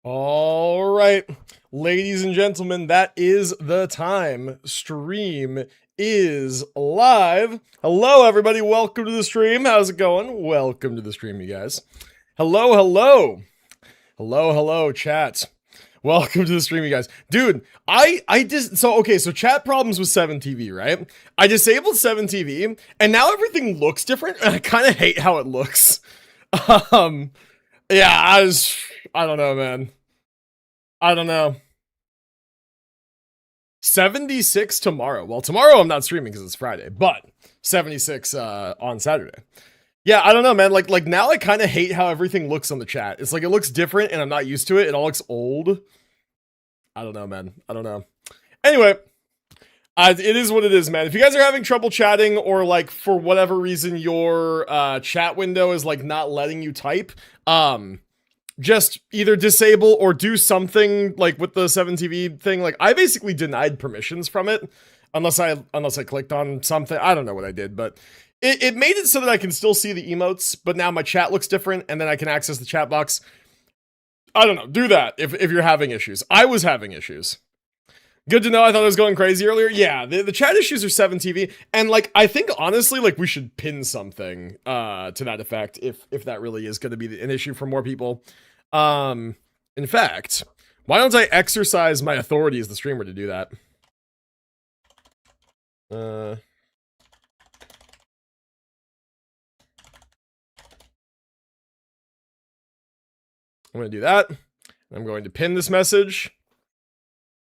All right, ladies and gentlemen, that is the time. Stream is live. Hello, everybody. Welcome to the stream. How's it going? Welcome to the stream, you guys. Hello, hello. Hello, hello, chat. Welcome to the stream, you guys. Dude, I just so chat problems with 7TV, right? I disabled 7TV, and now everything looks different, and I kind of hate how it looks. Um, yeah, I don't know, man. I don't know. 76 tomorrow. Well, tomorrow I'm not streaming because it's Friday, but 76 on Saturday. Yeah, I don't know, man. Like now I kind of hate how everything looks on the chat. It's like it looks different and I'm not used to it. It all looks old. I don't know, man. I don't know. Anyway, it is what it is, man. If you guys are having trouble chatting or like for whatever reason your chat window is like not letting you type, just either disable or do something like with the 7TV thing. Like I basically denied permissions from it unless I clicked on something. I don't know what I did, but it made it so that I can still see the emotes, but now my chat looks different and then I can access the chat box. I don't know. Do that if you're having issues. I was having issues. Good to know. I thought I was going crazy earlier. Yeah, the chat issues are 7TV, and like I think honestly, like we should pin something to that effect if that really is going to be an issue for more people. In fact, why don't I exercise my authority as the streamer to do that? I'm going to do that. I'm going to pin this message.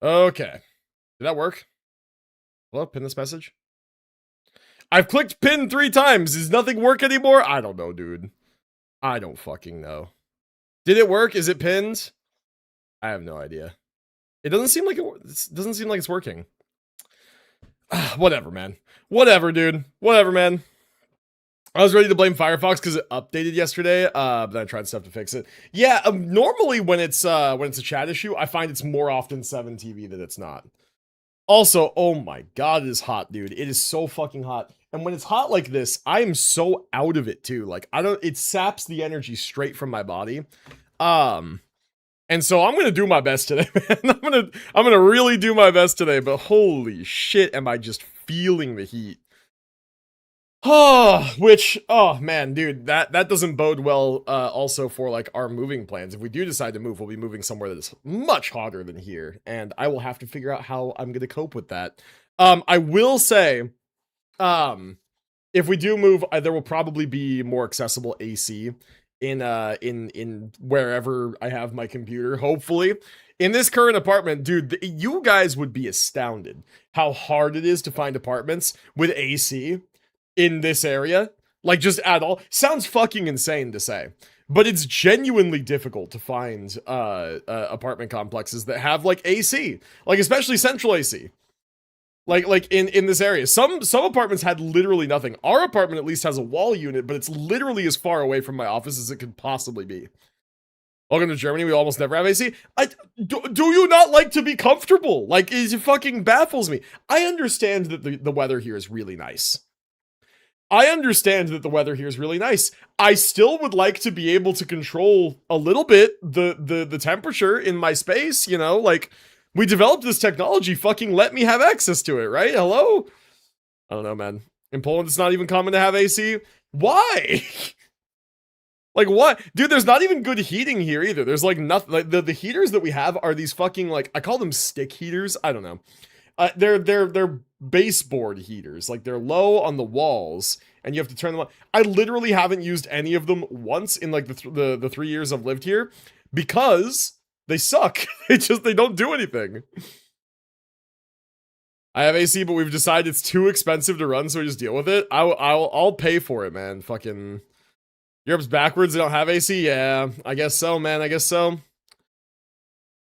Okay. Did that work? Hello, pin this message? I've clicked pin 3 times. Does nothing work anymore? I don't know, dude. I don't fucking know. Did it work? Is it pinned? I have no idea. It doesn't seem like it's working. Whatever, man. Whatever, dude. Whatever, man. I was ready to blame Firefox because it updated yesterday, but then I tried stuff to fix it. Yeah, normally when it's a chat issue, I find it's more often 7TV than it's not. Also, oh my god, it is hot, dude. It is so fucking hot. And when it's hot like this, I am so out of it too. Like it saps the energy straight from my body. And so I'm gonna do my best today, man. I'm gonna really do my best today, but holy shit, am I just feeling the heat. Oh, man, dude, that doesn't bode well also for like our moving plans. If we do decide to move, we'll be moving somewhere that is much hotter than here, and I will have to figure out how I'm gonna cope with that. I will say, if we do move, there will probably be more accessible AC in wherever I have my computer, hopefully. In this current apartment, dude, you guys would be astounded how hard it is to find apartments with AC in this area. Like, just at all. Sounds fucking insane to say, but it's genuinely difficult to find apartment complexes that have like AC, like especially central AC. Like in this area, some apartments had literally nothing. Our apartment at least has a wall unit, but it's literally as far away from my office as it could possibly be. Welcome to Germany. We almost never have AC. Do you not like to be comfortable? Like, it fucking baffles me. I understand that the weather here is really nice. I understand that the weather here is really nice. I still would like to be able to control a little bit the temperature in my space, you know, like we developed this technology, fucking let me have access to it, right? Hello? I don't know, man. In Poland, it's not even common to have AC. Why? Like, what? Dude, there's not even good heating here either. There's like nothing. Like the heaters that we have are these fucking like, I call them stick heaters. I don't know. They're baseboard heaters. Like they're low on the walls and you have to turn them on. I literally haven't used any of them once in like the 3 years I've lived here because they suck. They don't do anything. I have AC, but we've decided it's too expensive to run, so we just deal with it. I'll pay for it, man. Fucking Europe's backwards. They don't have AC. Yeah, I guess so, man. I guess so.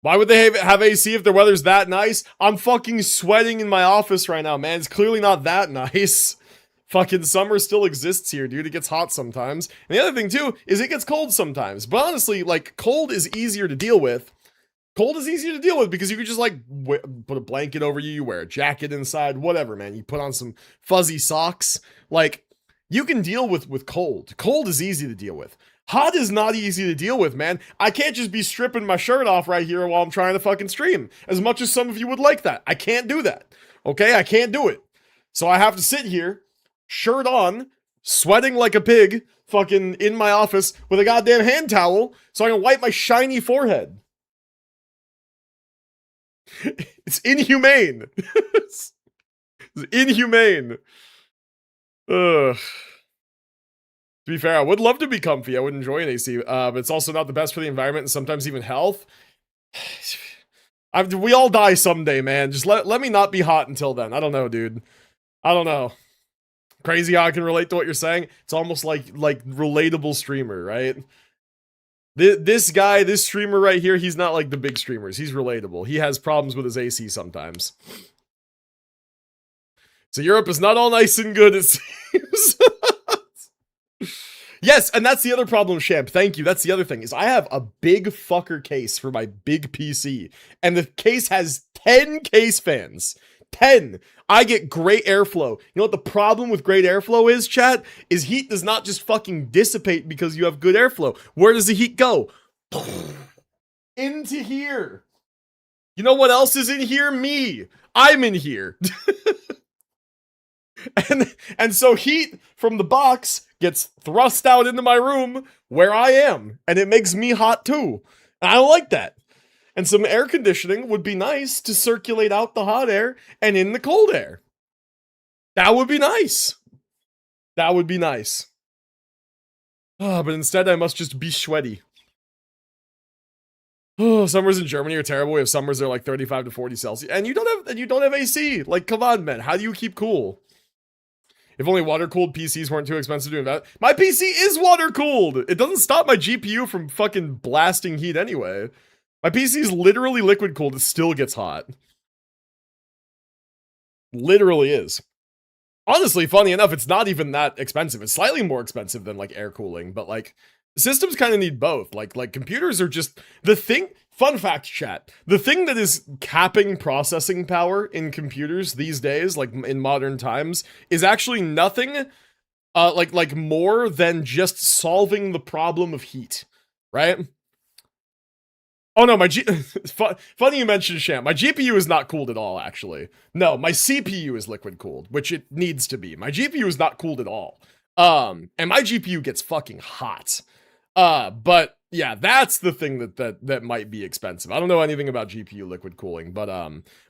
Why would they have AC if their weather's that nice? I'm fucking sweating in my office right now, man. It's clearly not that nice. Fucking summer still exists here, dude. It gets hot sometimes. And the other thing, too, is it gets cold sometimes. But honestly, like, cold is easier to deal with. Cold is easier to deal with because you can just, like, put a blanket over you. You wear a jacket inside. Whatever, man. You put on some fuzzy socks. Like, you can deal with cold. Cold is easy to deal with. Hot is not easy to deal with, man. I can't just be stripping my shirt off right here while I'm trying to fucking stream. As much as some of you would like that. I can't do that. Okay? I can't do it. So I have to sit here, shirt on, sweating like a pig, fucking in my office with a goddamn hand towel so I can wipe my shiny forehead. It's inhumane. It's inhumane. Ugh. To be fair, I would love to be comfy. I would enjoy an AC, but it's also not the best for the environment and sometimes even health. We all die someday, man. Just let me not be hot until then. I don't know, dude. I don't know. Crazy how I can relate to what you're saying. It's almost like relatable streamer, right? This guy, this streamer right here, he's not like the big streamers. He's relatable. He has problems with his AC sometimes. So Europe is not all nice and good, it seems. Yes, and that's the other problem, Champ. Thank you. That's the other thing, is I have a big fucker case for my big PC, and the case has 10 case fans. 10. I get great airflow. You know what the problem with great airflow is, chat? Is heat does not just fucking dissipate because you have good airflow. Where does the heat go? Into here. You know what else is in here? Me. I'm in here. And so heat from the box gets thrust out into my room where I am, and it makes me hot too. And I don't like that. And some air conditioning would be nice to circulate out the hot air and in the cold air. That would be nice. That would be nice. Oh, but instead I must just be sweaty. Oh, summers in Germany are terrible. We have summers that are like 35 to 40 Celsius. And you don't have AC. Like, come on, man. How do you keep cool? If only water-cooled PCs weren't too expensive to invest. My PC is water-cooled! It doesn't stop my GPU from fucking blasting heat anyway. My PC is literally liquid-cooled. It still gets hot. Literally is. Honestly, funny enough, it's not even that expensive. It's slightly more expensive than, like, air cooling. But, like, systems kind of need both. Like, computers are just... The thing... Fun fact, chat. The thing that is capping processing power in computers these days, like in modern times, is actually nothing like more than just solving the problem of heat, right? Oh no, funny you mentioned Sham. My GPU is not cooled at all, actually. No, my CPU is liquid cooled, which it needs to be. My GPU is not cooled at all. And my GPU gets fucking hot. But yeah, that's the thing that might be expensive. I don't know anything about GPU liquid cooling, but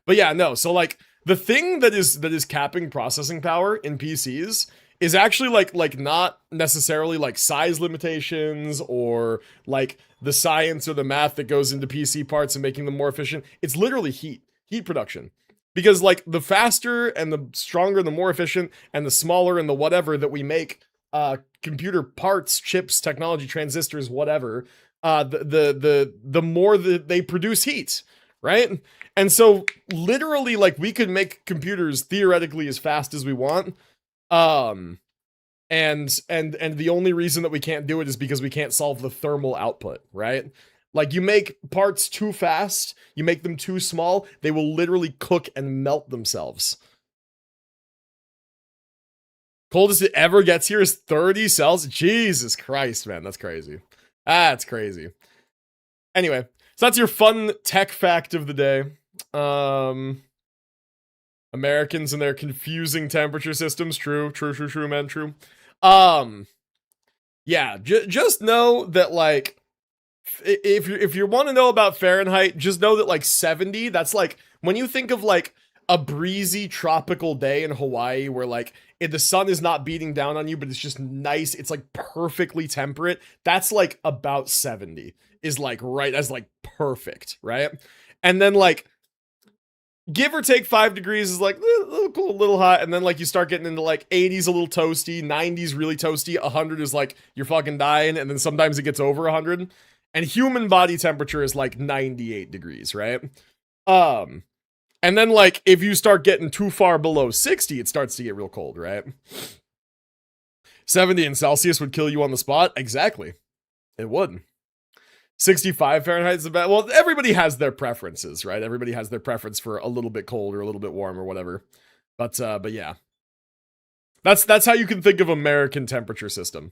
yeah, no. So like the thing that is capping processing power in PCs is actually like not necessarily like size limitations or like the science or the math that goes into PC parts and making them more efficient. It's literally heat production. Because like the faster and the stronger and the more efficient and the smaller and the whatever that we make computer parts, chips, technology, transistors, whatever, the more that they produce heat, right? And so literally, like, we could make computers theoretically as fast as we want, and the only reason that we can't do it is because we can't solve the thermal output, right? Like, you make parts too fast, you make them too small, they will literally cook and melt themselves. Coldest it ever gets here is 30 Celsius. Jesus Christ, man. That's crazy. That's crazy. Anyway, so that's your fun tech fact of the day. Americans and their confusing temperature systems. True, man, true. Yeah, just know that, like, if you want to know about Fahrenheit, just know that, like, 70, that's like, when you think of, like, a breezy tropical day in Hawaii where, like, the sun is not beating down on you, but it's just nice. It's like perfectly temperate. That's like about 70 is like right as like perfect, right? And then like give or take 5 degrees is like a little cool, a little hot. And then like you start getting into like 80s a little toasty, 90s really toasty, 100 is like you're fucking dying. And then sometimes it gets over 100. And human body temperature is like 98 degrees, right? And then, like, if you start getting too far below 60, it starts to get real cold, right? 70 in Celsius would kill you on the spot. Exactly. It would. 65 Fahrenheit is about... Well, everybody has their preferences, right? Everybody has their preference for a little bit cold or a little bit warm or whatever. But yeah. That's how you can think of American temperature system.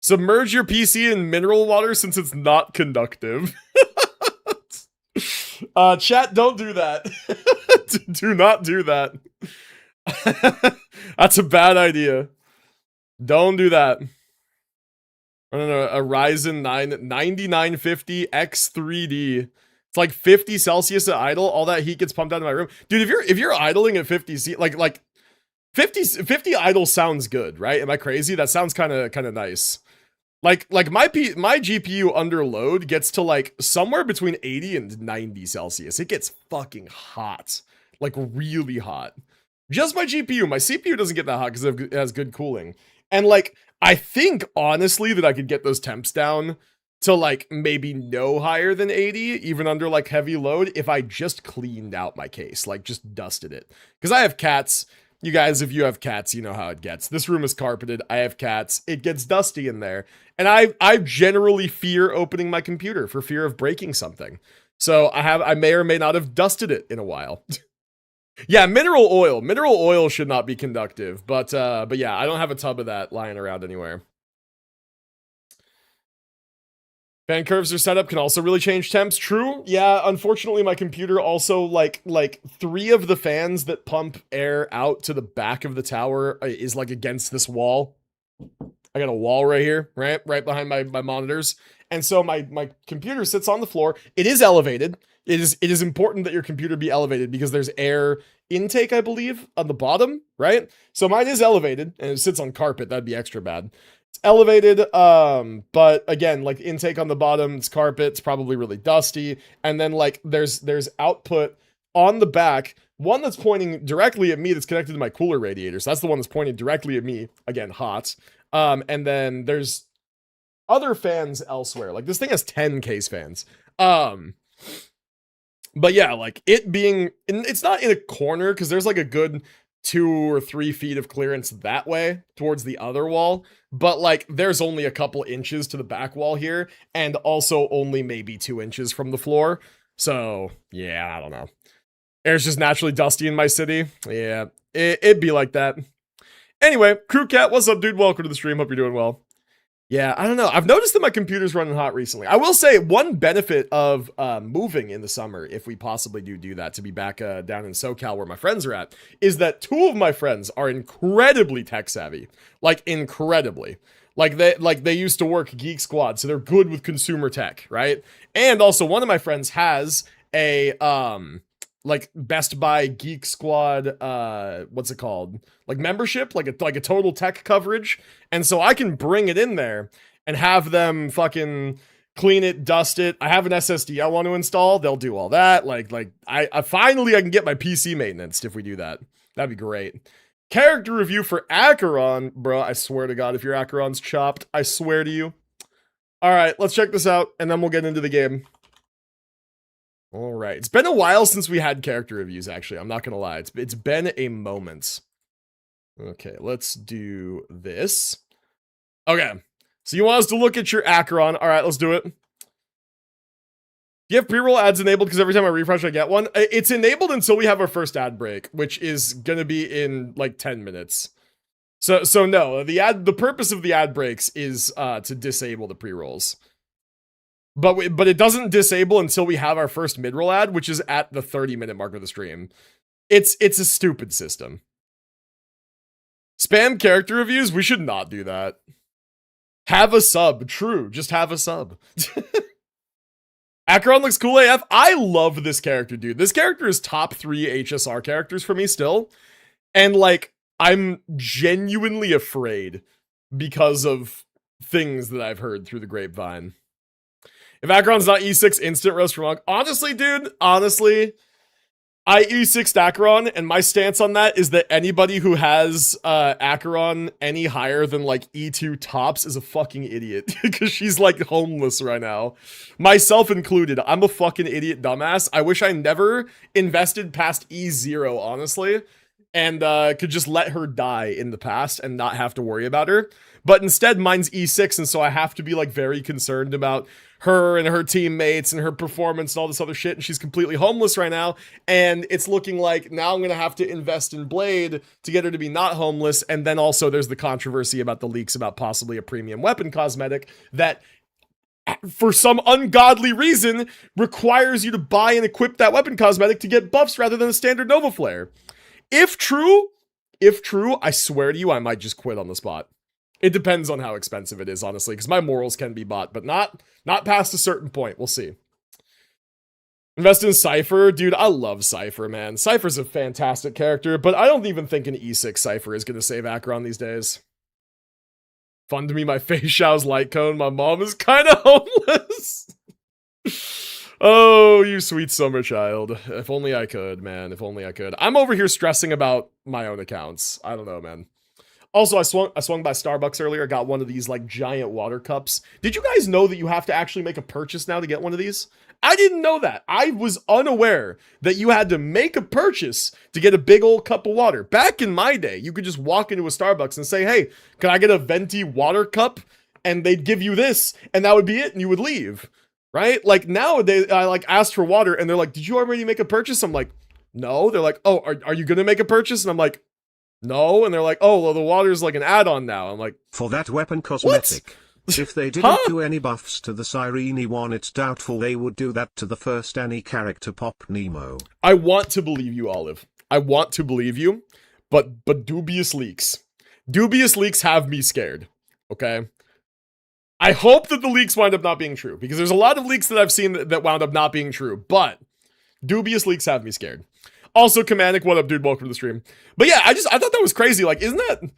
Submerge your PC in mineral water since it's not conductive. Chat, don't do that. Do not do that. That's a bad idea. Don't do that. I don't know, a Ryzen 9 9950 X3D. It's like 50 Celsius at idle. All that heat gets pumped out of my room. Dude, if you're idling at 50 C, like 50 idle sounds good, right? Am I crazy? That sounds kind of nice. Like my GPU under load gets to like somewhere between 80 and 90 Celsius. It gets fucking hot. Like really hot. Just my GPU. My CPU doesn't get that hot because it has good cooling. And like I think honestly that I could get those temps down to like maybe no higher than 80, even under like heavy load, if I just cleaned out my case, like just dusted it. Because I have cats. You guys, if you have cats, you know how it gets. This room is carpeted. I have cats. It gets dusty in there. And I generally fear opening my computer for fear of breaking something. So I may or may not have dusted it in a while. Yeah, mineral oil. Mineral oil should not be conductive, but yeah, I don't have a tub of that lying around anywhere. Fan curves are set up can also really change temps. True. Yeah, unfortunately my computer also like 3 of the fans that pump air out to the back of the tower is like against this wall. I got a wall right here, right behind my monitors. And so my computer sits on the floor. It is elevated. It is important that your computer be elevated because there's air intake, I believe, on the bottom, right? So mine is elevated and it sits on carpet. That'd be extra bad. It's elevated, but again, like intake on the bottom, it's carpet, it's probably really dusty. And then like there's output on the back, one that's pointing directly at me that's connected to my cooler radiator. So that's the one that's pointing directly at me, again, hot. And then there's other fans elsewhere. Like this thing has 10 case fans. But yeah, like it being, it's not in a corner because there's like a good 2 or 3 feet of clearance that way towards the other wall, but like there's only a couple inches to the back wall here and also only maybe 2 inches from the floor. So yeah, I don't know. Air's just naturally dusty in my city. Yeah, it'd be like that. Anyway, Crew Cat, what's up, dude? Welcome to the stream. Hope you're doing well. Yeah, I don't know. I've noticed that my computer's running hot recently. I will say one benefit of moving in the summer, if we possibly do that, to be back down in SoCal where my friends are at, is that 2 of my friends are incredibly tech savvy. Like, incredibly. Like they used to work Geek Squad, so they're good with consumer tech, right? And also one of my friends has a like Best Buy Geek Squad, what's it called? Like membership, like a total tech coverage. And so I can bring it in there and have them fucking clean it, dust it. I have an SSD I want to install. They'll do all that. Like I finally I can get my PC maintenance if we do that. That'd be great. Character review for Acheron. Bro, I swear to God, if your Acheron's chopped, I swear to you. All right, let's check this out and then we'll get into the game. All right. It's been a while since we had character reviews, actually. I'm not going to lie. It's been a moment. Okay, let's do this. Okay. So you want us to look at your Acheron. All right, let's do it. Do you have pre-roll ads enabled? Because every time I refresh, I get one. It's enabled until we have our first ad break, which is going to be in like 10 minutes. So no, the purpose of the ad breaks is to disable the pre-rolls. But it doesn't disable until we have our first mid-roll ad, which is at the 30-minute mark of the stream. It's a stupid system. Spam character reviews? We should not do that. Have a sub. True, just have a sub. Acheron looks cool AF. I love this character, dude. This character is top 3 HSR characters for me still. And like, I'm genuinely afraid because of things that I've heard through the grapevine. If Acheron's not E6, instant roast from Monk. Honestly, dude, I E6'd Acheron, and my stance on that is that anybody who has Acheron any higher than like E2 tops is a fucking idiot. Because she's like homeless right now. Myself included. I'm a fucking idiot dumbass. I wish I never invested past E0, honestly. And could just let her die in the past and not have to worry about her. But instead, mine's E6, and so I have to be like very concerned about her and her teammates and her performance and all this other shit, and she's completely homeless right now, and it's looking like now I'm gonna have to invest in Blade to get her to be not homeless. And then also there's the controversy about the leaks about possibly a premium weapon cosmetic that for some ungodly reason requires you to buy and equip that weapon cosmetic to get buffs rather than a standard Nova Flare. If true, I swear to you, I might just quit on the spot. It depends on how expensive it is, honestly, because my morals can be bought, but not past a certain point. We'll see. Invest in Cypher. Dude, I love Cypher, man. Cypher's a fantastic character, but I don't even think an E6 Cypher is going to save Acheron these days. Fund me my face show's light cone. My mom is kind of homeless. Oh, you sweet summer child. If only I could, man. If only I could. I'm over here stressing about my own accounts. I don't know, man. Also, I swung by Starbucks earlier. Got one of these like giant water cups. Did you guys know that you have to actually make a purchase now to get one of these? I didn't know that. I was unaware that you had to make a purchase to get a big old cup of water. Back in my day, you could just walk into a Starbucks and say, hey, can I get a venti water cup? And they'd give you this, and that would be it, and you would leave. Right? Like nowadays, I like asked for water, and they're like, did you already make a purchase? I'm like, no. They're like, oh, are you going to make a purchase? And I'm like, no. And they're like, oh, well, the water's like an add-on now. I'm like, for that weapon cosmetic. If they didn't do any buffs to the Sirene one, it's doubtful they would do that to the first any character pop Nemo. I want to believe you, Olive. I want to believe you, but dubious leaks. Dubious leaks have me scared, okay? I hope that the leaks wind up not being true, because there's a lot of leaks that I've seen that wound up not being true, but dubious leaks have me scared. Also, Comanic, what up, dude? Welcome to the stream. But yeah, I thought that was crazy. Like, isn't that...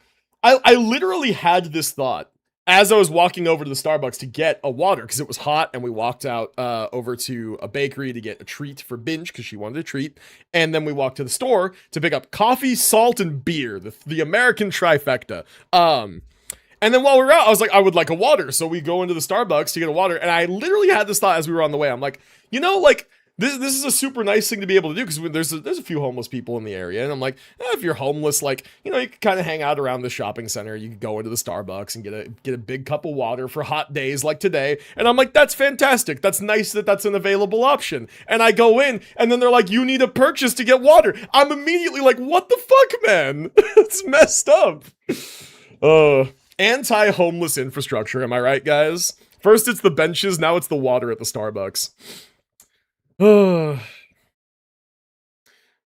I literally had this thought as I was walking over to the Starbucks to get a water, because it was hot, and we walked out over to a bakery to get a treat for Binge, because she wanted a treat, and then we walked to the store to pick up coffee, salt, and beer, the American trifecta. And then while we were out, I was like, I would like a water, so we go into the Starbucks to get a water, and I literally had this thought as we were on the way. I'm like, you know, like, this is a super nice thing to be able to do, because there's a few homeless people in the area, and I'm like, if you're homeless, like, you know, you can kind of hang out around the shopping center, you can go into the Starbucks and get a big cup of water for hot days like today, and I'm like, that's fantastic, that's nice that that's an available option. And I go in, and then they're like, you need a purchase to get water. I'm immediately like, what the fuck, man? It's messed up. Anti-homeless infrastructure, am I right, guys? First it's the benches, now it's the water at the Starbucks.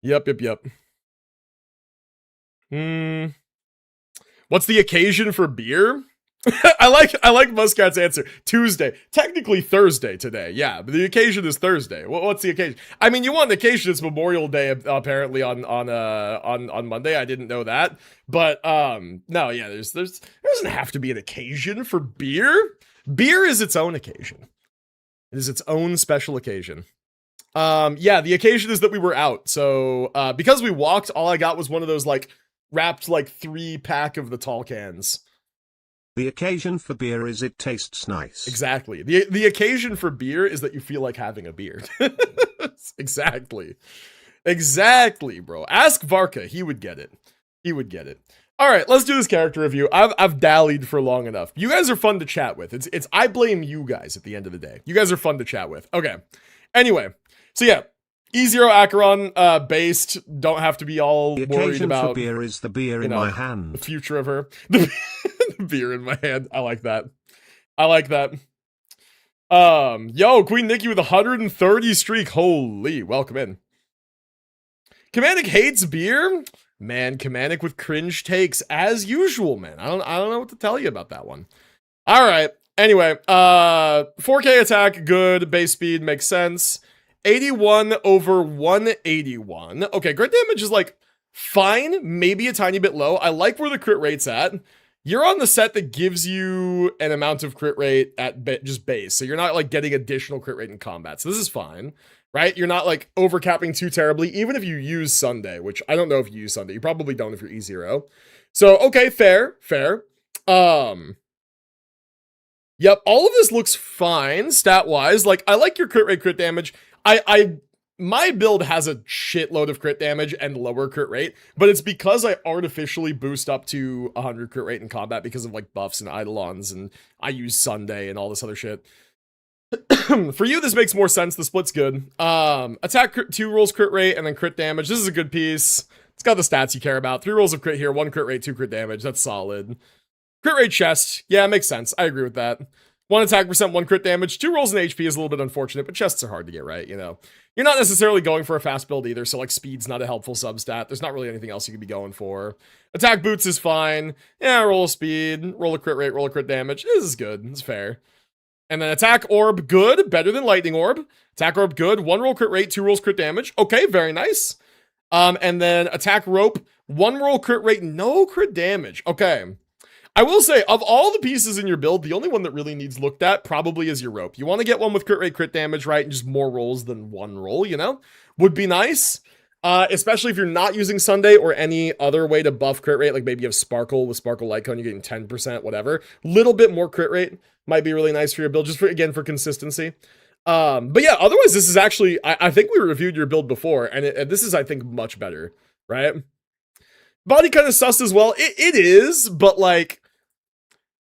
Yep. What's the occasion for beer? I like Muscat's answer. Tuesday. Technically Thursday today. Yeah, but the occasion is Thursday. What's the occasion? I mean, you want an occasion, it's Memorial Day apparently on Monday. I didn't know that. But no, yeah, there doesn't have to be an occasion for beer. Beer is its own occasion. It is its own special occasion. Yeah, the occasion is that we were out. So, because we walked, all I got was one of those, like, wrapped, like, 3-pack of the tall cans. The occasion for beer is it tastes nice. Exactly. The occasion for beer is that you feel like having a beer. Exactly. Exactly, bro. Ask Varka. He would get it. He would get it. All right, let's do this character review. I've dallied for long enough. You guys are fun to chat with. It's I blame you guys at the end of the day. You guys are fun to chat with. Okay. Anyway. So yeah, E0 Acheron based, don't have to be all worried about. The beer is the beer in my hand. The future of her. The beer in my hand. I like that. I like that. Yo, Queen Nikki with 130 streak. Holy, welcome in. Comanic hates beer? Man, Comanic with cringe takes as usual, man. I don't know what to tell you about that one. All right. Anyway, 4K attack, good. Base speed makes sense. 81 over 181. Okay, crit damage is like fine, maybe a tiny bit low. I like where the crit rate's at. You're on the set that gives you an amount of crit rate at just base, so you're not like getting additional crit rate in combat. So this is fine, right? You're not like overcapping too terribly, even if you use Sunday, which I don't know if you use Sunday. You probably don't if you're E0. So okay, fair. Yep, all of this looks fine stat-wise. Like, I like your crit rate, crit damage. My build has a shitload of crit damage and lower crit rate, but it's because I artificially boost up to 100 crit rate in combat because of like buffs and eidolons, and I use Sunday and all this other shit. For you, this makes more sense. The split's good. Attack crit, 2 rolls crit rate, and then crit damage. This is a good piece. It's got the stats you care about. 3 rolls of crit here, 1 crit rate, 2 crit damage. That's solid. Crit rate chest. Yeah, it makes sense. I agree with that. 1 attack percent, 1 crit damage. 2 rolls in HP is a little bit unfortunate, but chests are hard to get right, you know. You're not necessarily going for a fast build either, so like speed's not a helpful substat. There's not really anything else you could be going for. Attack boots is fine. Yeah, roll a speed, roll a crit rate, roll a crit damage. This is good. It's fair. And then attack orb, good. Better than lightning orb. Attack orb, good. 1 roll crit rate, 2 rolls crit damage. Okay, very nice. And then attack rope, 1 roll crit rate, no crit damage. Okay. I will say, of all the pieces in your build, the only one that really needs looked at probably is your rope. You want to get one with crit rate, crit damage, right? And just more rolls than 1 roll, you know? Would be nice. Especially if you're not using Sunday or any other way to buff crit rate, like maybe you have Sparkle with Sparkle Light Cone, you're getting 10%, whatever. Little bit more crit rate might be really nice for your build, just for, again, for consistency. But yeah, otherwise, this is actually, I think we reviewed your build before, and this is, I think, much better, right? Body kind of sus as well. It is, but like,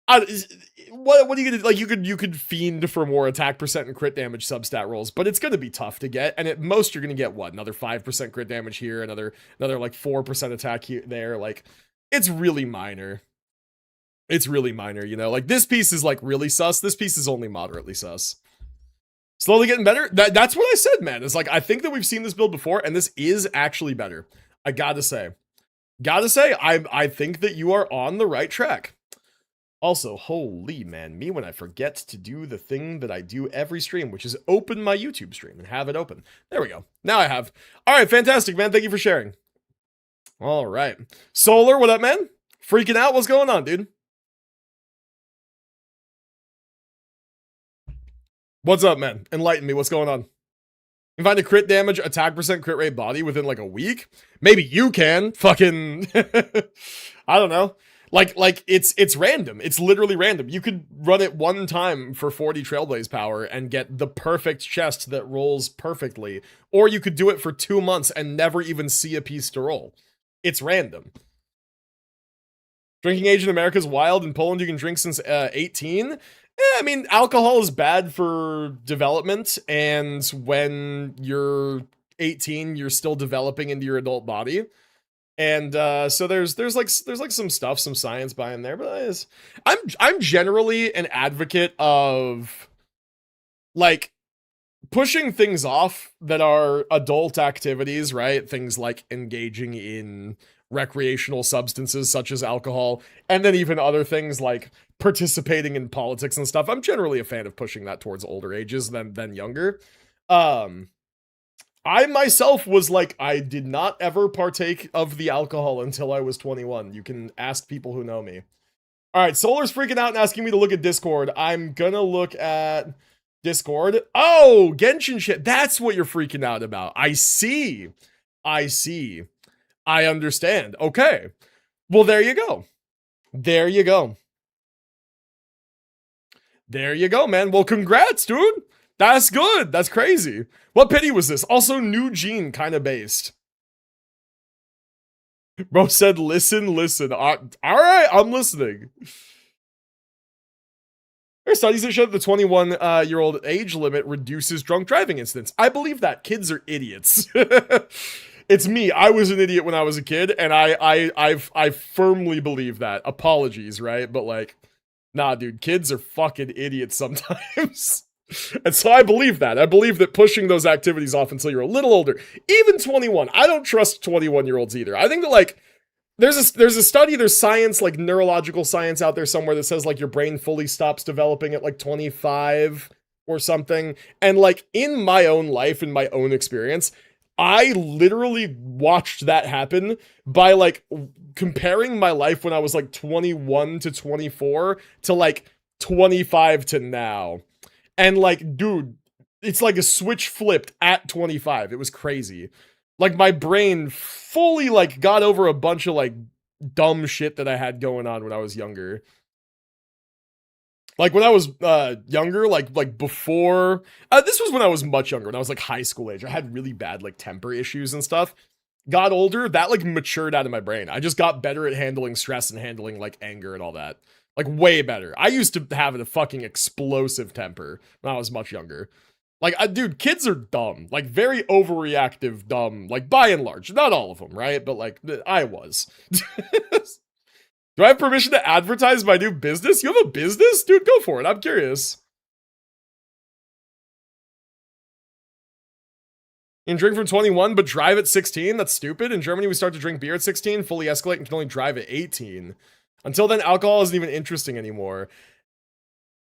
what are you gonna like? You could fiend for more attack percent and crit damage substat rolls, but it's gonna be tough to get. And at most, you're gonna get what, another 5% crit damage here, another like 4% attack here there. Like, it's really minor. It's really minor, you know. Like this piece is like really sus. This piece is only moderately sus. Slowly getting better. That's what I said, man. It's like I think that we've seen this build before, and this is actually better. I gotta say, I think that you are on the right track. Also, holy man, me when I forget to do the thing that I do every stream, which is open my YouTube stream and have it open. There we go. Now I have. All right, fantastic, man. Thank you for sharing. All right. Solar, what up, man? Freaking out? What's going on, dude? What's up, man? Enlighten me. What's going on? You can find a crit damage, attack percent, crit rate body within like a week? Maybe you can. Fucking... I don't know. Like it's random. It's literally random. You could run it 1 time for 40 Trailblaze power and get the perfect chest that rolls perfectly. Or you could do it for 2 months and never even see a piece to roll. It's random. Drinking age in America is wild. In Poland, you can drink since 18. I mean, alcohol is bad for development, and when you're 18, you're still developing into your adult body. And so there's like some stuff, some science behind there, but I'm generally an advocate of like pushing things off that are adult activities, right? Things like engaging in recreational substances such as alcohol, and then even other things like participating in politics and stuff. I'm generally a fan of pushing that towards older ages than younger. I myself was like, I did not ever partake of the alcohol until I was 21. You can ask people who know me. All right, Solar's freaking out and asking me to look at Discord. I'm gonna look at Discord. Oh, Genshin shit. That's what you're freaking out about. I see. I see. I understand. Okay. Well, there you go. There you go. There you go, man. Well, congrats, dude. That's good. That's crazy. What pity was this? Also, new gene kind of based. Bro said, listen. All right, I'm listening. There are studies that show that the 21-year-old age limit reduces drunk driving incidents. I believe that. Kids are idiots. It's me. I was an idiot when I was a kid, and I firmly believe that. Apologies, right? But like, nah, dude, kids are fucking idiots sometimes. And so I believe that. I believe that pushing those activities off until you're a little older, even 21. I don't trust 21-year-olds either. I think that like there's a study, there's science, like neurological science out there somewhere that says like your brain fully stops developing at like 25 or something. And like in my own life, in my own experience, I literally watched that happen by like comparing my life when I was like 21 to 24 to like 25 to now. And like, dude, it's like a switch flipped at 25. It was crazy. Like my brain fully like got over a bunch of like dumb shit that I had going on when I was younger. Like when I was younger, like before, this was when I was much younger, when I was like high school age. I had really bad like temper issues and stuff. Got older, that like matured out of my brain. I just got better at handling stress and handling like anger and all that. Like, way better. I used to have a fucking explosive temper when I was much younger. Like, dude, kids are dumb. Like, very overreactive, dumb. Like, by and large. Not all of them, right? But, like, I was. Do I have permission to advertise my new business? You have a business? Dude, go for it. I'm curious. You can drink from 21, but drive at 16? That's stupid. In Germany, we start to drink beer at 16, fully escalate, and can only drive at 18. Until then, alcohol isn't even interesting anymore.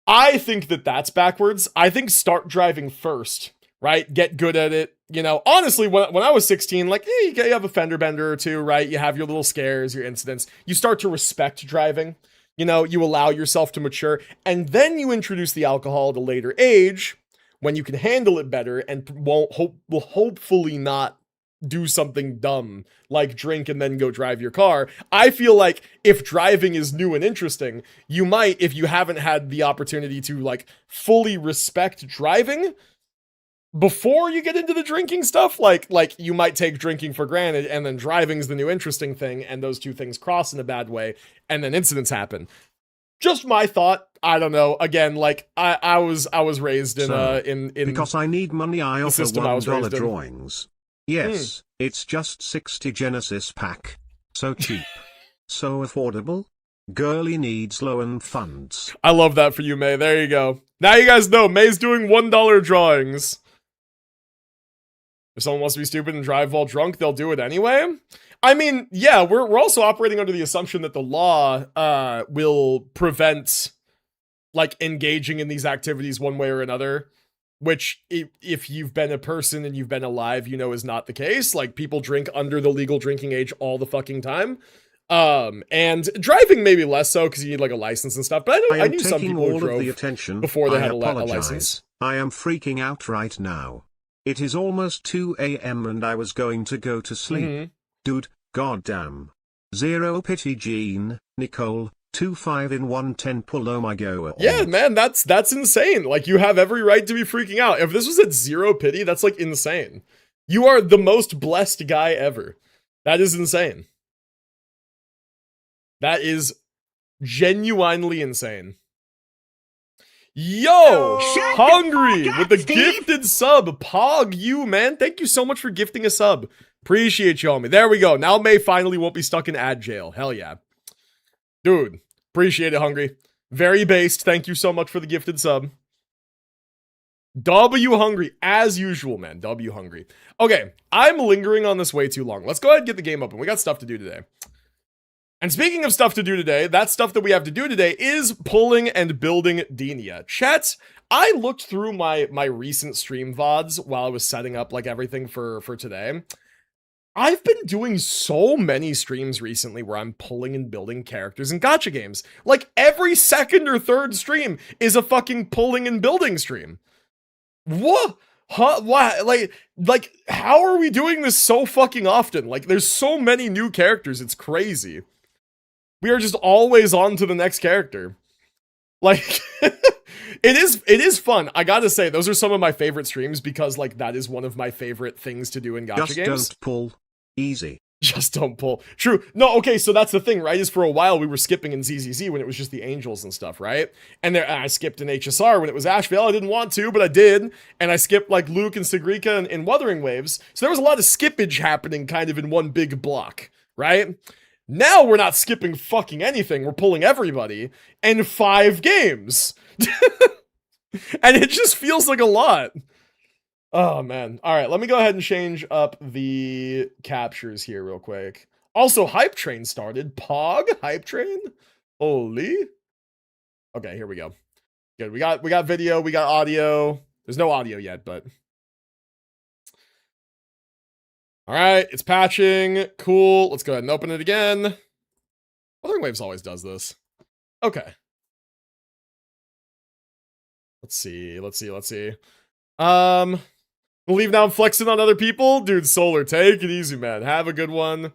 I think that that's backwards. I think start driving first, right? Get good at it. You know, honestly, when I was 16, like, you have a fender bender or two, right? You have your little scares, your incidents. You start to respect driving. You know, you allow yourself to mature. And then you introduce the alcohol at a later age when you can handle it better and will hopefully not do something dumb like drink and then go drive your car. I feel like if driving is new and interesting, you might, if you haven't had the opportunity to like fully respect driving before you get into the drinking stuff, like you might take drinking for granted and then driving's the new interesting thing and those two things cross in a bad way and then incidents happen. Just my thought. I don't know. Again, like I was raised in because I need money. I offer $1 in. drawings. Yes, it's just 60 Genesis pack. So cheap, so affordable. Girly needs loan funds. I love that for you, May. There you go. Now you guys know May's doing $1 drawings. If someone wants to be stupid and drive while drunk, they'll do it anyway. I mean, yeah, we're also operating under the assumption that the law will prevent like engaging in these activities one way or another, which if you've been a person and you've been alive, you know is not the case. Like people drink under the legal drinking age all the fucking time. And driving maybe less so because you need like a license and stuff. But I knew some people who drove the attention before they had a license. I am freaking out right now. It is almost 2 a.m. and I was going to go to sleep. Dude, goddamn. Zero pity Gene, Nicole, 25 in 110 pull, oh my god. Yeah, man, that's insane. Like, you have every right to be freaking out. If this was at zero pity, that's like insane. You are the most blessed guy ever. That is insane. That is genuinely insane. Yo, Hungry with the gifted sub. Pog you, man. Thank you so much for gifting a sub. Appreciate you, homie. There we go. Now May finally won't be stuck in ad jail. Hell yeah. Dude, appreciate it, Hungry. Very based. Thank you so much for the gifted sub. W Hungry, as usual, man. W Hungry. Okay, I'm lingering on this way too long. Let's go ahead and get the game open. We got stuff to do today. And speaking of stuff to do today, that stuff that we have to do today is pulling and building Denia. Chat, I looked through my recent stream VODs while I was setting up like everything for today. I've been doing so many streams recently where I'm pulling and building characters in gacha games. Like every second or third stream is a fucking pulling and building stream. What? Huh? Why? Like, how are we doing this so fucking often? Like, there's so many new characters, it's crazy. We are just always on to the next character. Like, it is fun. I gotta say, those are some of my favorite streams because, like, that is one of my favorite things to do in gacha games. Just don't pull. Easy. Just don't pull. True. No, okay, so that's the thing, right? Is for a while we were skipping in ZZZ when it was just the angels and stuff, right? And there, I skipped in HSR when it was Ashvale. I didn't want to, but I did. And I skipped like Luke and Sigrika in Wuthering Waves. So there was a lot of skippage happening kind of in one big block, right? Now we're not skipping fucking anything. We're pulling everybody in 5 games. And it just feels like a lot. Oh, man. All right, let me go ahead and change up the captures here real quick. Also, Hype Train started. Pog? Hype Train? Holy. Okay, here we go. Good. We got video. We got audio. There's no audio yet, but... All right, it's patching. Cool. Let's go ahead and open it again. Wuthering Waves always does this. Okay. Let's see. Believe now I'm flexing on other people? Dude, Solar, take it easy, man. Have a good one.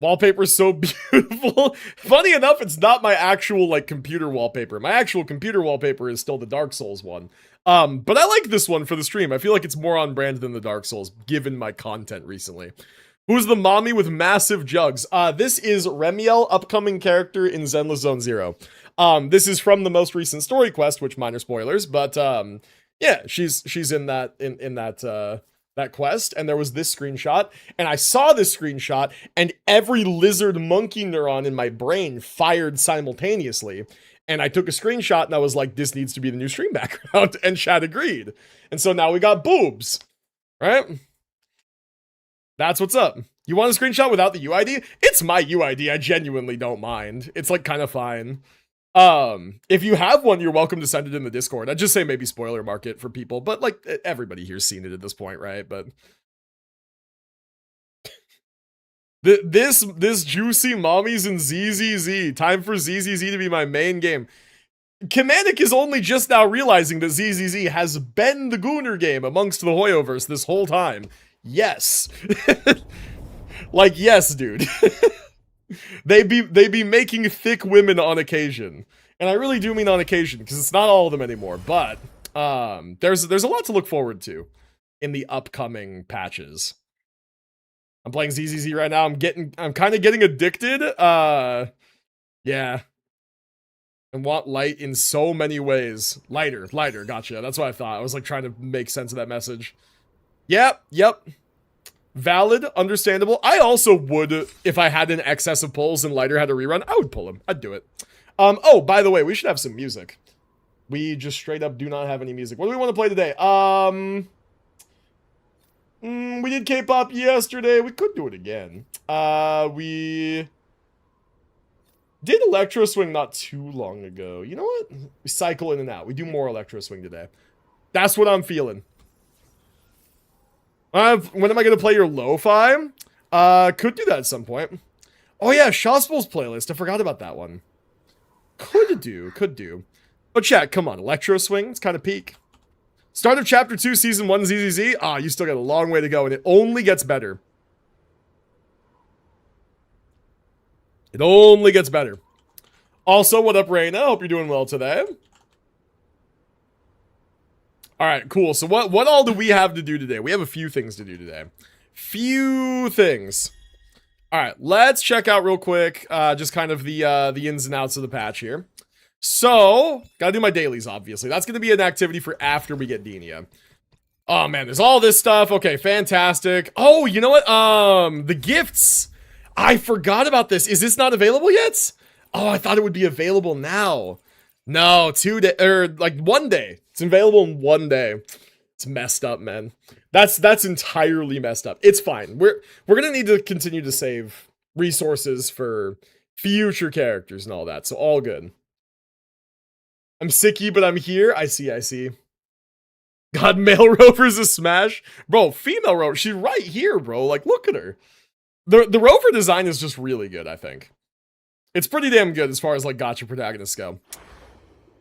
Wallpaper's so beautiful. Funny enough, it's not my actual, like, computer wallpaper. My actual computer wallpaper is still the Dark Souls one. But I like this one for the stream. I feel like it's more on brand than the Dark Souls, given my content recently. Who's the mommy with massive jugs? This is Remiel, upcoming character in Zenless Zone Zero. This is from the most recent story quest, which minor spoilers, but yeah, she's in that quest, and there was this screenshot, and I saw this screenshot, and every lizard monkey neuron in my brain fired simultaneously. And I took a screenshot and I was like, this needs to be the new stream background, and chat agreed. And so now we got boobs, right? That's what's up. You want a screenshot without the UID? It's my UID. I genuinely don't mind. It's like kind of fine. If you have one, you're welcome to send it in the Discord. I'd just say maybe spoiler market for people, but like everybody here's seen it at this point, right? But this juicy mommies and ZZZ. Time for ZZZ to be my main game. Kemanik is only just now realizing that ZZZ has been the Gooner game amongst the Hoyoverse this whole time. Yes. Like, yes, dude. They be making thick women on occasion. And I really do mean on occasion, because it's not all of them anymore. But there's a lot to look forward to in the upcoming patches. I'm playing ZZZ right now. I'm kind of getting addicted. Yeah. And want light in so many ways. Lighter, gotcha. That's what I thought. I was like trying to make sense of that message. Yep. Valid, understandable. I also would, if I had an excess of pulls and Lighter had a rerun, I would pull him. I'd do it. Oh, by the way, we should have some music. We just straight up do not have any music. What do we want to play today? We did K-pop yesterday. We could do it again. We did Electro Swing not too long ago. You know what? We cycle in and out. We do more Electro Swing today. That's what I'm feeling. When am I going to play your lo-fi? Could do that at some point. Oh yeah, Shospel's playlist. I forgot about that one. Could do. But chat, come on. Electro Swing, it's kind of peak. Start of Chapter 2, Season 1 ZZZ. You still got a long way to go, and it only gets better. It only gets better. Also, what up, Raina? Hope you're doing well today. All right, cool. So what all do we have to do today? We have a few things to do today. Few things. All right, let's check out real quick just kind of the ins and outs of the patch here. So, gotta do my dailies, obviously. That's gonna be an activity for after we get Denia. Oh man, there's all this stuff. Okay, fantastic. Oh, you know what? The gifts. I forgot about this. Is this not available yet? Oh, I thought it would be available now. No, 2 days, or like 1 day. It's available in 1 day. It's messed up, man. That's entirely messed up. It's fine. We're gonna need to continue to save resources for future characters and all that. So all good. I'm sicky, but I'm here. I see. God, male rover's a smash. Bro, female rover, she's right here, bro. Like, look at her. The rover design is just really good, I think. It's pretty damn good as far as, like, gacha protagonists go.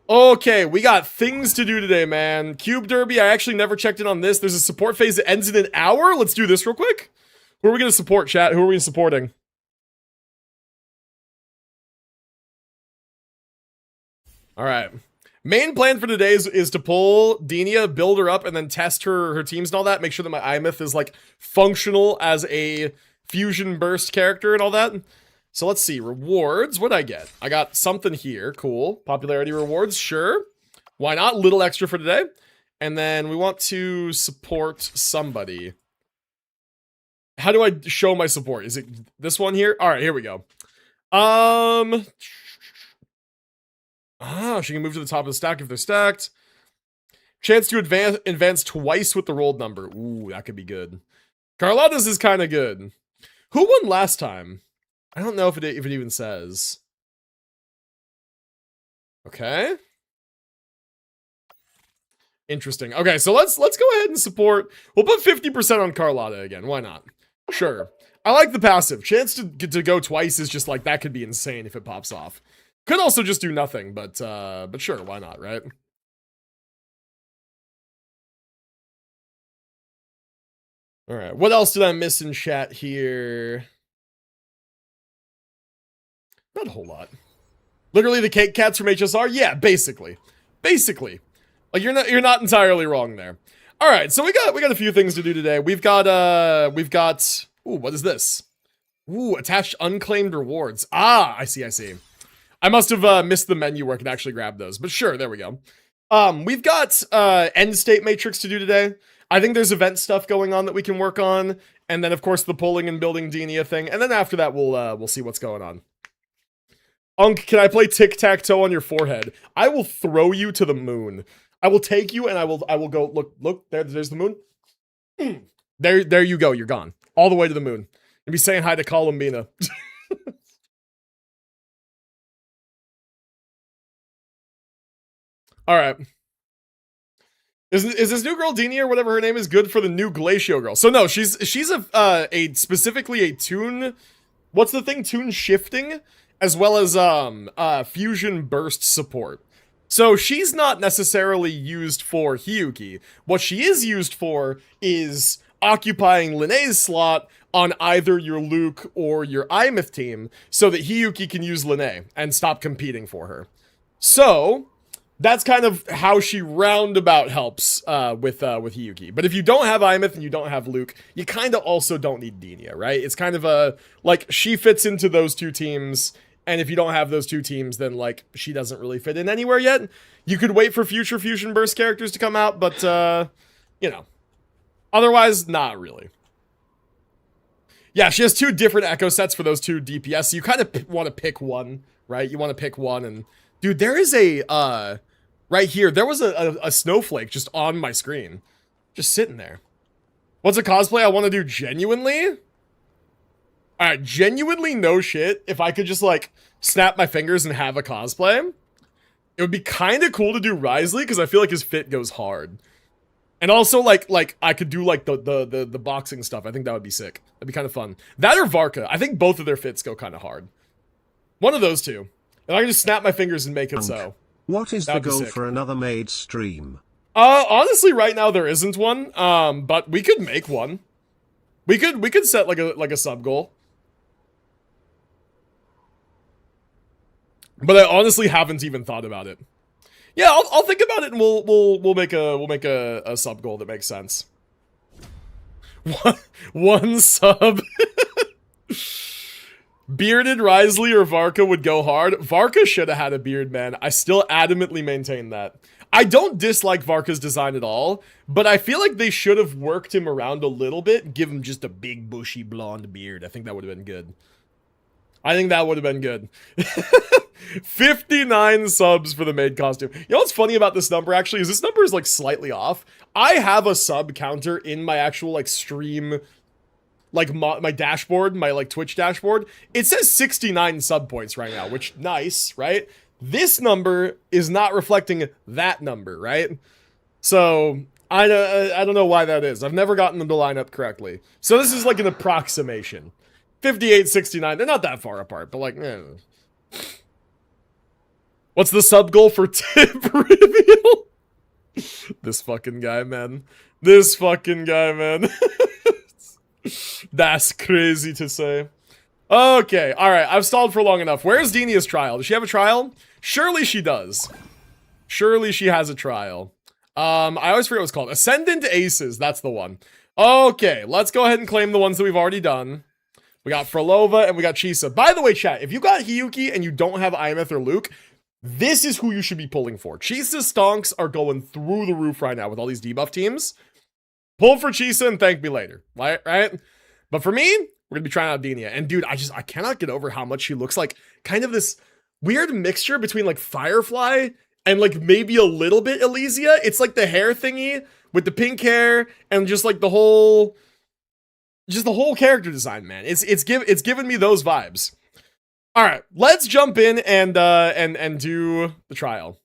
Okay, we got things to do today, man. Cube Derby, I actually never checked in on this. There's a support phase that ends in an hour. Let's do this real quick. Who are we going to support, chat? Who are we supporting? All right. Main plan for today is to pull Denia, build her up, and then test her teams and all that. Make sure that my iMyth is, like, functional as a fusion burst character and all that. So let's see. Rewards. What'd I get? I got something here. Cool. Popularity rewards. Sure. Why not? Little extra for today. And then we want to support somebody. How do I show my support? Is it this one here? All right, here we go. She can move to the top of the stack if they're stacked. Chance to advance twice with the rolled number. Ooh, that could be good. Carlotta's is kind of good. Who won last time? I don't know if it even says. Okay. Interesting. Okay, so let's go ahead and support. We'll put 50% on Carlotta again. Why not? Sure. I like the passive. Chance to go twice is just like, that could be insane if it pops off. Could also just do nothing, but sure, why not, right? All right, what else did I miss in chat here? Not a whole lot. Literally the cake cats from HSR? Yeah, basically. Like, you're not entirely wrong there. All right, so we got a few things to do today. We've got Ooh, what is this? Ooh, attached unclaimed rewards. Ah, I see, I see. I must have missed the menu where I could actually grab those, but sure, there we go. We've got end state matrix to do today. I think there's event stuff going on that we can work on, and then of course the pulling and building Denia thing, and then after that we'll see what's going on. Unk, can I play tic-tac-toe on your forehead? I will throw you to the moon. I will take you and I will go, look, there's the moon. There you go, you're gone. All the way to the moon. And be saying hi to Columbina. Alright. Is this new girl Denia or whatever her name is good for the new Glacio girl? So no, she's a specifically a tune. What's the thing? Tune shifting, as well as fusion burst support. So she's not necessarily used for Hiyuki. What she is used for is occupying Linnea's slot on either your Luke or your Imeth team, so that Hiyuki can use Linnea and stop competing for her. So that's kind of how she roundabout helps with Hiyuki. But if you don't have Imeth and you don't have Luke, you kind of also don't need Denia, right? It's kind of a, like, she fits into those two teams, and if you don't have those two teams, then, like, she doesn't really fit in anywhere yet. You could wait for future Fusion Burst characters to come out, but, you know. Otherwise, not really. Yeah, she has two different echo sets for those two DPS, so you kind of want to pick one, right? You want to pick one, and dude, there is a, right here, there was a snowflake just on my screen. Just sitting there. What's a cosplay I want to do genuinely? Alright, genuinely no shit. If I could just, like, snap my fingers and have a cosplay, it would be kind of cool to do Risley, because I feel like his fit goes hard. And also, like I could do, like, the boxing stuff. I think that would be sick. That'd be kind of fun. That or Varka. I think both of their fits go kind of hard. One of those two. And I can just snap my fingers and make it so. What is the goal for another maid stream? Honestly, right now there isn't one. But we could make one. We could set like a sub goal. But I honestly haven't even thought about it. Yeah, I'll think about it and we'll make a sub goal that makes sense. One sub. Bearded Risley or Varka would go hard. Varka should have had a beard, man. I still adamantly maintain that. I don't dislike Varka's design at all, but I feel like they should have worked him around a little bit and give him just a big bushy blonde beard. I think that would have been good. I think that would have been good. 59 subs for the maid costume. You know what's funny about this number, actually, is this number is, like, slightly off. I have a sub counter in my actual, like, stream, like, my dashboard, my, like, Twitch dashboard. It says 69 sub points right now, which, nice, right? This number is not reflecting that number, right? So, I don't know why that is. I've never gotten them to line up correctly. So this is, like, an approximation. 58, 69, they're not that far apart, but, like, eh. What's the sub goal for tip reveal? This fucking guy, man. This fucking guy, man. That's crazy to say. Okay, alright, I've stalled for long enough. Where's Denia's trial? Does she have a trial? Surely she does. Surely she has a trial. I always forget what it's called. Ascendant Aces, that's the one. Okay, let's go ahead and claim the ones that we've already done. We got Frolova and we got Chisa. By the way, chat, if you got Hiyuki and you don't have Imeth or Luke, this is who you should be pulling for. Chisa's stonks are going through the roof right now with all these debuff teams. Pull for Chisa and thank me later, right? But for me, we're gonna be trying out Denia. And dude, I cannot get over how much she looks like kind of this weird mixture between like Firefly and like maybe a little bit Elysia. It's like the hair thingy with the pink hair and just like the whole character design, man. It's giving me those vibes. All right, let's jump in and do the trial.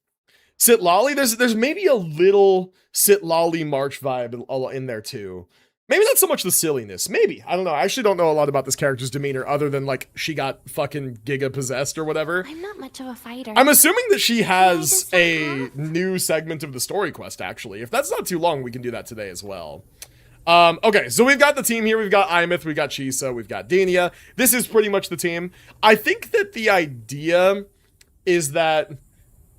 Sitlali, there's maybe a little Sitlali March vibe in there too. Maybe not so much the silliness. Maybe. I don't know. I actually don't know a lot about this character's demeanor other than like she got fucking giga possessed or whatever. I'm not much of a fighter. I'm assuming that she has a new segment of the story quest actually. If that's not too long, we can do that today as well. Okay, so we've got the team here. We've got Imeth, we've got Chisa, we've got Denia. This is pretty much the team. I think that the idea is that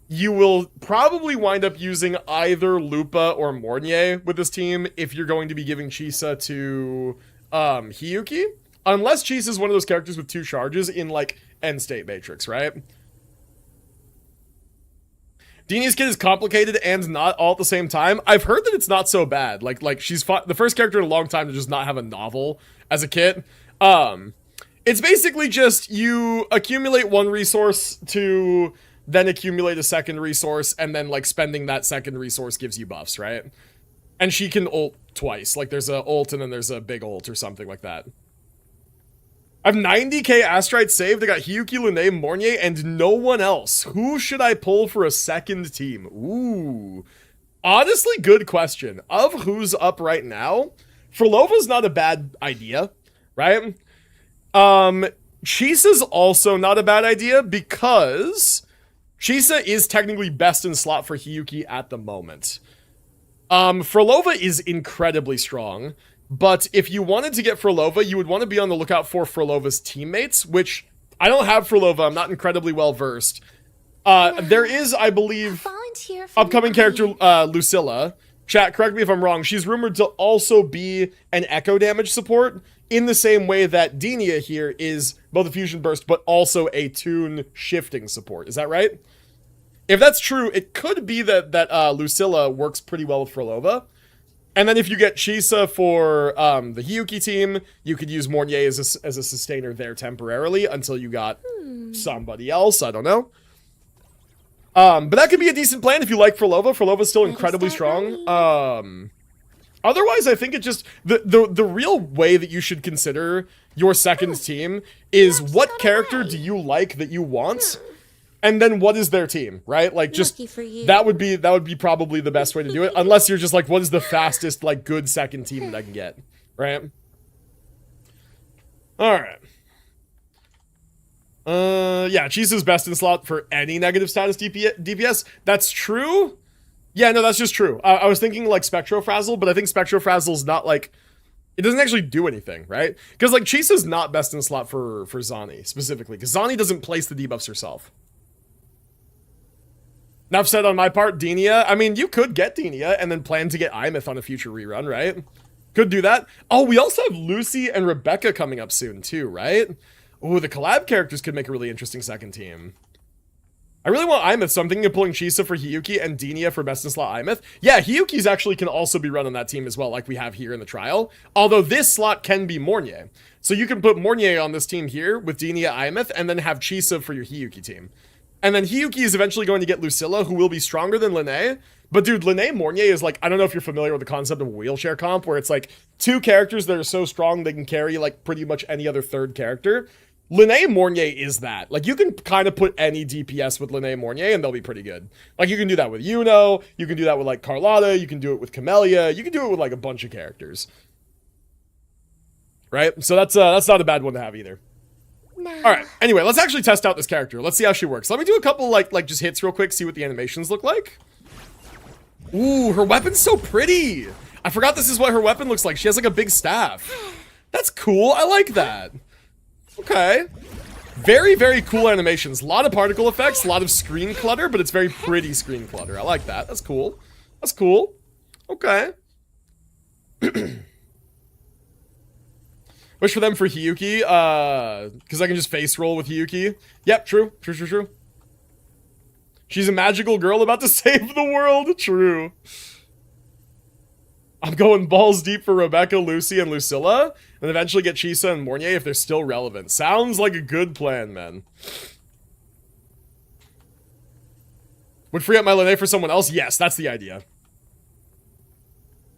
you will probably wind up using either Lupa or Mornier with this team if you're going to be giving Chisa to Hiyuki, unless Chisa is one of those characters with 2 charges in like End State Matrix, right? Denia's kit is complicated and not all at the same time. I've heard that it's not so bad. Like she's the first character in a long time to just not have a novel as a kit. It's basically just you accumulate 1 resource to then accumulate a 2nd resource, and then like spending that 2nd resource gives you buffs, right? And she can ult twice. Like there's a ult and then there's a big ult or something like that. I have 90k Astrite saved. I got Hiyuki, Lene, Mornier, and no one else. Who should I pull for a 2nd team? Ooh. Honestly, good question. Of who's up right now, Frolova's not a bad idea, right? Chisa's also not a bad idea because Chisa is technically best in slot for Hiyuki at the moment. Frolova is incredibly strong. But if you wanted to get Frolova, you would want to be on the lookout for Frolova's teammates, which I don't have Frolova. I'm not incredibly well versed. There is, I believe, upcoming character Lucilla. Chat, correct me if I'm wrong. She's rumored to also be an echo damage support in the same way that Denia here is both a fusion burst, but also a tune shifting support. Is that right? If that's true, it could be that Lucilla works pretty well with Frolova. And then if you get Chisa for the Hiyuki team, you could use Mornier as a sustainer there temporarily until you got somebody else. I don't know. But that could be a decent plan if you like Frolova. Frolova's still incredibly strong. Otherwise, I think it just... The real way that you should consider your 2nd team is what character do you like that you want? And then what is their team, right? Like, just that would be probably the best way to do it. Unless you're just like, what is the fastest, like, good 2nd team that I can get, right? All right. Yeah, Chisa's best in slot for any negative status DPS. That's true. Yeah, no, that's just true. I was thinking like Spectrofrazzle, but I think Spectrofrazzle's not like, it doesn't actually do anything, right? Because like Chisa's not best in slot for Zani specifically, because Zani doesn't place the debuffs herself. Enough said on my part. Denia. I mean, you could get Denia and then plan to get Imeth on a future rerun, right? Could do that. Oh, we also have Lucy and Rebecca coming up soon too, right? Ooh, the collab characters could make a really interesting 2nd team. I really want Imeth, so I'm thinking of pulling Chisa for Hiyuki and Denia for best in slot Imeth. Yeah, Hiyuki's actually can also be run on that team as well, like we have here in the trial. Although this slot can be Mornier. So you can put Mornier on this team here with Denia, Imeth, and then have Chisa for your Hiyuki team. And then Hiyuki is eventually going to get Lucilla, who will be stronger than Lene. But dude, Lene Mornier is like, I don't know if you're familiar with the concept of wheelchair comp, where it's like 2 characters that are so strong they can carry like pretty much any other 3rd character. Lene Mornier is that. Like, you can kind of put any DPS with Lene Mornier and they'll be pretty good. Like, you can do that with Yuno, you can do that with like Carlotta, you can do it with Camellia, you can do it with like a bunch of characters. Right? So that's not a bad one to have either. No. All right. Anyway, let's actually test out this character. Let's see how she works. Let me do a couple like just hits real quick, see what the animations look like. Ooh, her weapon's so pretty. I forgot this is what her weapon looks like. She has like a big staff. That's cool. I like that. Okay. Very, very cool animations. A lot of particle effects, a lot of screen clutter, but it's very pretty screen clutter. I like that. That's cool. That's cool. Okay. Wish for them for Hiyuki, because I can just face roll with Hiyuki. Yep, true. True, true, true. She's a magical girl about to save the world. True. I'm going balls deep for Rebecca, Lucy, and Lucilla, and eventually get Chisa and Mornier if they're still relevant. Sounds like a good plan, man. Would free up my Lene for someone else? Yes, that's the idea.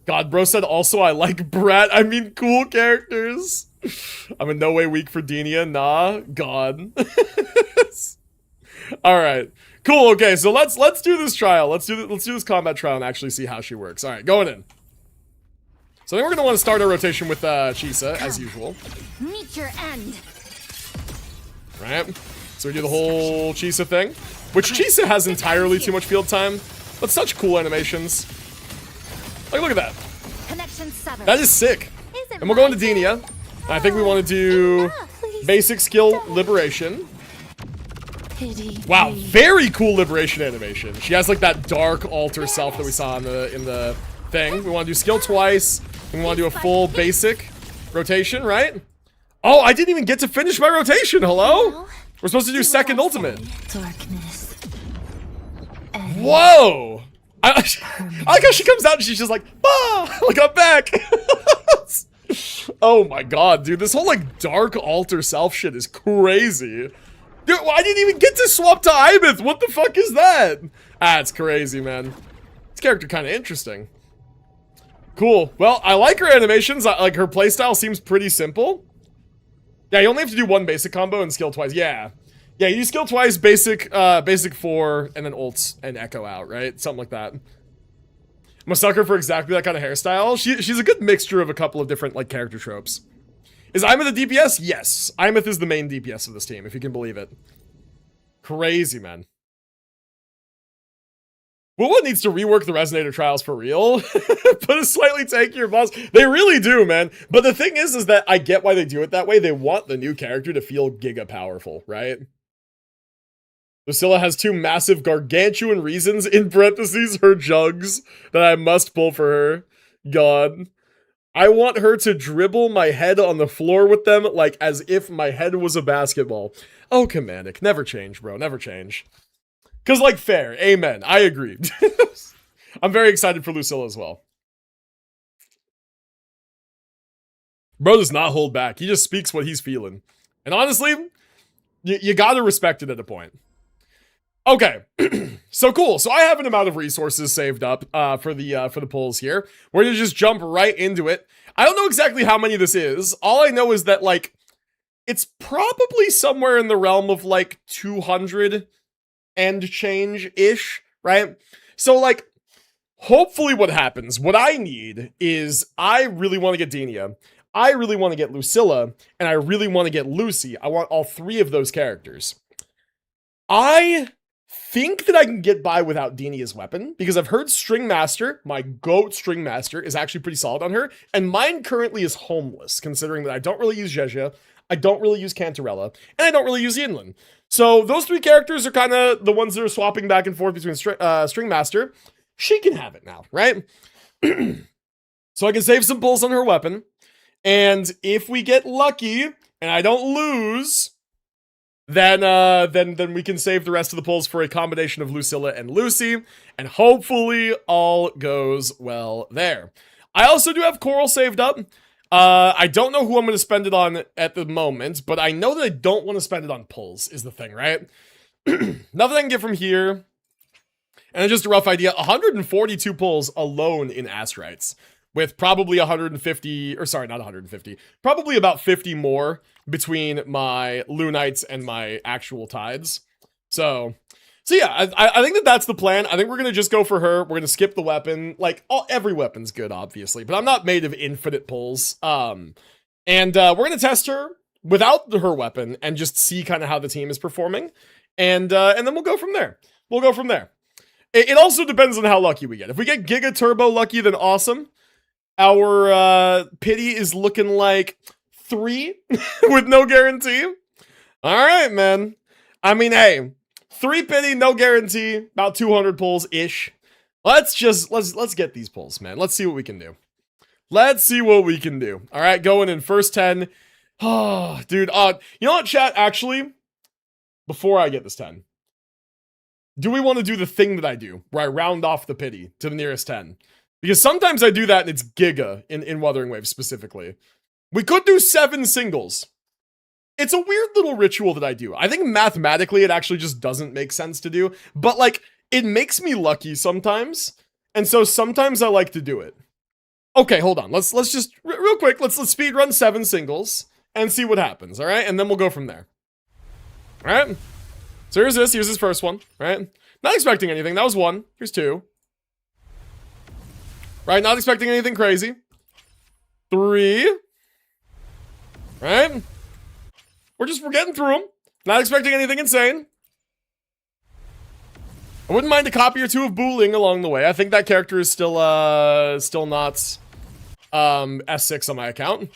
God, bro said also I like Brat. I mean, cool characters. I'm in no way weak for Denia. Nah, God. All right, cool. Okay, so let's do this trial. Let's do this combat trial and actually see how she works. All right, going in. So I think we're gonna want to start our rotation with Chisa as usual. Meet your end. Right. So we do the whole Chisa thing, which Chisa has entirely too much field time, but such cool animations. Like, look at that. Connection 7. That is sick. And we'll go into Denia. I think we want to do basic skill liberation. Wow, very cool liberation animation. She has like that dark alter self that we saw in the thing. We want to do skill twice, and we want to do a full basic. Rotation, right? Oh, I didn't even get to finish my rotation. Hello? No. We're supposed to do second ultimate. Darkness. Whoa! I like how she comes out and she's just like, ah, like I'm back. Oh my god, dude, this whole like dark alter self shit is crazy. Dude, I didn't even get to swap to Ibith. What the fuck is that? Ah, it's crazy, man. This character kind of interesting. Cool. Well, I like her animations. Like her playstyle seems pretty simple. Yeah, you only have to do one basic combo and skill twice. Yeah. Yeah, you skill twice, basic 4, and then ults and echo out, right? Something like that. I'm a sucker for exactly that kind of hairstyle. She's a good mixture of a couple of different, like, character tropes. Is Imith the DPS? Yes. Imith is the main DPS of this team, if you can believe it. Crazy, man. wuwa needs to rework the Resonator trials for real. Put a slightly tankier boss. They really do, man. But the thing is that I get why they do it that way. They want the new character to feel giga powerful, right? Lucilla has 2 massive gargantuan reasons, in parentheses, her jugs, that I must pull for her. God. I want her to dribble my head on the floor with them like as if my head was a basketball. Oh, Commandic, never change, bro, never change. Cause like, fair, amen, I agree. I'm very excited for Lucilla as well. Bro does not hold back, he just speaks what he's feeling. And honestly, you gotta respect it at a point. Okay, so cool. So I have an amount of resources saved up for the pulls here. We're gonna just jump right into it. I don't know exactly how many this is. All I know is that like it's probably somewhere in the realm of like 200 and change-ish, right? So like hopefully what happens, what I need is I really want to get Denia. I really want to get Lucilla, and I really want to get Lucy. I want all 3 of those characters. I think that I can get by without Denia's weapon, because I've heard String Master, my GOAT String Master, is actually pretty solid on her, and mine currently is homeless, considering that I don't really use Zhezha, I don't really use Cantarella, and I don't really use Yinlin. So those 3 characters are kind of the ones that are swapping back and forth between String Master. She can have it now, right? So I can save some pulls on her weapon, and if we get lucky, and I don't lose, then we can save the rest of the pulls for a combination of Lucilla and Lucy, and hopefully all goes well there. I also do have Coral saved up. I don't know who I'm going to spend it on at the moment, but I know that I don't want to spend it on pulls, is the thing, right? Nothing I can get from here. And just a rough idea, 142 pulls alone in Astrites, with probably 150, or sorry, not 150, probably about 50 more between my Lunites and my actual Tides. So yeah, I think that that's the plan. I think we're going to just go for her. We're going to skip the weapon. Like, every weapon's good, obviously, but I'm not made of infinite pulls. And we're going to test her without her weapon and just see kind of how the team is performing. And then we'll go from there. We'll go from there. It also depends on how lucky we get. If we get Giga Turbo lucky, then awesome. Our pity is looking like 3 with no guarantee. All right, man. I mean, hey, 3 pity, no guarantee, about 200 pulls ish. Let's get these pulls, man. Let's see what we can do. Let's see what we can do. All right, going in first 10. Oh, dude. You know what, chat? Actually, before I get this 10, do we want to do the thing that I do, where I round off the pity to the nearest 10? Because sometimes I do that and it's giga in Wuthering Waves specifically. We could do 7 singles. It's a weird little ritual that I do. I think mathematically it actually just doesn't make sense to do. But like, it makes me lucky sometimes. And so sometimes I like to do it. Okay, hold on. Let's just, real quick, let's speed run 7 singles and see what happens, alright? And then we'll go from there. Alright? So here's this first one, right? Not expecting anything, that was 1. Here's 2. Right, not expecting anything crazy. 3. Right? We're getting through them. Not expecting anything insane. I wouldn't mind a copy or 2 of Booling along the way. I think that character is still not S6 on my account.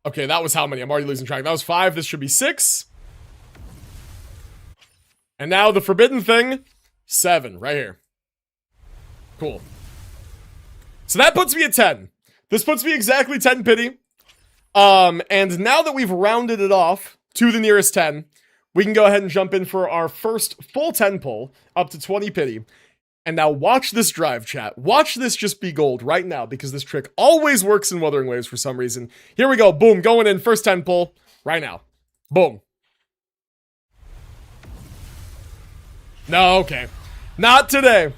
Okay, that was how many? I'm already losing track. That was 5. This should be 6. And now the forbidden thing, 7, right here. Cool. So that puts me at 10. This puts me exactly 10 pity. And now that we've rounded it off to the nearest 10, we can go ahead and jump in for our first full 10 pull up to 20 pity. And now watch this drive, chat. Watch this just be gold right now, because this trick always works in Wuthering Waves for some reason. Here we go. Boom. Going in. First 10 pull right now. Boom. No, okay. Not today.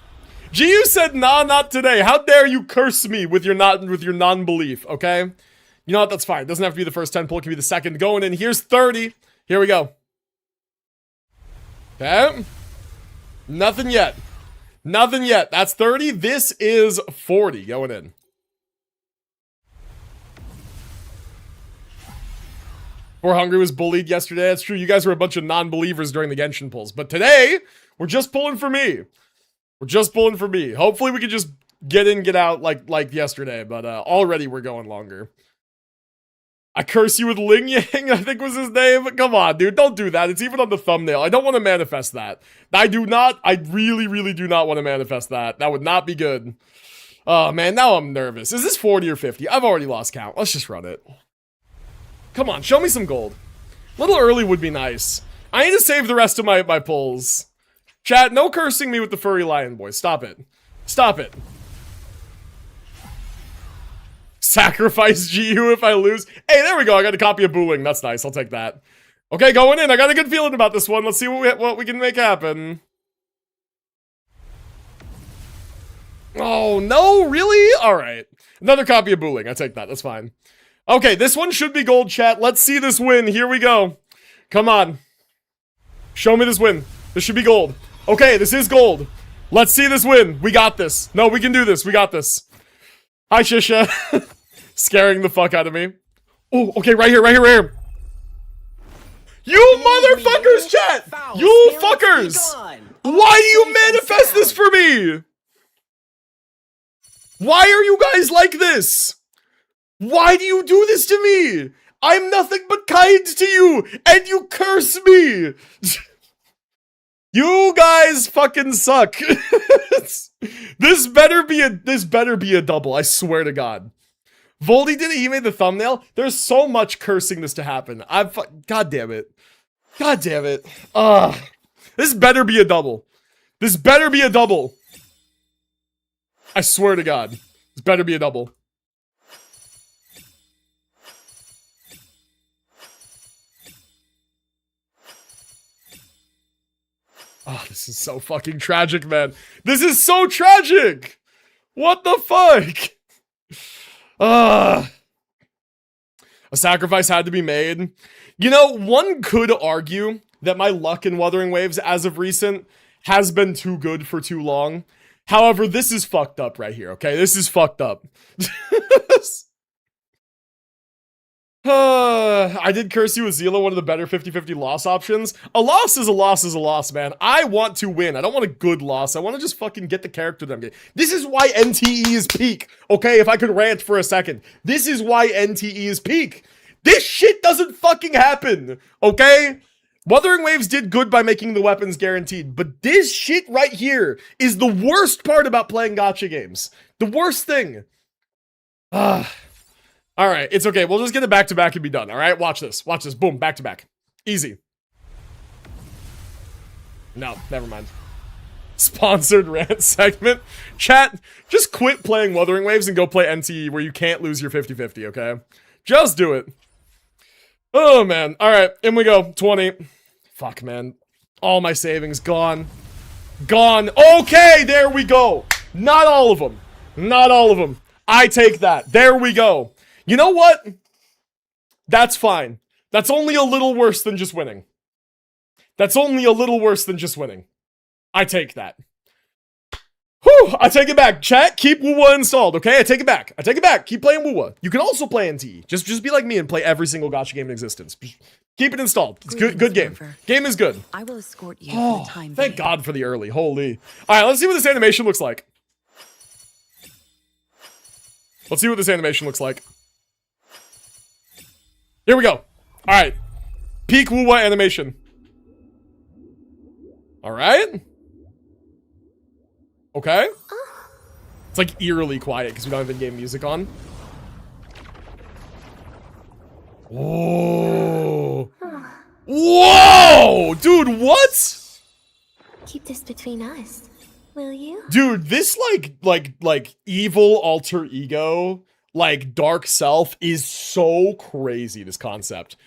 GU said, nah, not today. How dare you curse me with your non-belief, okay? You know what? That's fine. It doesn't have to be the first 10 pull. It can be the second. Going in. Here's 30. Here we go. Okay. Nothing yet. Nothing yet. That's 30. This is 40 going in. Poor Hungry was bullied yesterday. That's true. You guys were a bunch of non-believers during the Genshin pulls. But today, we're just pulling for me. We're just pulling for me. Hopefully we can just get in, get out like yesterday. But already we're going longer. I curse you with Ling Yang, I think was his name. Come on, dude. Don't do that. It's even on the thumbnail. I don't want to manifest that. I really, really do not want to manifest that. That would not be good. Oh, man. Now I'm nervous. Is this 40 or 50? I've already lost count. Let's just run it. Come on. Show me some gold. A little early would be nice. I need to save the rest of my pulls. Chat, no cursing me with the furry lion boy. Stop it. Stop it. Sacrifice GU if I lose. Hey, there we go. I got a copy of Booling. That's nice. I'll take that. Okay, going in. I got a good feeling about this one. Let's see what we can make happen. Oh, no? Really? All right. Another copy of Booling. I take that. That's fine. Okay, this one should be gold, chat. Let's see this win. Here we go. Come on. Show me this win. This should be gold. Okay, this is gold. Let's see this win. We got this. No, we can do this. We got this. Hi, Shisha. Scaring the fuck out of me. Oh, okay, right here. You motherfuckers, chat! You fuckers! Why do you manifest this for me? Why are you guys like this? Why do you do this to me? I'm nothing but kind to you, and you curse me! You guys fucking suck. This better be a double, I swear to God. Voldy did it, he made the thumbnail. There's so much cursing this to happen. God damn it. God damn it. This better be a double. This better be a double. I swear to God. This better be a double. Oh, this is so fucking tragic, man. This is so tragic! What the fuck? A sacrifice had to be made. You know, one could argue that my luck in Wuthering Waves as of recent has been too good for too long. However, this is fucked up right here, okay? This is fucked up. I did curse you with Zila, one of the better 50-50 loss options. A loss is a loss is a loss, man. I want to win. I don't want a good loss. I want to just fucking get the character that I'm getting. This is why NTE is peak. Okay, if I could rant for a second. This is why NTE is peak. This shit doesn't fucking happen. Okay? Wuthering Waves did good by making the weapons guaranteed, but this shit right here is the worst part about playing gacha games. The worst thing. Alright, it's okay. We'll just get it back-to-back and be done, alright? Watch this. Watch this. Boom, back-to-back. Easy. No, never mind. Sponsored rant segment. Chat, just quit playing Wuthering Waves and go play NTE where you can't lose your 50-50, okay? Just do it. Oh, man. Alright, in we go. 20. Fuck, man. All my savings gone. Gone. Okay, there we go. Not all of them. Not all of them. I take that. There we go. You know what? That's fine. That's only a little worse than just winning. That's only a little worse than just winning. I take that. Whew, I take it back. Chat, keep wuwa installed, okay? I take it back. I take it back. Keep playing wuwa. You can also play NT. Just be like me and play every single gacha game in existence. Just keep it installed. It's good game. Game is good. I will escort you Oh, for the time thank being. God for the early. Holy. Alright, let's see what this animation looks like. Let's see what this animation looks like. Here we go. Alright. Peak wuwa animation. Alright. Okay. It's like eerily quiet because we don't have in-game music on. Oh. Whoa! Dude, what? Keep this between us, will you? Dude, this like evil alter ego, like dark self is so crazy, this concept.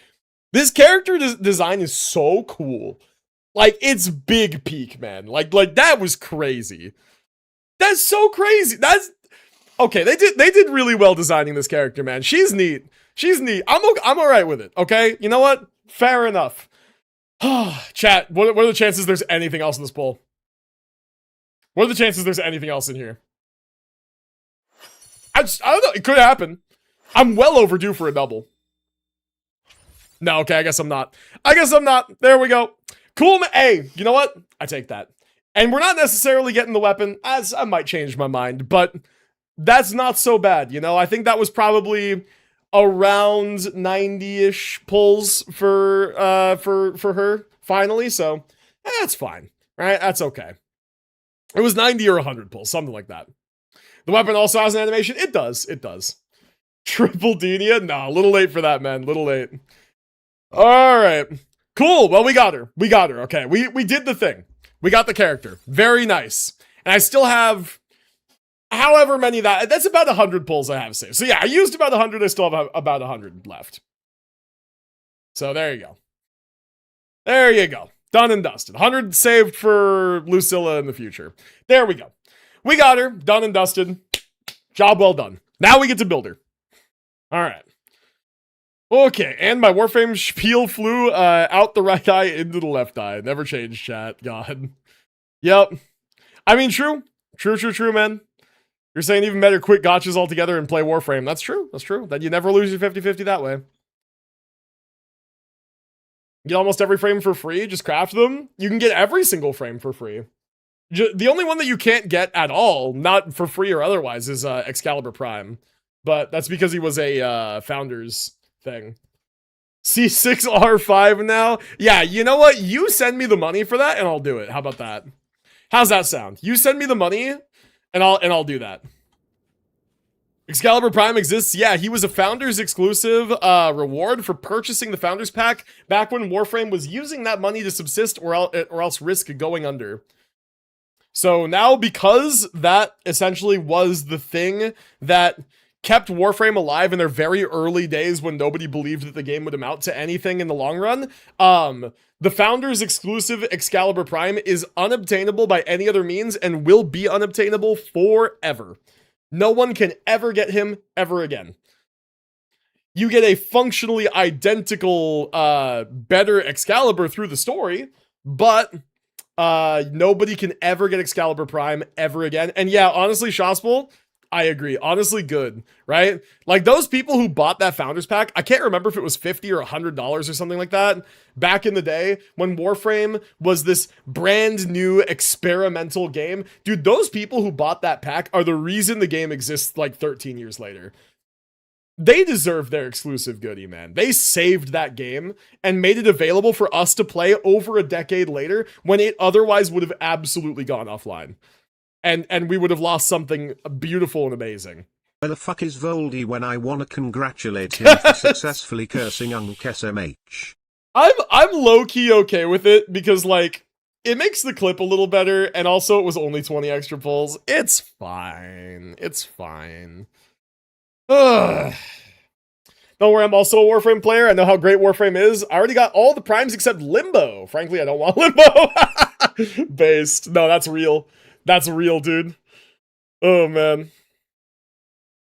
This character design is so cool. Like, it's big peak, man. Like that was crazy. That's so crazy. That's okay. They did really well designing this character, man. She's neat. She's neat. I'm all right with it. Okay, you know what? Fair enough. Chat. What are the chances there's anything else in this poll? What are the chances there's anything else in here? I don't know. It could happen. I'm well overdue for a double. No, okay. I guess I'm not. There we go. Cool. Hey, you know what? I take that. And we're not necessarily getting the weapon, as I might change my mind, but that's not so bad, you know? I think that was probably around 90-ish pulls for her, finally, so that's fine, right? That's okay. It was 90 or 100 pulls, something like that. The weapon also has an animation? It does. Triple Denia? Nah, a little late for that, man. Little late. Alright. Cool, well, we got her. Okay, we did the thing. We got the character. Very nice. And I still have however many that's about 100 pulls I have saved. So yeah, I used about 100. I still have about 100 left. So there you go. There you go. Done and dusted. 100 saved for Lucilla in the future. There we go. We got her. Done and dusted. Job well done. Now we get to build her. All right. Okay, and my Warframe spiel flew out the right eye into the left eye. Never changed, chat. God. Yep. I mean, true, man. You're saying even better, quit gotchas altogether and play Warframe. That's true. That you never lose your 50-50 that way. Get almost every frame for free. Just craft them. You can get every single frame for free. The only one that you can't get at all, not for free or otherwise, is Excalibur Prime. But that's because he was a Founders thing. C6R5 now? Yeah, you know what? You send me the money for that and I'll do it. How about that? How's that sound? You send me the money and I'll do that. Excalibur Prime exists. Yeah, he was a Founders exclusive reward for purchasing the Founders pack back when Warframe was using that money to subsist or else risk going under. So now, because that essentially was the thing that kept Warframe alive in their very early days when nobody believed that the game would amount to anything in the long run, the Founders exclusive Excalibur Prime is unobtainable by any other means and will be unobtainable forever. No one can ever get him ever again. You get a functionally identical, better Excalibur through the story, but nobody can ever get Excalibur Prime ever again. And yeah, honestly, Shospel, I agree. Honestly, good, right? Like, those people who bought that Founders Pack, I can't remember if it was $50 or $100 or something like that, back in the day when Warframe was this brand new experimental game. Dude, those people who bought that pack are the reason the game exists like 13 years later. They deserve their exclusive goodie, man. They saved that game and made it available for us to play over a decade later when it otherwise would have absolutely gone offline. And we would have lost something beautiful and amazing. Where the fuck is Voldy when I wanna congratulate him for successfully cursing Unc SMH? I'm low-key okay with it because, like, it makes the clip a little better, and also it was only 20 extra pulls. It's fine. Ugh. Don't worry, I'm also a Warframe player. I know how great Warframe is. I already got all the primes except Limbo. Frankly, I don't want Limbo. Based. No, that's real. That's real, dude. Oh, man.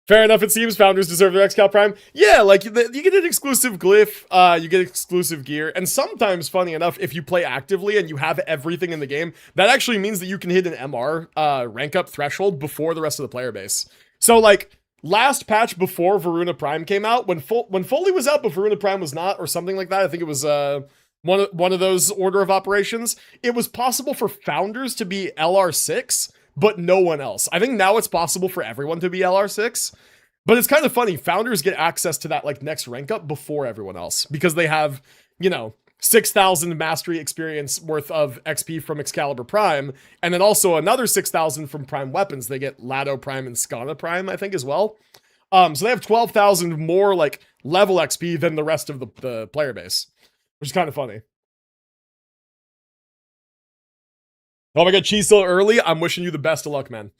Fair enough, it seems. Founders deserve their Excal Prime. Yeah, like, you get an exclusive glyph, you get exclusive gear, and sometimes, funny enough, if you play actively and you have everything in the game, that actually means that you can hit an MR rank up threshold before the rest of the player base. So, like, last patch before Varuna Prime came out, when Foley was out but Varuna Prime was not, or something like that, I think it was one of those order of operations, it was possible for Founders to be LR6, but no one else. I think now it's possible for everyone to be LR6, but it's kind of funny. Founders get access to that, like, next rank up before everyone else, because they have, you know, 6,000 mastery experience worth of XP from Excalibur Prime, and then also another 6,000 from Prime weapons. They get Lado Prime and Skana Prime, I think, as well. So they have 12,000 more like level XP than the rest of the player base, which is kind of funny. Oh my god, Cheese still early. I'm wishing you the best of luck, man.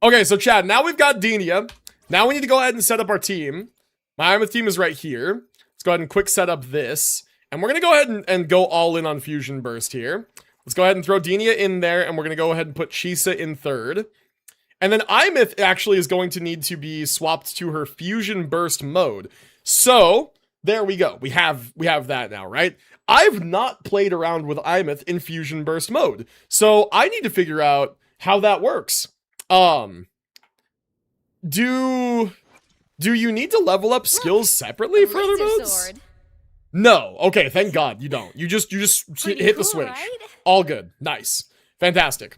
Okay, so Chad, now we've got Denia. Now we need to go ahead and set up our team. My Mammoth team is right here. Let's go ahead and quick set up this. And we're going to go ahead and go all in on Fusion Burst here. Let's go ahead and throw Denia in there, and we're going to go ahead and put Chisa in third. And then Imyth actually is going to need to be swapped to her Fusion Burst mode. So, there we go. We have that now, right? I've not played around with Imyth in Fusion Burst mode. So, I need to figure out how that works. Do you need to level up skills separately for other modes? No. Okay, thank God you don't. You just hit the switch. Right? All good. Nice. Fantastic.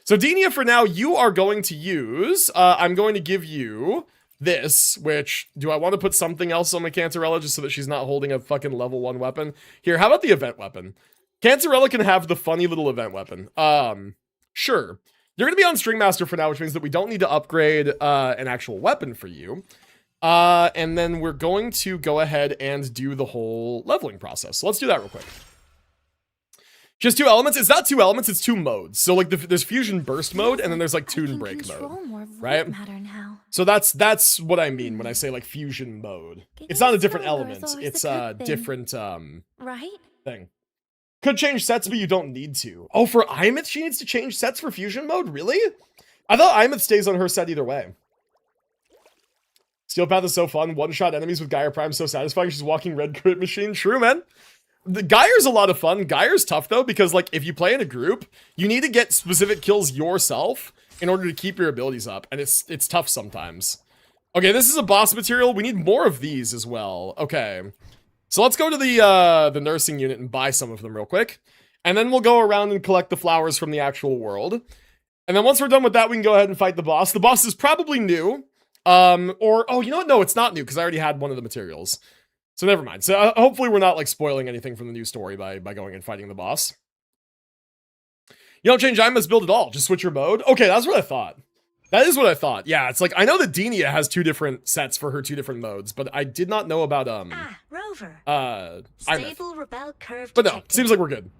So Denia, for now, you are going to use, I'm going to give you this, which, do I want to put something else on my Cancerella just so that she's not holding a fucking level 1 weapon? Here, how about the event weapon? Cancerella can have the funny little event weapon. Sure. You're going to be on Stringmaster for now, which means that we don't need to upgrade an actual weapon for you. And then we're going to go ahead and do the whole leveling process. So let's do that real quick. Just 2 elements? It's not 2 elements, it's 2 modes. So like there's Fusion Burst mode, and then there's like Tune Break mode, right? So that's what I mean when I say like Fusion mode. It's not a different element, it's a different Right? thing. Could change sets, but you don't need to. Oh, for Imyth, she needs to change sets for Fusion mode? Really? I thought Imyth stays on her set either way. Steel Path is so fun. One-shot enemies with Gaia Prime so satisfying. She's walking red crit machine. True, man. The Gaia's a lot of fun. Gaia's tough, though, because, like, if you play in a group, you need to get specific kills yourself in order to keep your abilities up, and it's tough sometimes. Okay, this is a boss material. We need more of these as well. Okay. So let's go to the nursing unit and buy some of them real quick. And then we'll go around and collect the flowers from the actual world. And then once we're done with that, we can go ahead and fight the boss. The boss is probably new. Oh, you know what? No, it's not new because I already had one of the materials. So never mind. So hopefully we're not like spoiling anything from the new story by going and fighting the boss. You don't change Imyth's build at all. Just switch your mode. Okay, that's what I thought. That is what I thought. Yeah, it's like I know that Denia has 2 different sets for her 2 different modes, but I did not know about Rover. Imyth. Rebel curve But no, detected. seems like we're good.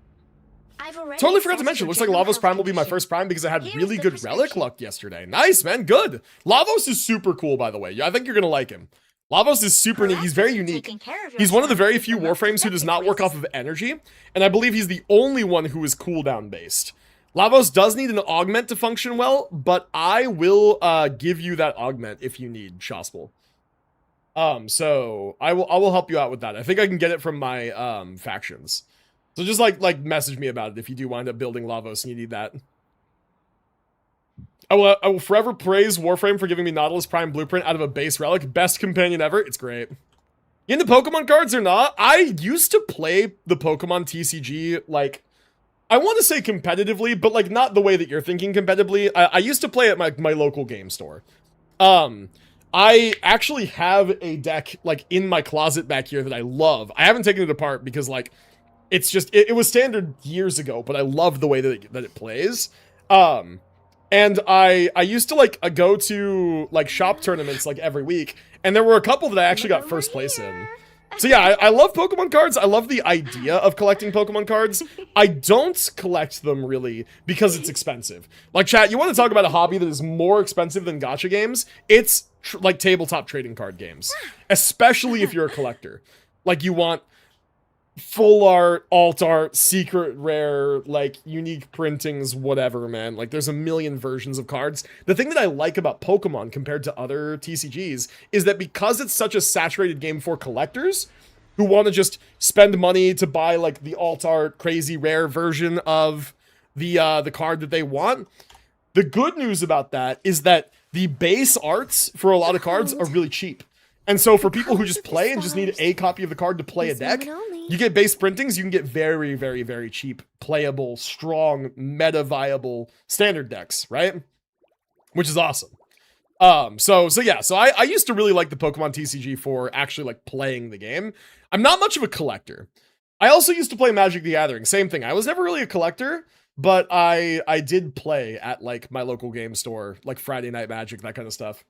I've Totally forgot to mention, looks like Lavos Prime will be my first Prime because I had really good relic luck yesterday. Nice, man, good. Lavos is super cool, by the way. Yeah, I think you're gonna like him. Lavos is super neat. He's very unique. He's one of the very few Warframes who does not work off of energy, and I believe he's the only one who is cooldown based. Lavos does need an augment to function well, but I will give you that augment if you need, Shospel. So I will help you out with that. I think I can get it from my factions. So just like message me about it if you do wind up building Lavos and you need that. I will forever praise Warframe for giving me Nautilus Prime Blueprint out of a base relic. Best companion ever. It's great. You into Pokemon cards or not? I used to play the Pokemon TCG, like, I want to say competitively, but like not the way that you're thinking competitively. I used to play at my local game store. I actually have a deck like in my closet back here that I love. I haven't taken it apart because like it's just it was standard years ago, but I love the way that it plays. And I used to like go to like shop tournaments like every week, and there were a couple that I actually got first place in. So yeah, I love Pokemon cards. I love the idea of collecting Pokemon cards. I don't collect them really because it's expensive. Like chat, you want to talk about a hobby that is more expensive than gacha games? It's like tabletop trading card games, especially if you're a collector. Like you want full art, alt art, secret rare, like unique printings, whatever, man. Like there's a million versions of cards. The thing that I like about Pokemon compared to other TCGs is that because it's such a saturated game for collectors who want to just spend money to buy like the alt art crazy rare version of the card that they want. The good news about that is that the base arts for a lot of cards are really cheap. And so for people who just play and just need a copy of the card to play a deck, you get base printings, you can get very, very, very cheap, playable, strong, meta-viable standard decks, right? Which is awesome. So I used to really like the Pokemon TCG for actually like playing the game. I'm not much of a collector. I also used to play Magic the Gathering, same thing. I was never really a collector, but I did play at like my local game store, like Friday Night Magic, that kind of stuff.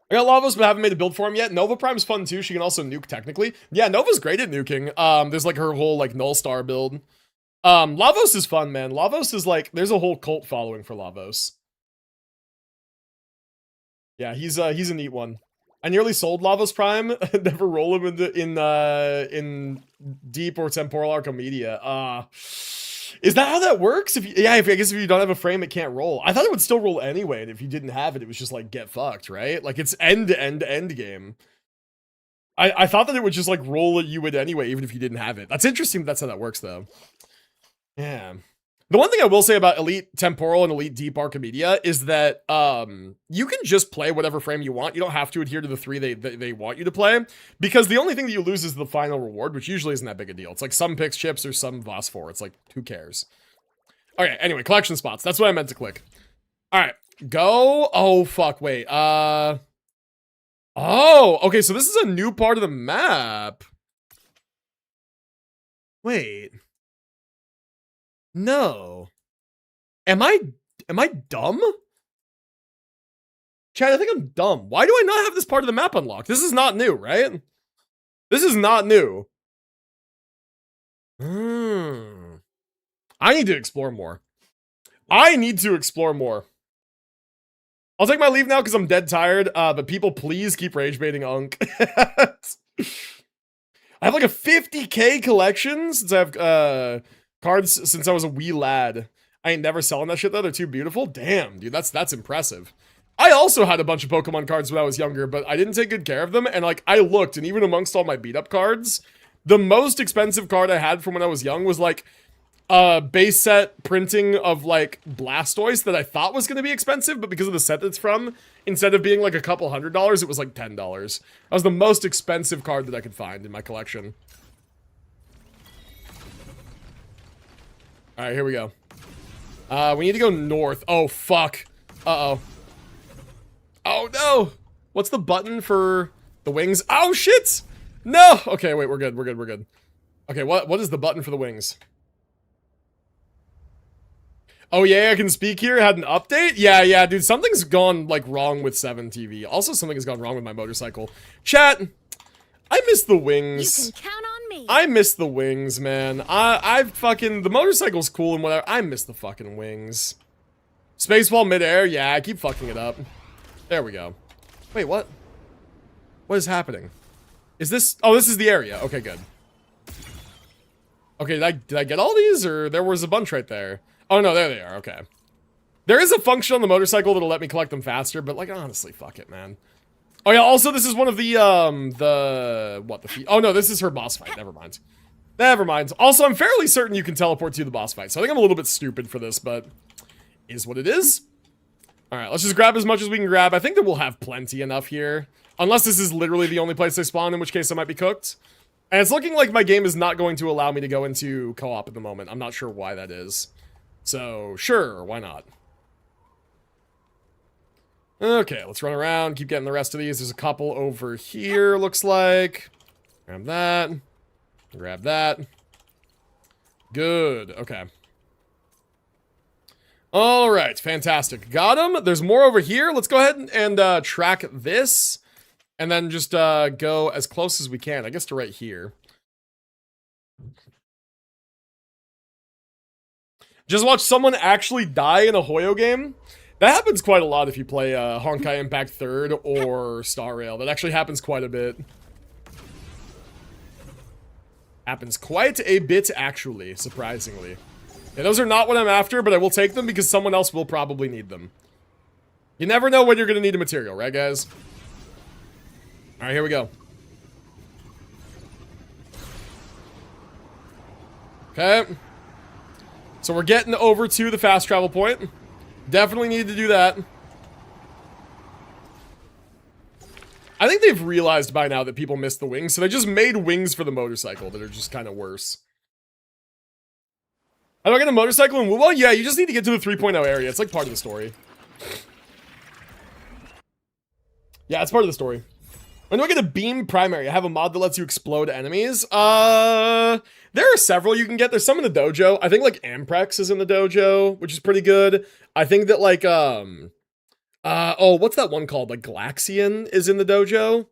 I got Lavos, but haven't made a build for him yet. Nova Prime's fun too. She can also nuke technically. Yeah, Nova's great at nuking. There's like her whole like Null Star build. Lavos is fun, man. Lavos is like, there's a whole cult following for Lavos. Yeah, he's a neat one. I nearly sold Lavos Prime. Never roll him in Deep or Temporal Arcomedia. Is that how that works? I guess if you don't have a frame, it can't roll. I thought it would still roll anyway, and if you didn't have it, it was just like get fucked, right? Like it's end game. I thought that it would just like roll at you with anyway, even if you didn't have it. That's interesting. That's how that works, though. Yeah. The one thing I will say about Elite Temporal and Elite Deep Archimedia is that you can just play whatever frame you want. You don't have to adhere to the 3 they want you to play, because the only thing that you lose is the final reward, which usually isn't that big a deal. It's like some Pix chips or some Voss 4. It's like, who cares? Okay, anyway, collection spots. That's what I meant to click. All right, go. Oh, fuck, wait. Oh, okay, so this is a new part of the map. Wait. No. Am I dumb? Chad, I think I'm dumb. Why do I not have this part of the map unlocked? This is not new, right? This is not new. I need to explore more. I'll take my leave now because I'm dead tired, but people please keep rage baiting Unk. I have like a 50k collection since I have cards since I was a wee lad. I ain't never selling that shit though. They're too beautiful. Damn, dude, that's impressive. I also had a bunch of Pokemon cards when I was younger, but I didn't take good care of them. And like I looked, and even amongst all my beat up cards, the most expensive card I had from when I was young was like base set printing of like Blastoise that I thought was going to be expensive, but because of the set that's from, instead of being like a couple $100, it was like $10. That was the most expensive card that I could find in my collection. All right, here we go. We need to go north. Oh, fuck. Uh-oh. Oh, no. What's the button for the wings? Oh, shit. No. Okay, wait, we're good. Okay, what is the button for the wings? Oh, yeah, I can speak here. Had an update? Yeah, dude. Something's gone, like, wrong with 7TV. Also, something has gone wrong with my motorcycle. Chat, I miss the wings. You can count on me. I miss the wings, man. I fucking... The motorcycle's cool and whatever. I miss the fucking wings. Spaceball midair? Yeah, I keep fucking it up. There we go. Wait, what? What is happening? Is this... Oh, this is the area. Okay, good. Okay, did I get all these? Or there was a bunch right there. Oh, no, there they are. Okay. There is a function on the motorcycle that'll let me collect them faster, but, like, honestly, fuck it, man. Oh, yeah, also, this is one of the oh, no, this is her boss fight. Never mind. Also, I'm fairly certain you can teleport to the boss fight, so I think I'm a little bit stupid for this, but is what it is. All right, let's just grab as much as we can grab. I think that we'll have plenty enough here, unless this is literally the only place they spawn, in which case I might be cooked. And it's looking like my game is not going to allow me to go into co-op at the moment. I'm not sure why that is. So, sure, why not? Okay, let's run around, keep getting the rest of these. There's a couple over here, looks like. Grab that. Grab that. Good, okay. Alright, fantastic. Got him. There's more over here. Let's go ahead and track this. And then just go as close as we can, I guess, to right here. Just watch someone actually die in a Hoyo game. That happens quite a lot if you play Honkai Impact 3rd or Star Rail. That actually happens quite a bit. Happens quite a bit, actually, surprisingly. Yeah, those are not what I'm after, but I will take them because someone else will probably need them. You never know when you're going to need a material, right, guys? Alright, here we go. Okay. So we're getting over to the fast travel point. Definitely need to do that. I think they've realized by now that people miss the wings, so they just made wings for the motorcycle that are just kind of worse. How do I get a motorcycle in wuwa? Yeah, you just need to get to the 3.0 area. It's like part of the story. Yeah, it's part of the story. When do I get a beam primary? I have a mod that lets you explode enemies. There are several you can get. There's some in the dojo. I think like Amprex is in the dojo, which is pretty good. I think that like Oh, what's that one called? Like Glaxian is in the dojo.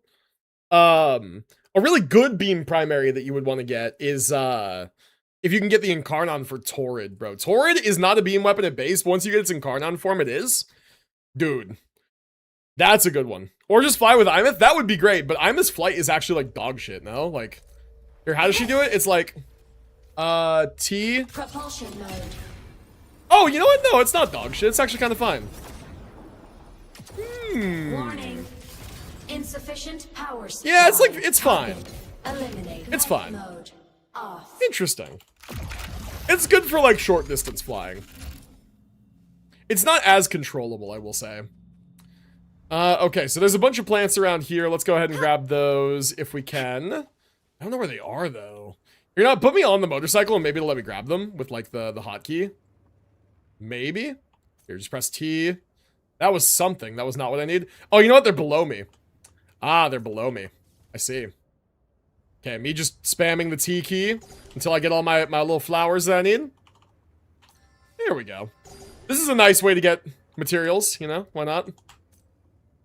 A really good beam primary that you would want to get is if you can get the Incarnon for Torrid, bro. Torrid is not a beam weapon at base, but once you get its Incarnon form, it is. Dude, that's a good one. Or just fly with Imeth, that would be great, but Imeth's flight is actually like dog shit, no? Like, here, how does she do it? It's like, T. Propulsion mode. Oh, you know what? No, it's not dog shit. It's actually kind of fine. Warning. Insufficient power supply. Yeah, it's like, it's fine. Eliminate. It's fine. Mode off. Interesting. It's good for like short distance flying. It's not as controllable, I will say. Okay, so there's a bunch of plants around here. Let's go ahead and grab those if we can. I don't know where they are though. You're not put me on the motorcycle and maybe it'll let me grab them with like the hotkey. Maybe. Here, just press T. That was something. That was not what I need. Oh, you know what? They're below me. Ah, they're below me. I see. Okay, me just spamming the T key until I get all my little flowers that I need. There we go. This is a nice way to get materials, you know? Why not?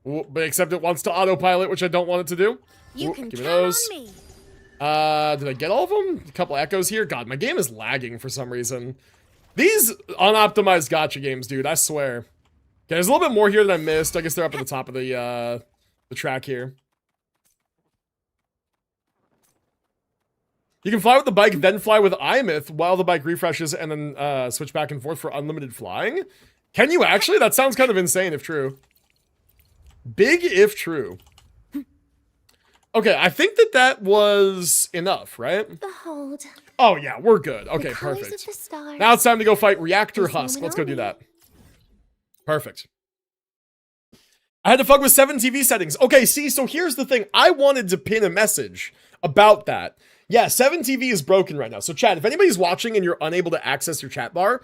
Ooh, but except it wants to autopilot, which I don't want it to do. You Ooh, can give me count those. on me. Did I get all of them? A couple echoes here. God, my game is lagging for some reason. These unoptimized gacha games, dude, I swear. Okay, there's a little bit more here that I missed. I guess they're up at the top of the track here. You can fly with the bike, then fly with Imeth while the bike refreshes, and then switch back and forth for unlimited flying. Can you actually? That sounds kind of insane if true. Big if true. Okay, I think that was enough, right? Behold. Oh yeah, we're good. The Okay, colors perfect. of the stars. Now it's time to go fight Reactor This Husk. moment Let's go do only. that. Perfect. I had to fuck with 7 TV settings. Okay, see, so here's the thing. I wanted to pin a message about that. Yeah, 7 TV is broken right now. So chat, if anybody's watching and you're unable to access your chat bar,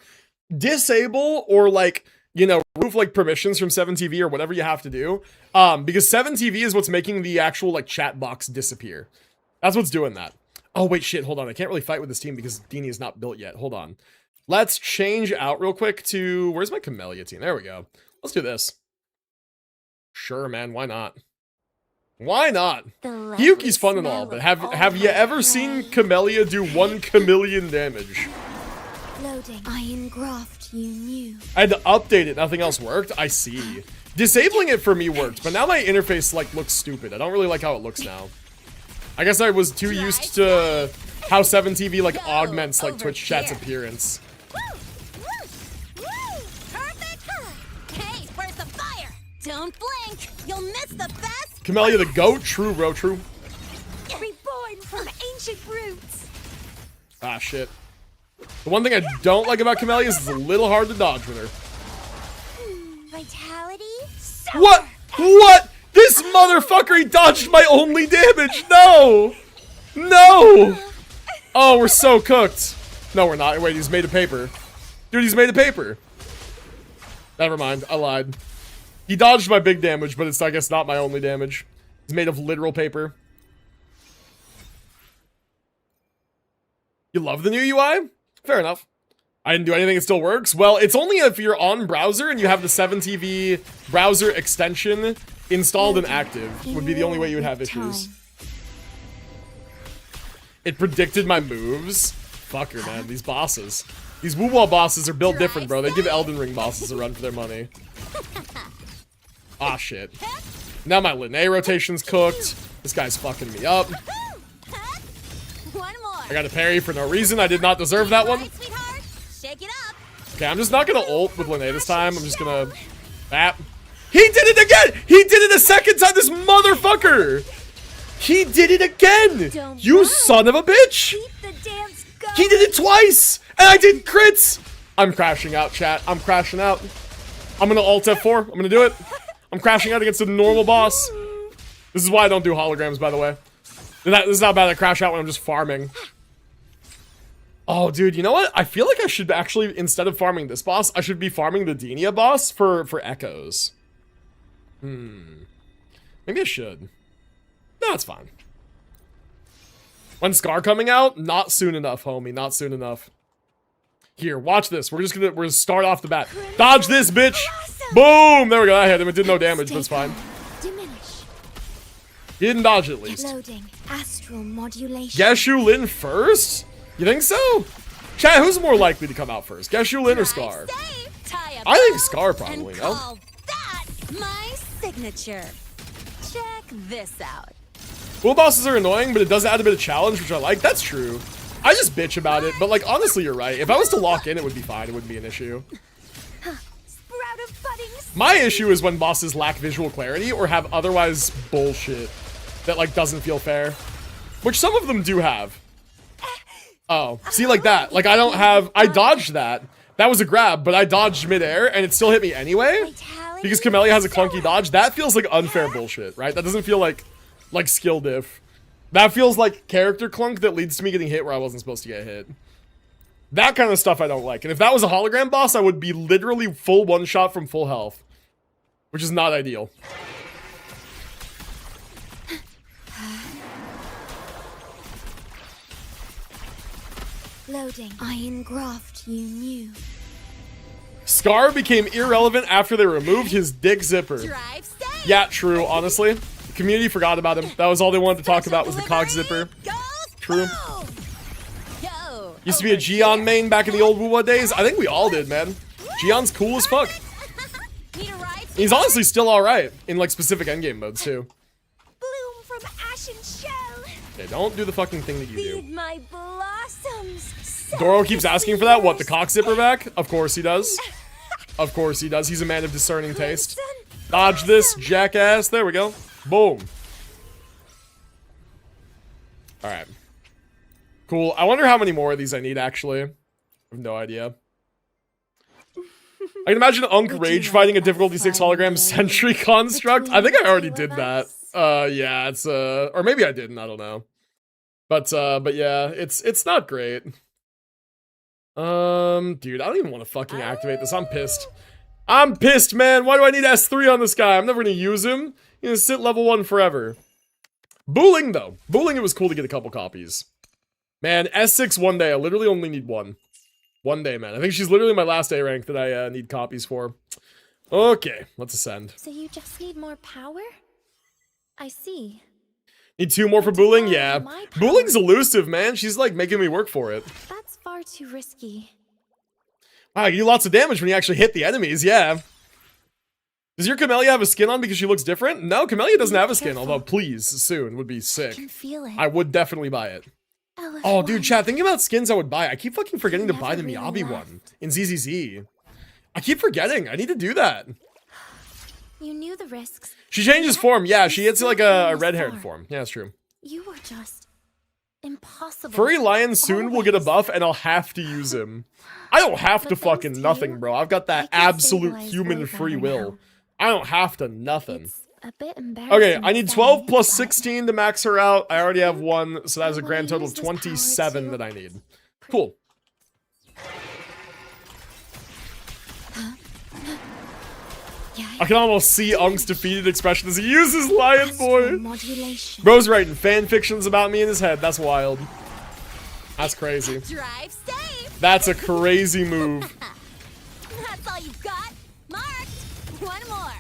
disable or like, you know, remove like permissions from 7 TV or whatever you have to do. Because 7 TV is what's making the actual like chat box disappear. That's what's doing that. Oh wait, shit, hold on. I can't really fight with this team because Denia is not built yet. Hold on. Let's change out real quick to, where's my Camellia team? There we go. Let's do this. Sure, man, why not? Why not? Hyuki's fun and all, but have you ever seen Camellia do 1 chameleon damage? Loading. Iron graft you knew. I had to update it, nothing else worked. I see. Disabling it for me worked, but now my interface like looks stupid. I don't really like how it looks now. I guess I was too used to how 7 TV like augments like Twitch chat's appearance. Perfect. Hey, where's the fire? Don't blink. You'll miss the best. Camellia the goat? True, bro, true. Reborn from ancient roots. Ah, shit. The one thing I don't like about Camellia is it's a little hard to dodge with her. Vitality. What? What? This motherfucker, he dodged my only damage. No. No. Oh, we're so cooked. No, we're not. Wait, he's made of paper. Dude, he's made of paper. Never mind. I lied. He dodged my big damage, but it's, I guess, not my only damage. He's made of literal paper. You love the new UI? Fair enough. I didn't do anything, it still works. Well, it's only if you're on browser and you have the 7TV browser extension installed and active would be the only way you would have issues. It predicted my moves. Fucker, man. These bosses. These wuwa bosses are built different, bro. They give Elden Ring bosses a run for their money. Ah, shit. Now my Linnae rotation's cooked. This guy's fucking me up. One more. I got a parry for no reason. I did not deserve that one. Right, sweetheart. Shake it up. Okay, I'm just not gonna ult with Linnae this time. I'm just gonna... Bap. He did it again! He did it a second time! This motherfucker! He did it again! Don't You run. son of a bitch! Keep the dance going. He did it twice! And I did crits! I'm crashing out, chat. I'm crashing out. I'm gonna alt F4. I'm gonna do it. I'm crashing out against a normal boss. This is why I don't do holograms, by the way. This is how bad I crash out when I'm just farming. Oh, dude, you know what? I feel like I should actually, instead of farming this boss, I should be farming the Denia boss for echoes. Maybe I should. No, it's fine. When's Scar coming out? Not soon enough, homie. Not soon enough. Here, watch this. We're gonna start off the bat. Dodge this, bitch! Boom! There we go. I hit him. It did no damage, but it's fine. Diminish. He didn't dodge at least. Loading. Astral modulation. Geshu Lin first? You think so? Chat, who's more likely to come out first? Geshu Lin or Scar? I think Scar probably, no? Call that my signature. Check this out. Full bosses are annoying, but it does add a bit of challenge, which I like. That's true. I just bitch about it, but like honestly, you're right. If I was to lock in, it would be fine. It wouldn't be an issue. Sprout of budding. My issue is when bosses lack visual clarity or have otherwise bullshit that like doesn't feel fair, which some of them do have. Oh, see, like that. Like I don't have. I dodged that. That was a grab, but I dodged midair and it still hit me anyway because Camellia has a clunky dodge. That feels like unfair bullshit, right? That doesn't feel like skill diff. That feels like character clunk that leads to me getting hit where I wasn't supposed to get hit. That kind of stuff I don't like. And if that was a hologram boss, I would be literally full one-shot from full health, which is not ideal. Loading. Iron graft you knew. Scar became irrelevant after they removed his dick zipper. Drive safe. Yeah, true, honestly. The community forgot about him. That was all they wanted to talk about was the cock zipper. True. Used to be a Gion main back in the old wuwa days. I think we all did, man. Gion's cool as fuck. He's honestly still alright in like specific endgame modes too. Bloom from ashen shell. Okay, don't do the fucking thing that you do. Feed my blossoms. Doro keeps asking for that. What, the cock zipper back? Of course he does. Of course he does. He's a man of discerning taste. Dodge this, jackass. There we go. Boom. Alright. Cool. I wonder how many more of these I need, actually. I have no idea. I can imagine Unk rage fighting a difficulty 6 hologram sentry construct. I think I already did that. Yeah, it's or maybe I didn't, I don't know. But yeah, it's not great. Dude, I don't even want to fucking activate this. I'm pissed. I'm pissed, man. Why do I need S3 on this guy? I'm never gonna use him. He's gonna sit level 1 forever. Booling, though. Booling, it was cool to get a couple copies. Man, S6 one day. I literally only need one. One day, man. I think she's literally my last A rank that I need copies for. Okay, let's ascend. So you just need more power? I see. Need 2 more for Booling? Yeah. Booling's elusive, man. She's like making me work for it. That's far too risky. Wow, you do lots of damage when you actually hit the enemies, yeah. Does your Camellia have a skin on because she looks different? No, Camellia doesn't have a skin, although please, soon would be sick. I can feel it. I would definitely buy it. Oh, dude, chat, thinking about skins I would buy. I keep fucking forgetting to buy the Miyabi one in ZZZ. I keep forgetting. I need to do that. You knew the risks. She changes form. Yeah, she gets like a red-haired form. Yeah, that's true. You were just impossible. Furry Lion soon will get a buff and I'll have to use him. I don't have to fucking nothing, bro. I've got that absolute human free will. I don't have to nothing. A bit embarrassing. Okay, I need 12 plus 16 to max her out. I already have 1, so that is a grand total of 27 that I need. Cool. I can almost see Unk's defeated expression as he uses Lion Boy. Bro's writing fan fictions about me in his head. That's wild. That's crazy. Drive safe. That's a crazy move. That's all you've got. Marked. One more.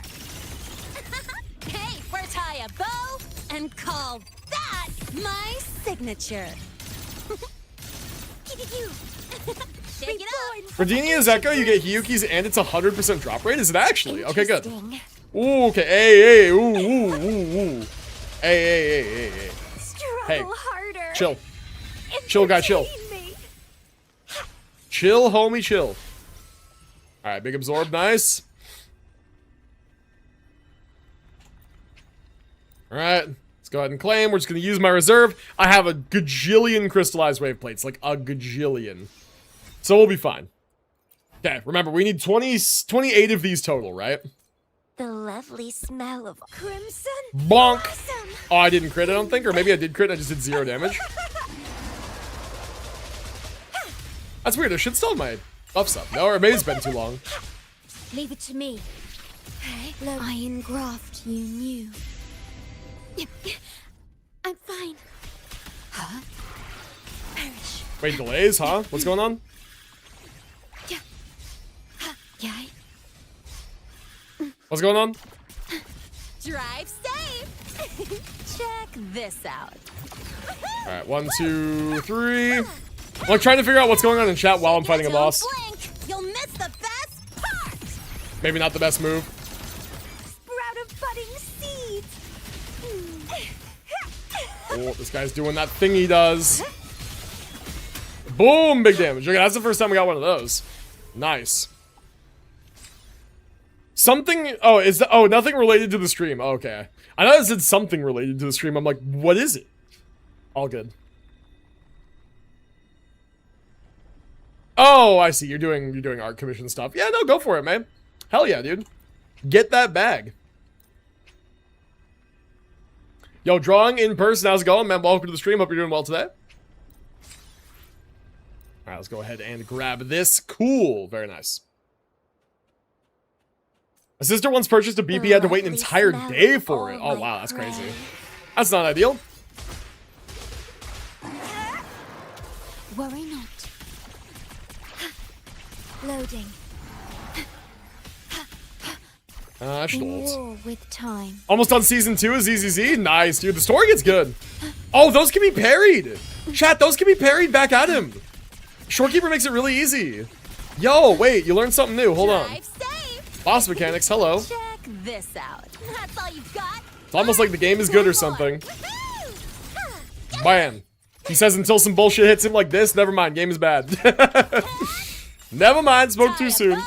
Hey, we're tie a bow and call that my signature. Shake it up. For Denia's Echo, you get Hiyuki's and it's 100% drop rate? Is it actually? Okay, good. Ooh, okay. Hey, ooh, ooh, ooh, ooh. Hey. Hey, harder. Chill. Chill, guy, chill. Chill, homie, chill. Alright, big absorb, nice. Alright, let's go ahead and claim. We're just going to use my reserve. I have a gajillion crystallized wave plates, like a gajillion. So we'll be fine. Okay, remember, we need 28 of these total, right? The lovely smell of crimson. Bonk! Blossom. Oh, I didn't crit, I don't think. Or maybe I did crit, I just did 0 damage. That's weird, I should still have my buffs up. No, or maybe it's been too long. Leave it to me. Iron graft you knew. I'm fine. Huh? Perish. Wait, delays, huh? What's going on? Yeah. What's going on? Drive safe. Check this out. All right, 1, 2, 3. I'm like trying to figure out what's going on in chat while I'm fighting a boss. Blink. You'll miss the best part. Maybe not the best move. Sprout of budding seeds. Oh, this guy's doing that thing he does. Boom, big damage. Okay, that's the first time we got one of those. Nice. Something, oh, is that, oh, nothing related to the stream. Oh, okay. I know it said something related to the stream. I'm like, what is it? All good. Oh, I see. You're doing art commission stuff. Yeah, no, go for it, man. Hell yeah, dude. Get that bag. Yo, drawing in person. How's it going, man? Welcome to the stream. Hope you're doing well today. All right, let's go ahead and grab this. Cool. Very nice. My sister once purchased a BP, had to wait an entire day for it. Oh, wow, that's crazy. That's not ideal. Worry not. Loading. Stolt. With time. Almost on season 2 of ZZZ. Nice, dude. The story gets good. Oh, those can be parried. Chat, those can be parried back at him. Shorekeeper makes it really easy. Yo, wait, you learned something new. Hold on. Boss mechanics, hello. Check this out. That's all you've got. It's almost like the game is good or something. Bam. He says until some bullshit hits him like this, never mind, game is bad. Never mind, spoke too soon.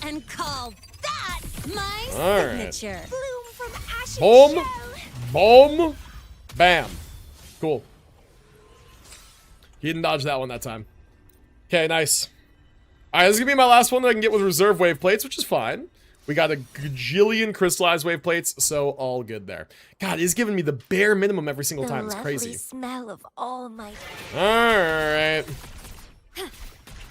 And call that my signature. Right. Bloom from ashes Boom. shell. Boom. Bam. Cool. He didn't dodge that one that time. Okay, nice. Alright, this is gonna be my last one that I can get with reserve wave plates, which is fine. We got a gajillion crystallized wave plates, so all good there. God, it's giving me the bare minimum every single time. It's crazy. Smell of all my Alright.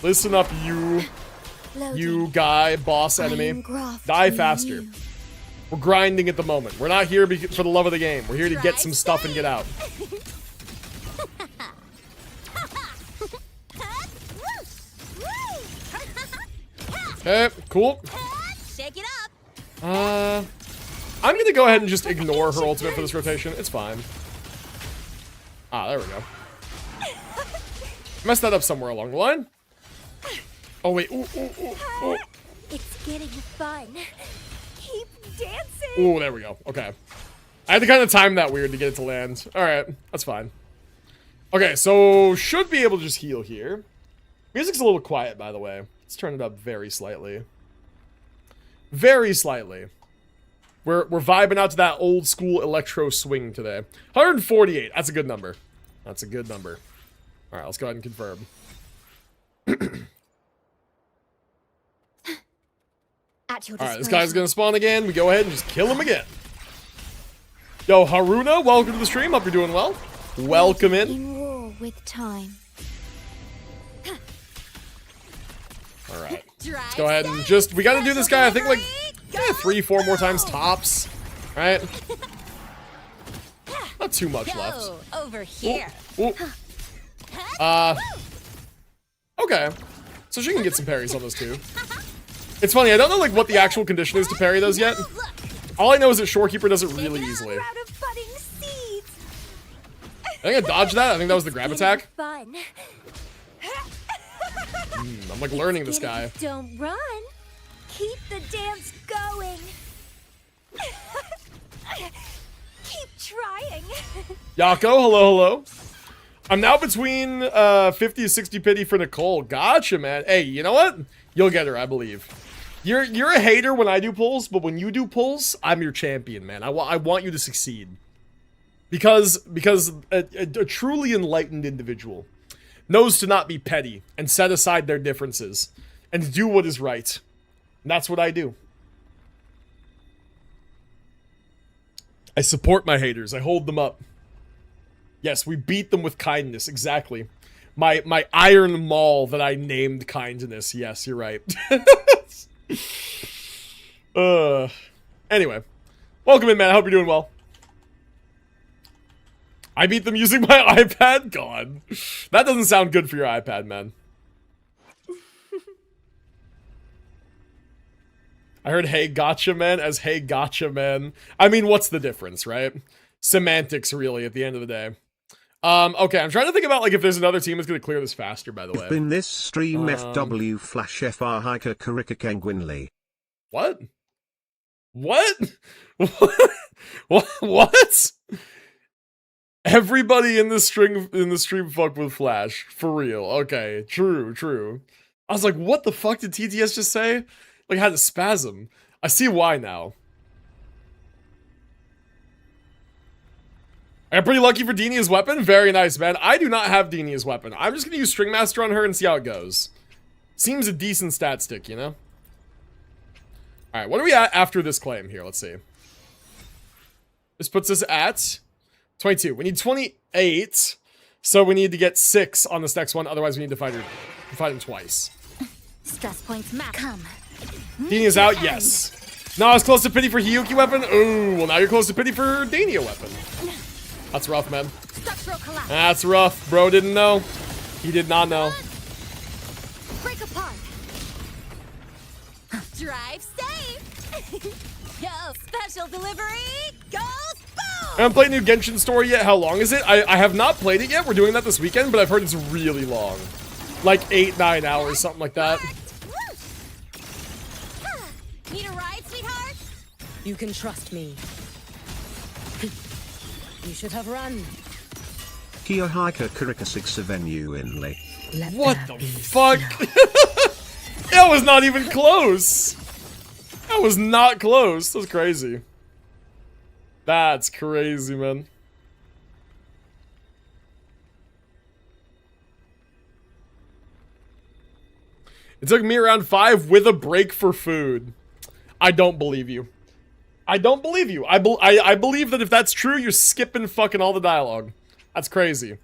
Listen up, you guy, boss enemy. Die faster. We're grinding at the moment. We're not here for the love of the game. We're here to get some stuff and get out. Okay, cool. Shake it up. I'm gonna go ahead and just ignore her ultimate for this rotation. It's fine. Ah, there we go. Messed that up somewhere along the line. Oh, wait. Ooh, ooh, ooh, ooh. It's getting fun. Keep dancing. Ooh, there we go. Okay. I had to kind of time that weird to get it to land. Alright, that's fine. Okay, so should be able to just heal here. Music's a little quiet, by the way. Let's turn it up very slightly. Very slightly. We're vibing out to that old school electro swing today. 148. That's a good number. That's a good number. All right, let's go ahead and confirm. All right, this guy's gonna spawn again. We go ahead and just kill him again. Yo, Haruna, welcome to the stream. Hope you're doing well. Welcome in. In war with time. All right. Let's go ahead and just, we gotta do this guy, I think, like 3, 4 more times tops. Right? Not too much left. Over here. Ooh, ooh. Okay. So she can get some parries on those too. It's funny, I don't know like what the actual condition is to parry those yet. All I know is that Shorekeeper does it really easily. I think I dodged that. I think that was the grab attack. I'm like learning this guy. Don't run. Keep the dance going. Keep trying. Yako, hello, hello. I'm now between 50 to 60 pity for Nicole. Gotcha, man. Hey, you know what? You'll get her, I believe. You're a hater when I do pulls, but when you do pulls, I'm your champion, man. I want you to succeed. Because a truly enlightened individual knows to not be petty and set aside their differences and do what is right. And that's what I do. I support my haters. I hold them up. Yes, we beat them with kindness. Exactly. My iron maul that I named kindness. Yes, you're right. Anyway. Welcome in, man. I hope you're doing well. I beat them using my iPad? God. That doesn't sound good for your iPad, man. I heard hey gotcha man as hey gotcha man. I mean, what's the difference, right? Semantics, really, at the end of the day. Okay, I'm trying to think about like if there's another team that's gonna clear this faster, by the way. In this stream FW Flash FR Hiker Karika Kengwinley. What? What? What? Everybody in the stream fuck with Flash. For real. Okay, true. I was like, what the fuck did TTS just say? Like, I had a spasm. I see why now. I got pretty lucky for Denia's weapon. Very nice, man. I do not have Denia's weapon. I'm just gonna use String Master on her and see how it goes. Seems a decent stat stick, you know? Alright, what are we at after this claim here? Let's see. This puts us at 22. We need 28. So we need to get 6 on this next one. Otherwise, we need to fight him twice. Stress points max. Come. Denia's out, yes. No, I was close to pity for Hiyuki weapon. Ooh, well now you're close to pity for Denia weapon. That's rough, man. Structural collapse. That's rough. Bro didn't know. He did not know. Break apart. Drive safe. Yo, special delivery goes boom. I haven't played new Genshin story yet. How long is it? I have not played it yet. We're doing that this weekend, but I've heard it's really long. Like 8-9 hours, something like that. Need a ride, sweetheart? You can trust me. You should have run. Kia Hiker Karika 6 Avenue Inley. What the fuck? That was not even close. That was not close. That's crazy. That's crazy, man. It took me around 5 with a break for food. I don't believe you. I don't believe you. I believe that if that's true, you're skipping fucking all the dialogue. That's crazy.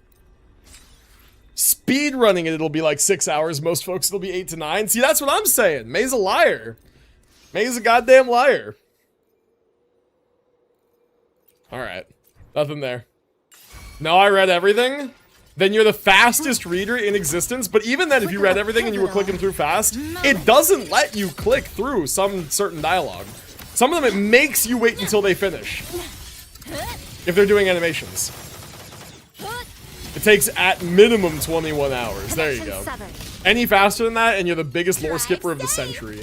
Speed running it, it'll be like 6 hours. Most folks, it'll be 8 to 9. See, that's what I'm saying. May's a liar. May's a goddamn liar. Alright. Nothing there. No, I read everything. Then you're the fastest reader in existence. But even then, if you read everything and you were clicking through fast, it doesn't let you click through some certain dialogue. Some of them, it makes you wait until they finish. If they're doing animations. It takes at minimum 21 hours. There you go. Any faster than that, and you're the biggest lore skipper of the century.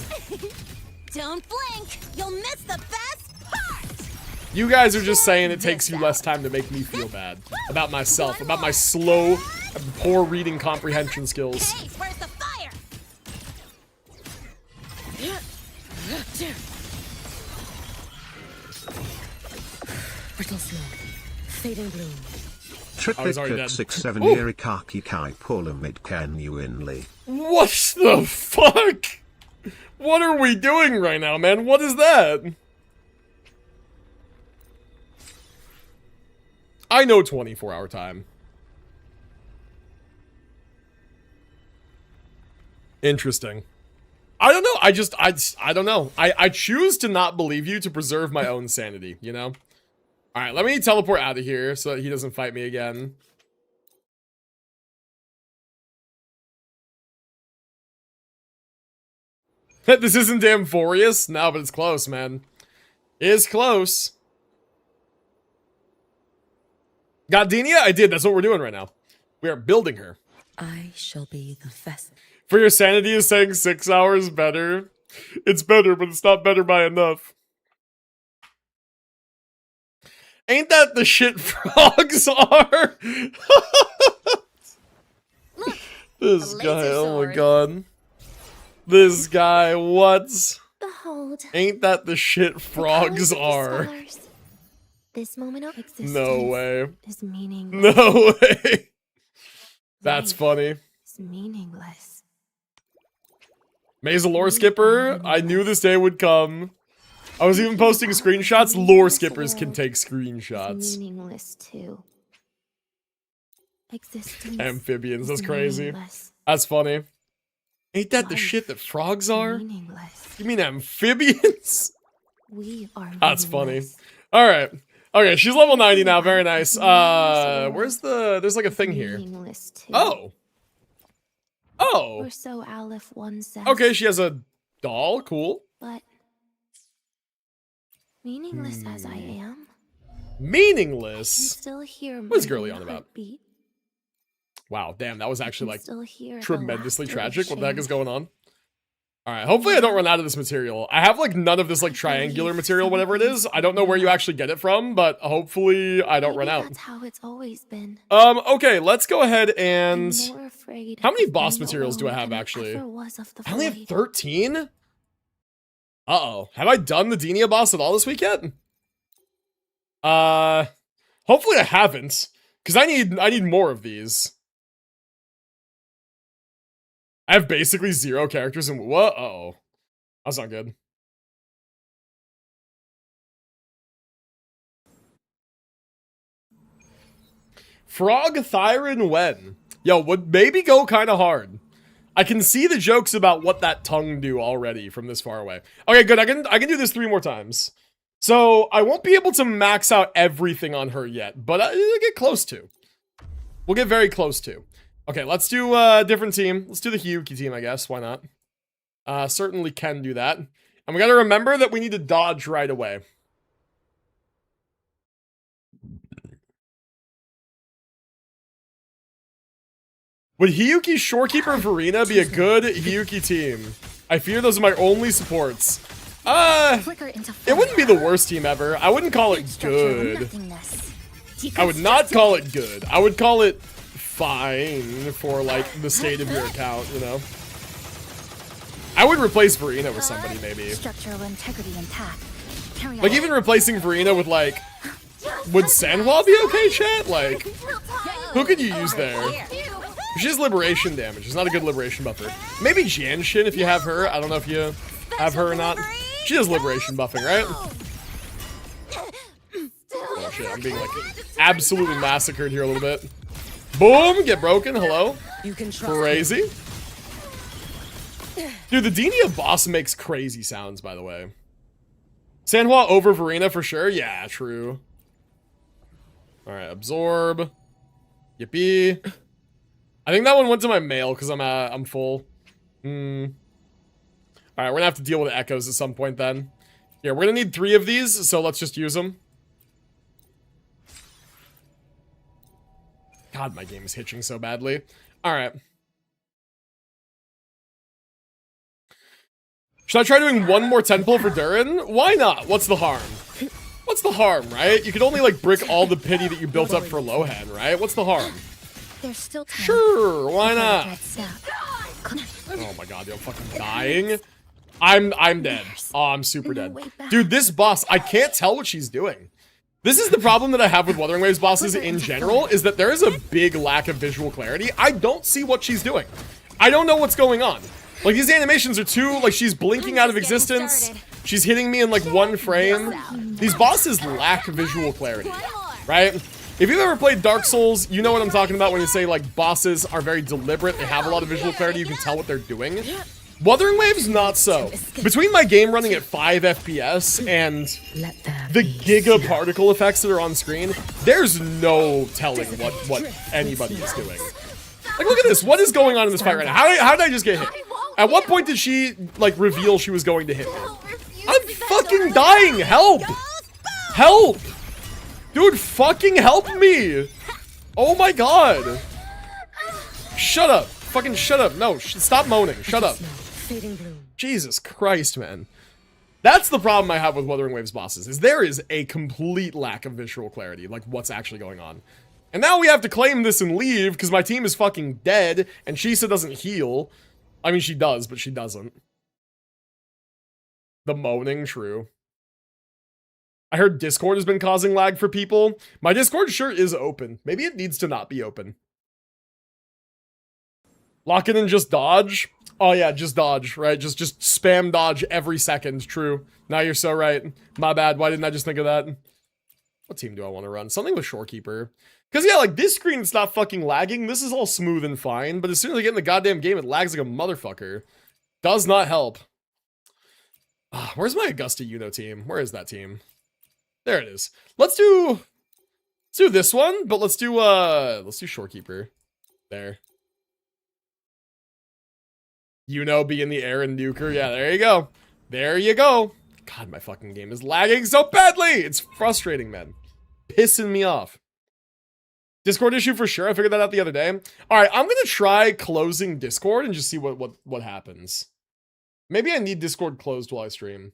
Don't blink. You'll miss the best part. You guys are just saying it takes you less time to make me feel bad. About myself. About my slow, poor reading comprehension skills. Hey, where's the fire? Brittle snow. Fading bloom. he's already Triplicate dead. 6-7 Ooh. Irikaki Kai Polamid Canuinly. What the fuck? What are we doing right now, man? What is that? I know 24-hour time. Interesting. I don't know. I don't know. I choose to not believe you to preserve my own sanity, you know? Alright, let me teleport out of here so that he doesn't fight me again. This isn't Damphorius? No, but it's close, man. It's close. Got Denia? I did. That's what we're doing right now. We are building her. I shall be the vessel. For your sanity is saying 6 hours better. It's better, but it's not better by enough. Ain't that the shit frogs are? Look, This a guy, laser oh my sword. god. This guy, what? Behold. Ain't that the shit frogs the colors of the are? stars. This moment of existence No way. is meaningless. No way. That's Life funny. is meaningless. May's a lore skipper. I knew this day would come. I was even posting screenshots. Lore skippers can take It's screenshots. meaningless too. Existence. Amphibians, that's is crazy. meaningless. That's funny. Ain't that the Life shit that frogs is are? meaningless. You mean amphibians? We are That's funny. meaningless. Alright. Okay, she's level 90 now. Very nice. Where's the... There's like a thing here. Meaningless too. Oh. Oh. Or so Aleph once said. Okay, she has a doll. Cool. But Meaningless as I am, I can Meaningless? still hear my What's girly own on about? heartbeat. Wow, damn, that was I actually can like still hear the tremendously laughter of tragic. What the heck shame. is going on? Alright, hopefully I don't run out of this material. I have like none of this like triangular material, whatever it is. I don't know where you actually get it from, but hopefully I don't run Maybe out. that's how it's always been. Okay, let's go ahead and... I'm more afraid How many of boss being materials do I alone have, than actually? ever was of the I only have void. 13? Uh-oh. Have I done the Denia boss at all this week yet? Hopefully I haven't. Because I need more of these. I have basically 0 characters in wuwa. Uh-oh. That's not good. Frog, Thyron, Wen. Yo, would maybe go kind of hard. I can see the jokes about what that tongue do already from this far away. Okay, good. I can do this 3 more times. So I won't be able to max out everything on her yet, but I'll get close to. We'll get very close to. Okay, let's do a different team. Let's do the Hiyuki team, I guess. Why not? Certainly can do that. And we gotta remember that we need to dodge right away. Would Hiyuki, Shorekeeper, Verena be a good Hiyuki team? I fear those are my only supports. It wouldn't be the worst team ever. I wouldn't call it good. I would not call it good. I would call it fine for, like, the state of your account, you know? I would replace Verena with somebody, maybe. Structural integrity intact. Like, even replacing Verena with, like... Would Sanhua be okay, chat? Like, who could you use there? She has liberation damage. She's not a good liberation buffer. Maybe Janshin if you have her. I don't know if you have her or not. She has liberation buffing, right? Oh shit, I'm being like absolutely massacred here a little bit. Boom! Get broken. Hello? You can trust Crazy. Dude, the Denia boss makes crazy sounds, by the way. Sanhua over Verena for sure? Yeah, true. Alright, absorb. Yippee. I think that one went to my mail because I'm full. Alright, we're gonna have to deal with echoes at some point then. Yeah, we're gonna need 3 of these, so let's just use them. God, my game is hitching so badly. Alright. Should I try doing 1 more 10 pull for Durin? Why not? What's the harm? What's the harm, right? You could only, like, brick all the pity that you built up for Lohan, right? What's the harm? There's still time. Sure, why not? Oh Oh my god, I'm fucking dying. I'm dead. Oh, I'm super dead. Dude, this boss, I can't tell what she's doing. This is the problem that I have with Wuthering Waves bosses in general, is that there is a big lack of visual clarity. I don't see what she's doing. I don't know what's going on. Like, these animations are too, like, she's blinking out of existence. She's hitting me in, like, 1 frame. These bosses lack visual clarity, right? If you've ever played Dark Souls, you know what I'm talking about when you say, like, bosses are very deliberate. They have a lot of visual clarity. You can tell what they're doing. Wuthering Waves, not so. Between my game running at 5 FPS and the giga particle effects that are on screen, there's no telling what anybody is doing. Like, look at this. What is going on in this fight right now? How did I just get hit? At what point did she, like, reveal she was going to hit me? I'm fucking dying! Help! Help! Dude, fucking help me! Oh my god! Shut up! Fucking shut up! No, stop moaning! Shut up! Jesus Christ, man. That's the problem I have with Wuthering Waves bosses, is there is a complete lack of visual clarity, like what's actually going on. And now we have to claim this and leave, because my team is fucking dead, and Shisa doesn't heal. I mean, she does, but she doesn't. The moaning, true. I heard Discord has been causing lag for people. My Discord sure is open. Maybe it needs to not be open. Lock it and just dodge? Oh yeah, just dodge, right? Just spam dodge every second, true. Now you're so right. My bad, why didn't I just think of that? What team do I want to run? Something with Shorekeeper. Because yeah, like this screen, it's not fucking lagging. This is all smooth and fine. But as soon as I get in the goddamn game, it lags like a motherfucker. Does not help. Where's my Augusta Uno team? Where is that team? There it is. Let's do this one, but let's do Shorekeeper. There. Uno be in the air and nuker. Yeah, there you go. There you go. God, my fucking game is lagging so badly. It's frustrating, man. Pissing me off. Discord issue for sure. I figured that out the other day. All right, I'm gonna try closing Discord and just see what happens. Maybe I need Discord closed while I stream.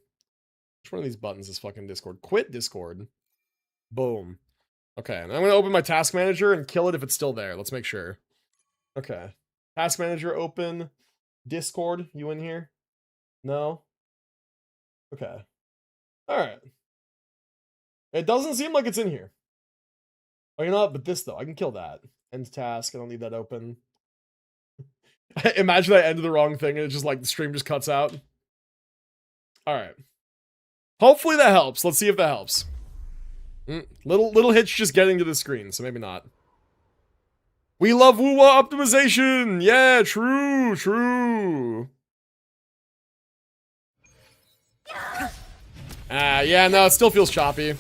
Which one of these buttons is fucking Discord? Quit Discord. Boom. Okay, and I'm gonna open my task manager and kill it if it's still there. Let's make sure. Okay. Task manager open. Discord, you in here? No? Okay. Alright. It doesn't seem like it's in here. Oh, you know what? But this, though. I can kill that. End task. I don't need that open. Imagine I ended the wrong thing and it's just like the stream just cuts out. Alright. Hopefully that helps. Let's see if that helps. Little hitch just getting to the screen, so maybe not. We love wuwa optimization! Yeah, true. Yeah, no, it still feels choppy.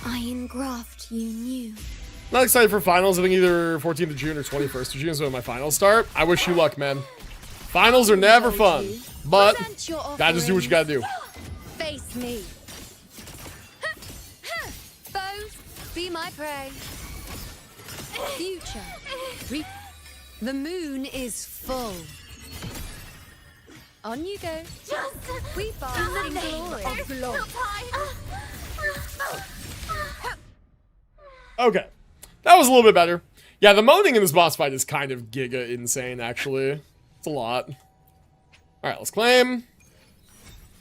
Iron graft you knew. Not excited for finals. I think either 14th of June or 21st of June is when my finals start. I wish you luck, man. Finals are never fun, but gotta just do what you gotta do. Face me. Foes, be my prey. Future. The moon is full. On you go. We bask in glory. Okay. That was a little bit better. Yeah, the moaning in this boss fight is kind of giga insane, actually. It's a lot. Alright, let's claim.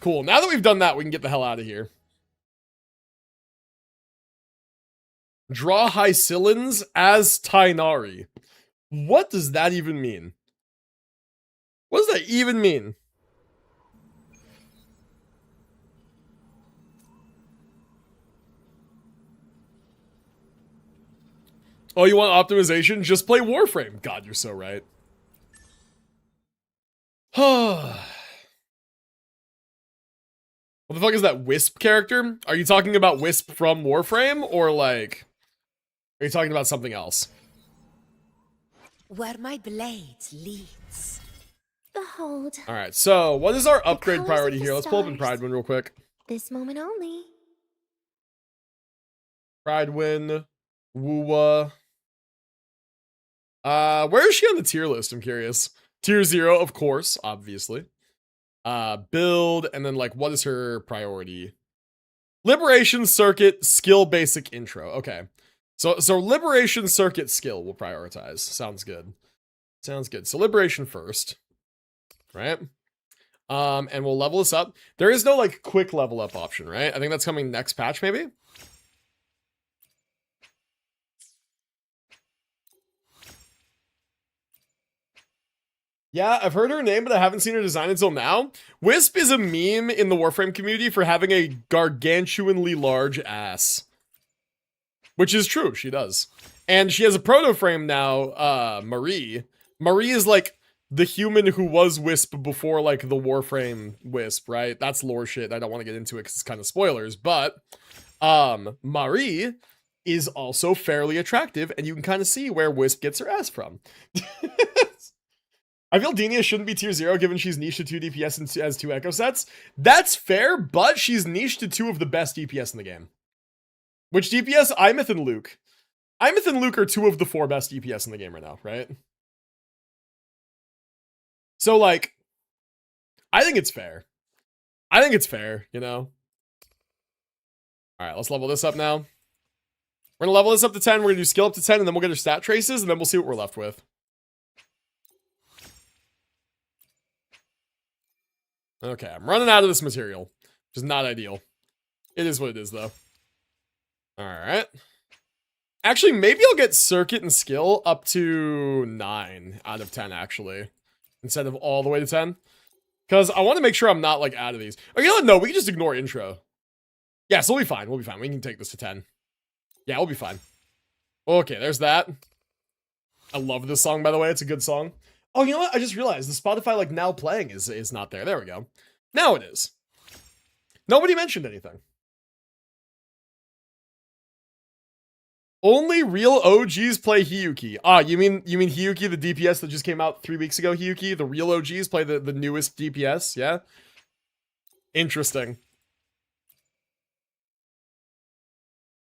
Cool. Now that we've done that, we can get the hell out of here. Draw Hycillans as Tainari. What does that even mean? What does that even mean? Oh, you want optimization? Just play Warframe. God, you're so right. What the fuck is that Wisp character? Are you talking about Wisp from Warframe? Or like, are you talking about something else? Where my blade leads. Behold. Alright, so what is our upgrade colours priority of the here? Let's pull up in stars. Pride Wind real quick. This moment only. Pride Wind, wuwa. Where is she on the tier list? I'm curious. Tier 0, of course, obviously. Build, and then like, what is her priority? Liberation Circuit, skill, basic, intro. Okay. So Liberation Circuit skill we'll prioritize. Sounds good. Sounds good. So Liberation first. Right? And we'll level this up. There is no like quick level up option, right? I think that's coming next patch, maybe? Yeah, I've heard her name, but I haven't seen her design until now. Wisp is a meme in the Warframe community for having a gargantuanly large ass. Which is true, she does. And she has a proto-frame now, Marie. Marie is like the human who was Wisp before like the Warframe Wisp, right? That's lore shit. I don't want to get into it because it's kind of spoilers, but Marie is also fairly attractive, and you can kind of see where Wisp gets her ass from. I feel Denia shouldn't be tier 0 given she's niche to 2 DPS and has 2 echo sets. That's fair, but she's niche to 2 of the best DPS in the game. Which DPS? Imeth and Luke. Imeth and Luke are 2 of the 4 best DPS in the game right now, right? So, like, I think it's fair. I think it's fair, you know? Alright, let's level this up now. We're gonna level this up to 10, we're gonna do skill up to 10, and then we'll get our stat traces, and then we'll see what we're left with. Okay, I'm running out of this material, which is not ideal. It is what it is, though. Alright. Actually, maybe I'll get circuit and skill up to 9 out of 10, actually. Instead of all the way to 10. Because I want to make sure I'm not, like, out of these. Oh, you know what? No, we can just ignore intro. Yeah, so we'll be fine. We'll be fine. We can take this to 10. Yeah, we'll be fine. Okay, there's that. I love this song, by the way. It's a good song. Oh, you know what? I just realized the Spotify, like, now playing is not there. There we go. Now it is. Nobody mentioned anything. Only real OGs play Hiyuki. Ah, you mean Hiyuki, the DPS that just came out 3 weeks ago, Hiyuki? The real OGs play the newest DPS, yeah? Interesting.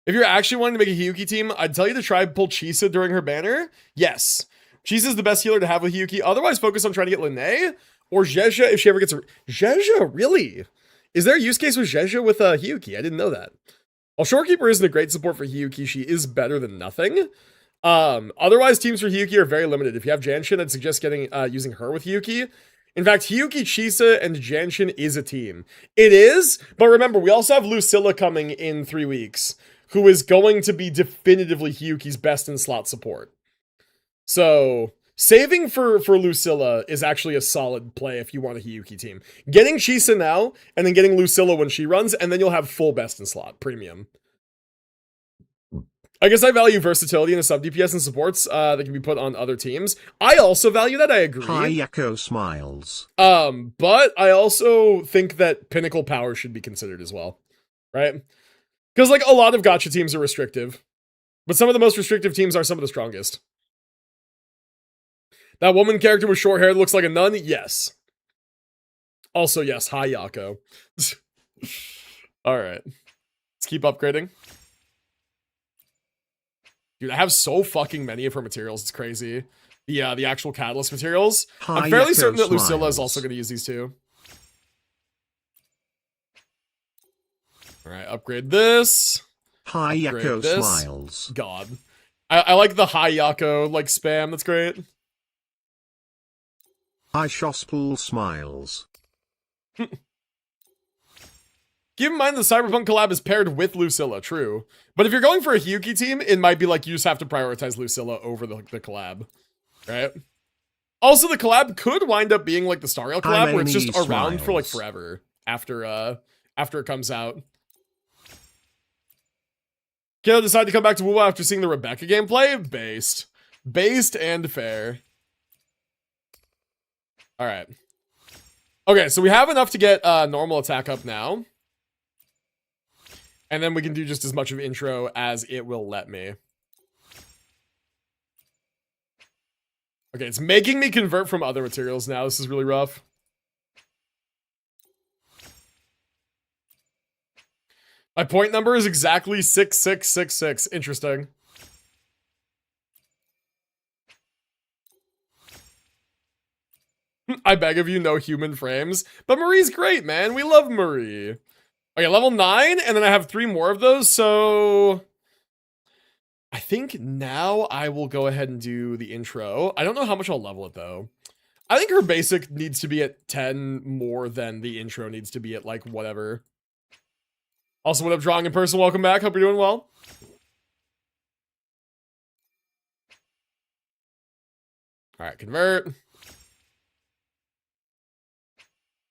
If you're actually wanting to make a Hiyuki team, I'd tell you to try pull Chisa during her banner. Yes. Chisa's the best healer to have with Hiyuki. Otherwise, focus on trying to get Linne or Zhezha if she ever gets a... Zhezha, really? Is there a use case with Zhezha with Hiyuki? I didn't know that. While Shorekeeper isn't a great support for Hiyuki, she is better than nothing. Otherwise, teams for Hiyuki are very limited. If you have Janshin, I'd suggest getting using her with Hiyuki. In fact, Hiyuki, Chisa, and Janshin is a team. It is, but remember, we also have Lucilla coming in 3 weeks, who is going to be definitively Hiyuki's best in slot support. So, saving for Lucilla is actually a solid play if you want a Hiyuki team. Getting Chisa now, and then getting Lucilla when she runs, and then you'll have full best in slot, premium. I guess I value versatility in a sub DPS and supports that can be put on other teams. I also value that, I agree. Hayako smiles. But I also think that pinnacle power should be considered as well, right? Because, like, a lot of gacha teams are restrictive, but some of the most restrictive teams are some of the strongest. That woman character with short hair that looks like a nun? Yes. Also, yes, Hayako. Alright. Let's keep upgrading. Dude, I have so fucking many of her materials, it's crazy. The actual catalyst materials. I'm fairly certain that Lucilla is also going to use these too. Alright, upgrade this. Hayako smiles. God. I like the Hayako, like, spam, that's great. Shospul smiles. Keep in mind the Cyberpunk collab is paired with Lucilla, true. But if you're going for a Hiyuki team, it might be like you just have to prioritize Lucilla over the collab, right? Also, the collab could wind up being like the Stariel collab, where it's just around for like forever after it comes out. Kayla decided to come back to wuwa after seeing the Rebecca gameplay? Based and fair. Alright. Okay, so we have enough to get normal attack up now. And then we can do just as much of intro as it will let me. Okay, it's making me convert from other materials now. This is really rough. My point number is exactly 6666. Interesting. I beg of you, no human frames. But Marie's great, man. We love Marie. Okay, level 9, and then I have 3 more of those, so... I think now I will go ahead and do the intro. I don't know how much I'll level it, though. I think her basic needs to be at 10 more than the intro needs to be at, like, whatever. Also, what up, Drawing in Person? Welcome back. Hope you're doing well. Alright, convert.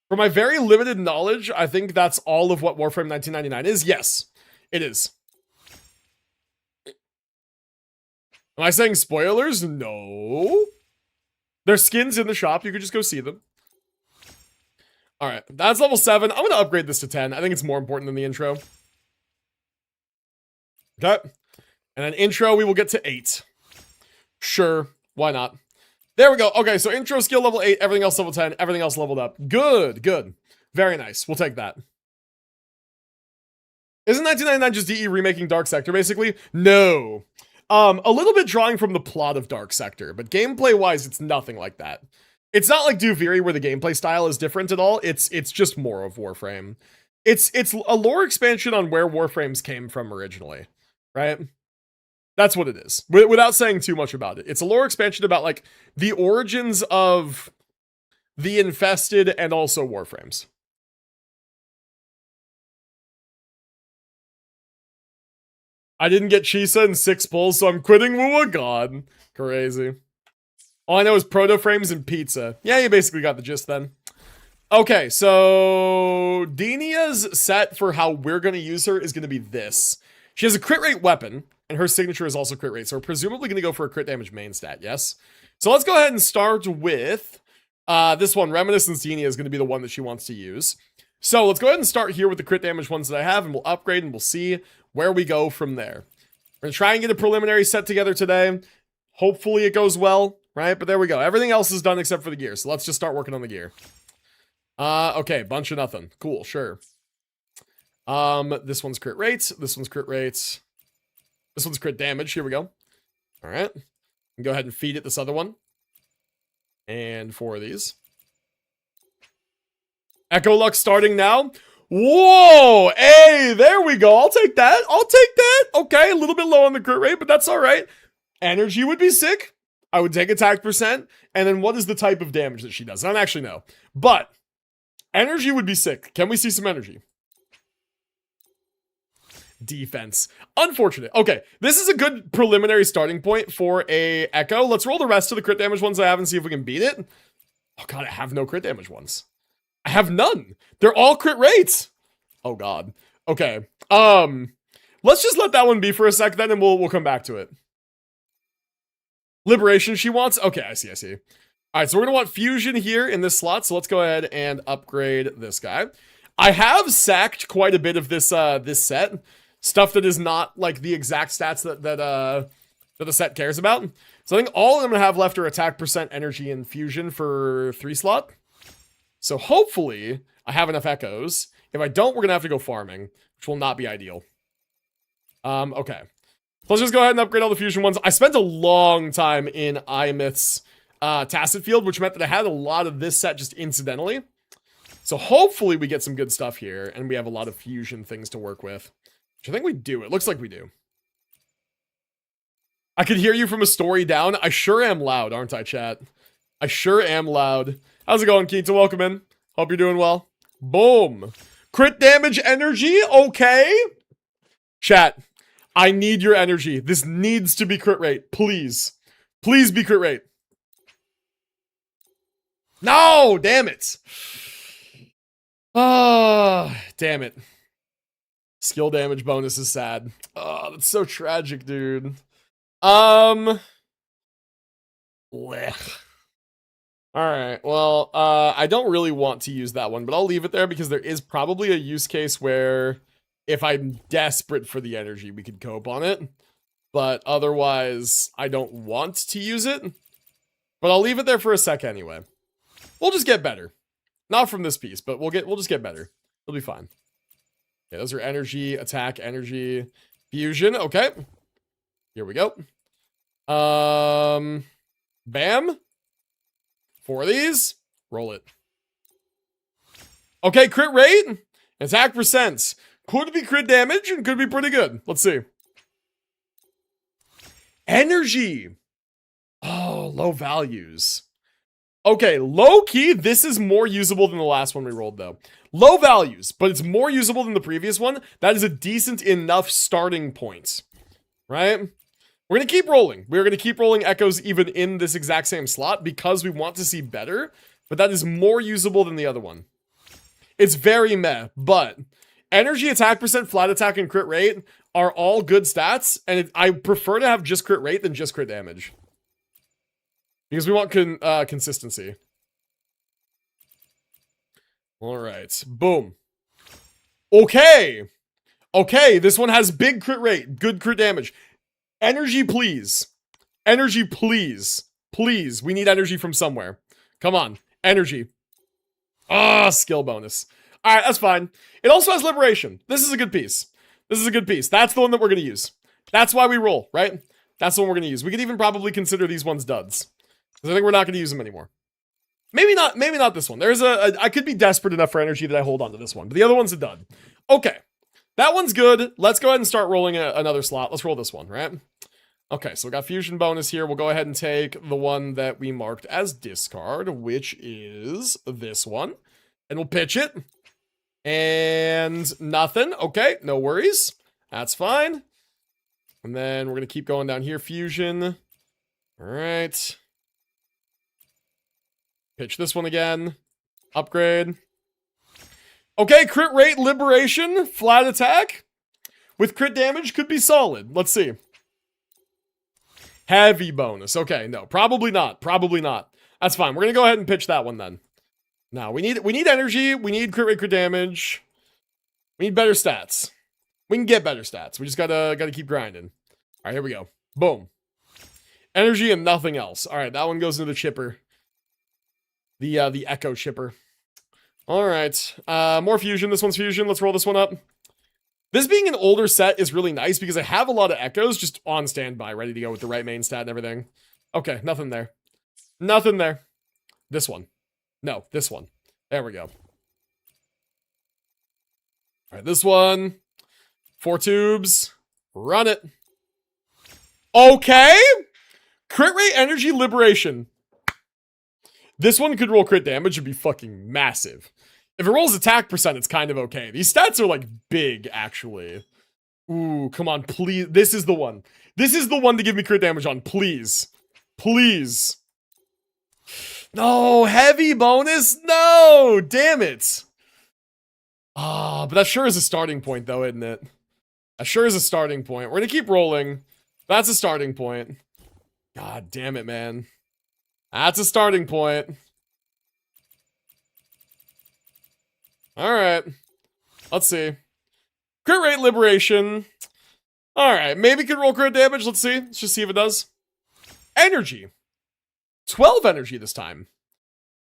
For my very limited knowledge, I think that's all of what Warframe 1999 is. Yes, it is. Am I saying spoilers? No. There's skins in the shop. You could just go see them. All right, that's level 7. I'm going to upgrade this to 10. I think it's more important than the intro. Okay. And then intro, we will get to 8. Sure, why not? There we go. Okay, so intro skill level 8, everything else level 10, everything else leveled up. Good, good. Very nice. We'll take that. Isn't 1999 just DE remaking Dark Sector, basically? No. A little bit drawing from the plot of Dark Sector, but gameplay-wise, it's nothing like that. It's not like Duviri where the gameplay style is different at all. It's just more of Warframe. It's a lore expansion on where Warframes came from originally, right? That's what it is, without saying too much about it. It's a lore expansion about, like, the origins of the Infested and also Warframes. I didn't get Chisa in 6 pulls, so I'm quitting wuwa. God. Crazy. All I know is proto-frames and pizza. Yeah, you basically got the gist then. Okay, so Denia's set for how we're going to use her is going to be this. She has a crit rate weapon, and her signature is also crit rate, so we're presumably going to go for a crit damage main stat, yes? So let's go ahead and start with this one. Reminiscence Denia is going to be the one that she wants to use. So let's go ahead and start here with the crit damage ones that I have, and we'll upgrade, and we'll see where we go from there. We're gonna try and get a preliminary set together today. Hopefully it goes well, right? But there we go. Everything else is done except for the gear. So let's just start working on the gear. Okay, bunch of nothing. Cool, sure. This one's crit rates. This one's crit rates. This one's crit damage. Here we go. All right. Go ahead and feed it this other one. And 4 of these. Echo Luck starting now. Whoa! Hey, there we go. I'll take that. I'll take that. Okay, a little bit low on the crit rate, but that's all right. Energy would be sick. I would take attack percent. And then what is the type of damage that she does? I don't actually know. But energy would be sick. Can we see some energy? Defense. Unfortunate. Okay, this is a good preliminary starting point for a Echo. Let's roll the rest of the crit damage ones I have and see if we can beat it. Oh god, I have no crit damage ones. I have none. They're all crit rates. Oh god. Okay. Let's just let that one be for a sec then and we'll come back to it. Liberation she wants. Okay, I see. All right, so we're gonna want fusion here in this slot. So let's go ahead and upgrade this guy. I have sacked quite a bit of this this set. Stuff that is not like the exact stats that the set cares about. So I think all I'm gonna have left are attack percent, energy, and fusion for 3 slot. So hopefully I have enough echoes. If I don't, we're gonna have to go farming, which will not be ideal. Okay. So let's just go ahead and upgrade all the fusion ones. I spent a long time in Imith's Tacit Field, which meant that I had a lot of this set just incidentally. So hopefully we get some good stuff here, and we have a lot of fusion things to work with. Which I think we do. It looks like we do. I could hear you from a story down. I sure am loud, aren't I, chat? I sure am loud. How's it going, Keita? Welcome in. Hope you're doing well. Boom. Crit damage energy. Okay. Chat, I need your energy. This needs to be crit rate. Please. Please be crit rate. No! Damn it. Ah, damn it. Skill damage bonus is sad. Oh, that's so tragic, dude. Blech. Alright, well, I don't really want to use that one, but I'll leave it there because there is probably a use case where if I'm desperate for the energy, we could cope on it. But otherwise, I don't want to use it. But I'll leave it there for a sec anyway. We'll just get better. Not from this piece, but we'll just get better. It'll be fine. Okay, those are energy, attack, energy, fusion. Okay. Here we go. Bam. 4 of these. Roll it. Okay, crit rate. Attack percent. Could be crit damage and could be pretty good. Let's see. Energy. Oh, low values. Okay, low key, this is more usable than the last one we rolled, though. Low values, but it's more usable than the previous one. That is a decent enough starting point, right? We're going to keep rolling. We're going to keep rolling echoes even in this exact same slot because we want to see better, but that is more usable than the other one. It's very meh, but energy, attack percent, flat attack, and crit rate are all good stats, and I prefer to have just crit rate than just crit damage. Because we want consistency. All right. Boom. Okay. Okay, this one has big crit rate. Good crit damage. Energy, please. Energy, please. Please. We need energy from somewhere. Come on. Energy. Ah, skill bonus. All right, that's fine. It also has liberation. This is a good piece. This is a good piece. That's the one that we're going to use. That's why we roll, right? That's the one we're going to use. We could even probably consider these ones duds. Because I think we're not going to use them anymore. Maybe not this one. There's I could be desperate enough for energy that I hold on to this one. But the other one's a dud. Okay. That one's good. Let's go ahead and start rolling another slot. Let's roll this one, right? Okay, so we got fusion bonus here. We'll go ahead and take the one that we marked as discard, which is this one. And we'll pitch it. And nothing. Okay, no worries. That's fine. And then we're going to keep going down here. Fusion. All right. Pitch this one again. Upgrade. Okay, crit rate, liberation, flat attack. With crit damage, could be solid. Let's see. Heavy bonus. Okay, no, probably not. Probably not. That's fine. We're going to go ahead and pitch that one then. Now, we need energy. We need crit rate, crit damage. We need better stats. We can get better stats. We just gotta keep grinding. All right, here we go. Boom. Energy and nothing else. All right, that one goes into the chipper. The echo chipper. All right. More fusion. This one's fusion. Let's roll this one up. This being an older set is really nice because I have a lot of echoes just on standby, ready to go with the right main stat and everything. Okay, nothing there. Nothing there. This one. No, this one. There we go. All right, this one. 4 tubes. Run it. Okay. Crit rate, energy, liberation. This one could roll crit damage and be fucking massive. If it rolls attack percent, it's kind of okay. These stats are like big, actually. Ooh, come on, please. This is the one. This is the one to give me crit damage on, please. Please. No, heavy bonus? No, damn it. Ah, but that sure is a starting point, though, isn't it? That sure is a starting point. We're gonna keep rolling. That's a starting point. God damn it, man. That's a starting point. Alright. Let's see. Crit rate liberation. Alright, maybe could roll crit damage. Let's see. Let's just see if it does. Energy. 12 energy this time.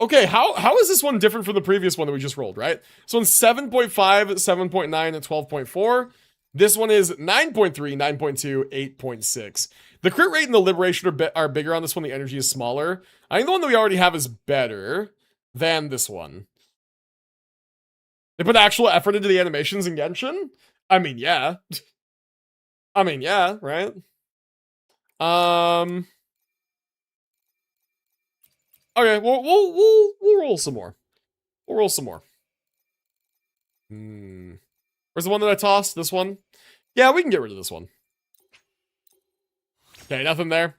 Okay, how is this one different from the previous one that we just rolled, right? So in 7.5, 7.9, and 12.4. This one is 9.3, 9.2, 8.6. The crit rate and the liberation are bigger on this one. The energy is smaller. I think the one that we already have is better than this one. They put actual effort into the animations in Genshin? I mean, yeah. I mean, yeah, right? Okay, we'll roll some more. We'll roll some more. Where's the one that I tossed? This one? Yeah, we can get rid of this one. Okay, nothing there.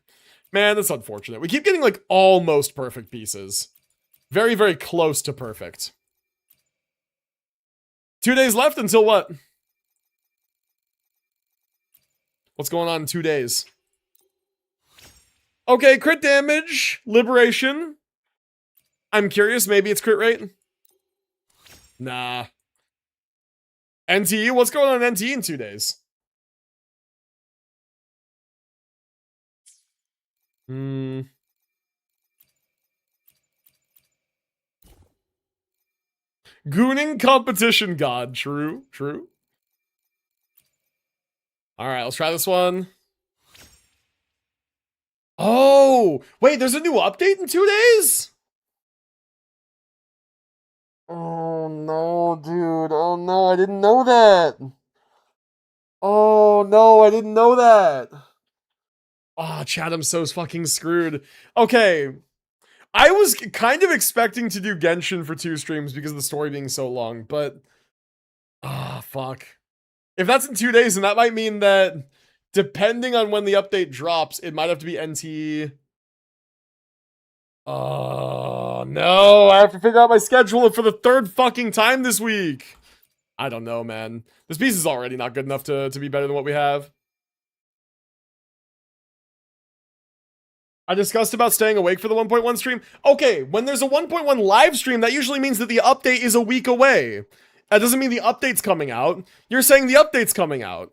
Man, that's unfortunate. We keep getting, like, almost perfect pieces. Very, very close to perfect. 2 days left until what? What's going on in 2 days? Okay, crit damage, liberation. I'm curious, maybe it's crit rate? Nah. NTE? What's going on in NTE in 2 days? Gooning competition god. True, true. Alright, let's try this one. Oh! Wait, there's a new update in 2 days? Oh no, dude. Oh no, I didn't know that. Oh no, I didn't know that. Ah, oh, chat, I'm so fucking screwed. Okay. I was kind of expecting to do Genshin for 2 streams because of the story being so long, but... Ah, fuck. If that's in 2 days, then that might mean that, depending on when the update drops, it might have to be NT... Oh, no. I have to figure out my schedule for the 3rd fucking time this week. I don't know, man. This piece is already not good enough to be better than what we have. I discussed about staying awake for the 1.1 stream. Okay, when there's a 1.1 live stream, that usually means that the update is a week away. That doesn't mean the update's coming out. You're saying the update's coming out.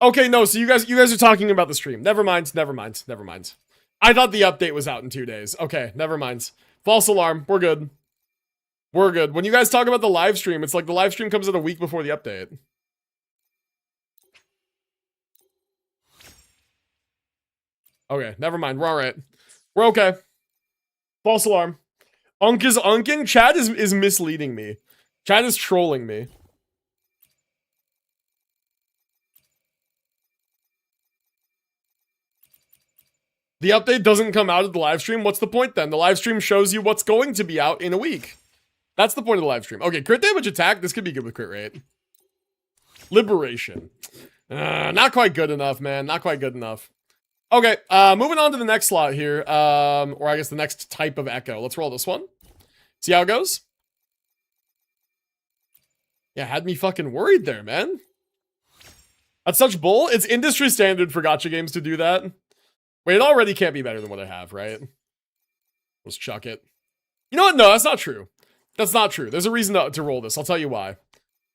Okay, no, so you guys are talking about the stream. Never mind. I thought the update was out in 2 days. Okay, never mind. False alarm. We're good. We're good. When you guys talk about the live stream, it's like the live stream comes out a week before the update. Okay, never mind. We're alright. We're okay. False alarm. Unk is unking? Chad is misleading me. Chad is trolling me. The update doesn't come out at the live stream? What's the point then? The live stream shows you what's going to be out in a week. That's the point of the live stream. Okay, crit damage attack. This could be good with crit rate. Liberation. Not quite good enough, man. Not quite good enough. Okay, moving on to the next slot here. Or I guess the next type of echo. Let's roll this one. See how it goes? Yeah, had me fucking worried there, man. That's such bull. It's industry standard for gacha games to do that. Wait, it already can't be better than what I have, right? Let's chuck it. You know what? No, that's not true. That's not true. There's a reason to roll this. I'll tell you why.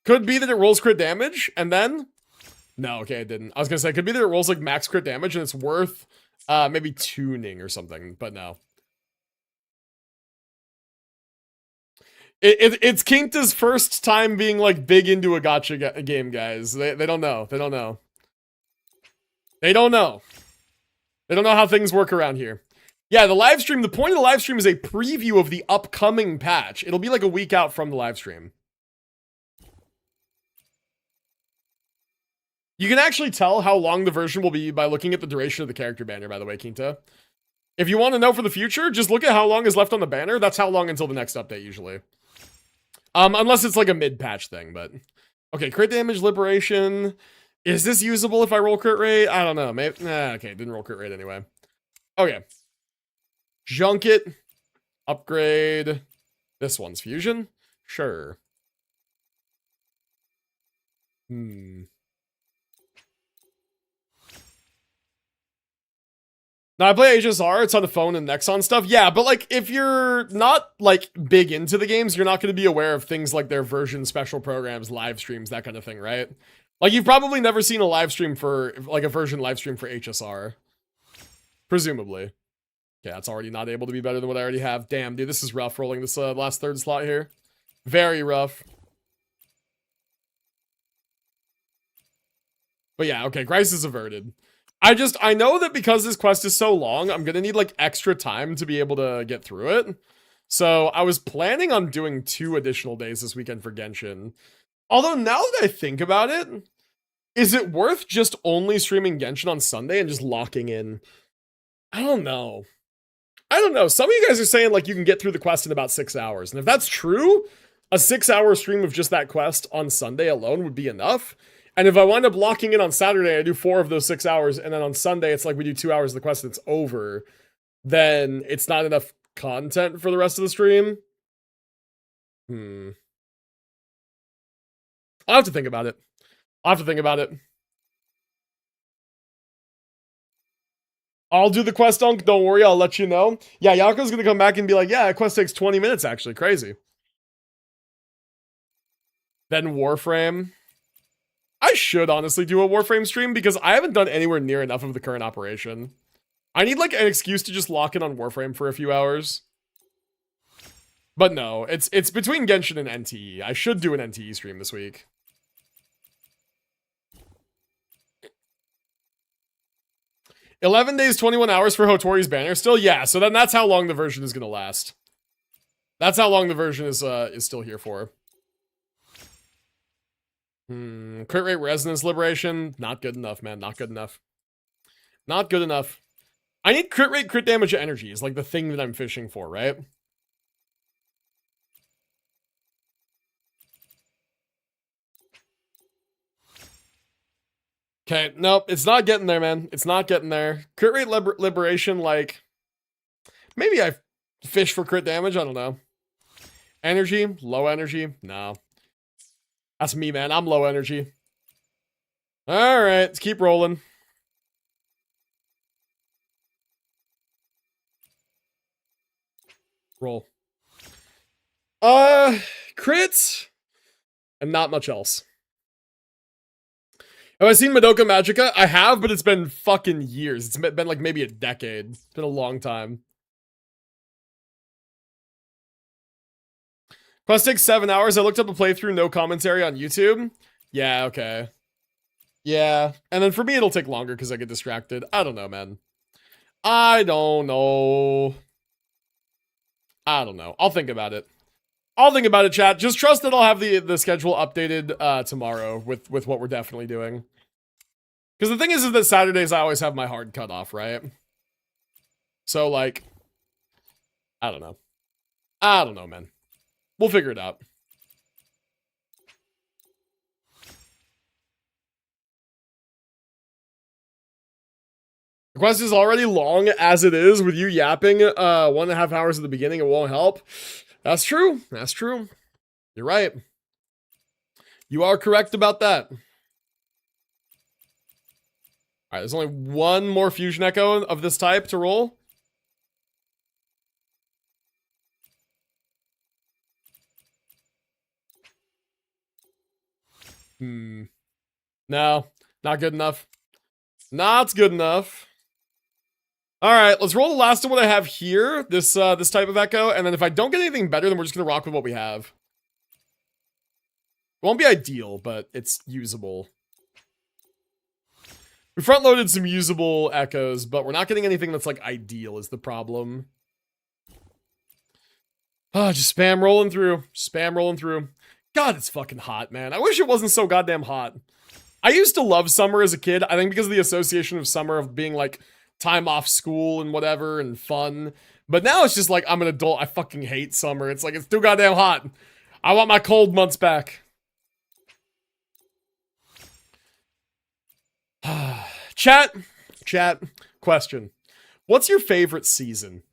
Could be that it rolls crit damage, and then No, okay, it didn't. I was gonna say, it could be that it rolls like max crit damage and it's worth maybe tuning or something, but no. It's Kinkta's first time being like big into a gacha game, guys. They don't know. They don't know. They don't know. They don't know how things work around here. Yeah, the live stream, the point of the live stream is a preview of the upcoming patch. It'll be like a week out from the live stream. You can actually tell how long the version will be by looking at the duration of the character banner, by the way, Kinta. If you want to know for the future, just look at how long is left on the banner. That's how long until the next update, usually. Unless it's like a mid-patch thing, but... Okay, crit damage, liberation. Is this usable if I roll crit rate? I don't know. Maybe... Nah, okay, didn't roll crit rate anyway. Okay. Junket. Upgrade. This one's fusion? Sure. Now, I play HSR, it's on the phone and Nexon stuff. Yeah, but like, if you're not like big into the games, you're not going to be aware of things like their version special programs, live streams, that kind of thing, right? Like, you've probably never seen a live stream for, like a version live stream for HSR. Presumably. Okay, that's already not able to be better than what I already have. Damn, dude, this is rough rolling this last third slot here. Very rough. But yeah, okay, Grice is averted. I know that because this quest is so long, I'm gonna need like extra time to be able to get through it. So I was planning on doing 2 additional days this weekend for Genshin. Although now that I think about it, is it worth just only streaming Genshin on Sunday and just locking in? I don't know. I don't know. Some of you guys are saying like you can get through the quest in about 6 hours. And if that's true, a 6-hour stream of just that quest on Sunday alone would be enough. And if I wind up locking in on Saturday, I do 4 of those 6 hours, and then on Sunday, it's like we do 2 hours of the quest and it's over, then it's not enough content for the rest of the stream. I'll have to think about it. I'll do the quest, Unk. Don't worry, I'll let you know. Yeah, Yako's gonna come back and be like, yeah, that quest takes 20 minutes, actually. Crazy. Then Warframe. I should honestly do a Warframe stream because I haven't done anywhere near enough of the current operation. I need like an excuse to just lock in on Warframe for a few hours. But no, it's between Genshin and NTE. I should do an NTE stream this week. $11 days, 21 hours for Hotori's banner still? Yeah, so then that's how long the version is going to last. That's how long the version is still here for. Crit rate resonance liberation. Not good enough, man. Not good enough. Not good enough. I need crit rate, crit damage, energy is like the thing that I'm fishing for, right? Okay, nope, it's not getting there, man. It's not getting there. Crit rate liberation, like... Maybe I fish for crit damage, I don't know. Energy, low energy, no. That's me, man. I'm low energy. Alright, let's keep rolling. Roll. Crits. And not much else. Have I seen Madoka Magica? I have, but it's been fucking years. It's been like maybe a decade. It's been a long time. Quest takes 7 hours. I looked up a playthrough, no commentary on YouTube. Yeah, okay. Yeah, and then for me it'll take longer because I get distracted. I don't know, man. I don't know. I'll think about it. Chat. Just trust that I'll have the schedule updated tomorrow with what we're definitely doing. Because the thing is that Saturdays I always have my hard cutoff, right? So, like, I don't know. I don't know, man. We'll figure it out. The quest is already long as it is with you yapping 1.5 hours at the beginning. It won't help. That's true. That's true. You're right. You are correct about that. All right, there's only one more fusion echo of this type to roll. No. Not good enough. Not good enough. All right, let's roll the last of what I have here. This type of echo, and then if I don't get anything better, then we're just gonna rock with what we have. It won't be ideal, but it's usable. We front-loaded some usable echoes, but we're not getting anything that's like ideal is the problem. Ah, just spam rolling through. Spam rolling through. God, it's fucking hot, man. I wish it wasn't so goddamn hot. I used to love summer as a kid. I think because of the association of summer of being like time off school and whatever and fun. But now it's just like I'm an adult. I fucking hate summer. It's like it's too goddamn hot. I want my cold months back. Chat, question. What's your favorite season?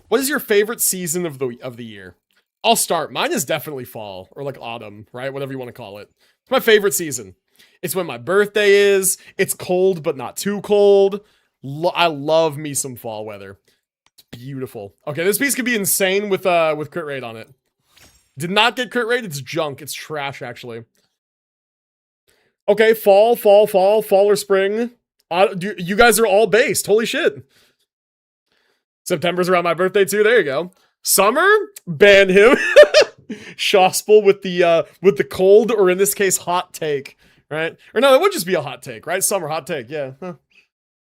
What is your favorite season of the year? I'll start. Mine is definitely fall or like autumn, right? Whatever you want to call it. It's my favorite season. It's when my birthday is. It's cold, but not too cold. I love me some fall weather. It's beautiful. Okay, this piece could be insane with crit rate on it. Did not get crit rate. It's junk. It's trash, actually. Okay, fall or spring. You guys are all based. Holy shit. September's around my birthday too. There you go. Summer, ban him. Shospel with the cold, or in this case, hot take, right? Or no, it would just be a hot take, right? Summer, hot take, yeah. Huh.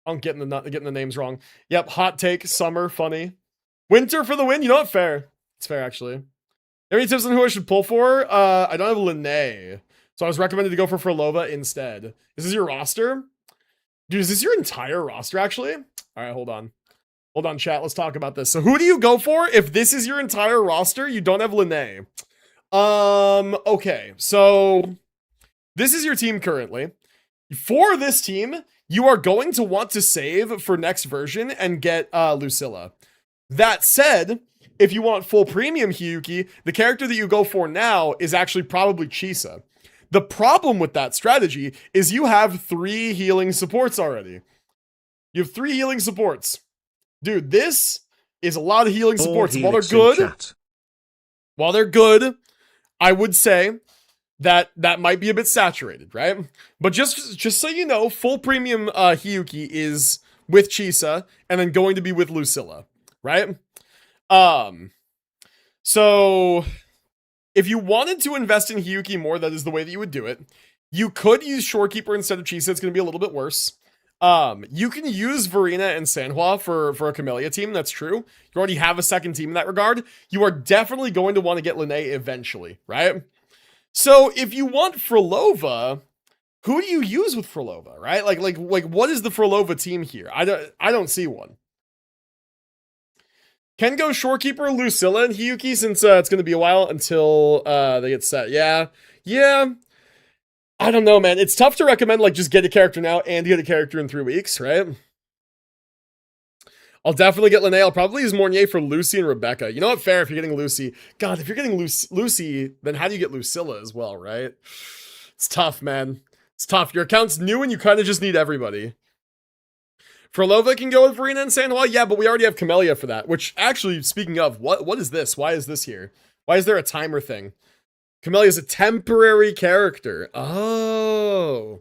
I'm getting the names wrong. Yep, hot take, summer, funny. Winter for the win. You know what? Fair. It's fair, actually. Any tips on who I should pull for? I don't have Lene, so I was recommended to go for Frolova instead. Is this your roster? Dude, is this your entire roster, actually? All right, hold on. Hold on, chat. Let's talk about this. So who do you go for if this is your entire roster? You don't have Lene. Okay. So this is your team currently. For this team, you are going to want to save for next version and get Lucilla. That said, if you want full premium Hiyuki, the character that you go for now is actually probably Chisa. The problem with that strategy is you have 3 healing supports already. You have 3 healing supports. Dude, this is a lot of healing supports. While they're good, I would say that might be a bit saturated, right? But just so you know, full premium Hiyuki is with Chisa and then going to be with Lucilla, right? So if you wanted to invest in Hiyuki more, that is the way that you would do it. You could use Shorekeeper instead of Chisa. It's going to be a little bit worse. You can use Verena and Sanhua for a Camellia team. That's true. You already have a second team in that regard. You are definitely going to want to get Lene eventually, right? So if you want Frolova, who do you use with Frolova, right? Like what is the Frolova team here? I don't see one. Can go Shorekeeper, Lucilla, and Hiyuki since it's going to be a while until they get set. Yeah. I don't know, man. It's tough to recommend, like, just get a character now and get a character in 3 weeks, right? I'll definitely get Lene. I'll probably use Mornier for Lucy and Rebecca. You know what? Fair if you're getting Lucy. God, if you're getting Lucy, then how do you get Lucilla as well, right? It's tough, man. It's tough. Your account's new and you kind of just need everybody. Frolova can go with Verena and Sanhua. Yeah, but we already have Camellia for that. Which, actually, speaking of, what is this? Why is this here? Why is there a timer thing? Camellia is a temporary character. Oh.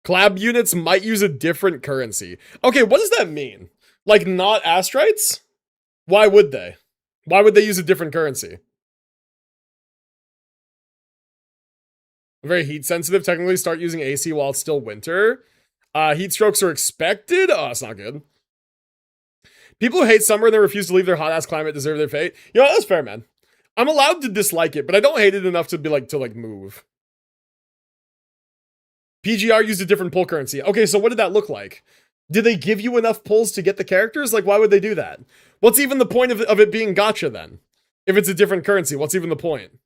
Collab units might use a different currency. Okay, what does that mean? Like, not Astrites? Why would they? Why would they use a different currency? Very heat sensitive. Technically start using AC while it's still winter. Heat strokes are expected. Oh, that's not good. People who hate summer and they refuse to leave their hot ass climate deserve their fate. You know, that's fair, man. I'm allowed to dislike it, but I don't hate it enough to be like, to move. PGR used a different pull currency. Okay, so what did that look like? Did they give you enough pulls to get the characters? Like, why would they do that? What's even the point of it being gacha then? If it's a different currency, what's even the point?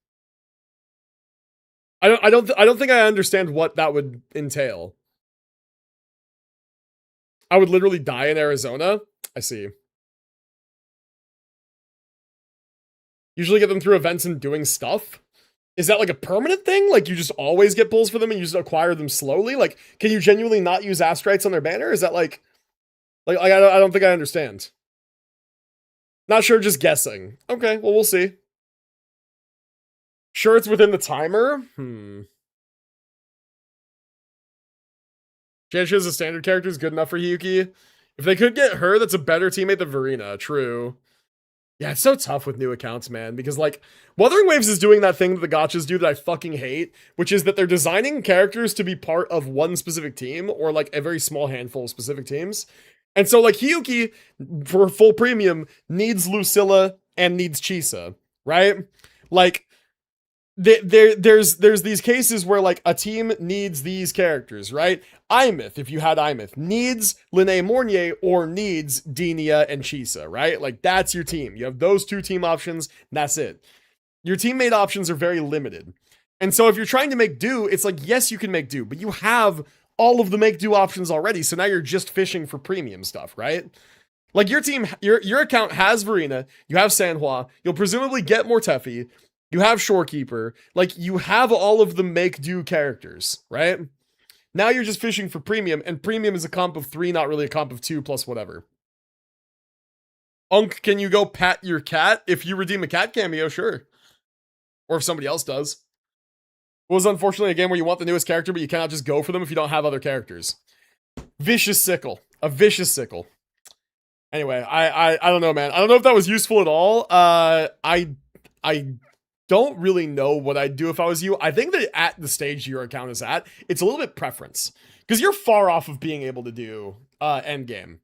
I don't think I understand what that would entail. I would literally die in Arizona. I see. Usually get them through events and doing stuff. Is that like a permanent thing? Like you just always get pulls for them and you just acquire them slowly? Like, can you genuinely not use Astrites on their banner? Is that like I don't think I understand. Not sure, just guessing. Okay, well, we'll see. sure it's within the timer? Jansha as a standard character is good enough for Hiyuki. If they could get her, that's a better teammate than Verena. True. Yeah, it's so tough with new accounts, man, because like Wuthering Waves is doing that thing that the gotchas do that I fucking hate, which is that they're designing characters to be part of one specific team or like a very small handful of specific teams. And so like Hiyuki for full premium needs Lucilla and needs Chisa, right? Like there's these cases where like a team needs these characters, right? Imith, if you had Imith, needs Linnea Mornier or needs Denia and Chisa, right? Like that's your team. You have those two team options, and that's it. Your teammate options are very limited. And so if you're trying to make do, it's like, yes, you can make do, but you have all of the make do options already. So now you're just fishing for premium stuff, right? Like your team, your account has Verena, you have Sanhua, you'll presumably get Mortefi, you have Shorekeeper, like you have all of the make do characters, right? Now you're just fishing for premium, and premium is a comp of 3, not really a comp of 2 plus whatever. Unk, can you go pat your cat? If you redeem a cat cameo, sure. Or if somebody else does. It was unfortunately a game where you want the newest character, but you cannot just go for them if you don't have other characters. Vicious sickle. A vicious sickle. Anyway, I don't know, man. I don't know if that was useful at all. I don't really know what I'd do if I was you. I think that at the stage your account is at, it's a little bit preference. Because you're far off of being able to do endgame.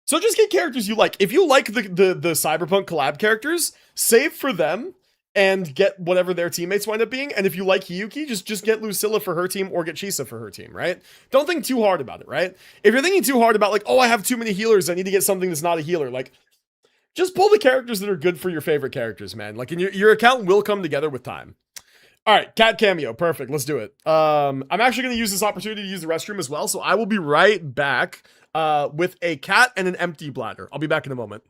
So just get characters you like. If you like the Cyberpunk collab characters, save for them and get whatever their teammates wind up being. And if you like Hiyuki, just get Lucilla for her team or get Chisa for her team, right? Don't think too hard about it, right? If you're thinking too hard about like, oh, I have too many healers, I need to get something that's not a healer, like, just pull the characters that are good for your favorite characters, man. Like, and your account will come together with time. All right, cat cameo, perfect. Let's do it. I'm actually going to use this opportunity to use the restroom as well, so I will be right back with a cat and an empty bladder. I'll be back in a moment.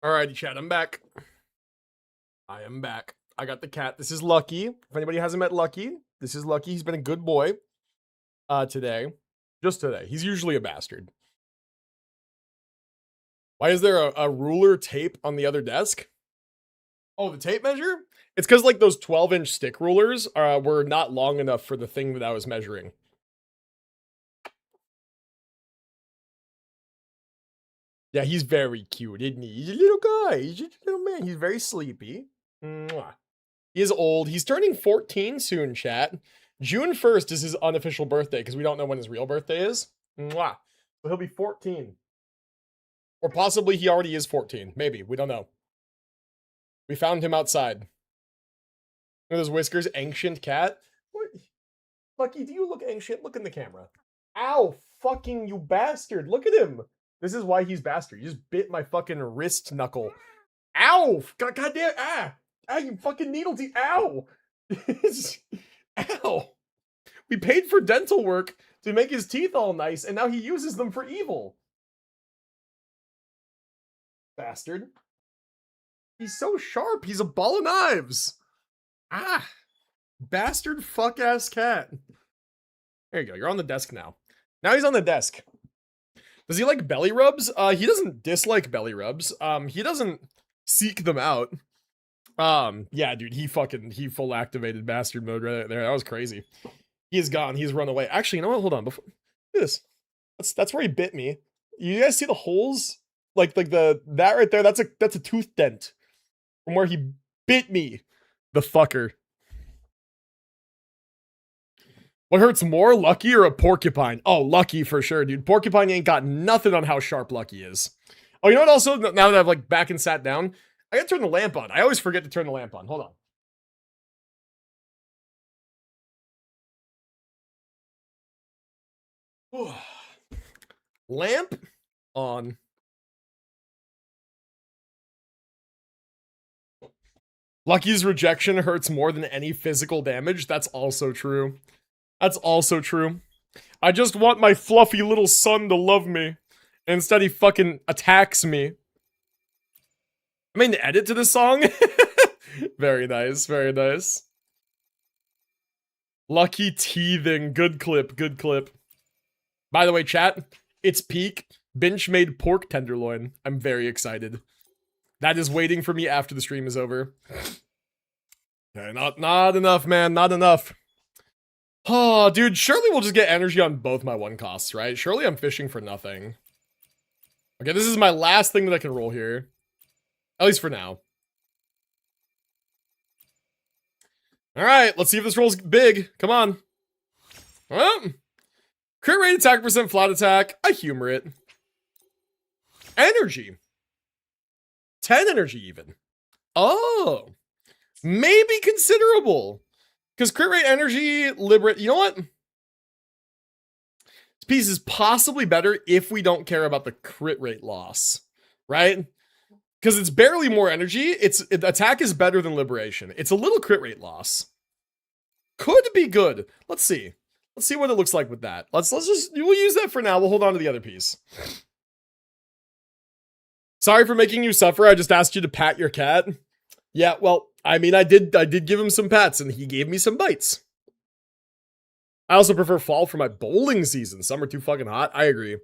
Alrighty, chat, I'm back. I am back. I got the cat. This is Lucky. If anybody hasn't met Lucky, this is Lucky. He's been a good boy today. Just today. He's usually a bastard. Why is there a ruler tape on the other desk? Oh, the tape measure? It's because like those 12-inch stick rulers were not long enough for the thing that I was measuring. Yeah, he's very cute, isn't he? He's a little guy. He's just a little man. He's very sleepy. Mwah. He is old. He's turning 14 soon, chat. June 1st is his unofficial birthday because we don't know when his real birthday is. Mwah. So he'll be 14. Or possibly he already is 14. Maybe. We don't know. We found him outside. Look at those whiskers. Ancient cat. What? Lucky, do you look ancient? Look in the camera. Ow! Fucking you bastard. Look at him. This is why he's bastard. You just bit my fucking wrist knuckle. Ow! Goddamn! Ah! Ah! You fucking needle teeth! Ow! Ow! We paid for dental work to make his teeth all nice, and now he uses them for evil. Bastard. He's so sharp. He's a ball of knives. Ah! Bastard fuck-ass cat. There you go. You're on the desk now. Now he's on the desk. Does he like belly rubs? He doesn't dislike belly rubs. He doesn't seek them out. Yeah, dude, he full activated bastard mode right there. That was crazy. He's gone. He's run away. Actually, you know what? Hold on. Before this, that's where he bit me. You guys see the holes? Like that right there. That's a tooth dent from where he bit me. The fucker. What hurts more, Lucky or a porcupine? Oh, Lucky for sure, dude. Porcupine ain't got nothing on how sharp Lucky is. Oh, you know what? Also, now that I've like back and sat down, I gotta turn the lamp on. I always forget to turn the lamp on. Hold on. Lamp on. Lucky's rejection hurts more than any physical damage. That's also true. That's also true. I just want my fluffy little son to love me. And instead he fucking attacks me. I made an edit to this song. Very nice, very nice. Lucky teething. Good clip, good clip. By the way, chat, it's peak. Binch made pork tenderloin. I'm very excited. That is waiting for me after the stream is over. Okay, not enough, man. Not enough. Oh, dude, surely we'll just get energy on both my one costs, right? Surely I'm fishing for nothing. Okay, this is my last thing that I can roll here. At least for now. Alright, let's see if this rolls big. Come on. Crit rate, attack percent, flat attack. I humor it. Energy. 10 energy even. Oh. Maybe considerable. Because crit rate, energy, liberate. You know what? This piece is possibly better if we don't care about the crit rate loss. Right? Because it's barely more energy. Attack is better than liberation. It's a little crit rate loss. Could be good. Let's see. Let's see what it looks like with that. We'll use that for now. We'll hold on to the other piece. Sorry for making you suffer. I just asked you to pat your cat. Yeah, well, I mean, I did give him some pats and he gave me some bites. I also prefer fall for my bowling season. Summer too fucking hot. I agree.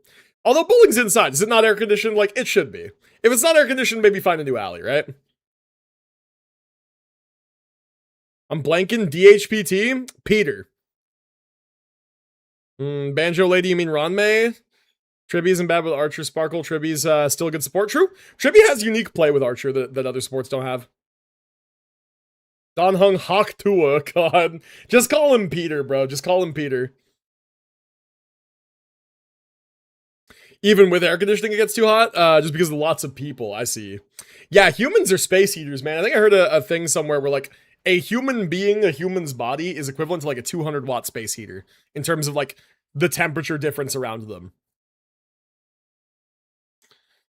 Although bowling's inside. Is it not air conditioned? Like, it should be. If it's not air conditioned, maybe find a new alley, right? I'm blanking. DHPT? Peter. Banjo Lady, you mean Ronmei? Tribby isn't bad with Archer Sparkle. Tribby's still a good support. True. Tribby has unique play with Archer that other sports don't have. Don Hung Hawk Tua. God. Just call him Peter, bro. Just call him Peter. Even with air conditioning, it gets too hot? Just because of lots of people. I see. Yeah, humans are space heaters, man. I think I heard a thing somewhere where, like, a human being, a human's body, is equivalent to, like, a 200-watt space heater. In terms of, like, the temperature difference around them.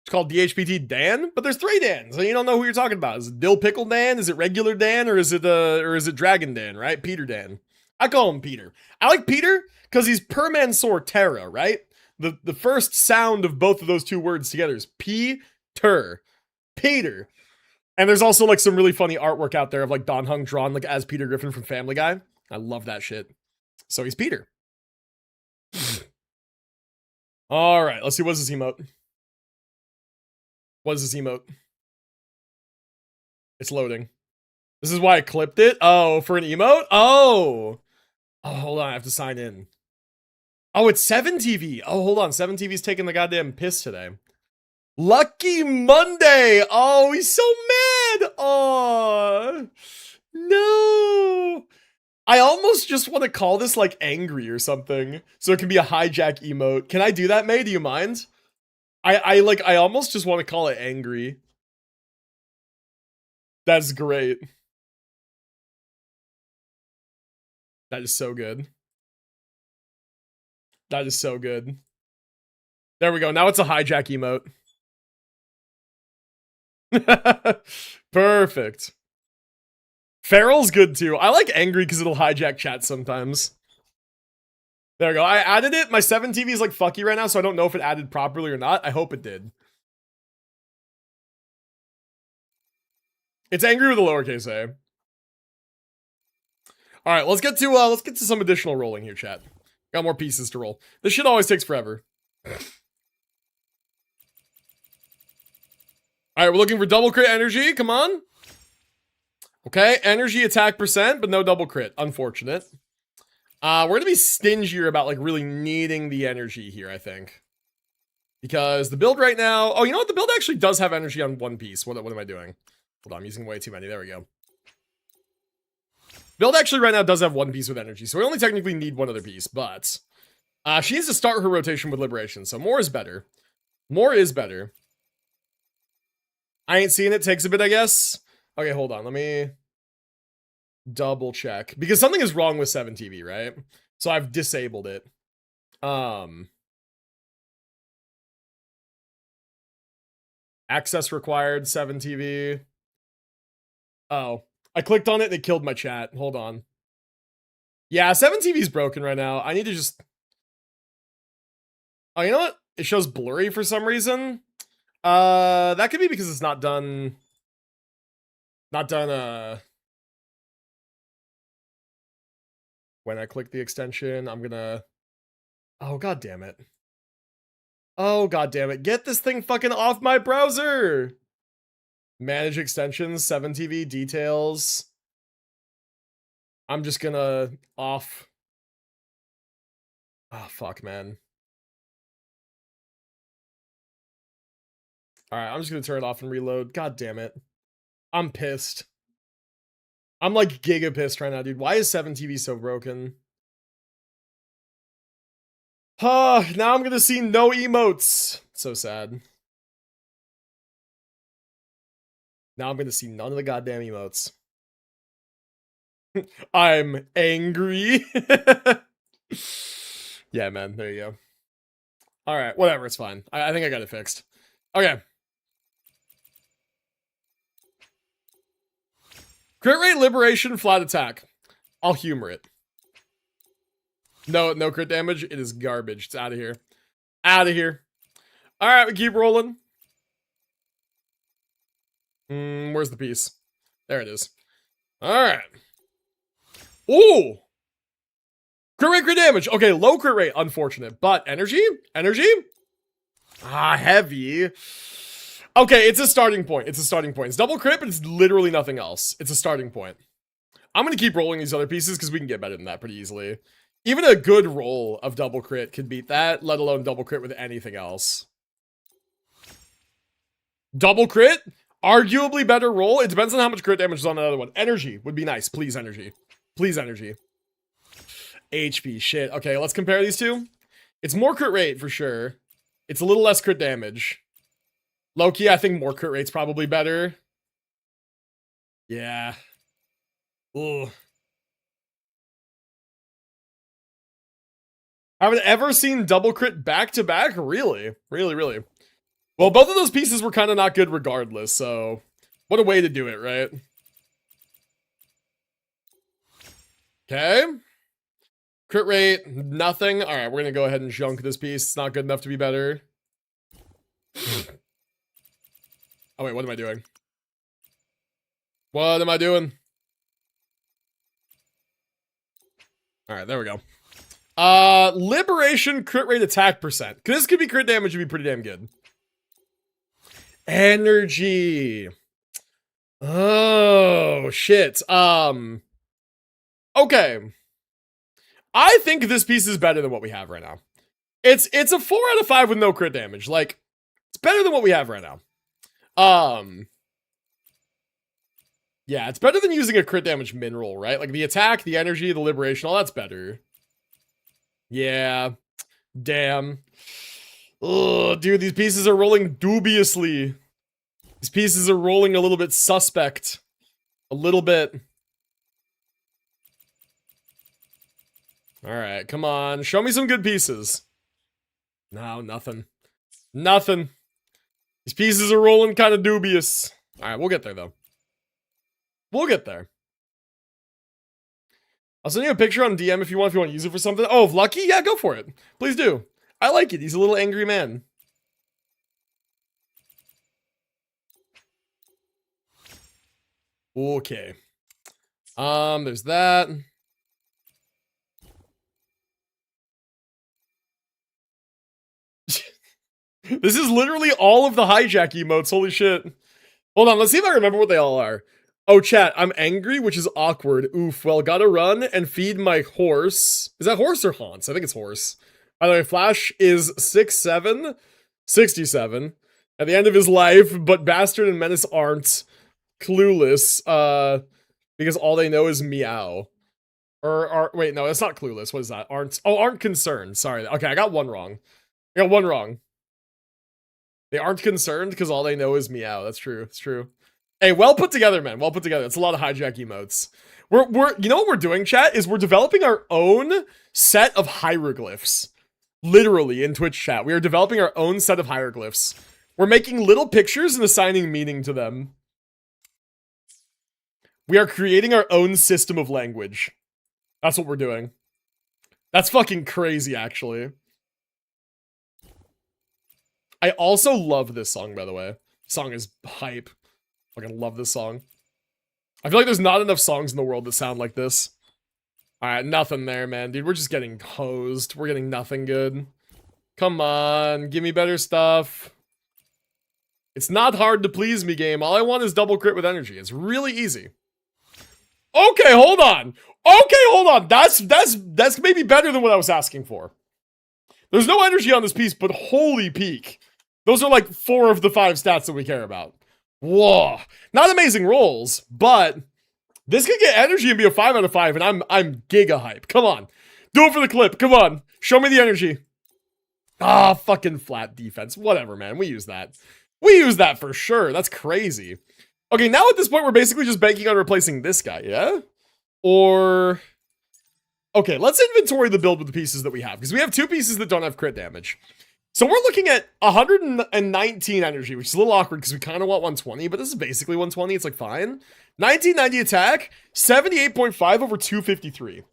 It's called DHPT Dan, but there's 3 Dans, and you don't know who you're talking about. Is it Dill Pickle Dan? Is it regular Dan? Or is it Dragon Dan, right? Peter Dan. I call him Peter. I like Peter because he's Permansor Terra, right? The first sound of both of those two words together is Peter. Peter. And there's also like some really funny artwork out there of like Don Hung drawn like as Peter Griffin from Family Guy. I love that shit. So he's Peter. All right, let's see. What's this emote? What is this emote? It's loading. This is why I clipped it. Oh, for an emote? Oh, hold on. I have to sign in. Oh, it's 7TV. Oh, hold on. 7TV's taking the goddamn piss today. Lucky Monday. Oh, he's so mad. Oh, no. I almost just want to call this like angry or something, so it can be a hijack emote. Can I do that, May? Do you mind? I almost just want to call it angry. That's great. That is so good. That is so good. There we go. Now it's a hijack emote. Perfect. Feral's good too. I like angry because it'll hijack chat sometimes. There we go. I added it. My 7 TV is like fucky right now, so I don't know if it added properly or not. I hope it did. It's angry with a lowercase a. All right, let's get to some additional rolling here, chat. Got more pieces to roll. This shit always takes forever. All right, we're looking for double crit energy. Come on. Okay, energy attack percent, but no double crit. Unfortunate. We're gonna be stingier about like really needing the energy here, I think. Because the build right now... Oh, you know what? The build actually does have energy on one piece. What am I doing? Hold on, I'm using way too many. There we go. Build actually right now does have one piece with energy, so we only technically need one other piece, but... she needs to start her rotation with liberation, so more is better. More is better. I ain't seeing it. Takes a bit, I guess. Okay, hold on. Let me... double check. Because something is wrong with 7TV, right? So I've disabled it. Access required, 7TV. Oh. I clicked on it and it killed my chat. Hold on. Yeah, 7TV is broken right now. I need to just... Oh, you know what? It shows blurry for some reason. That could be because it's not done... Not done, when I click the extension, I'm gonna... Oh, god damn it. Oh, god damn it. Get this thing fucking off my browser! Manage extensions, 7TV, details. I'm just gonna off... Oh, fuck, man. Alright, I'm just gonna turn it off and reload. God damn it. I'm pissed. I'm like giga pissed right now, dude. Why is 7TV so broken? Now I'm gonna see no emotes. So sad. Now I'm gonna see none of the goddamn emotes. I'm angry. Yeah, man, there you go. Alright, whatever, it's fine. I think I got it fixed. Okay. Crit rate, liberation, flat attack. I'll humor it. No crit damage. It is garbage. It's out of here. Out of here. Alright, we keep rolling. Where's the piece? There it is. Alright. Ooh! Crit rate, crit damage. Okay, low crit rate. Unfortunate. But energy? Energy? Ah, heavy. Okay, it's a starting point. It's a starting point. It's double crit, but it's literally nothing else. It's a starting point. I'm gonna keep rolling these other pieces because we can get better than that pretty easily. Even a good roll of double crit could beat that, let alone double crit with anything else. Double crit? Arguably better roll. It depends on how much crit damage is on another one. Energy would be nice. Please, energy. Please, energy. HP. Shit. Okay, let's compare these two. It's more crit rate for sure. It's a little less crit damage. Low-key, I think more crit rate's probably better. Yeah. Ugh. Haven't ever seen double crit back-to-back? Really? Really, really. Well, both of those pieces were kind of not good regardless, so... What a way to do it, right? Okay. Crit rate, nothing. Alright, we're gonna go ahead and junk this piece. It's not good enough to be better. Oh wait, what am I doing? What am I doing? Alright, there we go. Liberation, crit rate, attack percent. This could be crit damage, would be pretty damn good. Energy. Oh, shit. Okay. I think this piece is better than what we have right now. It's a 4 out of 5 with no crit damage. Like, it's better than what we have right now. Yeah, it's better than using a crit damage mineral, right? Like the attack, the energy, the liberation, all that's better. Yeah. Damn. Ugh, dude, these pieces are rolling dubiously. These pieces are rolling a little bit suspect. A little bit. Alright, come on. Show me some good pieces. No, nothing. Nothing. These pieces are rolling kind of dubious. Alright, we'll get there, though. We'll get there. I'll send you a picture on DM if you want to use it for something. Oh, of Lucky? Yeah, go for it. Please do. I like it. He's a little angry man. Okay. There's that. This is literally all of the hijack emotes. Holy shit. Hold on, let's see if I remember what they all are. Oh, chat, I'm angry, which is awkward. Oof, well, gotta run and feed my horse. Is that horse or Hans? I think it's horse. By the way, Flash is 6'7", 67, at the end of his life, but Bastard and Menace aren't. Clueless, because all they know is meow. Wait, no, it's not clueless. What is that? Aren't concerned. Sorry. Okay, I got one wrong. I got one wrong. They aren't concerned because all they know is meow. That's true. It's true. Hey, well put together, man. Well put together. It's a lot of hijack emotes. You know what we're doing, chat? Is we're developing our own set of hieroglyphs. Literally, in Twitch chat. We are developing our own set of hieroglyphs. We're making little pictures and assigning meaning to them. We are creating our own system of language. That's what we're doing. That's fucking crazy, actually. I also love this song, by the way. Song is hype. Fucking love this song. I feel like there's not enough songs in the world that sound like this. Alright, nothing there, man. Dude, we're just getting hosed. We're getting nothing good. Come on, give me better stuff. It's not hard to please me, game. All I want is double crit with energy. It's really easy. Okay, hold on. Okay, hold on. That's maybe better than what I was asking for. There's no energy on this piece, but holy peak. Those are like 4 of the 5 stats that we care about. Whoa. Not amazing rolls, but this could get energy and be a 5 out of 5, and I'm giga hype. Come on. Do it for the clip. Come on. Show me the energy. Ah, fucking flat defense. Whatever, man. We use that. We use that for sure. That's crazy. Okay, now at this point, we're basically just banking on replacing this guy, yeah? Or... Okay, let's inventory the build with the pieces that we have, because we have 2 pieces that don't have crit damage. So we're looking at 119 energy, which is a little awkward because we kind of want 120, but this is basically 120. It's like fine. 1990 attack, 78.5 over 253.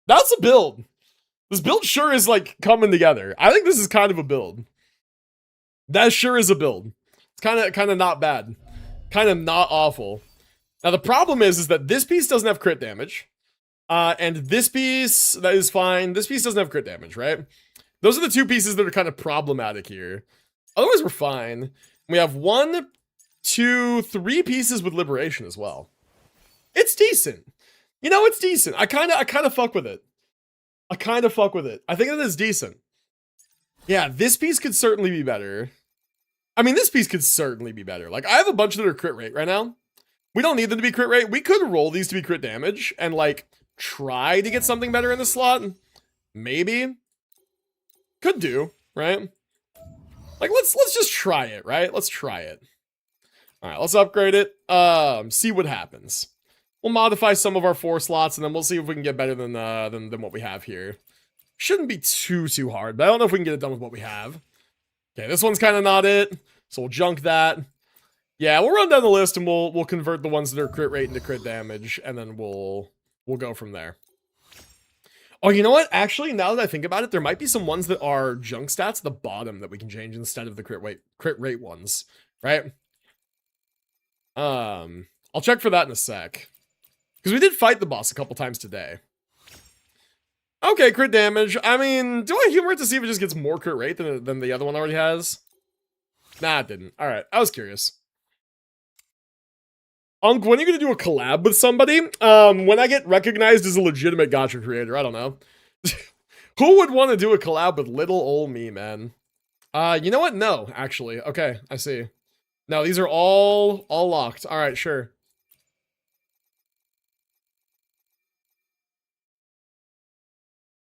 That's a build. This build sure is like coming together. I think this is kind of a build. That sure is a build. It's kind of not bad. Kind of not awful. Now the problem is that this piece doesn't have crit damage. And this piece, that is fine. This piece doesn't have crit damage, right? Those are the 2 pieces that are kind of problematic here. Otherwise, we're fine. We have 1, 2, 3 pieces with liberation as well. It's decent. You know, it's decent. I kind of fuck with it. I kind of fuck with it. I think it is decent. Yeah, this piece could certainly be better. I mean, this piece could certainly be better. Like, I have a bunch that are crit rate right now. We don't need them to be crit rate. We could roll these to be crit damage and, like, try to get something better in the slot. Maybe. Could do, right? Like, let's just try it, right? Let's try it. All right, let's upgrade it. See what happens. We'll modify some of our 4 slots, and then we'll see if we can get better than what we have here. Shouldn't be too hard, but I don't know if we can get it done with what we have. Okay, this one's kind of not it, so we'll junk that. Yeah, we'll run down the list, and we'll convert the ones that are crit rate into crit damage, and then we'll go from there. Oh, you know what? Actually, now that I think about it, there might be some ones that are junk stats at the bottom that we can change instead of the crit rate ones, right? I'll check for that in a sec. Because we did fight the boss a couple times today. Okay, crit damage. I mean, do I humor it to see if it just gets more crit rate than the other one already has? Nah, it didn't. Alright, I was curious. Unk, when are you gonna do a collab with somebody? When I get recognized as a legitimate gacha creator, I don't know. Who would want to do a collab with little ol' me, man? You know what? No, actually. Okay, I see. No, these are all locked. All right, sure.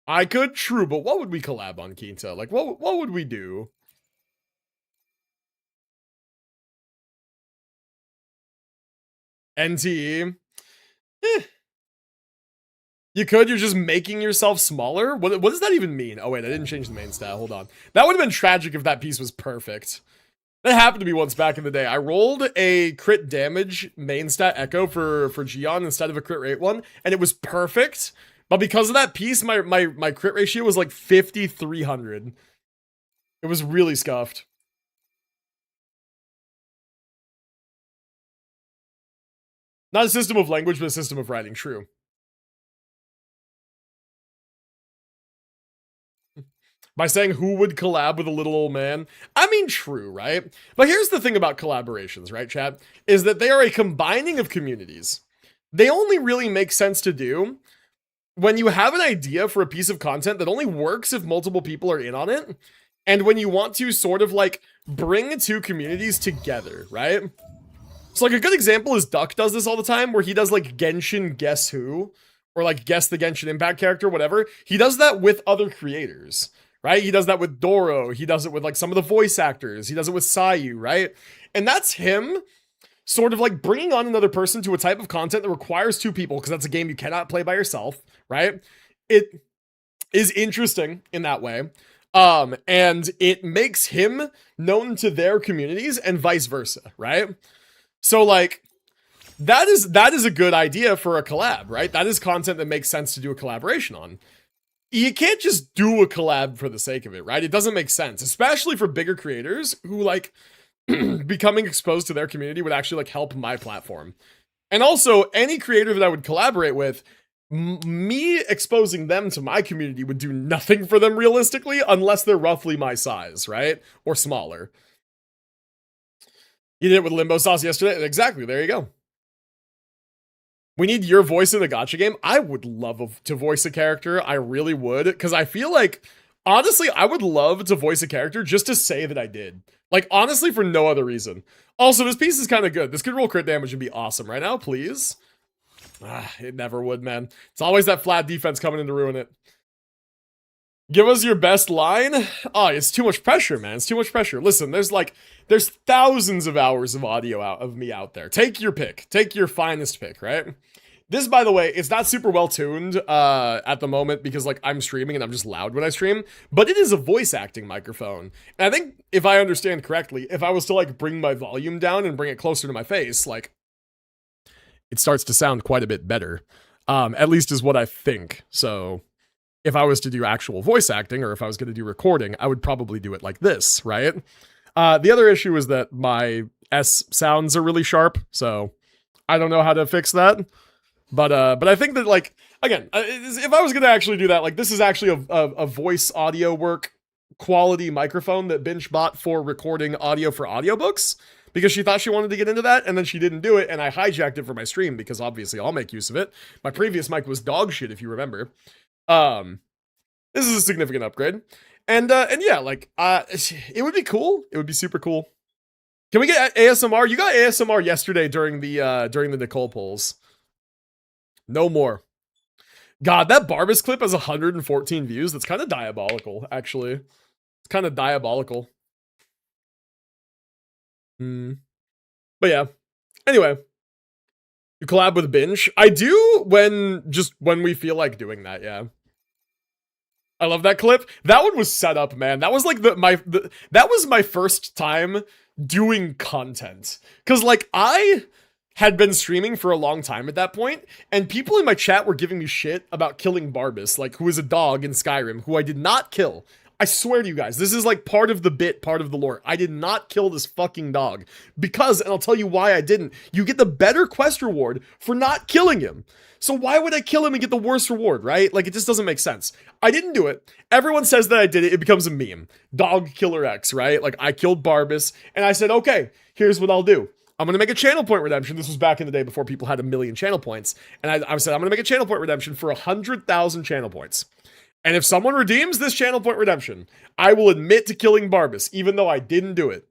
I could, true, but what would we collab on, Quinta? Like, what would we do? NTE? Eh. You could, you're just making yourself smaller? What does that even mean? Oh wait, I didn't change the main stat, hold on. That would have been tragic if that piece was perfect. That happened to me once back in the day. I rolled a crit damage main stat echo for Gion instead of a crit rate one, and it was perfect. But because of that piece, my crit ratio was like 5,300. It was really scuffed. Not a system of language, but a system of writing, true. By saying who would collab with a little old man. I mean, true, right? But here's the thing about collaborations, right, chat? Is that they are a combining of communities. They only really make sense to do when you have an idea for a piece of content that only works if multiple people are in on it. And when you want to sort of like bring two communities together, right? So like a good example is Duck does this all the time where he does like Genshin Guess Who or like Guess the Genshin Impact character, whatever. He does that with other creators. Right? He does that with Doro. He does it with like some of the voice actors. He does it with Sayu, right? And that's him sort of like bringing on another person to a type of content that requires two people because that's a game you cannot play by yourself, right? It is interesting in that way. And it makes him known to their communities and vice versa, right? So like that is a good idea for a collab, right? That is content that makes sense to do a collaboration on. You can't just do a collab for the sake of it, right? It doesn't make sense, especially for bigger creators who like becoming exposed to their community would actually like help my platform. And also any creator that I would collaborate with, me exposing them to my community would do nothing for them realistically unless they're roughly my size, right? Or smaller. You did it with Limbo Sauce yesterday? Exactly, there you go. We need your voice in the gacha game. I would love to voice a character. I really would. Because I feel like, honestly, I would love to voice a character just to say that I did. Like, honestly, for no other reason. Also, this piece is kind of good. This could roll crit damage and be awesome right now, please. It never would, man. It's always that flat defense coming in to ruin it. Give us your best line? Oh, it's too much pressure, man. It's too much pressure. Listen, there's thousands of hours of audio of me out there. Take your pick. Take your finest pick, right? This, by the way, it's not super well tuned at the moment because like I'm streaming and I'm just loud when I stream, but it is a voice acting microphone. And I think if I understand correctly, if I was to like bring my volume down and bring it closer to my face, like it starts to sound quite a bit better. At least is what I think. So if I was to do actual voice acting or if I was going to do recording, I would probably do it like this, right? The other issue is that my S sounds are really sharp, so I don't know how to fix that. But I think that like, again, if I was going to actually do that, like this is actually a voice audio work quality microphone that Binge bought for recording audio for audiobooks because she thought she wanted to get into that and then she didn't do it and I hijacked it for my stream because obviously I'll make use of it. My previous mic was dog shit if you remember. This is a significant upgrade. And yeah, like, it would be cool. It would be super cool. Can we get ASMR? You got ASMR yesterday during the Nicole polls. No more. God, that Barbas clip has 114 views. That's kind of diabolical, actually. It's kind of diabolical. But yeah. Anyway. You collab with Binge? I do when we feel like doing that, yeah. I love that clip. That one was set up, man. That was like that was my first time doing content. Cause like I had been streaming for a long time at that point, and people in my chat were giving me shit about killing Barbas, like who is a dog in Skyrim, who I did not kill. I swear to you guys, this is like part of the bit, part of the lore. I did not kill this fucking dog. Because, and I'll tell you why I didn't, you get the better quest reward for not killing him. So why would I kill him and get the worst reward, right? Like, it just doesn't make sense. I didn't do it. Everyone says that I did it. It becomes a meme. Dog Killer X, right? Like, I killed Barbas, and I said, okay, here's what I'll do. I'm going to make a channel point redemption. This was back in the day before people had 1 million channel points. And I said, I'm going to make a channel point redemption for 100,000 channel points. And if someone redeems this channel point redemption, I will admit to killing Barbas, even though I didn't do it.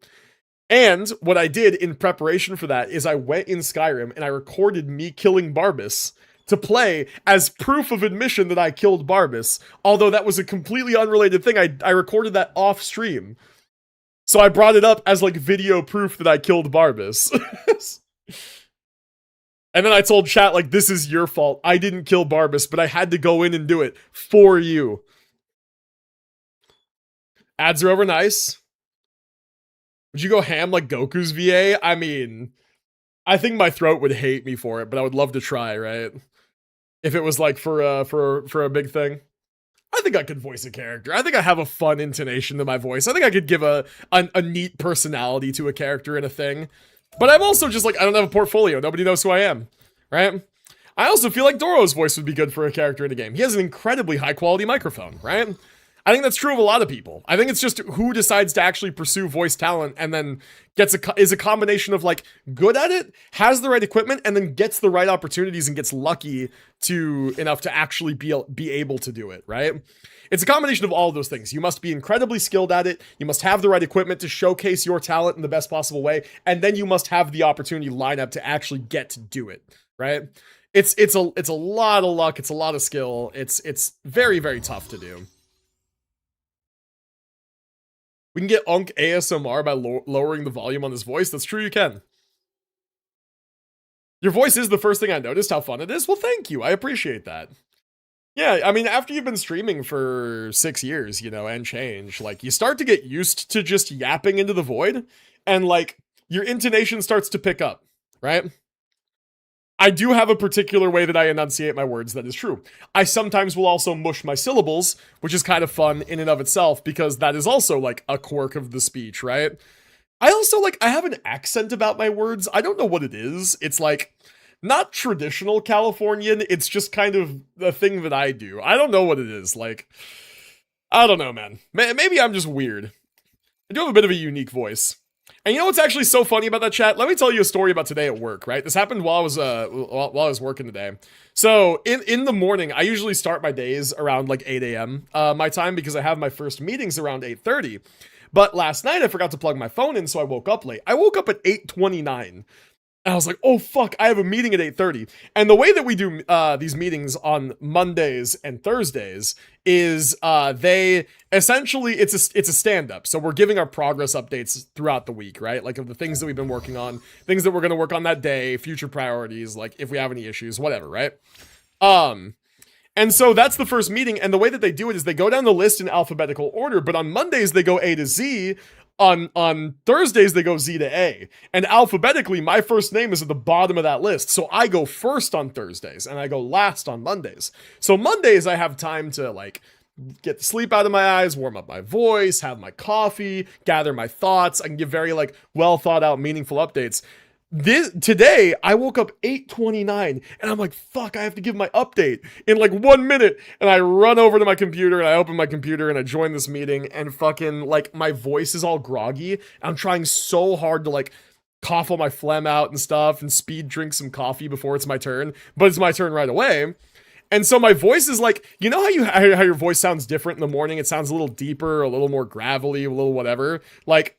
And what I did in preparation for that is I went in Skyrim and I recorded me killing Barbas to play as proof of admission that I killed Barbas. Although that was a completely unrelated thing. I recorded that off stream. So I brought it up as like video proof that I killed Barbas. And then I told chat, like, this is your fault. I didn't kill Barbas, but I had to go in and do it for you. Ads are over, nice. Would you go ham like Goku's VA? I mean, I think my throat would hate me for it, but I would love to try, right? If it was like for a big thing. I think I could voice a character. I think I have a fun intonation to my voice. I think I could give a neat personality to a character in a thing. But I'm also just like, I don't have a portfolio. Nobody knows who I am, right? I also feel like Doro's voice would be good for a character in a game. He has an incredibly high quality microphone, right? I think that's true of a lot of people. I think it's just who decides to actually pursue voice talent and then is a combination of like good at it, has the right equipment, and then gets the right opportunities and gets lucky enough to actually be able to do it, right? It's a combination of all of those things. You must be incredibly skilled at it. You must have the right equipment to showcase your talent in the best possible way, and then you must have the opportunity line up to actually get to do it, right? It's a lot of luck. It's a lot of skill. It's very, very tough to do. We can get Unk ASMR by lowering the volume on his voice. That's true, you can. Your voice is the first thing I noticed how fun it is. Well, thank you. I appreciate that. Yeah, I mean, after you've been streaming for 6 years, you know, and change, like, you start to get used to just yapping into the void, and, like, your intonation starts to pick up, right? I do have a particular way that I enunciate my words that is true. I sometimes will also mush my syllables, which is kind of fun in and of itself, because that is also, like, a quirk of the speech, right? I also, like, I have an accent about my words. I don't know what it is. It's, like, not traditional Californian, it's just kind of the thing that I do. I don't know what it is, like, I don't know, man. Maybe I'm just weird. I do have a bit of a unique voice. And you know what's actually so funny about that, chat? Let me tell you a story about today at work, right? This happened while I was working today. So in the morning, I usually start my days around like 8 a.m. My time, because I have my first meetings around 8:30. But last night I forgot to plug my phone in, so I woke up late. I woke up at 8:29. And I was like, oh fuck, I have a meeting at 8:30. And the way that we do these meetings on Mondays and Thursdays is they essentially, it's a stand-up. So we're giving our progress updates throughout the week, right? Like of the things that we've been working on, things that we're gonna work on that day, future priorities, like if we have any issues, whatever, right? And so that's the first meeting, and the way that they do it is they go down the list in alphabetical order, but on Mondays they go A to Z, on Thursdays they go Z to A, and alphabetically my first name is at the bottom of that list, so I go first on Thursdays, and I go last on Mondays. So Mondays I have time to, like, get the sleep out of my eyes, warm up my voice, have my coffee, gather my thoughts. I can give very, like, well thought out, meaningful updates. Today I woke up 8:29 and I'm like, fuck, I have to give my update in like 1 minute, and I run over to my computer and I open my computer and I join this meeting, and fucking, like, my voice is all groggy. I'm trying so hard to, like, cough all my phlegm out and stuff and speed drink some coffee before it's my turn, but it's my turn right away. And so my voice is like, you know how your voice sounds different in the morning? It sounds a little deeper, a little more gravelly, a little whatever. Like,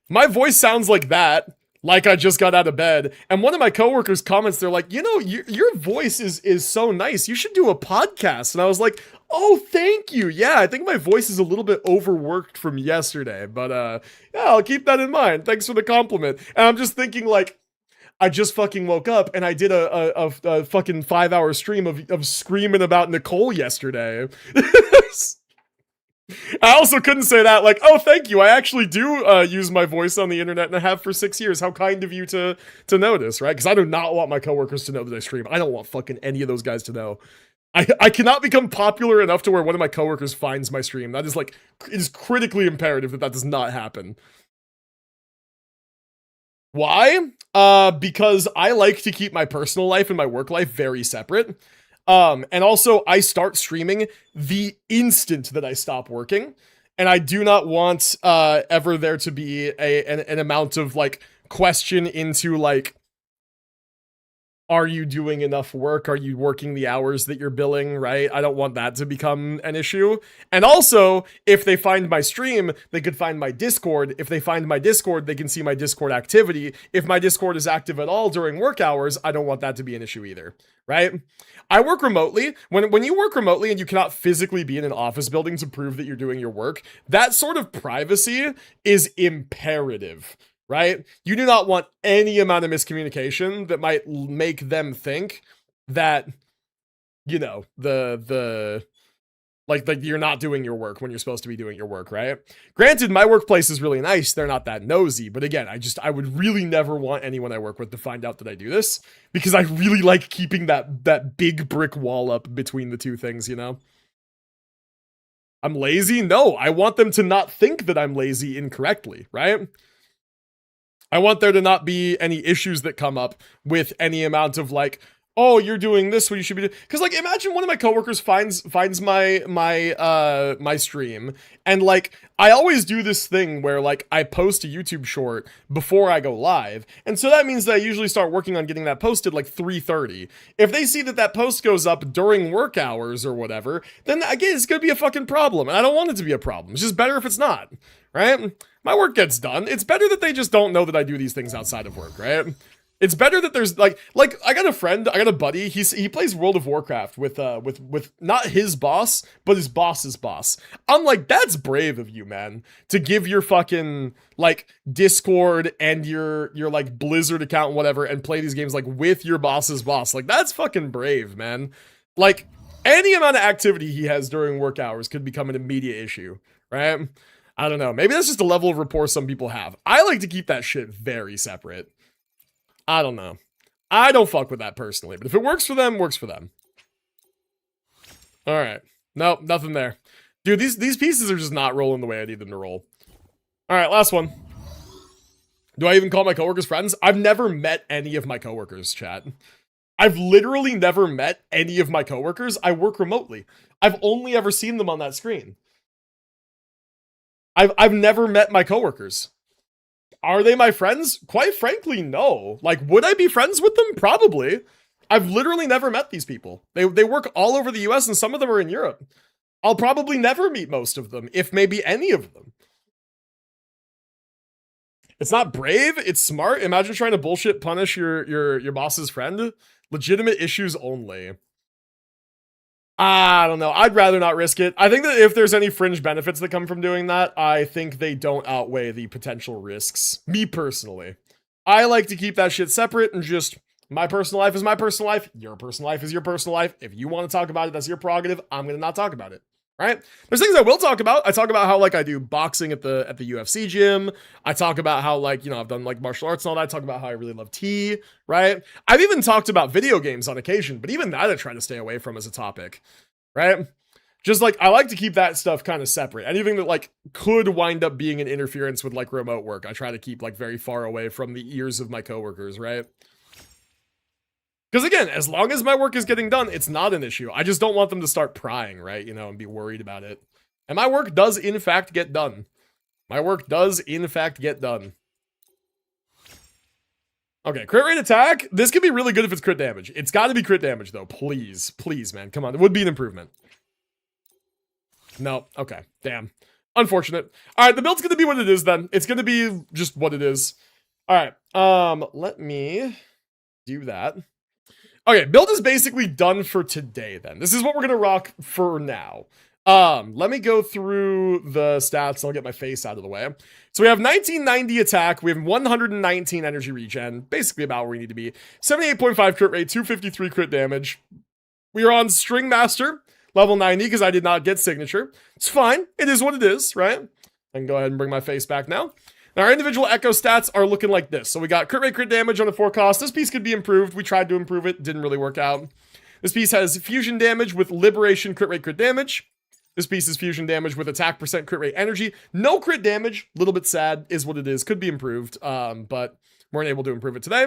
my voice sounds like that, like I just got out of bed. And one of my coworkers comments, they're like, you know, your voice is so nice. You should do a podcast. And I was like, oh, thank you. Yeah, I think my voice is a little bit overworked from yesterday. But yeah, I'll keep that in mind. Thanks for the compliment. And I'm just thinking, like, I just fucking woke up and I did a fucking 5-hour stream of screaming about Nicole yesterday. I also couldn't say that, like, oh, thank you. I actually do use my voice on the internet, and I have for 6 years. How kind of you to notice, right? Because I do not want my coworkers to know that I stream. I don't want fucking any of those guys to know. I cannot become popular enough to where one of my coworkers finds my stream. That is, like, it is critically imperative that does not happen. Why? Because I like to keep my personal life and my work life very separate. And also I start streaming the instant that I stop working, and I do not want, ever there to be an amount of, like, question into, like, are you doing enough work? Are you working the hours that you're billing, right? I don't want that to become an issue. And also, if they find my stream, they could find my Discord. If they find my Discord, they can see my Discord activity. If my Discord is active at all during work hours, I don't want that to be an issue either, right? I work remotely. When you work remotely and you cannot physically be in an office building to prove that you're doing your work, that sort of privacy is imperative. Right? You do not want any amount of miscommunication that might make them think that, you know, like you're not doing your work when you're supposed to be doing your work, right? Granted, my workplace is really nice. They're not that nosy, but again, I would really never want anyone I work with to find out that I do this, because I really like keeping that big brick wall up between the two things, you know? I'm lazy? No, I want them to not think that I'm lazy incorrectly, right? I want there to not be any issues that come up with any amount of like, oh, you're doing this, what you should be doing. Because like, imagine one of my coworkers finds my stream, and like, I always do this thing where like I post a YouTube short before I go live, and so that means that I usually start working on getting that posted like 3:30. If they see that that post goes up during work hours or whatever, then again, it's gonna be a fucking problem, and I don't want it to be a problem. It's just better if it's not, right? My work gets done. It's better that they just don't know that I do these things outside of work, right? It's better that there's like I got a friend, I got a buddy. He plays World of Warcraft with not his boss, but his boss's boss. I'm like, that's brave of you, man, to give your fucking like Discord and your like Blizzard account and whatever and play these games like with your boss's boss. Like, that's fucking brave, man. Like, any amount of activity he has during work hours could become an immediate issue, right? I don't know. Maybe that's just a level of rapport some people have. I like to keep that shit very separate. I don't know. I don't fuck with that personally, but if it works for them, works for them. All right. Nope, nothing there. Dude, these pieces are just not rolling the way I need them to roll. All right, last one. Do I even call my coworkers friends? I've never met any of my coworkers, chat. I've literally never met any of my coworkers. I work remotely. I've only ever seen them on that screen. I've never met my coworkers. Are they my friends? Quite frankly, no. Like, would I be friends with them? Probably. I've literally never met these people. They work all over the US and some of them are in Europe. I'll probably never meet most of them, if maybe any of them. It's not brave, it's smart. Imagine trying to bullshit punish your boss's friend. Legitimate issues only. I don't know. I'd rather not risk it. I think that if there's any fringe benefits that come from doing that, I think they don't outweigh the potential risks. Me personally. I like to keep that shit separate and just, my personal life is my personal life. Your personal life is your personal life. If you want to talk about it, that's your prerogative. I'm going to not talk about it. Right? There's things I will talk about. I talk about how like I do boxing at the UFC gym. I talk about how like, you know, I've done like martial arts and all that. I talk about how I really love tea, right? I've even talked about video games on occasion, but even that I try to stay away from as a topic, right? Just like, I like to keep that stuff kind of separate. Anything that like could wind up being an interference with like remote work, I try to keep like very far away from the ears of my coworkers, right? Because again, as long as my work is getting done, it's not an issue. I just don't want them to start prying, right? You know, and be worried about it. And my work does, in fact, get done. My work does, in fact, get done. Okay, crit rate attack. This could be really good if it's crit damage. It's got to be crit damage, though. Please. Please, man. Come on. It would be an improvement. No. Okay. Damn. Unfortunate. All right, the build's going to be what it is, then. It's going to be just what it is. All right. Let me do that. Okay, build is basically done for today then. This is what we're gonna rock for now. Let me go through the stats and I'll get my face out of the way. So we have 1990 attack, we have 119 energy regen, basically about where we need to be. 78.5 crit rate, 253 crit damage. We are on String Master, level 90, because I did not get signature. It's fine, it is what it is, right? I can go ahead and bring my face back now. Now, our individual echo stats are looking like this. So we got crit rate, crit damage on a 4 cost. This piece could be improved. We tried to improve it. Didn't really work out. This piece has fusion damage with liberation, crit rate, crit damage. This piece is fusion damage with attack percent, crit rate, energy. No crit damage. A little bit sad is what it is. Could be improved, but weren't able to improve it today.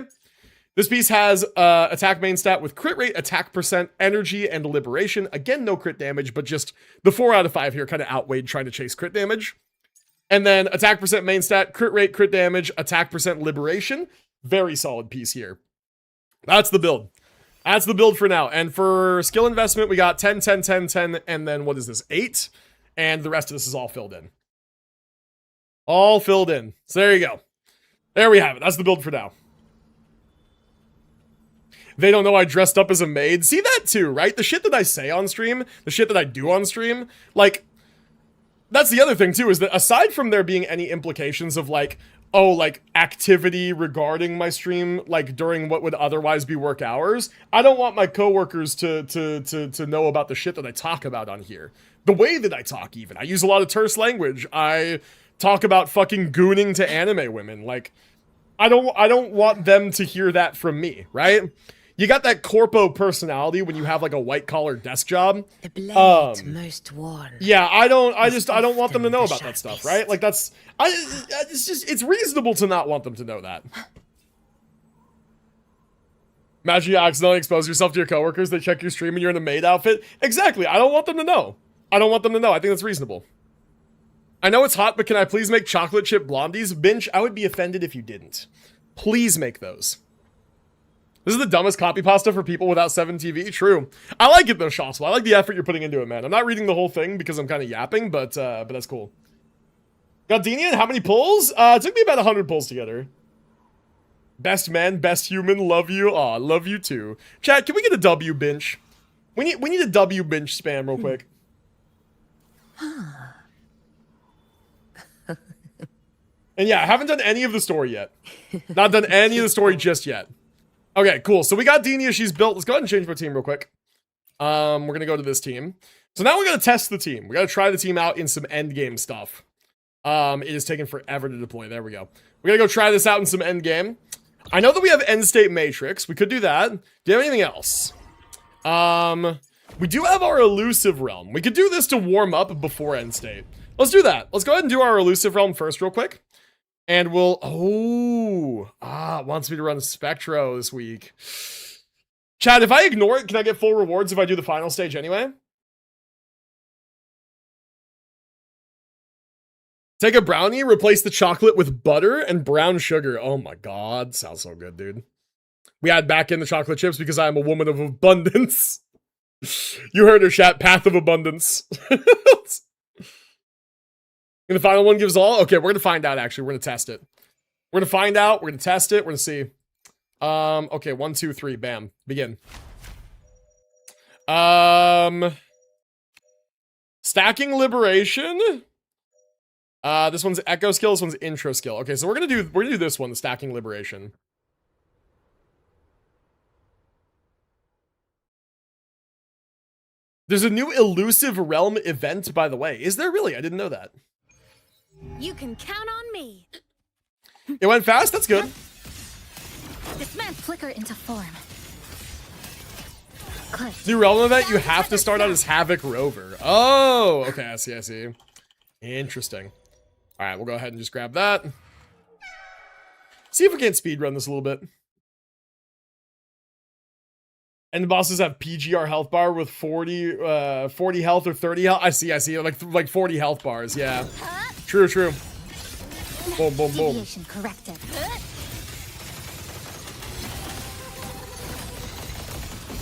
This piece has attack main stat with crit rate, attack percent, energy, and liberation. Again, no crit damage, but just the 4 out of 5 here kind of outweighed trying to chase crit damage. And then attack percent main stat, crit rate, crit damage, attack percent liberation. Very solid piece here. That's the build. That's the build for now. And for skill investment, we got 10, 10, 10, 10, and then what is this? 8. And the rest of this is all filled in. All filled in. So there you go. There we have it. That's the build for now. They don't know I dressed up as a maid. See that too, right? The shit that I say on stream, the shit that I do on stream, like, that's the other thing too, is that aside from there being any implications of like, oh, like activity regarding my stream, like during what would otherwise be work hours, I don't want my coworkers to know about the shit that I talk about on here. The way that I talk, even. I use a lot of terse language. I talk about fucking gooning to anime women. Like, I don't want them to hear that from me, right? You got that corpo personality when you have like a white collar desk job. The blade most worn. Yeah, I don't want them to know about that stuff, right? Like it's reasonable to not want them to know that. Imagine you accidentally expose yourself to your coworkers, they check your stream and you're in a maid outfit. Exactly, I don't want them to know. I don't want them to know, I think that's reasonable. I know it's hot, but can I please make chocolate chip blondies? Binge, I would be offended if you didn't. Please make those. This is the dumbest copy pasta for people without 7TV. True. I like it though, Shosswell. I like the effort you're putting into it, man. I'm not reading the whole thing because I'm kind of yapping, but that's cool. Got Denia and how many pulls? It took me about 100 pulls together. Best man, best human, love you. Aw, love you too. Chat, can we get a W bench? We need a W bench spam real quick. And yeah, I haven't done any of the story yet. Not done any of the story just yet. Okay, cool. So we got Denia. She's built. Let's go ahead and change my team real quick. We're going to go to this team. So now we got to test the team. We got to try the team out in some endgame stuff. It is taking forever to deploy. There we go. We're going to go try this out in some endgame. I know that we have end state matrix. We could do that. Do you have anything else? We do have our elusive realm. We could do this to warm up before end state. Let's do that. Let's go ahead and do our elusive realm first real quick. And we'll, it wants me to run Spectro this week. Chad, if I ignore it, can I get full rewards if I do the final stage anyway? Take a brownie, replace the chocolate with butter and brown sugar. Oh my god, sounds so good, dude. We add back in the chocolate chips because I am a woman of abundance. You heard her, chat, path of abundance. And the final one gives all? Okay, we're going to find out, actually. We're going to test it. We're going to find out. We're going to test it. We're going to see. Okay, 1, 2, 3. Bam. Begin. Stacking liberation. This one's echo skill. This one's intro skill. Okay, so we're going to do this one, the stacking liberation. There's a new elusive realm event, by the way. Is there really? I didn't know that. You can count on me. It went fast? That's good. This man flicker into form. Good. New realm event, you have to start out as Havoc Rover. Oh, okay, I see. Interesting. Alright, we'll go ahead and just grab that. See if we can't speedrun this a little bit. And the bosses have PGR health bar with 40 health or 30 health. I see. Like 40 health bars, yeah. True. Boom. Deviation corrected.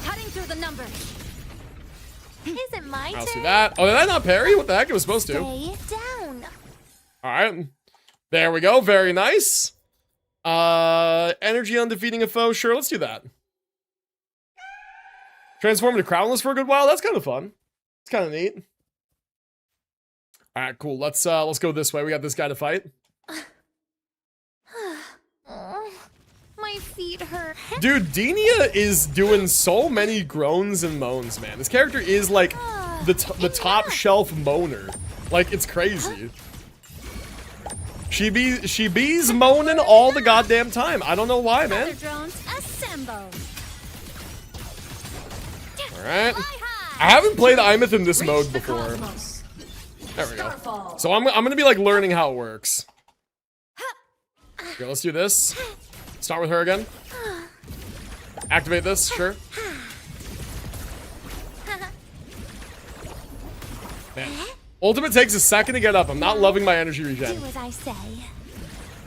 Cutting through the numbers. Isn't my I'll turn? see that. Oh, did I not parry? What the heck? It was supposed to. Stay down. Alright. There we go. Very nice. Energy on defeating a foe. Sure, let's do that. Transform into Crownless for a good while. That's kind of fun. It's kind of neat. All right, cool. Let's go this way. We got this guy to fight. My feet hurt. Dude, Denia is doing so many groans and moans, man. This character is like the top shelf moaner. Like, it's crazy. She bees moaning all the goddamn time. I don't know why, man. Drones assemble. All right. I haven't played Imeth in this mode before. There we go. So I'm gonna be like learning how it works. Okay, let's do this. Start with her again. Activate this, sure. Man. Ultimate takes a second to get up. I'm not loving my energy regen. Do as I say.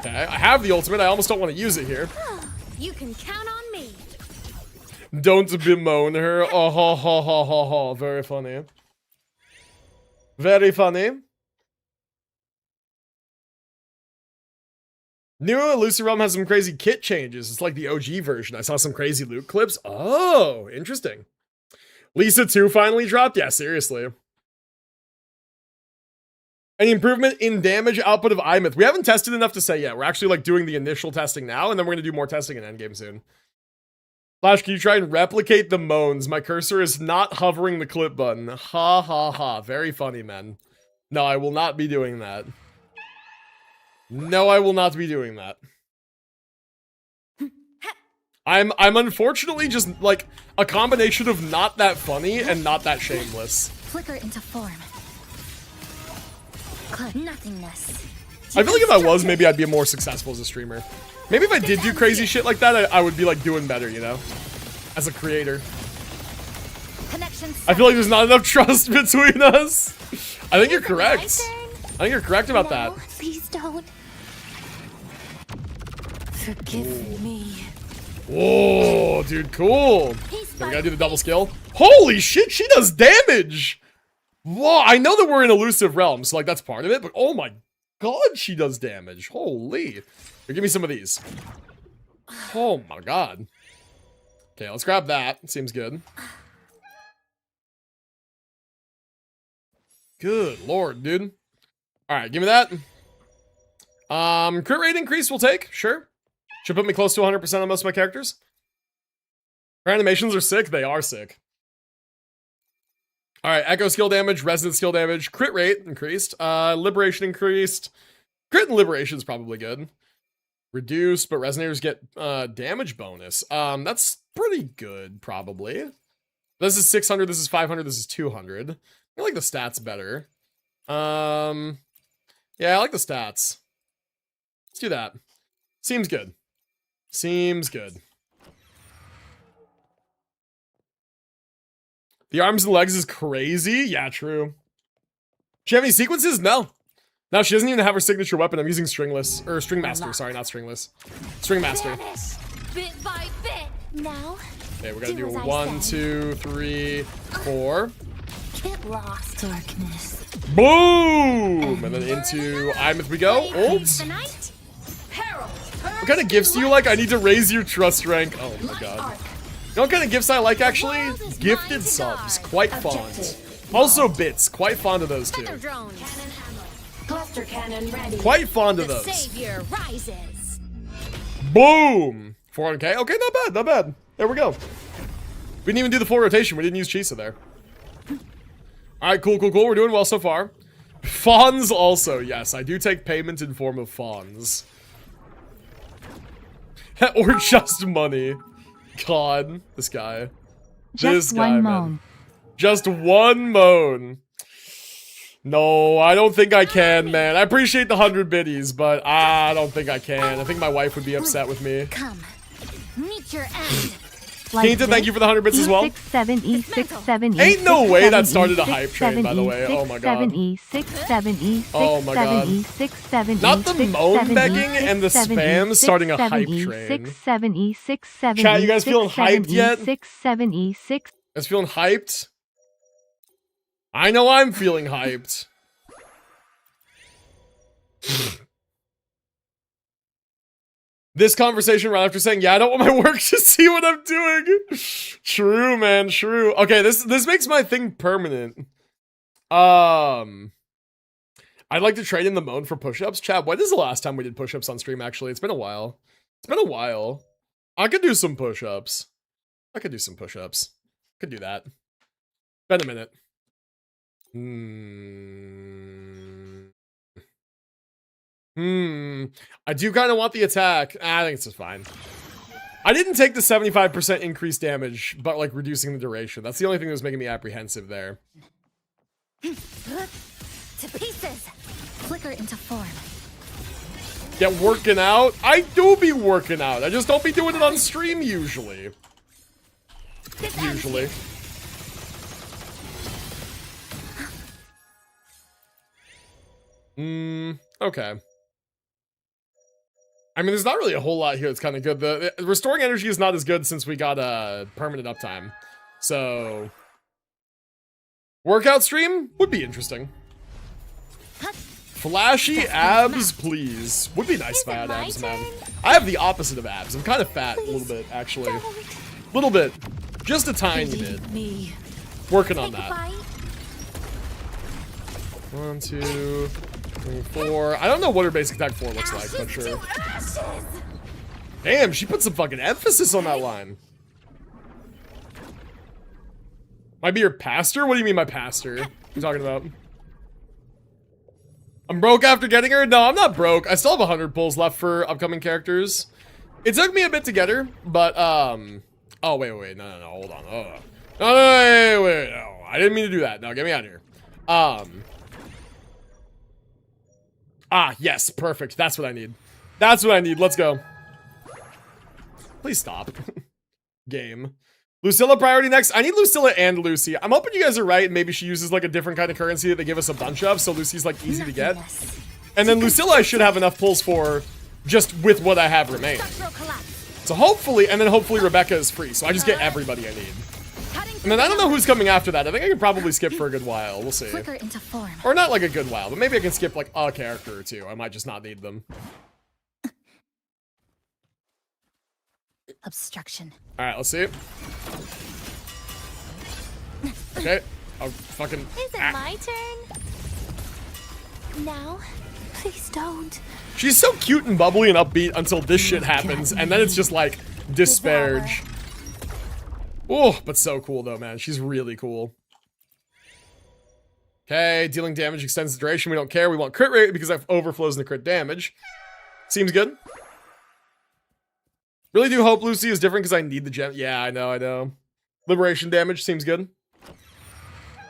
Okay, I have the ultimate. I almost don't want to use it here. You can count on me. Don't bemoan her. Oh, ha, ha, ha, ha, ha. Very funny. Very funny. New Elusive Realm has some crazy kit changes. It's like the OG version. I saw some crazy loot clips. Oh, interesting. Lisa 2 finally dropped? Yeah, seriously. Any improvement in damage output of iMyth? We haven't tested enough to say yet. We're actually like doing the initial testing now, and then we're gonna do more testing in endgame soon. Flash, can you try and replicate the moans? My cursor is not hovering the clip button. Ha ha ha. Very funny, man. No, I will not be doing that. No, I will not be doing that. I'm unfortunately just like a combination of not that funny and not that shameless. Flicker into form. Nothingness. I feel like if I was, maybe I'd be more successful as a streamer. Maybe if I did do crazy shit like that, I would be like doing better, you know? As a creator. I feel like there's not enough trust between us. I think you're correct. I think you're correct about that. Please don't. Forgive me. Whoa, dude, cool. Okay, we gotta do the double skill. Holy shit, she does damage! Whoa, I know that we're in Elusive Realm, so like that's part of it, but oh my god, she does damage. Holy. Here, give me some of these. Oh my god. Okay, let's grab that. Seems good. Good lord, dude. Alright, give me that. Crit rate increase we'll take, sure. Should put me close to 100% on most of my characters. Her animations are sick. They are sick. Alright, echo skill damage, resonance skill damage, crit rate increased, liberation increased. Crit and liberation is probably good. Reduced, but resonators get damage bonus. That's pretty good, probably. This is 600, this is 500, this is 200. I like the stats better. Yeah, I like the stats. Let's do that. Seems good. Seems good. The arms and legs is crazy. Yeah, true. Does she have any sequences? No. No, she doesn't even have her signature weapon. I'm using stringless. Or string master. Sorry, not stringless. String master. Bit by bit. Now. Okay, we're gonna do 1, 2, 3, 4. Get lost. Darkness. Boom! And then into iMyth we go. Ult. What kind of gifts do you like? I need to raise your trust rank. Oh my god. You know what kind of gifts I like, actually? Gifted subs. Quite fond. Also bits. Quite fond of those two. Quite fond of those. Savior rises. Boom! 400k. Okay, not bad, not bad. There we go. We didn't even do the full rotation. We didn't use Chisa there. Alright, cool, cool, cool. We're doing well so far. Fawns also. Yes, I do take payment in form of fawns. Or just money. God, this guy. This guy, one man. moan. Just one moan. No, I don't think I can, man. I appreciate the 100 biddies, but I don't think I can. I think my wife would be upset with me. Come. Meet your end. Keita, thank you for the 100 bits as well. E67E67E. Ain't no way that started a hype train, by the way. Oh my god. Oh my god. Not the moan begging and the spam starting a hype train. Chat, you guys feeling hyped yet? You guys feeling hyped? I know I'm feeling hyped. This conversation right after saying, yeah, I don't want my work to see what I'm doing. True, man, true. Okay, this makes my thing permanent. I'd like to trade in the moan for push-ups. Chat, when is the last time we did push-ups on stream, actually? It's been a while. It's been a while. I could do some push-ups. I could do some push-ups. Could do that. Been a minute. I do kind of want the attack. I think it's just fine. I didn't take the 75% increased damage, but like reducing the duration. That's the only thing that was making me apprehensive there. To pieces. Flicker into form. Get working out? I do be working out. I just don't be doing it on stream usually. Usually. Okay. I mean, there's not really a whole lot here that's kind of good. The restoring energy is not as good since we got a permanent uptime. So, workout stream would be interesting. Flashy abs, please. Would be nice if I had abs, man. I have the opposite of abs. I'm kind of fat, a little bit, actually. A little bit. Just a tiny bit. Working on that. 1, 2, 3, 4. I don't know what her basic attack 4 looks like, but sure. Damn, she put some fucking emphasis on that line. Might be your pastor? What do you mean my pastor? What are you talking about? I'm broke after getting her? No, I'm not broke. I still have 100 pulls left for upcoming characters. It took me a bit to get her, but, oh, wait, no, hold on. No, wait, no. I didn't mean to do that. No, get me out of here. Yes, perfect. That's what I need. That's what I need. Let's go. Please stop. Game. Lucilla priority next. I need Lucilla and Lucy. I'm hoping you guys are right. Maybe she uses like a different kind of currency that they give us a bunch of, so Lucy's like easy to get. And then Lucilla I should have enough pulls for just with what I have remaining. So hopefully, and then hopefully Rebecca is free, so I just get everybody I need. And then I don't know who's coming after that. I think I could probably skip for a good while. We'll see. Or not like a good while, but maybe I can skip like a character or two. I might just not need them. Obstruction. Alright, let's see. Okay. Oh, fucking. Is it my turn? Now? Please don't. She's so cute and bubbly and upbeat until this shit happens, and then it's just like disparage. Oh, but so cool though, man. She's really cool. Okay, dealing damage extends the duration. We don't care. We want crit rate because that overflows into crit damage. Seems good. Really do hope Lucy is different because I need the gem. Yeah, I know. Liberation damage seems good.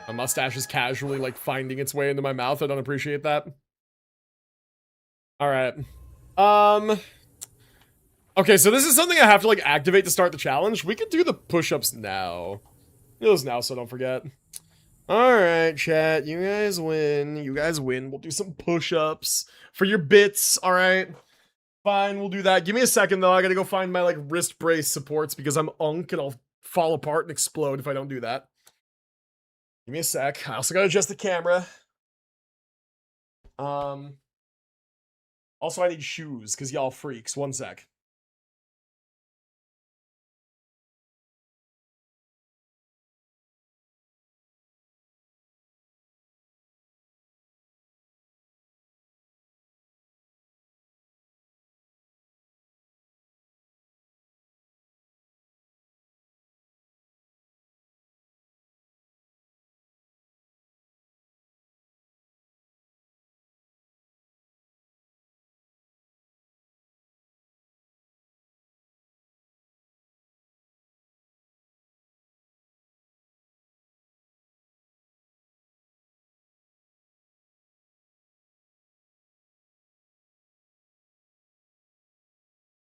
My mustache is casually like finding its way into my mouth. I don't appreciate that. All right. Okay, so this is something I have to like activate to start the challenge. We could do the push-ups now. Do those now, so don't forget. All right, chat. You guys win. You guys win. We'll do some push-ups for your bits. All right. Fine, we'll do that. Give me a second, though. I gotta go find my, like, wrist brace supports because I'm unk and I'll fall apart and explode if I don't do that. Give me a sec. I also gotta adjust the camera. Also, I need shoes because y'all freaks. One sec.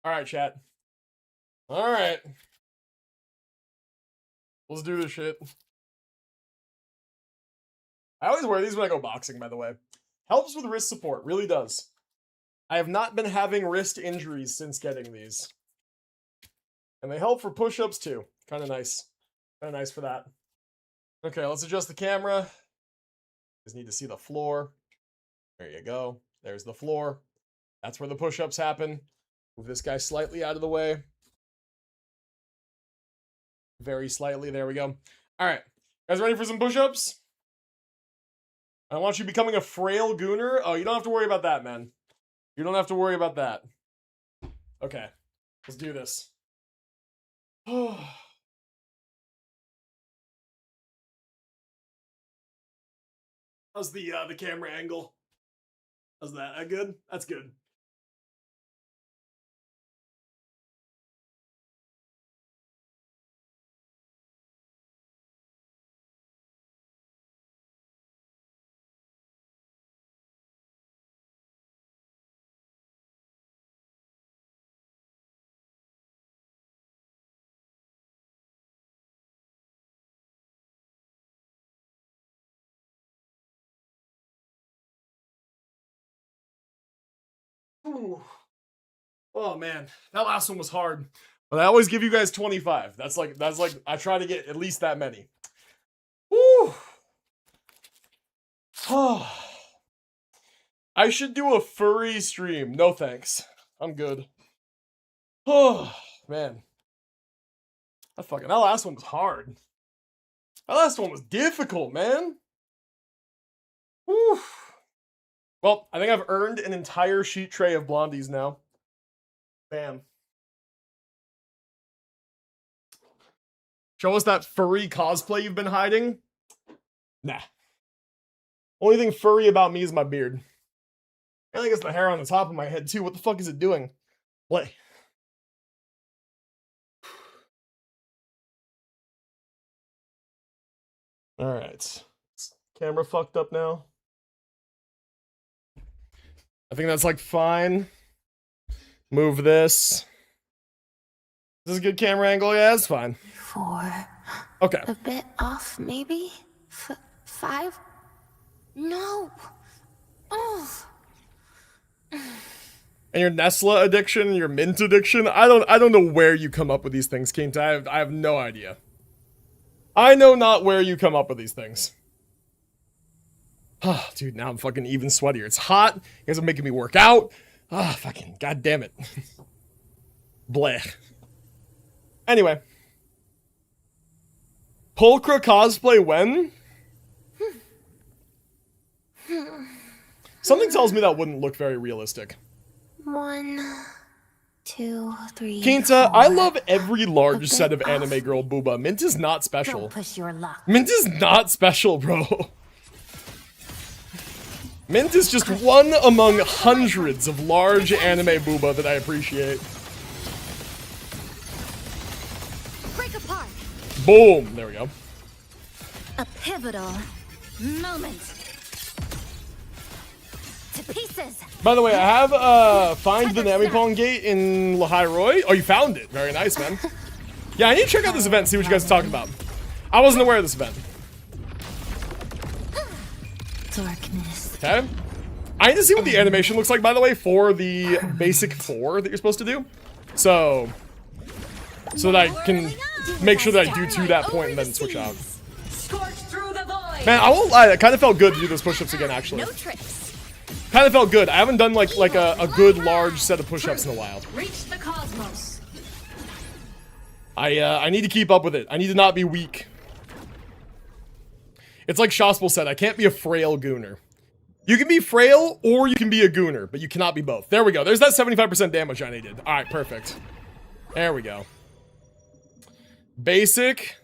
All right, chat. All right. Let's do this shit. I always wear these when I go boxing, by the way. Helps with wrist support. Really does. I have not been having wrist injuries since getting these. And they help for push-ups, too. Kind of nice. Kind of nice for that. Okay, let's adjust the camera. Just need to see the floor. There you go. There's the floor. That's where the push-ups happen. Move this guy slightly out of the way. Very slightly. There we go. All right. Guys ready for some push-ups? I want you becoming a frail gooner. Oh, you don't have to worry about that, man. You don't have to worry about that. Okay. Let's do this. How's the camera angle? How's that? That good? That's good. Ooh. Oh man, that last one was hard. But I always give you guys 25. That's like I try to get at least that many. Woo. Oh. I should do a furry stream. No thanks. I'm good. Oh man. That last one was hard. That last one was difficult, man. Whew. Well, I think I've earned an entire sheet tray of blondies now. Bam. Show us that furry cosplay you've been hiding. Nah. Only thing furry about me is my beard. I think it's the hair on the top of my head too. What the fuck is it doing? Play. All right. Camera fucked up now. I think that's like fine. Move this. Is this a good camera angle? Yeah, it's fine. 4. Okay. A bit off, maybe? 5? No. Oh. And your Nestle addiction, your mint addiction, I don't know where you come up with these things, Keenta. I have no idea. I know not where you come up with these things. Oh, dude, now I'm fucking even sweatier. It's hot. You guys are making me work out. Ah, fucking god damn it. Blech. Anyway. Pulchra cosplay when? Something tells me that wouldn't look very realistic. 1, 2, 3. Keenta, 4. I love every large set of anime girl booba. Mint is not special. Don't push your luck. Mint is not special, bro. Mint is just one among hundreds of large anime booba that I appreciate. Break apart. Boom. There we go. A pivotal moment. To pieces. By the way, I have find the Namipong gate in Lahairoi. Oh, you found it. Very nice, man. Yeah, I need to check out this event, see what you guys are talking about. I wasn't aware of this event. Darkness. Okay. I need to see what the animation looks like, by the way, for the basic 4 that you're supposed to do. So that I can make sure that I do to that point and then switch out. Man, I won't lie, it kind of felt good to do those push-ups again, actually. No tricks. Kind of felt good. I haven't done like a good large set of push-ups in a while. Reach the cosmos. I need to keep up with it. I need to not be weak. It's like Shospel said, I can't be a frail gooner. You can be frail or you can be a gooner, but you cannot be both. There we go. There's that 75% damage I needed. All right, perfect. There we go. Basic.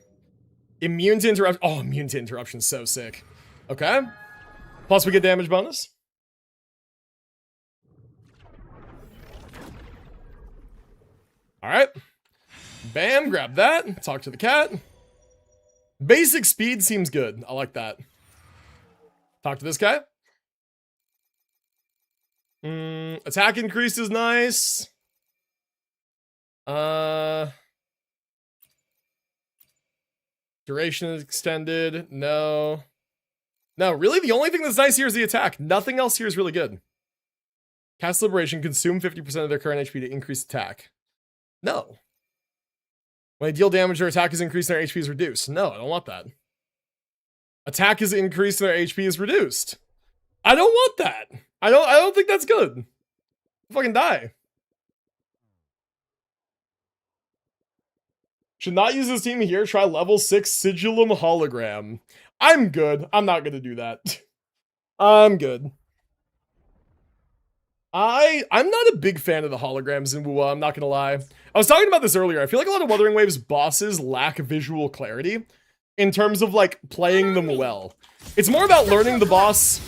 Immune to interruption. Oh, immune to interruption. So sick. Okay. Plus we get damage bonus. All right. Bam, grab that. Talk to the cat. Basic speed seems good. I like that. Talk to this guy. Attack increase is nice. Duration is extended. No. No, really? The only thing that's nice here is the attack. Nothing else here is really good. Cast Liberation, consume 50% of their current HP to increase attack. No. When they deal damage, their attack is increased and their HP is reduced. No, I don't want that. Attack is increased and their HP is reduced. I don't want that. I don't think that's good. I'll fucking die. Should not use this team here. Try level 6 Sigillum Hologram. I'm good. I'm not gonna do that. I'm good. I'm not a big fan of the holograms in wuwa, I'm not gonna lie. I was talking about this earlier. I feel like a lot of Wuthering Waves bosses lack visual clarity in terms of like playing them well. It's more about learning the boss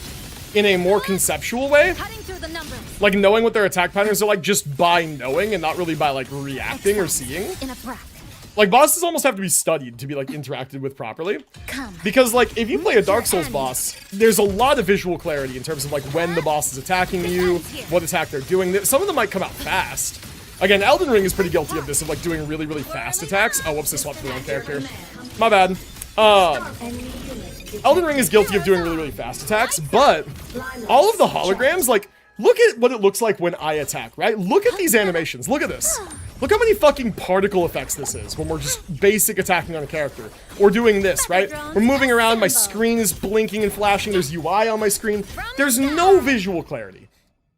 in a more conceptual way. Like knowing what their attack patterns are like just by knowing and not really by like reacting or seeing. Like bosses almost have to be studied to be like interacted with properly. Because like if you play a Dark Souls boss, there's a lot of visual clarity in terms of like when the boss is attacking you, what attack they're doing. Some of them might come out fast. Again, Elden Ring is pretty guilty of this, of like doing really, really fast attacks. Oh, whoops, I swapped the wrong character. My bad. Elden Ring is guilty of doing really, really fast attacks, but all of the holograms, like, look at what it looks like when I attack, right? Look at these animations. Look at this. Look how many fucking particle effects this is when we're just basic attacking on a character. Or doing this, right? We're moving around, my screen is blinking and flashing, there's UI on my screen. There's no visual clarity.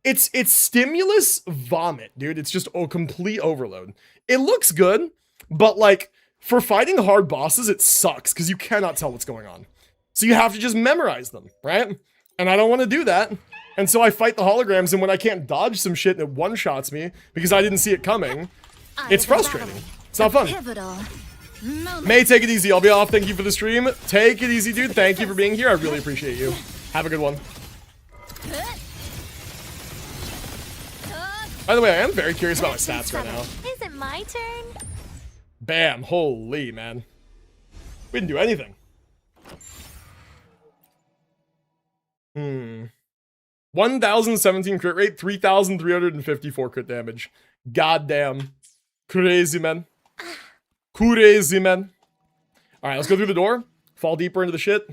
It's stimulus vomit, dude. It's just a complete overload. It looks good, but like, for fighting hard bosses, it sucks, because you cannot tell what's going on. So you have to just memorize them, right? And I don't want to do that. And so I fight the holograms, and when I can't dodge some shit and it one-shots me, because I didn't see it coming, it's frustrating. It's not fun. May, take it easy. I'll be off. Thank you for the stream. Take it easy, dude. Thank you for being here. I really appreciate you. Have a good one. By the way, I am very curious about my stats right now. Is it my turn? Bam. Holy, man. We didn't do anything. 1,017 crit rate, 3,354 crit damage. Goddamn. Crazy, man. Crazy, man. Alright, let's go through the door. Fall deeper into the shit.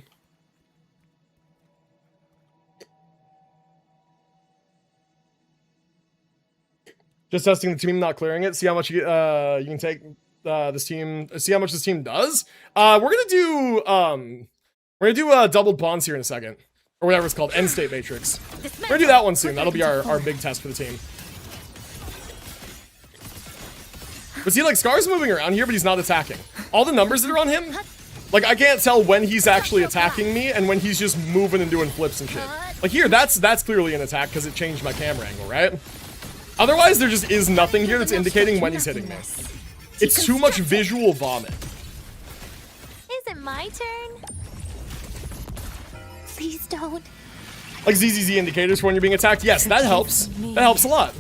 Just testing the team, not clearing it. See how much you can take this team. See how much this team does. We're gonna do doubled bonds here in a second, or whatever it's called, end state matrix. We're gonna do that one soon. That'll be our big test for the team. But see, like, Scar's moving around here, but he's not attacking. All the numbers that are on him, like, I can't tell when he's actually attacking me and when he's just moving and doing flips and shit. Like here, that's clearly an attack because it changed my camera angle, right? Otherwise, there just is nothing here that's indicating when he's hitting me. It's too much visual vomit. Is it my turn? Please don't. Like ZZZ indicators for when you're being attacked. Yes, that helps. That helps a lot.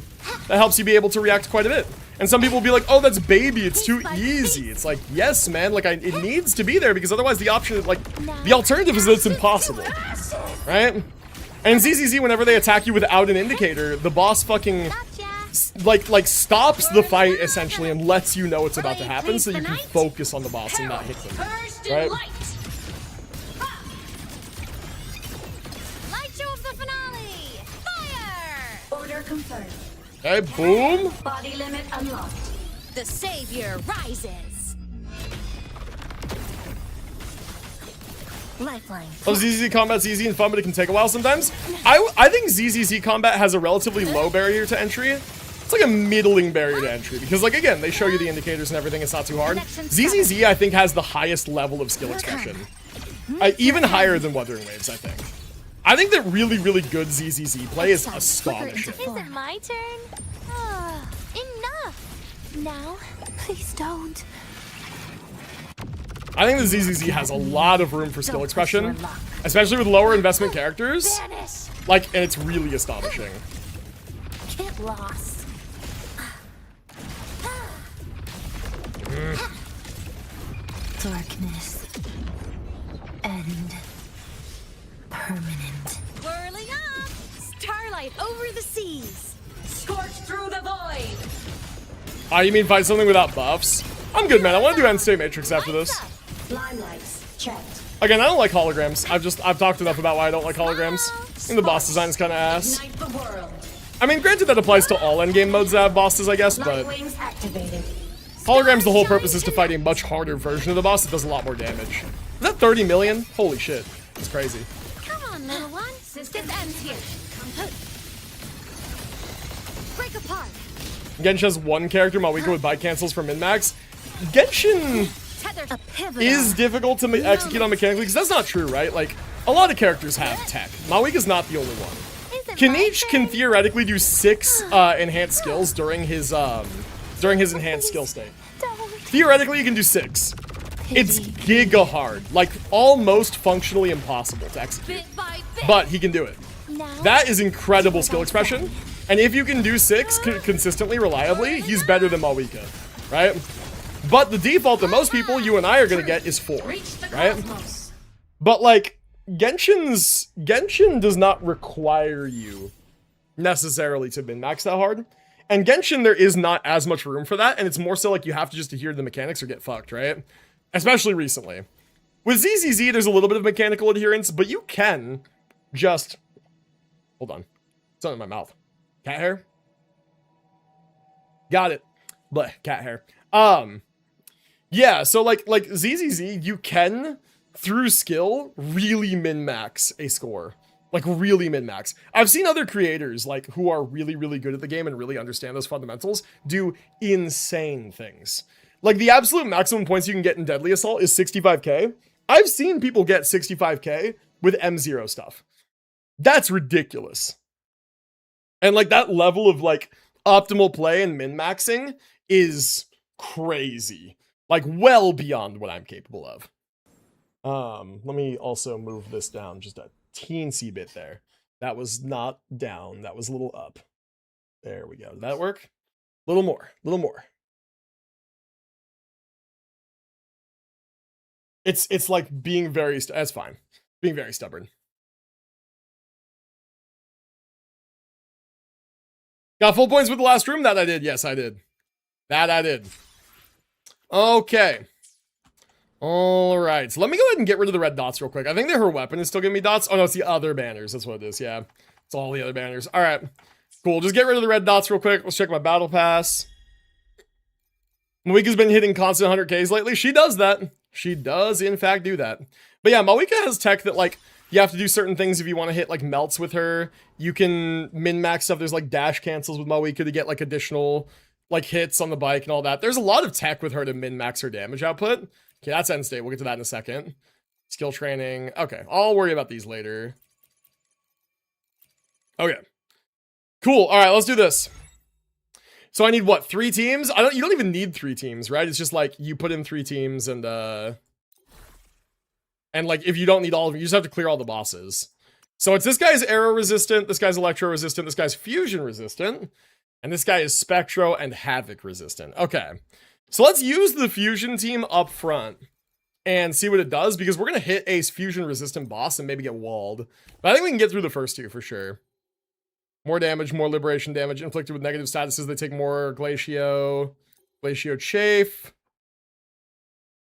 That helps you be able to react quite a bit. And some people will be like, oh, that's baby, it's too easy. It's like, yes, man, like, it needs to be there because otherwise the option, like, the alternative is that it's impossible, right? And ZZZ, whenever they attack you without an indicator, the boss fucking, like stops the fight, essentially, and lets you know it's about to happen so you can focus on the boss and not hit them, right? Light show of the finale! Fire! Order confirmed. Okay, boom. Body limit unlocked. The savior rises. Lifeline. Oh, ZZZ combat's easy and fun, but it can take a while sometimes. I think ZZZ combat has a relatively low barrier to entry. It's like a middling barrier to entry because, like, again, they show you the indicators and everything. It's not too hard. ZZZ, I think, has the highest level of skill expression. Even higher than Wuthering Waves, I think. I think that really, really good ZZZ play is astonishing. Is it my turn? Enough. Now, please don't. I think the ZZZ has a lot of room for skill expression, especially with lower investment characters. Like, and it's really astonishing. Get lost. Darkness. End. Permanent. Whirling up. Starlight over the seas. Scorched through the void. You mean find something without buffs? I'm good, man. I want to do end state matrix after this. Limelights checked. Again, I don't like holograms. I've talked enough about why I don't like holograms. And the boss design is kind of ass. Ignite the world. I mean, granted that applies to all endgame modes that have bosses, I guess, but Wings activated. holograms, the whole purpose is to fight a much harder version of the boss that does a lot more damage. Is that 30 million? Holy shit. That's crazy. Come on, little one. This ends here. Break apart. Genshin has one character, Mawika, with bite cancels for min-max. Genshin is difficult to execute on mechanically, because that's not true, right? Like, a lot of characters have tech. Mawika's not the only one. Kanich can theoretically do 6 enhanced skills during his enhanced skill state. Theoretically, you can do 6. It's giga hard, like almost functionally impossible to execute, but he can do it. That is incredible skill expression, and if you can do 6 consistently, reliably, he's better than Mawika, right? But the default that most people, you and I, are gonna get is 4, right? But like, Genshin does not require you necessarily to min-max that hard. And Genshin, there is not as much room for that, and it's more so like you have to just adhere to the mechanics or get fucked, right? Especially recently. With ZZZ, there's a little bit of mechanical adherence, but you can just... Hold on. Something in my mouth. Cat hair? Got it. Bleh, cat hair. Yeah, so like ZZZ, you can, through skill, really min-max a score. Like, really min-max. I've seen other creators, like, who are really, really good at the game and really understand those fundamentals, do insane things. Like, the absolute maximum points you can get in Deadly Assault is 65k. I've seen people get 65k with M0 stuff. That's ridiculous. And, like, that level of, like, optimal play and min-maxing is crazy. Like, well beyond what I'm capable of. Let me also move this down just a teensy bit there. That was not down. That was a little up. There we go. Did that work? A little more. A little more. It's like being very... That's fine. Being very stubborn. Got full points with the last room? That I did. Yes, I did. That I did. Okay. All right. So let me go ahead and get rid of the red dots real quick. I think that her weapon is still giving me dots. Oh, no, it's the other banners. That's what it is. Yeah. It's all the other banners. All right. Cool. Just get rid of the red dots real quick. Let's check my battle pass. Mawika's been hitting constant 100Ks lately. She does that. She does, in fact, do that. But yeah, Mawika has tech that, like, you have to do certain things if you want to hit, like, melts with her. You can min-max stuff. There's, like, dash cancels with Mawika to get, like, additional, like, hits on the bike and all that. There's a lot of tech with her to min-max her damage output. Okay, that's end state. We'll get to that in a second. Skill training. Okay, I'll worry about these later. Okay. Cool. All right, let's do this. So I need, what, 3 teams? You don't even need 3 teams, right? It's just, like, you put in 3 teams and, like, if you don't need all of them, you just have to clear all the bosses. So it's this guy's arrow resistant, this guy's electro resistant, this guy's fusion resistant, and this guy is spectro and havoc resistant. Okay. So let's use the fusion team up front and see what it does, because we're going to hit a fusion resistant boss and maybe get walled. But I think we can get through the first 2 for sure. More damage, more liberation damage, inflicted with negative statuses. They take more glacio chafe.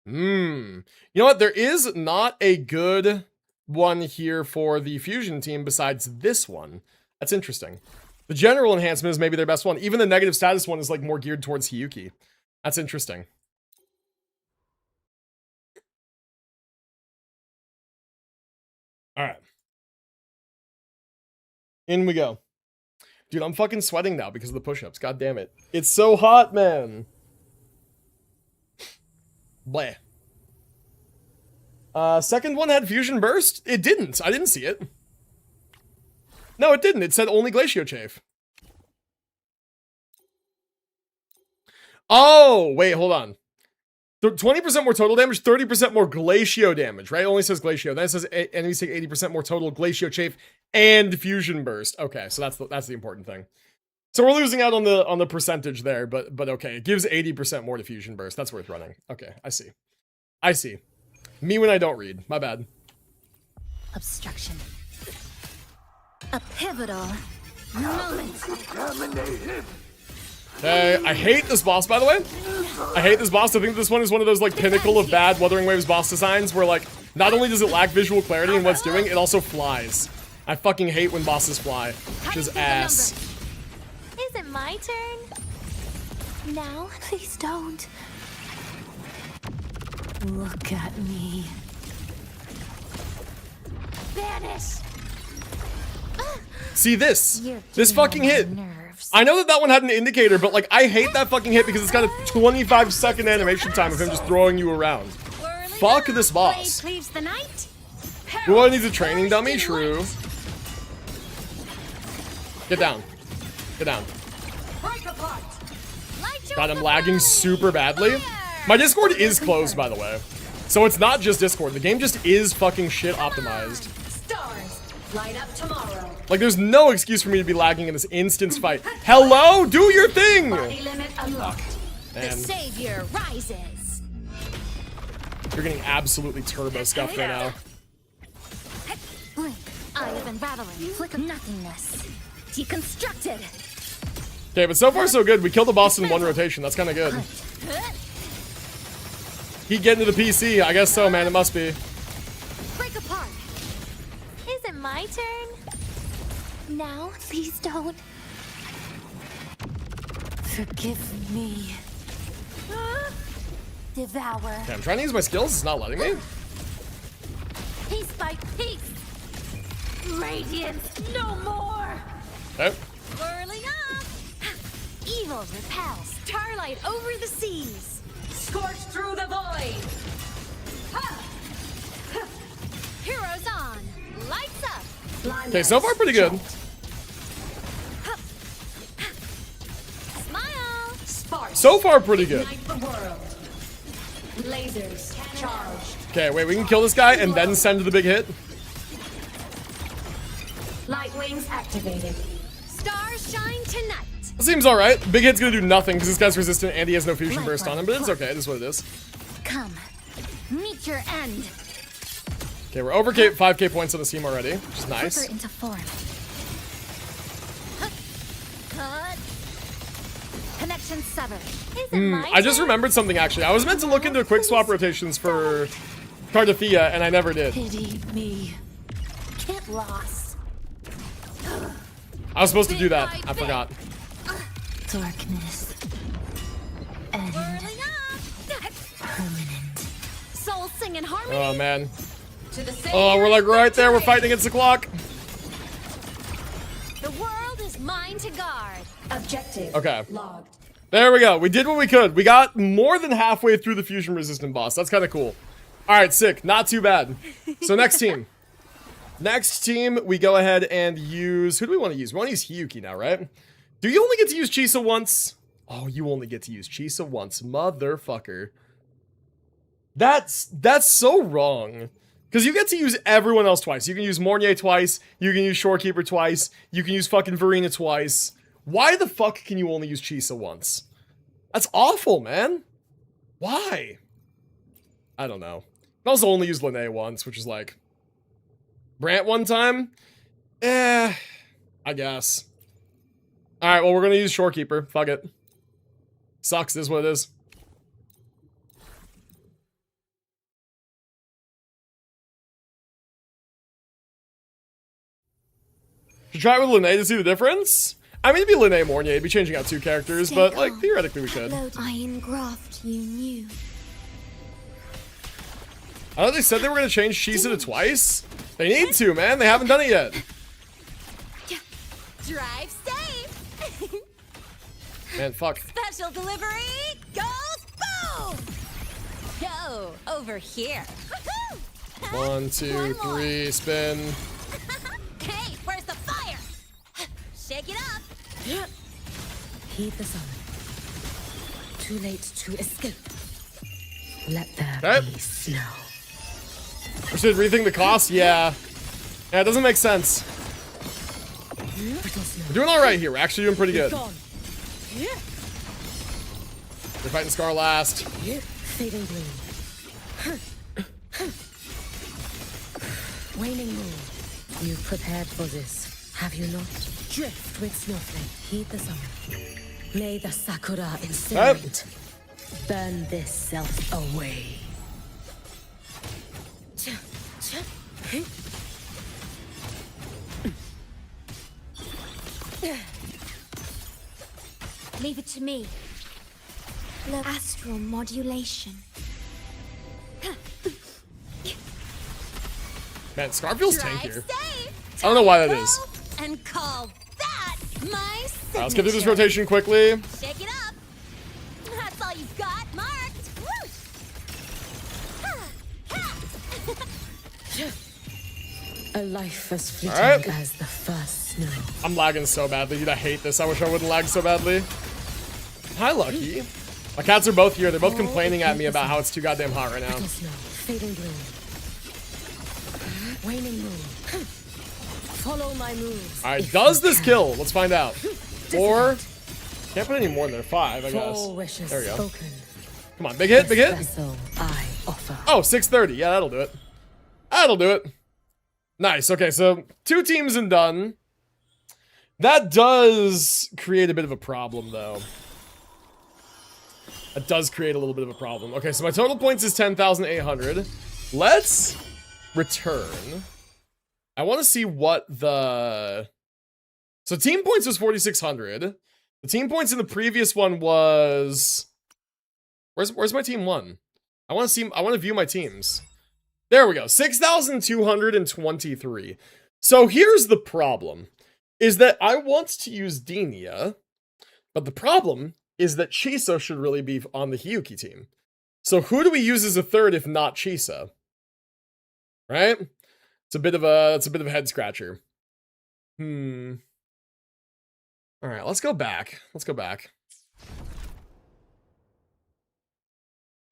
You know what? There is not a good one here for the fusion team besides this one. That's interesting. The general enhancement is maybe their best one. Even the negative status one is like more geared towards Hiyuki. That's interesting. All right. In we go. Dude, I'm fucking sweating now because of the push-ups. God damn it. It's so hot, man. Bleh. Second one had fusion burst? It didn't. I didn't see it. No, it didn't. It said only glacio chafe. Oh, wait, hold on. 20% more total damage, 30% more glacio damage, right? It only says glacio. Then it says enemies take 80% more total glacio chafe and fusion burst. Okay, so that's the important thing. So we're losing out on the percentage there, but okay, it gives 80% more to fusion burst. That's worth running. Okay, I see. I see. Me when I don't read. My bad. Obstruction. A pivotal moment. Okay, I hate this boss, by the way. I hate this boss. I think this one is one of those, like, pinnacle of bad Wuthering Waves boss designs where, like, not only does it lack visual clarity in what it's doing, it also flies. I fucking hate when bosses fly. Which is ass. Is it my turn? Now? Please don't. Look at me. Vanish! See this? You're This getting fucking on my hit. nerves. I know that one had an indicator, but, like, I hate that fucking hit because it's got a 25-second animation time of him just throwing you around. Fuck this boss. The night. Who needs a training dummy? True. Get down. Get down. God, I'm lagging super badly. My Discord is closed, by the way. So it's not just Discord. The game just is fucking shit optimized. Stars, light up tomorrow. Like, there's no excuse for me to be lagging in this instance fight. Hello? Do your thing! Body limit unlocked. The Man, savior rises. you're getting absolutely turbo scuffed right now. Blink. Eye of unraveling. Flick of nothingness. Deconstructed. Okay, but so far so good. We killed the boss in one rotation. That's kind of good. Keep getting to the PC. I guess so, man. It must be. Break apart. Is it my turn? Now? Please don't. Forgive me. Devour. Okay, I'm trying to use my skills. It's not letting me. Piece by piece. Radiance, no more. Okay. Whirling up. Evil repels. Starlight over the seas. Scorch through the void. Heroes on. Lights up. Okay, so far pretty good. Smile. Spark. So far pretty good. Ignite the world. Lasers charged. Okay, wait, we can kill this guy and then send to the big hit. Light wings activated. Stars shine tonight. Seems alright. Big hit's gonna do nothing because this guy's resistant and he has no fusion burst on him, but it's okay. This is what it is. Come. Meet your end. Okay, we're over 5k points on the team already, which is nice. Quicker into form. Cut. Connection severed. I just remembered something actually. I was meant to look into quick swap rotations for Cardathea and I never did. Pity me. Get lost. I was supposed to do that. I forgot. Darkness. And permanent. Soul sing in harmony. Oh man. To the Oh, we're like right there. We're fighting against the clock. The world is mine to guard. Objective. Okay. Logged. There we go. We did what we could. We got more than halfway through the fusion resistant boss. That's kind of cool. All right, sick. Not too bad. So next team. Next team, we go ahead and use... Who do we want to use? We want to use Hiyuki now, right? Do you only get to use Chisa once? Oh, you only get to use Chisa once. Motherfucker. That's so wrong. Because you get to use everyone else twice. You can use Mornier twice. You can use Shorekeeper twice. You can use fucking Verena twice. Why the fuck can you only use Chisa once? That's awful, man. Why? I don't know. I also only used Linnea once, which is like... Brant one time? I guess. Alright, well, we're gonna use Shorekeeper. Fuck it. Sucks, this is what it is. Should try it with Linnea to see the difference? I mean, it'd be Linnea Mornier, it'd be changing out two characters, but, like, theoretically we could. Iron graft you knew. I know they said they were gonna change Chisa to twice. They need to, man. They haven't done it yet. Drive safe. Man, fuck. Special delivery goes boom. Go over here. 1, 2, 3, spin. Hey, where's the fire? Shake it up. Heed the summon. Too late to escape. Let there Okay. be snow. We should rethink the cost? Yeah. Yeah, it doesn't make sense. We're doing alright here. We're actually doing pretty good. We're fighting Scar last. Fading bloom. Waning moon. You prepared for this, have you not? Drift with snowflake. Heed the summer. May the sakura incinerate. Burn this self away. Leave it to me. Look. Astral modulation. Man, Scar feels Drive tankier. safe. I don't know why that is. And call that my signature. Let's get through this rotation quickly. Shake it up. That's all you've got. Marked. A life as fleeting Alright. as the first snow. I'm lagging so badly, dude. I hate this. I wish I wouldn't lag so badly. Hi, Lucky. My cats are both here. They're both complaining at me about how it's too goddamn hot right now. Little snow, fading bloom. Waning moon. Follow my moves. Alright, does this kill? Let's find out. 4. Can't put any more than 5, I guess. Four wishes There we go. spoken. Come on, big hit, big hit. Vessel I offer. Oh, 630. Yeah, that'll do it. That'll do it. Nice. Okay, so 2 teams and done. That does create a bit of a problem, though. That does create a little bit of a problem. Okay, so my total points is 10,800. Let's return. I want to see what the... So team points was 4,600. The team points in the previous one was... Where's my team 1? I want to view my teams. There we go. 6,223. So here's the problem. Is that I want to use Denia, but the problem is that Chisa should really be on the Hiyuki team. So who do we use as a third if not Chisa? Right? It's a bit of a head scratcher. All right, let's go back.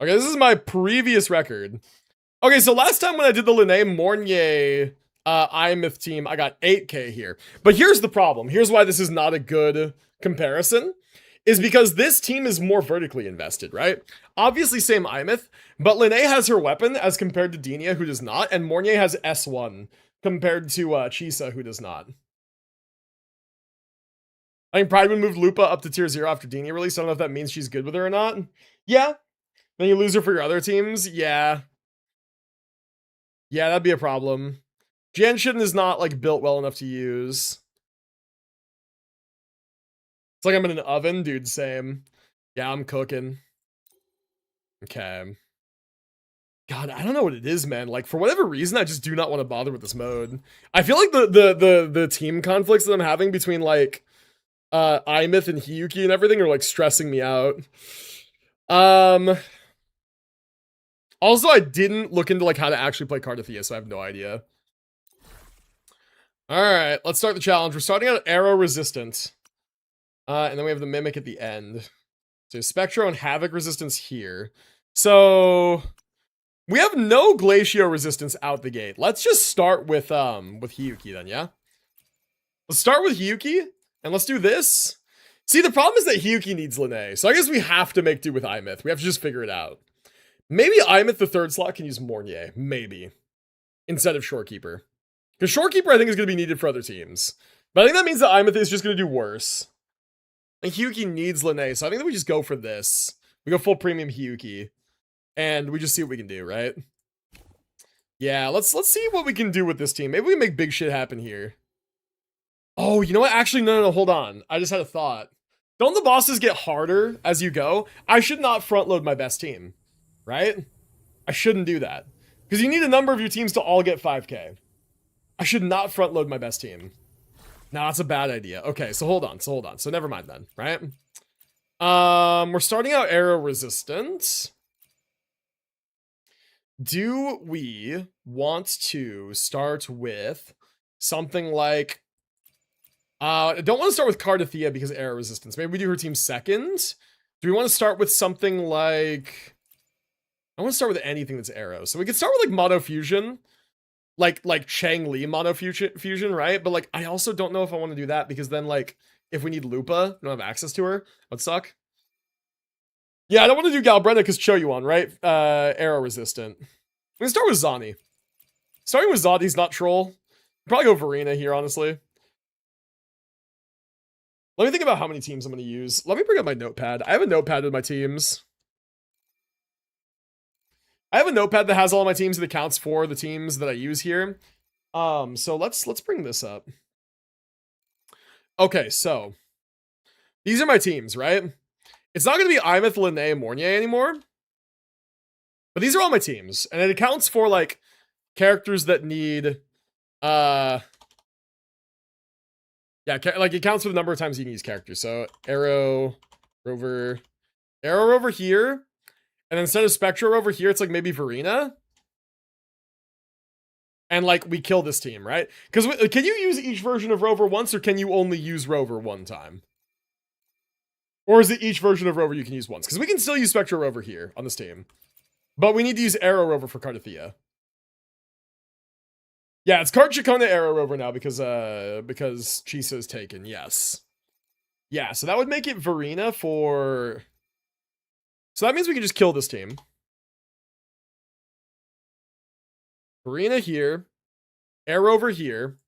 Okay, this is my previous record. Okay, so last time when I did the Linné Mornier Imyth team, I got 8k here. But here's the problem. Here's why this is not a good comparison. Is because this team is more vertically invested, right? Obviously same Imyth, but Linné has her weapon as compared to Denia, who does not, and Mornier has S1 compared to Chisa, who does not. I think Pride would move Lupa up to tier 0 after Denia release. I don't know if that means she's good with her or not. Yeah. Then you lose her for your other teams? Yeah. Yeah, that'd be a problem. Janshin is not, like, built well enough to use. It's like I'm in an oven, dude, same. Yeah, I'm cooking. Okay. God, I don't know what it is, man. Like, for whatever reason, I just do not want to bother with this mode. I feel like the team conflicts that I'm having between, like, Imyth and Hiyuki and everything are, like, stressing me out. Also, I didn't look into, like, how to actually play Cardathia, so I have no idea. Alright, let's start the challenge. We're starting out Arrow Resistant. And then we have the Mimic at the end. So Spectro and Havoc Resistance here. So we have no Glacio Resistance out the gate. Let's just start with Hiyuki then, yeah? Let's start with Hiyuki, and let's do this. See, the problem is that Hiyuki needs Linné, so I guess we have to make do with Imyth. We have to just figure it out. Maybe Imyth, the third slot, can use Mornier. Maybe. Instead of Shorekeeper. Because Shorekeeper, I think, is going to be needed for other teams. But I think that means that Imyth is just going to do worse. And Hiyuki needs Linné, so I think that we just go for this. We go full premium Hiyuki. And we just see what we can do, right? Yeah, let's see what we can do with this team. Maybe we can make big shit happen here. Oh, you know what? Actually, no, hold on. I just had a thought. Don't the bosses get harder as you go? I should not front load my best team. Right? I shouldn't do that. Because you need a number of your teams to all get 5k. I should not front load my best team. No, that's a bad idea. Okay, so hold on. So never mind then, right? We're starting out Arrow Resistant. Do we want to start with something like... I don't want to start with Cardathia because Arrow Resistance. Maybe we do her team second. Do we want to start with something like... I want to start with anything that's Arrow. So we could start with like Mono Fusion. Like Chang Li Mono Fusion, right? But like I also don't know if I want to do that because then like if we need Lupa, we don't have access to her. That would suck. Yeah, I don't want to do Galbrenda because Choyuan, right? Arrow Resistant. We can start with Zani. Starting with Zani's not troll. Probably go Verena here, honestly. Let me think about how many teams I'm going to use. Let me bring up my notepad. I have a notepad with my teams. I have a notepad that has all my teams that accounts for the teams that I use here. So let's bring this up. Okay, so these are my teams, right? It's not going to be Imyth, Linné, and Mornier anymore. But these are all my teams. And it accounts for, like, characters that need... Yeah, like, it counts for the number of times you can use characters. So, Arrow, Rover here. And instead of Spectro over here, it's like maybe Verena. And like we kill this team, right? Because can you use each version of Rover once or can you only use Rover one time? Or is it each version of Rover you can use once? Because we can still use Spectro Rover here on this team. But we need to use Arrow Rover for Cardathia. Yeah, it's Card Chacona Arrow Rover now because Chisa is taken, yes. Yeah, so that would make it Verena for... So that means we can just kill this team. Verena here. Arrow over here.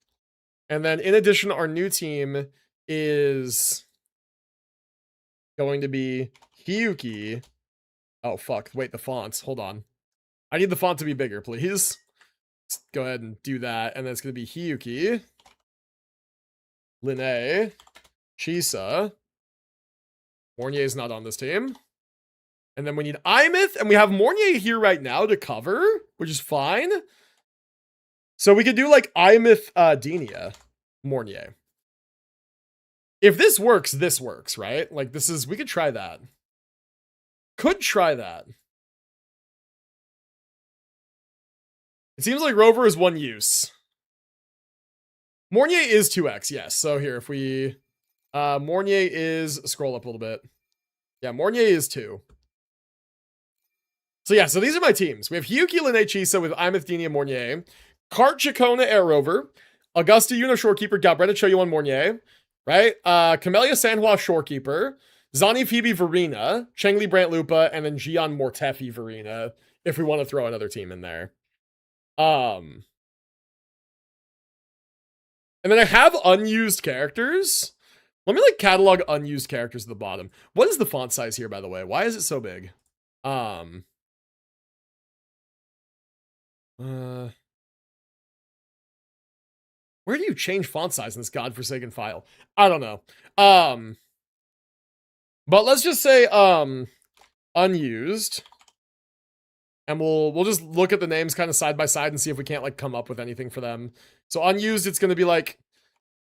And then in addition, our new team is going to be Hiyuki. Oh, fuck. Wait, the fonts. Hold on. I need the font to be bigger, please. Let's go ahead and do that. And then it's going to be Hiyuki. Linné. Chisa. Mornier's not on this team. And then we need Imith, and we have Mornier here right now to cover, which is fine. So we could do like Imith, Denia, Mornier. If this works, right? Like this is, we could try that. Could try that. It seems like Rover is one use. Mornier is 2x, yes. So here, if we, Mornier is, scroll up a little bit. Yeah, Mornier is 2. So yeah, so these are my teams. We have Hyuki Linechisa with Imith, Denia, Mornier. Cart Chacona, Air Rover. Augusta Yuno, Shorekeeper. Galbretta Choyuan, Mornier. Right? Camellia Sanhua, Shorekeeper. Zani Phoebe, Verena. Chengli Brant Lupa. And then Gian Mortefi, Verena. If we want to throw another team in there. And then I have unused characters. Let me like catalog unused characters at the bottom. What is the font size here, by the way? Why is it so big? Where do you change font size in this godforsaken file? I don't know. But let's just say unused. And we'll just look at the names kind of side by side and see if we can't like come up with anything for them. So unused, it's gonna be like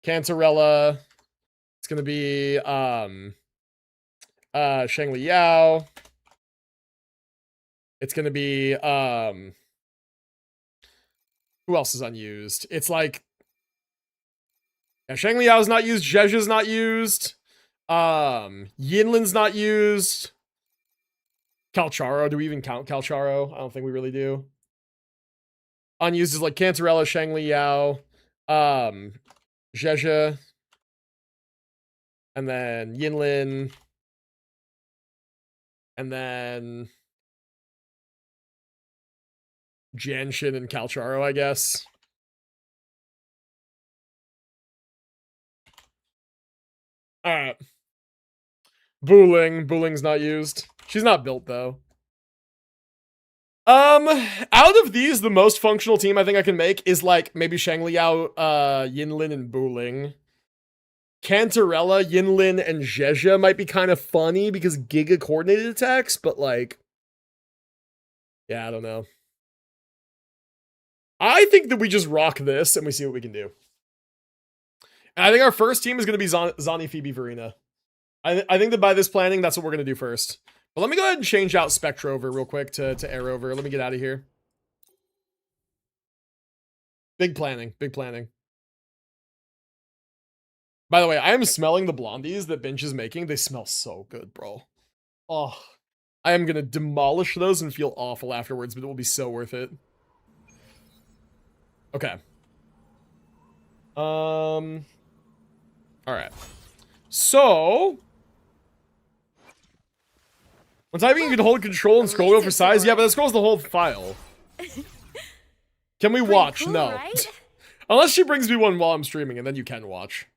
Cantarella. It's gonna be Shangli Yao. It's gonna be who else is unused? It's like Shangli Yao's not used, Zhezha's not used, Yinlin's not used. Calcharo, do we even count Calcharo? I don't think we really do. Unused is like Cantarella, Shangli Yao, Zhezha, and then Yinlin, and then Janshin and Calcharo, I guess. Alright. Buling's not used. She's not built, though. Out of these, the most functional team I think I can make is, like, maybe Shangli Yao, Yinlin, and Buling. Cantarella, Yinlin, and Zhezha might be kind of funny because Giga coordinated attacks, but, like... yeah, I don't know. I think that we just rock this and we see what we can do. And I think our first team is going to be Zani, Phoebe, Verena. I think that by this planning, that's what we're going to do first. But let me go ahead and change out Spectrover real quick to Airover. Let me get out of here. Big planning. Big planning. By the way, I am smelling the blondies that Binch is making. They smell so good, bro. Oh, I am going to demolish those and feel awful afterwards, but it will be so worth it. Okay. All right. So... when typing, you can hold control and scroll over size. Yeah, but that scrolls the whole file. Can we watch? Cool, no. right? Unless she brings me one while I'm streaming, and then you can watch.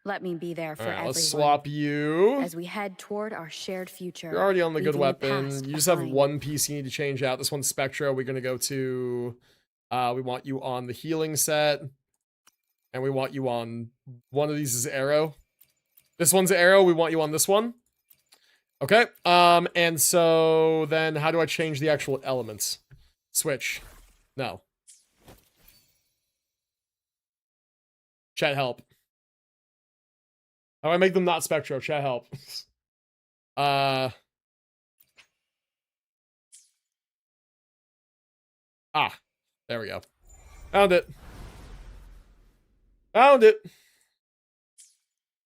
Let me be there for everyone. Let's swap you. As we head toward our shared future. You're already on the good leaving weapon. past You just have behind. one piece you need to change out. This one's Spectra. We're going to go to... we want you on the healing set. And we want you on... one of these is Arrow. This one's Arrow. We want you on this one. Okay. And so then how do I change the actual elements? Switch. No. Chat help. How do I make them not Spectro? Chat help. There we go. Found it. Found it.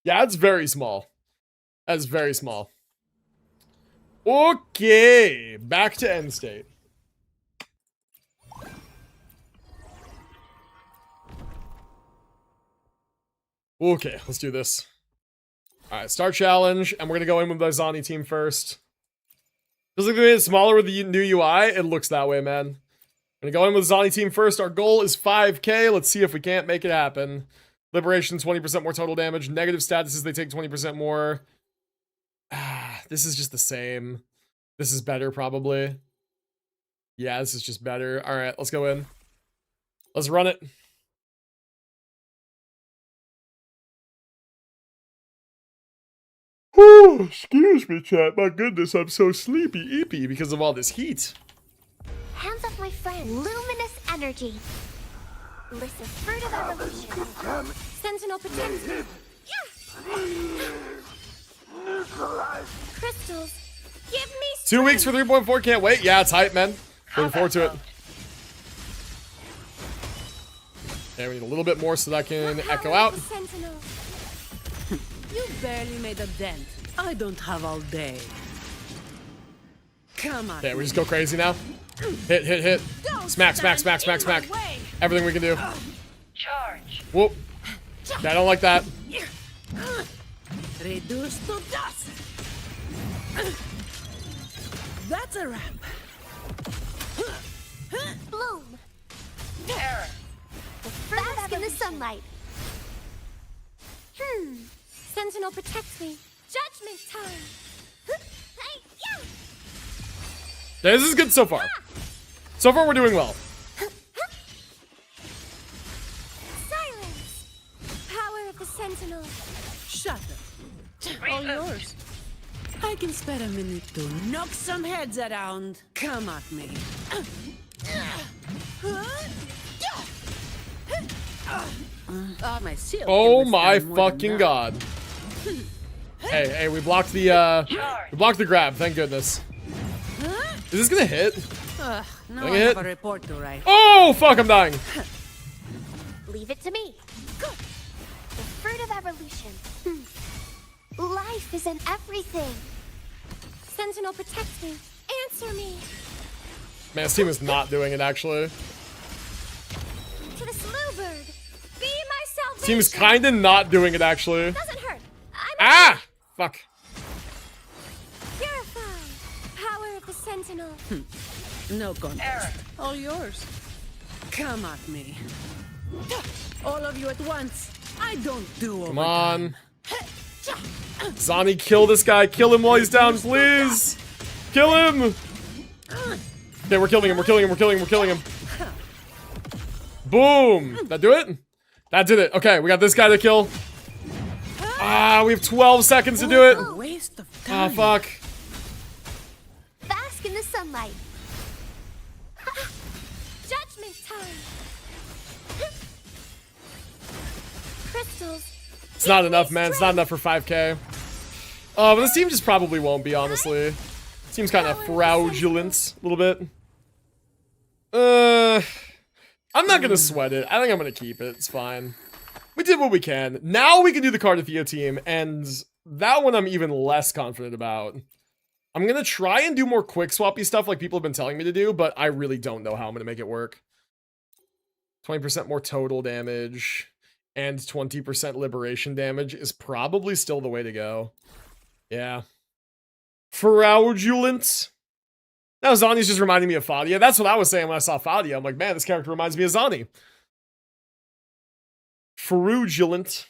Yeah, it's very small. That's very small. Okay, back to end state. Okay, let's do this. Alright, start challenge, and we're gonna go in with the Zani team first. Does it look like it's smaller with the new UI? It looks that way, man. Gonna go in with the Zani team first. Our goal is 5k. Let's see if we can't make it happen. Liberation, 20% more total damage. Negative statuses, they take 20% more. This is just the same. This is better, probably. Yeah, this is just better. Alright, let's go in. Let's run it. Oh, excuse me, chat. My goodness, I'm so sleepy-eepy because of all this heat. Hands off my friend. Luminous energy. Listen, fruit of evolution. Sentinel protects me. Crystals, give me 2 weeks for 3.4. Can't wait. Yeah, it's hype, man. Looking forward to it. Okay, we need a little bit more so that I can echo out. Sentinel. You barely made a dent. I don't have all day. Come on. Okay, we just go crazy now. Hit, hit, hit. Smack, smack, smack, smack, smack. Everything we can do. Charge. Whoop. Okay, I don't like that. Reduce to dust. That's a wrap. Bloom. Terror. Bask in the sunlight. Sentinel protects me. Judgment time. Yeah, this is good so far. So far, we're doing well. Silence. Power of the Sentinel. Shut up. All yours. I can spare a minute to knock some heads around. Come at me. My shield Oh can my withstand more than fucking that. god. Hey, we blocked the grab, thank goodness. Is this gonna hit? Now Bring I it. have a report to write. Oh, fuck, I'm dying. Leave it to me. Good. The fruit of evolution. Life is in everything. Sentinel protects me. Answer me. Man, this team is not doing it, actually. To the slew bird. Be my salvation. Team is kinda not doing it, actually. Doesn't hurt. I'm Ah! Fuck. purified. Power of the Sentinel. No contest. All yours. Come at me. All of you at once. I don't do Come overtime. on. Zani, kill this guy. Kill him while he's down, please. Kill him. Okay, we're killing him. We're killing him. We're killing him. We're killing him. Boom. That do it? That did it. Okay, we got this guy to kill. Ah, we have 12 seconds to do it. A waste of Ah, time. fuck. Bask in the sunlight. Judgment time. Crystals. It's not enough, man. It's not enough for 5K. Oh, but this team just probably won't be, honestly. Seems kind of fraudulent, a little bit. I'm not gonna sweat it. I think I'm gonna keep it. It's fine. We did what we can. Now we can do the Cardathea team, and that one I'm even less confident about. I'm gonna try and do more quick swappy stuff like people have been telling me to do, but I really don't know how I'm gonna make it work. 20% more total damage and 20% liberation damage is probably still the way to go. Yeah. Fraudulent. Now Zani's just reminding me of Fadia. That's what I was saying when I saw Fadia. I'm like, man, this character reminds me of Zani. Fraudulent.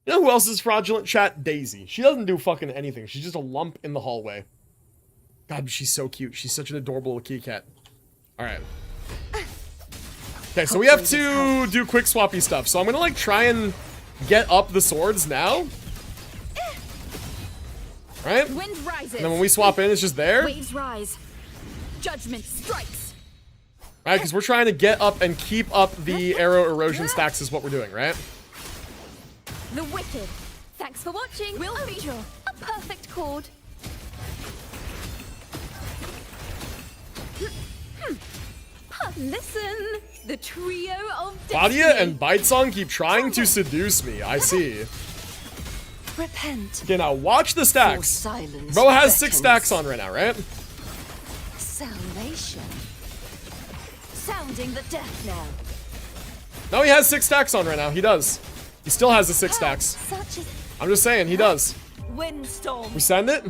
You know who else is fraudulent? Chat, Daisy. She doesn't do fucking anything. She's just a lump in the hallway. God, she's so cute. She's such an adorable little kitty cat. Alright. Okay, so we have to do quick swappy stuff. So I'm gonna like try and get up the swords now. Right? Wind rises. And then when we swap in, it's just there. Waves rise. Judgment strikes. Right? Because we're trying to get up and keep up the arrow erosion stacks is what we're doing, right? The wicked. Thanks for watching. We'll feature A perfect chord. Listen. The trio of Fadia and Bitesong keep trying to seduce me. I see. Repent. Okay, now watch the stacks. Silence. Bro has 6 stacks on right now, right? Salvation. Sounding the death knell. No, he has 6 stacks on right now. He does. He still has the 6 stacks. Such as I'm just saying, he does. windstorm. We send it?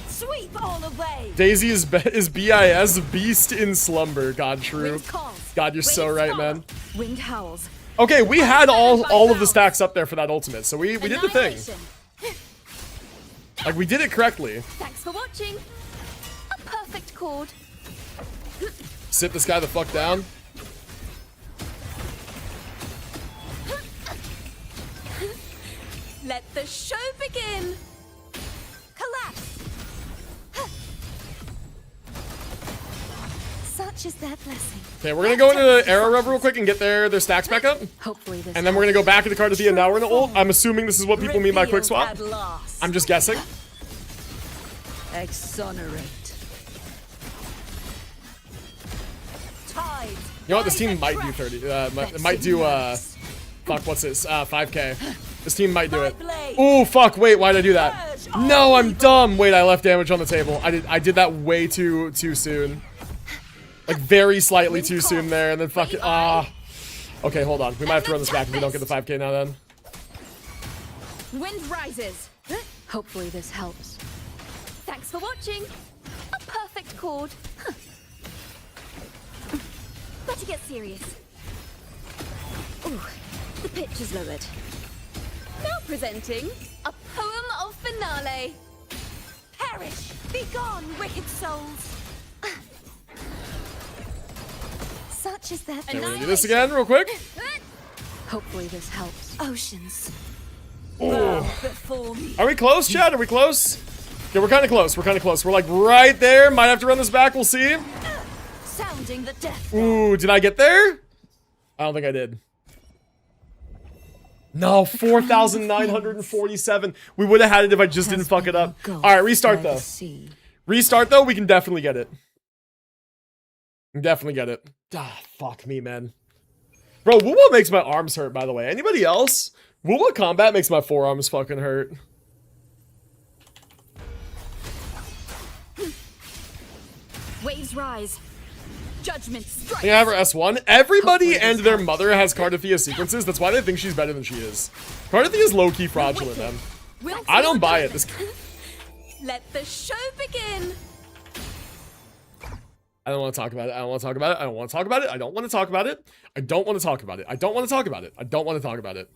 Sweep all away. Daisy is BIS, beast in slumber. God, true. Wind calls. God, you're so right, man. Wind howls. Okay, we had all of the stacks up there for that ultimate, so we did the thing. Annihilation. Like, we did it correctly. Thanks for watching. A perfect chord. Sit this guy the fuck down. Let the show begin. Such is their blessing. Okay, we're gonna go into the Arrow Rev real quick and get their stats back up. Hopefully this And then we're gonna go back into Cardathia and now we're gonna ult. I'm assuming this is what people mean by quick swap. I'm just guessing. Exonerate. You know what? This team might do 30. Might do, fuck, what's this? 5K. This team might do it. Ooh, fuck, wait, why did I do that? No, I'm dumb. Wait, I left damage on the table. I did that way too soon. Like, very slightly too soon there, and then fucking, Okay, hold on. We might have to run this back if we don't get the 5K now then. Wind rises. Hopefully this helps. Thanks for watching. A perfect chord. Huh. Better get serious. Ooh, the pitch is lowered. Now presenting a poem of finale. Perish, be gone, wicked souls. Such is their Okay, we're gonna do this again real quick. Hopefully this helps. Oceans. Ooh. Before me. Are we close, Chad? Are we close? Okay, we're kind of close. We're kind of close. We're like right there. Might have to run this back. We'll see. Sounding the death. Ooh, did I get there? I don't think I did. No, 4,947. We would have had it if I just didn't fuck it up. All right, restart though. Restart though. We can definitely get it. Definitely get it. Ah, fuck me, man. Bro, wuwa makes my arms hurt, by the way. Anybody else? Wuwa combat makes my forearms fucking hurt. Waves rise. Judgment strikes. Can I have her S1? Everybody and their mother has Cardathia sequences. That's why they think she's better than she is. Cardathia is low-key fraudulent, man. I don't buy it. This. Let the show begin. I don't want to talk about it. I don't want to talk about it. I don't want to talk about it. I don't want to talk about it. I don't want to talk about it. I don't want to talk about it. I don't want to talk about it.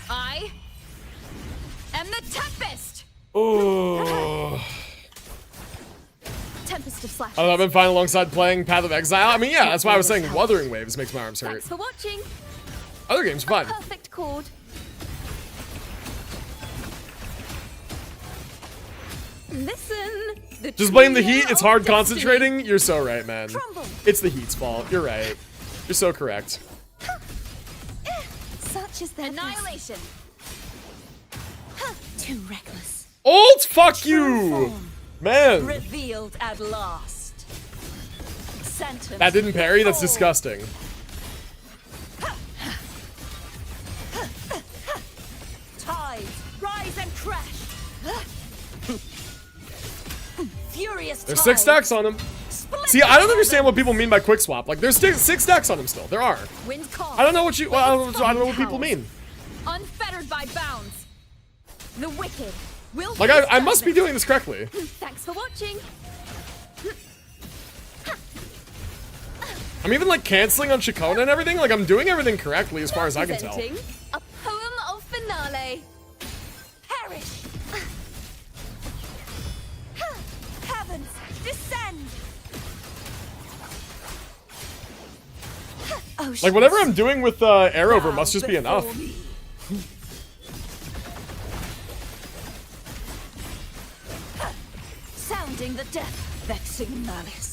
I am the Tempest. Oh. Tempest of Slash. I've been fine alongside playing Path of Exile. I mean, yeah, that's why I was saying Wuthering Waves makes my arms hurt. Thanks for watching. Other games are fine. Perfect chord. Listen. Just blame the trio heat. It's of hard destiny. concentrating. You're so right, man. Crumble. It's the heat's fault. You're right. You're so correct. Such is their Annihilation. too reckless. Ult, fuck you, man. Revealed at last. Sentence. That didn't parry. That's disgusting. Tides rise and crash. Furious. There's 6 stacks on him. See, I don't understand what people mean by quick swap. Like, there's 6 stacks on him still. There are. Wind calm. I don't know what you. I don't know what people mean. Unfettered by bounds. The wicked will. Like, I must be doing this correctly. Thanks for watching. I'm even like canceling on Chacona and everything. Like, I'm doing everything correctly as far as I can tell. Presenting a poem of finale. Perish. Heavens, descend. Like, whatever I'm doing with Arrover must just be enough. Sounding the death, vexing malice.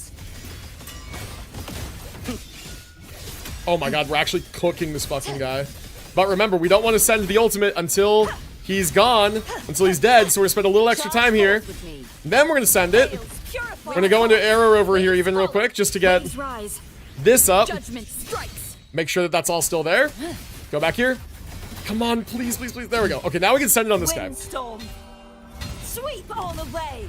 Oh my god, we're actually cooking this fucking guy. But remember, we don't want to send the ultimate until he's gone, until he's dead, so we're gonna spend a little extra time here. Then we're gonna send it. We're gonna go into Arrow over here even real quick, just to get Waves rise. this up. Judgment strikes. Make sure that that's all still there. Go back here. Come on, please, please, please. There we go. Okay, now we can send it on this guy. Windstorm. Sweep all away.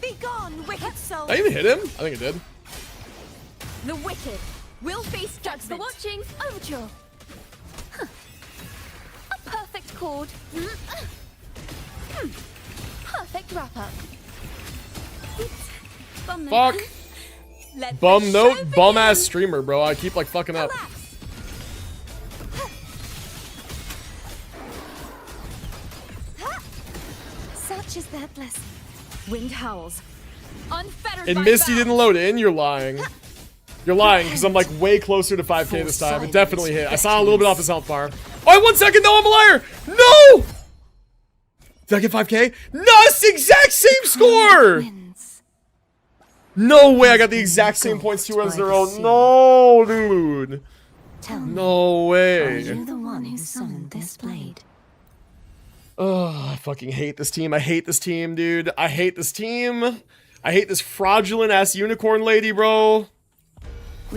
Be gone, wicked soul. Did I even hit him? I think it did. The wicked will face Thanks for judgment. watching. Overture. A perfect chord. Perfect wrap up. Oops. Bum note. Fuck. Let the Bum show note, begin. bum ass streamer, bro. I keep like fucking up. Relax. Such is their blessing. Wind howls. Unfettered And by Misty bounds. didn't load in. You're lying. You're lying because I'm like way closer to 5K this time. It definitely hit. I saw a little bit off his health bar. Oh, 1 second. No, I'm a liar. No. Did I get 5k? No, it's the exact same score! Wins. No way I got the exact same points 2 runs in a row. No, dude. Tell me, No are way. you the one who summoned this blade? Oh, I fucking hate this team. I hate this team, dude. I hate this team. I hate this fraudulent ass unicorn lady, bro.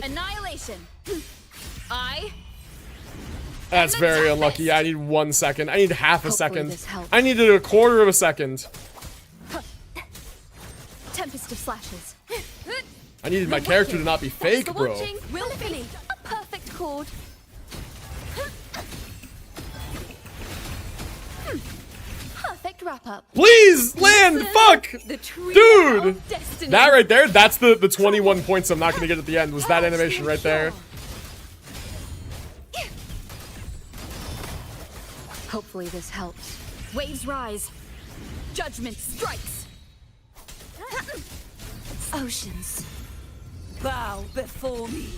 Annihilation. I That's very unlucky. I need 1 second. I need half a Hopefully second. this helps. I needed a quarter of a second. tempest of slashes. I needed my character to not be fake, The bro. watching will finish. A perfect chord. Perfect wrap up. Please land. Fuck, The trio dude. of destiny. That right there. That's the 21 points I'm not gonna get at the end. Was that animation right there? Hopefully this helps. Waves rise. Judgment strikes. Oceans. Bow before me.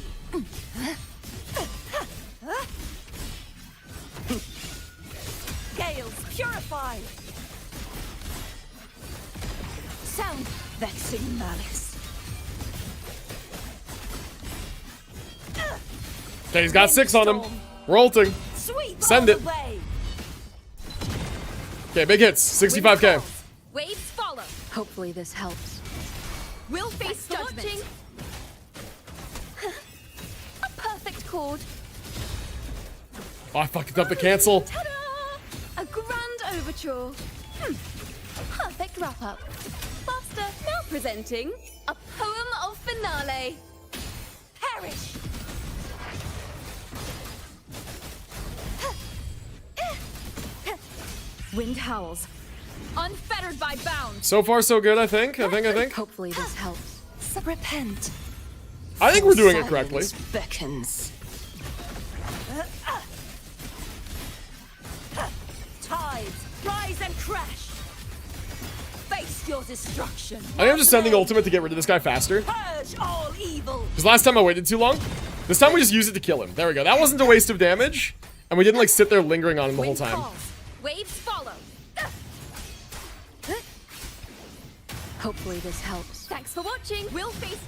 Gales purify. Sound vexing malice. Okay, he's got 6 on him. We're ulting. Sweep Send all it. the way. Okay, big hits. Wind 65k. calls. Waves follow. Hopefully this helps. We'll face The judgment. watching. A perfect chord. Oh, I fucked up the cancel. Ta-da! A grand overture. Perfect wrap up. Faster, now presenting a poem of finale. Perish. Wind howls, unfettered by bounds. So far, so good. I think. I think. Hopefully this helps. Repent. I think we're doing it correctly. Beckons. Tides rise and crash. Face your destruction. I think I'm just sending ultimate to get rid of this guy faster. Purge all evil. Because last time I waited too long. This time we just use it to kill him. There we go. That wasn't a waste of damage. And we didn't like sit there lingering on him the whole Wind time. calls, waves follow. Hopefully this helps. Thanks for watching. We'll face.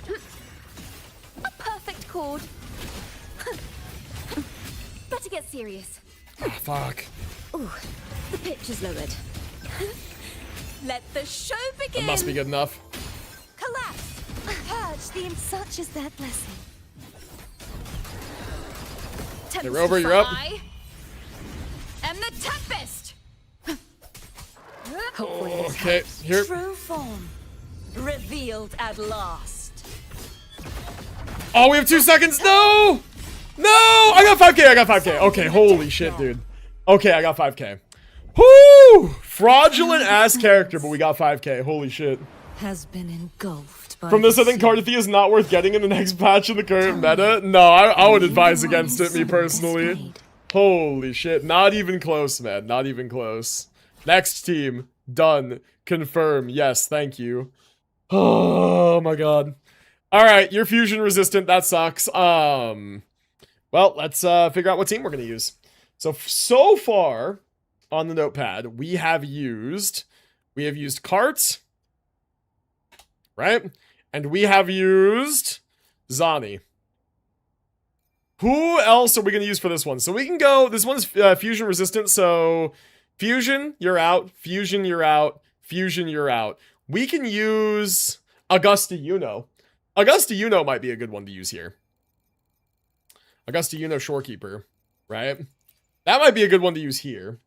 A perfect chord. Better get serious. Ah, fuck. The pitch is lowered. Let the show begin. That must be good enough. Collapse. Purge the such is their blessing. Hey, Rover, you're up. I am the tempest. Hopefully this Okay, helps. here. True form revealed at last. Oh, we have 2 seconds. No! No! I got 5k. I got 5k. Okay, holy shit, dude. Okay, I got 5k. Whoo! Fraudulent ass character, but we got 5k. Holy shit. Has been engulfed by From this, I think Carthy is not worth getting in the next patch in the current meta. No, I would advise against it, me personally. Holy shit. Not even close, man. Not even close. Next team. Done. Confirm. Yes, thank you. Oh my god. Alright, you're fusion resistant. That sucks. Well, let's figure out what team we're gonna use. So far, on the notepad, we have used Cart, right? And we have used Zani. Who else are we going to use for this one? So we can go, this one's fusion resistant, so fusion, you're out. Fusion, you're out. Fusion, you're out. We can use Augusta Uno. Augusta Uno might be a good one to use here. Augusta Uno Shorekeeper, right? That might be a good one to use here.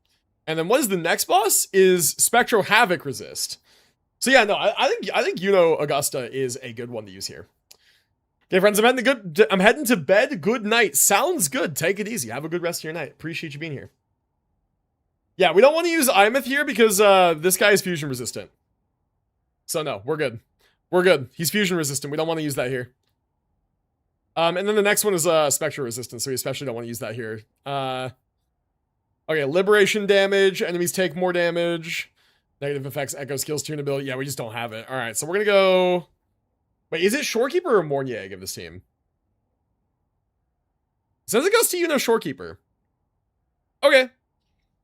And then what is the next boss? Is Spectro Havoc resist. So yeah, no, I think Uno Augusta is a good one to use here. Okay, friends, I'm heading to bed. Good night. Sounds good. Take it easy. Have a good rest of your night. Appreciate you being here. Yeah, we don't want to use Imeth here because this guy is fusion resistant. So no, we're good. We're good. He's fusion resistant. We don't want to use that here. And then the next one is Spectral resistant, so we especially don't want to use that here. Okay, liberation damage. Enemies take more damage. Negative effects, echo skills, tunability. Yeah, we just don't have it. All right, so we're gonna go. Wait, is it Shorekeeper or Mornier of this team? It says it goes to Uno Shorekeeper. Okay.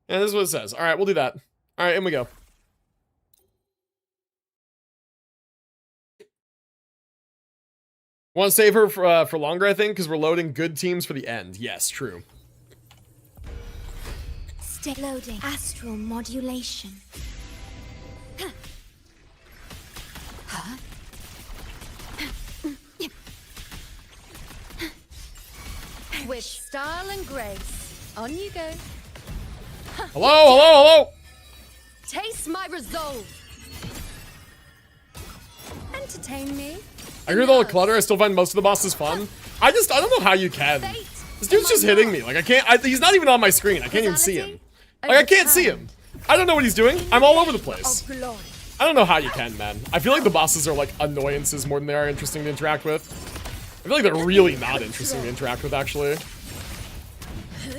And this is what it says. All right, we'll do that. All right, in we go. Want to save her for longer, I think, because we're loading good teams for the end. Yes, true. Stay loading. Astral modulation. With style and grace. On you go. Hello. Taste my resolve. Entertain me. I agree with all the clutter. I still find most of the bosses fun. I don't know how you can. This dude's just hitting me. Like, I can't, he's not even on my screen. I can't even see him. Like, I can't see him. I don't know what he's doing. I'm all over the place. I don't know how you can, man. I feel like the bosses are, like, annoyances more than they are interesting to interact with. I feel like they're really not interesting to interact with, actually.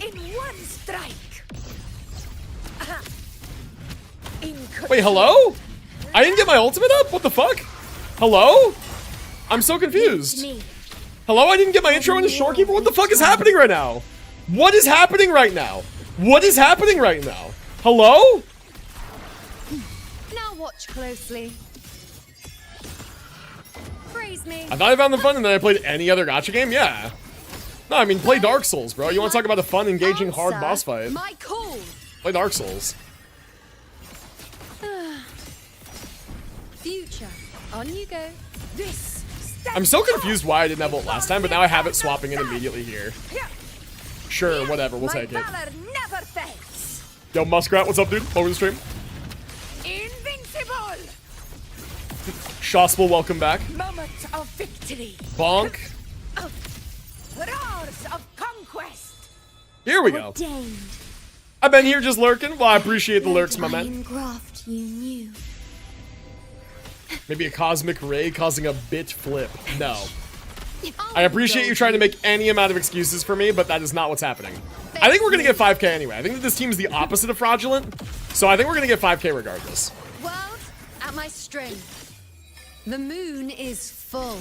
In one strike. Wait, hello? I didn't get my ultimate up? What the fuck? Hello? I'm so confused. Hello? I didn't get my intro into Shorekeeper? What the fuck is happening right now? What is happening right now? What is happening right now? Hello? Now watch closely. Praise me. I thought I found the fun and then I played any other gacha game? Yeah. No, I mean, play Dark Souls, bro. You want to talk about a fun, engaging, hard boss fight? My call. Play Dark Souls. Future. On you go. This. I'm so confused why I didn't have ult last time, but now I have it swapping in immediately here. Sure, whatever, we'll take it. Valor never fails. Yo, Muskrat, what's up, dude? Over the stream. Invincible. Shospel, welcome back. Moment of victory. Bonk. Roars of conquest. Here we go. Ordained. I've been here just lurking. Well, I appreciate the lurks, my man. Graft you knew. Maybe a cosmic ray causing a bit flip. No. I appreciate you trying to make any amount of excuses for me, but that is not what's happening. I think we're going to get 5k anyway. I think that this team is the opposite of fraudulent, so I think we're going to get 5k regardless. World at my strength. The moon is full.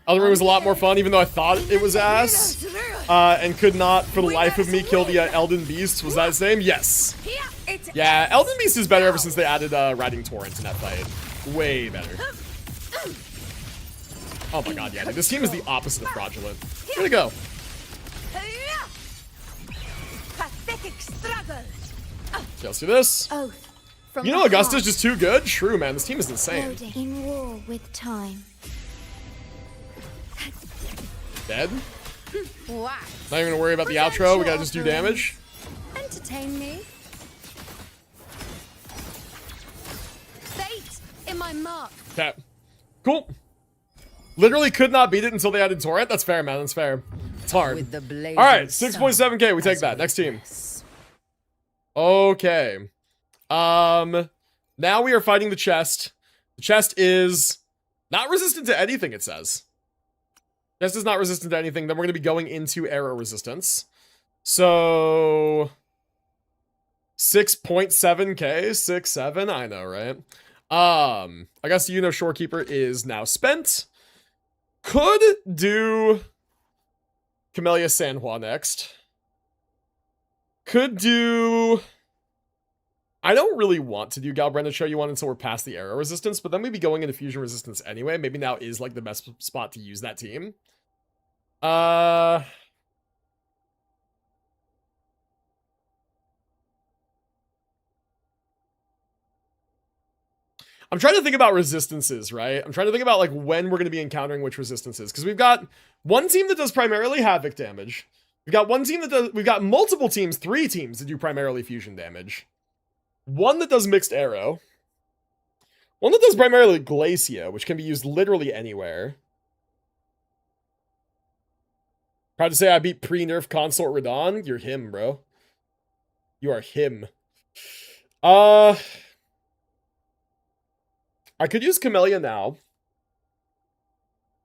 Elden Ring was a lot more fun, even though I thought it was ass. And could not, for the life of me, kill the Elden Beast. Was that his name? Yes. Yeah, Elden Beast is better ever since they added Riding Torrent in that fight. Way better. Oh my god, yeah, dude, this team is the opposite of fraudulent. Where'd it go? Pathetic struggle. Okay, let's do this. Oath. From You know Augusta's just too good? True, man, this team is insane. Loading. In war with time. Dead? Wow. Not even gonna worry about the outro, we gotta just do damage. Entertain me. Fate in my mark. Okay. Cool. Literally could not beat it until they added Torrent. That's fair, man, that's fair. It's hard. With the blazing Alright, sun 6.7k, we take as that. Next team. witness. Okay. Now we are fighting the chest. The chest is not resistant to anything, it says. Chest is not resistant to anything. Then we're going to be going into arrow resistance. So 6.7k, 6.7, I know, right? I guess you know Shorekeeper is now spent. Could do Camellia Sanhua next. Could do... I don't really want to do Galbrenda Show You One until we're past the arrow resistance, but then we'd be going into fusion resistance anyway. Maybe now is like the best spot to use that team. I'm trying to think about resistances, right? I'm trying to think about like when we're going to be encountering which resistances, because we've got one team that does primarily havoc damage. We've got one team that does, we've got multiple teams, 3 teams that do primarily fusion damage. One that does mixed arrow. One that does primarily Glacia, which can be used literally anywhere. Proud to say I beat pre-nerf consort Radon. You're him, bro. You are him. I could use Camellia now.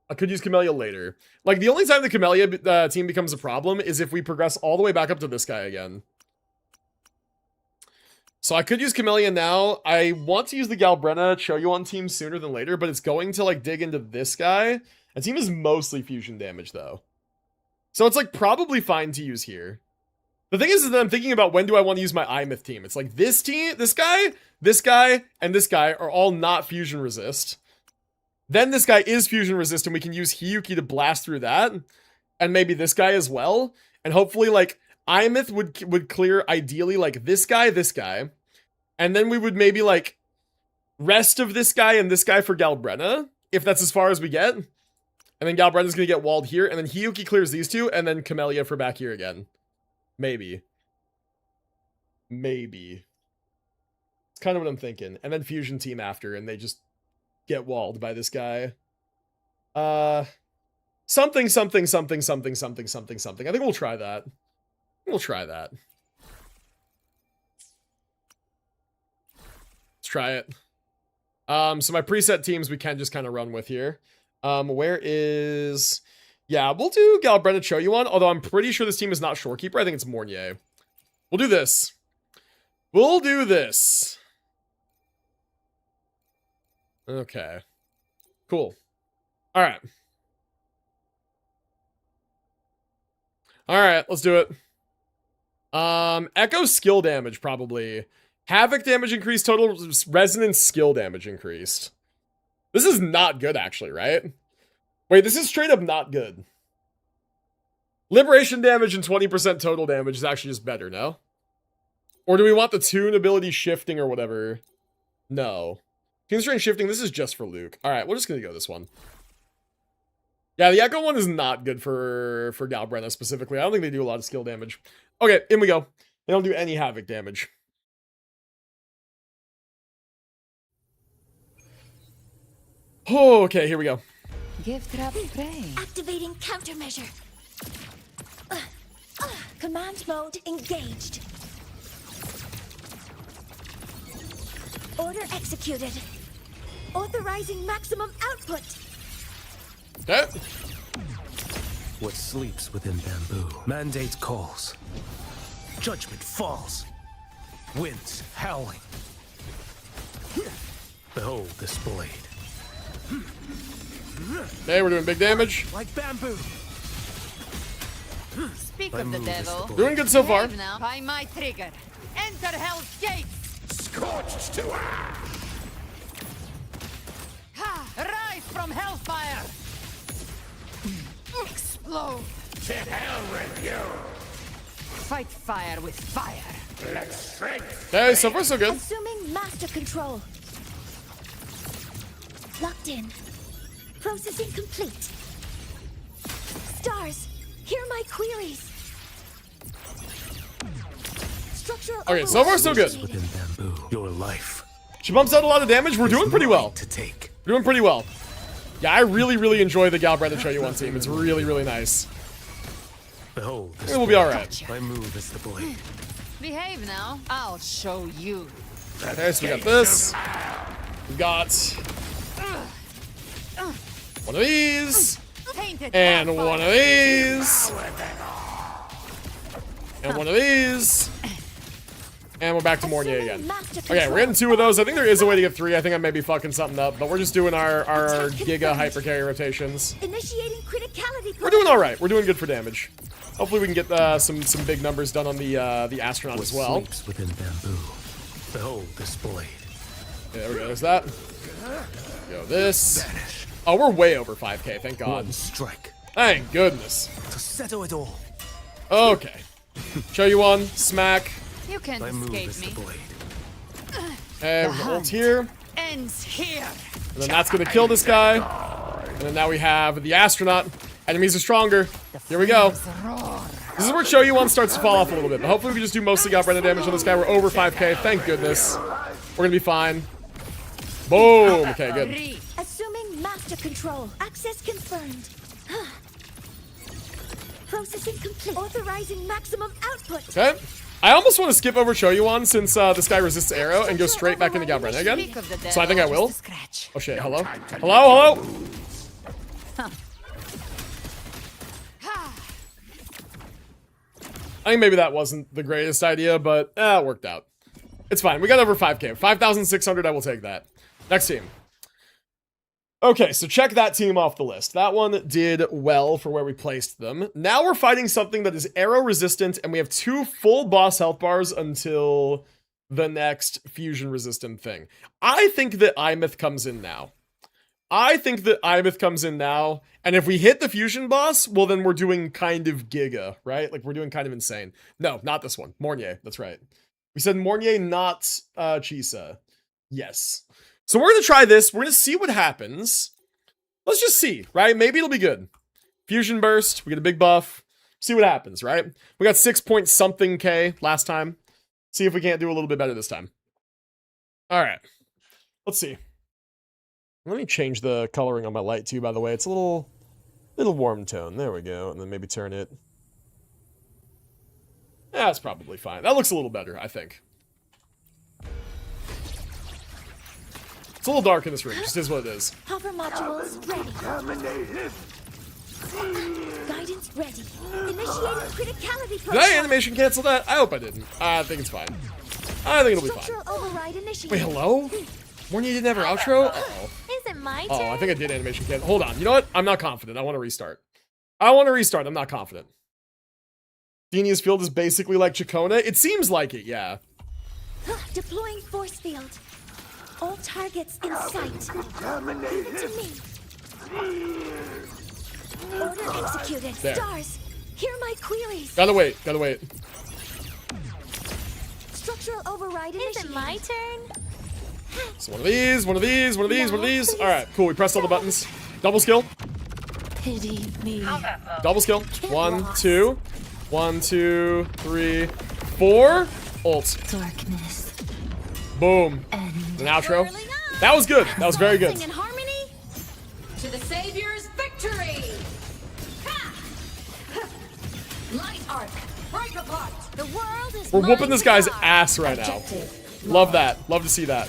I could use Camellia later. Like, the only time the Camellia team becomes a problem is if we progress all the way back up to this guy again. So I could use Camellia now. I want to use the Galbrena Choyuan team sooner than later, but it's going to, like, dig into this guy. The team is mostly fusion damage, though. So it's, like, probably fine to use here. The thing is that I'm thinking about when do I want to use my iMyth team. It's like this team, this guy, and this guy are all not fusion resist. Then this guy is fusion resistant. We can use Hiyuki to blast through that. And maybe this guy as well. And hopefully, like, Imith would clear ideally, like, this guy. And then we would maybe, like, rest of this guy and this guy for Galbrenna, if that's as far as we get. And then Galbrenna's gonna get walled here. And then Hiyuki clears these two. And then Camellia for back here again. Maybe. It's kind of what I'm thinking. And then fusion team after. And they just get walled by this guy. Something. I think we'll try that. Let's try it. So my preset teams we can just kind of run with here. Where is... Yeah, we'll do Galbrenna Choyuan, although I'm pretty sure this team is not Shorekeeper. I think it's Mornier. We'll do this. Okay. Cool. Alright, let's do it. Echo skill damage, probably. Havoc damage increased, total resonance skill damage increased. This is not good, actually, right? Wait, this is straight up not good. Liberation damage and 20% total damage is actually just better, no? Or do we want the tune ability shifting or whatever? No. Tune strength shifting, this is just for Luke. Alright, we're just gonna go this one. Yeah, the Echo one is not good for Galbrenna specifically. I don't think they do a lot of skill damage. Okay, in we go. They don't do any Havoc damage. Oh, okay, here we go. Give trap prey. Activating countermeasure. Command mode engaged. Order executed. Authorizing maximum output. Okay. What sleeps within bamboo? Mandate calls. Judgment falls. Winds howling. Behold this blade. Okay, we're doing big damage. Like bamboo. Speak I of the move as devil. the Doing good so far. Behave now. By my trigger. Enter Hell's Gate. Scorched to ash. Ha! Rise from hellfire. Explode. To hell with you. Fight fire with fire. Let strength. Okay, so far so good. Assuming master control. Locked in. Processing complete. Stars, hear my queries. Structural Okay, so far so good. Within bamboo. Your life. She bumps out a lot of damage. We're doing pretty well. To take. We're doing pretty well. Yeah, I really enjoy the Galbrenna Choyuan team. It's really nice. Behold this It will be blade. alright. My move is the blade. Behave now. I'll show you. Okay, so we got this. We got one of these. Tainted And hellfire. one of these. And one of these. And we're back to Mornier again. Okay, we're getting 2 of those. I think there is a way to get 3. I think I may be fucking something up, but we're just doing our Giga Hyper Carry rotations. Initiating criticality. We're doing alright. We're doing good for damage. Hopefully we can get some big numbers done on the astronaut as well. Sleeps within bamboo. Behold this blade. Okay, there we go. There's that. Go this. Vanish. Oh, we're way over 5k. Thank God. One strike. Thank goodness. To settle it all. Okay. Show you one. Smack. You can't My move escape is me. the blade. Okay, we're gonna ult here. Ends here. And then that's gonna kill this guy. And then now we have the astronaut. Enemies are stronger. Here we go. This is where Choyuan starts to fall off a little bit, but hopefully we can just do mostly Galbrenna damage on this guy. We're over 5k. Thank goodness. We're gonna be fine. Boom. Okay, good. Assuming master control. Access confirmed. Processing complete. Authorizing maximum output. Okay. I almost want to skip over Choyuan since this guy resists arrow and go straight back into Galbrenna again. Speak of the devil. So I think I will. Just a scratch. Oh shit, hello? Hello? I think maybe that wasn't the greatest idea, but it worked out. It's fine. We got over 5k. 5,600, I will take that. Next team. Okay, so check that team off the list. That one did well for where we placed them. Now we're fighting something that is arrow resistant, and we have 2 full boss health bars until the next fusion resistant thing. I think that Imith comes in now. I think that Ibith comes in now, and if we hit the fusion boss, well, then we're doing kind of giga, right? Like, we're doing kind of insane. No, not this one. Mornier, that's right. We said Mornier, not Chisa. Yes. So we're gonna try this. We're gonna see what happens. Let's just see, right? Maybe it'll be good. Fusion burst, we get a big buff. See what happens, right? We got 6 point something K last time. See if we can't do a little bit better this time. All right, let's see. Let me change the coloring on my light too, by the way. It's a little warm tone. There we go. And then maybe turn it. Yeah, that's probably fine. That looks a little better, I think. It's a little dark in this room. Just is what it is. Hover modules ready. Guidance ready. Initiating criticality Did protocol. I animation cancel that? I hope I didn't. I think it's fine. I think it'll be fine. Structural override initiated. Wait, hello? Morning, you didn't have our outro? Uh-oh. Is it my turn? Oh, I think I did animation cancel. Hold on. You know what? I'm not confident. I want to restart. I'm not confident. Denia's field is basically like Chacona. It seems like it, yeah. Deploying force field. All targets in sight. Leave it to me. Order executed. There. Stars, hear my queries. Gotta wait. Structural override initiated. Is it my turn? So one of these. All right, cool. We pressed all the buttons. Double skill. Pity me. Double skill. 1, 2. 1, 2, 3, 4. Ult. Darkness. Boom. An outro. That was good. That was very good. Sing in harmony to the Savior's victory. Ha! Light arc, break apart. The world is We're mine whooping this to guy's guard. ass right now. Love that. Love to see that.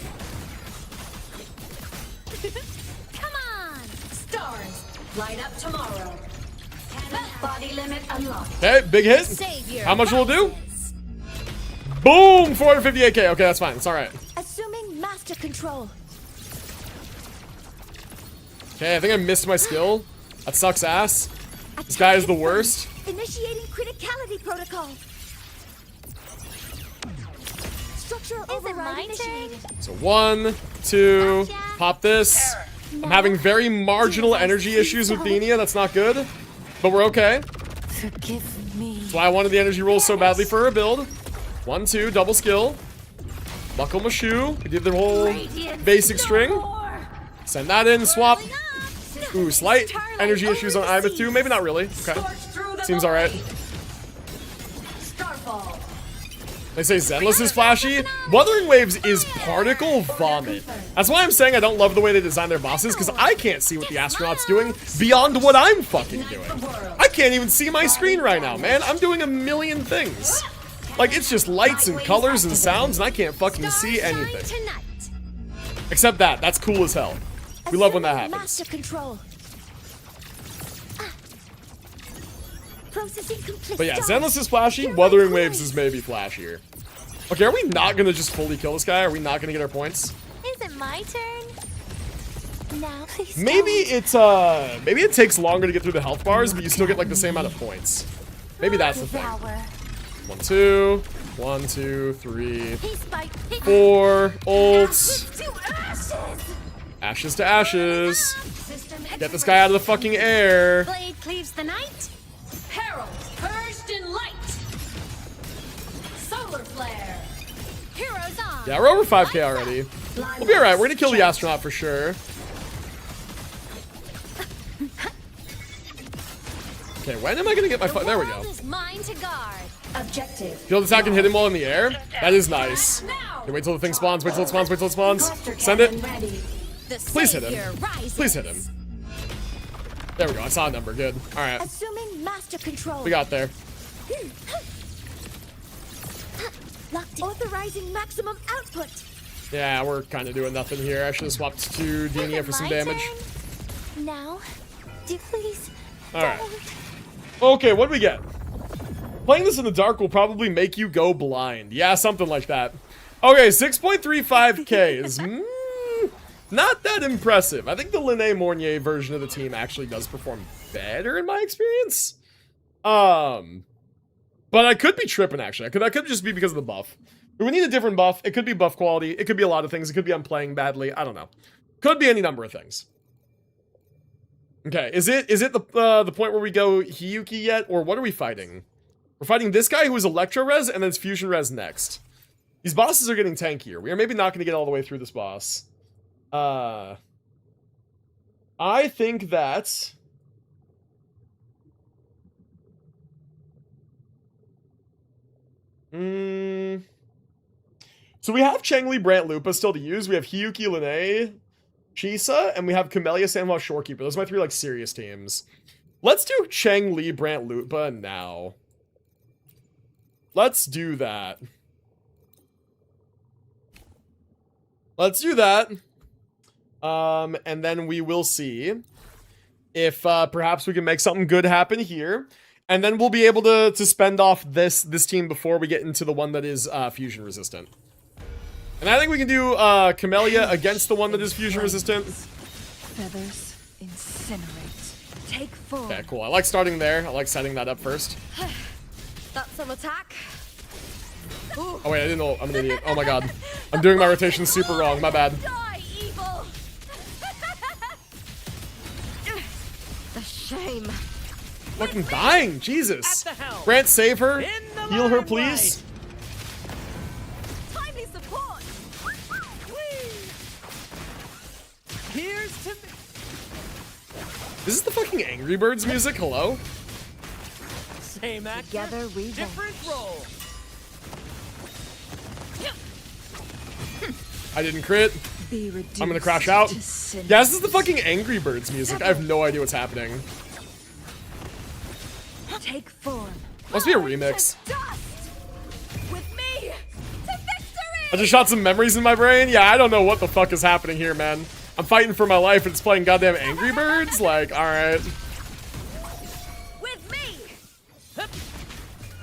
Come on, stars, light up tomorrow. Body limit unlocked. Okay, big hit. Savior How much will it do? rises. Boom! 458k. Okay, that's fine. It's all right. Assuming master control. Okay, I think I missed my skill. That sucks ass. This guy is the worst. Initiating criticality protocol. Structural override initiated. So 1, 2, pop this. I'm having very marginal energy issues with Denia. That's not good, but we're okay. Forgive me. That's why I wanted the energy rolls so badly for her build. 1, 2, double skill. Buckle my shoe. We did the whole basic string. Send that in, swap. Ooh, slight energy issues on Ibith too. Maybe not really. Okay. Seems alright. Starfall. They say Zenless is flashy. Wuthering Waves is particle vomit. That's why I'm saying I don't love the way they design their bosses, because I can't see what the astronaut's doing beyond what I'm fucking doing. I can't even see my screen right now, man. I'm doing a million things. Like, it's just lights and colors and sounds, and I can't fucking see anything. Except that. That's cool as hell. We love when that happens. Master control. Processing complete. But yeah, Zenless is flashy. Wuthering Waves is maybe flashier. Okay, are we not gonna just fully kill this guy? Are we not gonna get our points? Is it my turn? Now, please. Maybe it's maybe it takes longer to get through the health bars, but you still get like the same amount of points. Maybe that's the thing. 1, 2, 1, 2, 3, 4. Ults. Ashes to ashes. Get this guy out of the fucking air. Blade cleaves the night. Heralds purged in light. Solar flare. Heroes on. Yeah, we're over 5k already. We'll be alright. We're gonna kill the astronaut for sure. Okay, when am I gonna get my there we go. Is mine to guard. Objective. Field attack and hit him while in the air? That is nice. Okay, wait till the thing spawns, wait till it spawns, wait till it spawns. Send it. Please hit him. Please hit him. There we go, I saw a number, good. Alright, Assuming master control. we got there. Locked in. Authorizing maximum output. Yeah, we're kind of doing nothing here. I should have swapped to Denia for some damage. Now, do please. Alright. Okay, what do we get? Playing this in the dark will probably make you go blind. Yeah, something like that. Okay, 6.35k is not that impressive. I think the Linné Mornier version of the team actually does perform better in my experience. But I could be tripping, actually. That could just be because of the buff. We need a different buff. It could be buff quality. It could be a lot of things. It could be I'm playing badly. I don't know. Could be any number of things. Okay, is it the point where we go Hiyuki yet, or what are we fighting? We're fighting this guy who is Electro Res, and then it's Fusion Res next. These bosses are getting tankier. We are maybe not going to get all the way through this boss. I think that... So we have Changli, Brant, Lupa still to use. We have Hiyuki, Lene, Chisa, and we have Camellia, Sanhua, Shorekeeper. Those are my 3, like, serious teams. Let's do Changli, Brant, Lupa now. Let's do that. Let's do that. And then we will see if perhaps we can make something good happen here. And then we'll be able to spend off this team before we get into the one that is fusion resistant. And I think we can do Camellia against the one that is fusion resistant. Feathers incinerate. Take form. Okay, cool. I like starting there. I like setting that up first. That's some attack. Oh wait, I didn't know. I'm an idiot. Oh my god. I'm doing my rotation super wrong. My bad. Die, evil! The shame. Fucking dying. Jesus. Brant, save her. Heal her, please. Timely support! Here's to me. This is the fucking Angry Birds music. Hello? Same actor, Together we different role. I didn't crit. Be reduced I'm gonna crash out. to Yeah, sin. this is the fucking Angry Birds music. I have no idea what's happening. Take form. Must be a remix. Dust! With me! To victory! I just shot some memories in my brain. Yeah, I don't know what the fuck is happening here, man. I'm fighting for my life and it's playing goddamn Angry Birds? Like, alright. With me!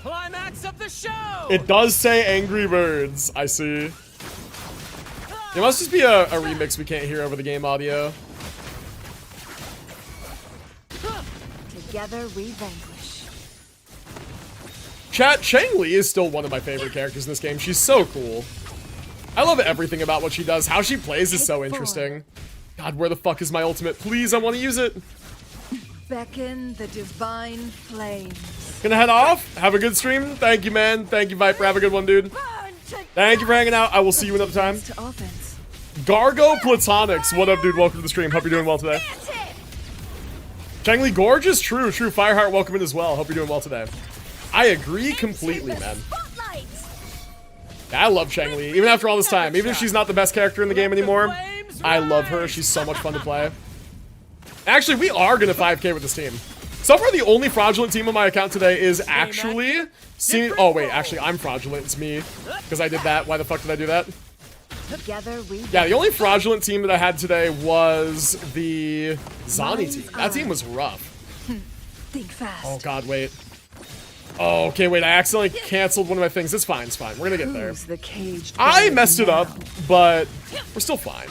Climax of the show. It does say Angry Birds. I see. It must just be a remix we can't hear over the game audio. Together we vanquish. Chat, Changli is still one of my favorite characters in this game. She's so cool. I love everything about what she does. How she plays is so interesting. God, where the fuck is my ultimate? Please, I want to use it. Beckon the divine flames. Gonna head off. Have a good stream. Thank you, man. Thank you, Viper. Have a good one, dude. Burn to Thank you for hanging out. I will see you another time. To offense. Gargo Platonics. What up, dude? Welcome to the stream. Hope you're doing well today. Changli Gorgeous. True. Fireheart, welcome in as well. Hope you're doing well today. I agree completely, man. spotlight! Yeah, I love Changli, even after all this time. Even if she's not the best character in the game anymore, I love her. She's so much fun to play. Actually, we are gonna 5K with this team. So far, the only fraudulent team on my account today is actually... Oh, wait. Actually, I'm fraudulent. It's me. Because I did that. Why the fuck did I do that? Together we Yeah, the only fraudulent team that I had today was the Zani team. That team was rough. think fast. Oh, God, wait. Oh, okay, wait. I accidentally canceled one of my things. It's fine. It's fine. We're gonna get there. Who's the caged I bird messed it now? up, but we're still fine.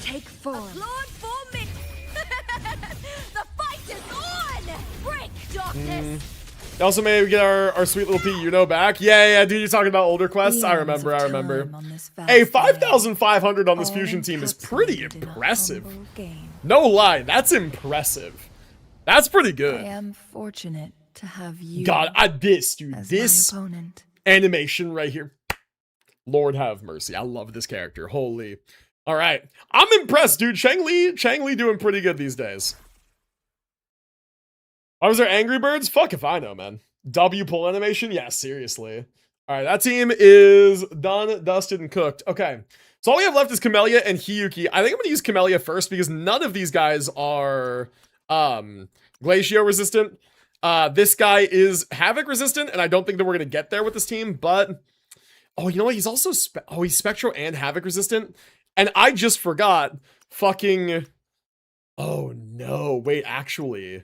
Take form. Lord for me! The fight is on! Break, darkness! Also, may we get our sweet little P, you know, back? Yeah, dude, you're talking about older quests? I Eons remember, of I remember. time on this vast Hey, land, 5,500 on this all fusion team is pretty encapsulated in a impressive. humble game. No lie, that's impressive. That's pretty I good. am fortunate to have you God, dude, as this my opponent. animation right here. Lord have mercy. I love this character. Holy. All right. I'm impressed, dude. Changli doing pretty good these days. Why was there Angry Birds? Fuck if I know, man. W pull animation? Yeah, seriously. All right, that team is done, dusted, and cooked. Okay. So all we have left is Camellia and Hiyuki. I think I'm going to use Camellia first because none of these guys are Glacio resistant. This guy is Havoc resistant, and I don't think that we're going to get there with this team, but... Oh, you know what? He's also... he's Spectro and Havoc resistant. And I just forgot fucking... Oh, no. Wait, actually...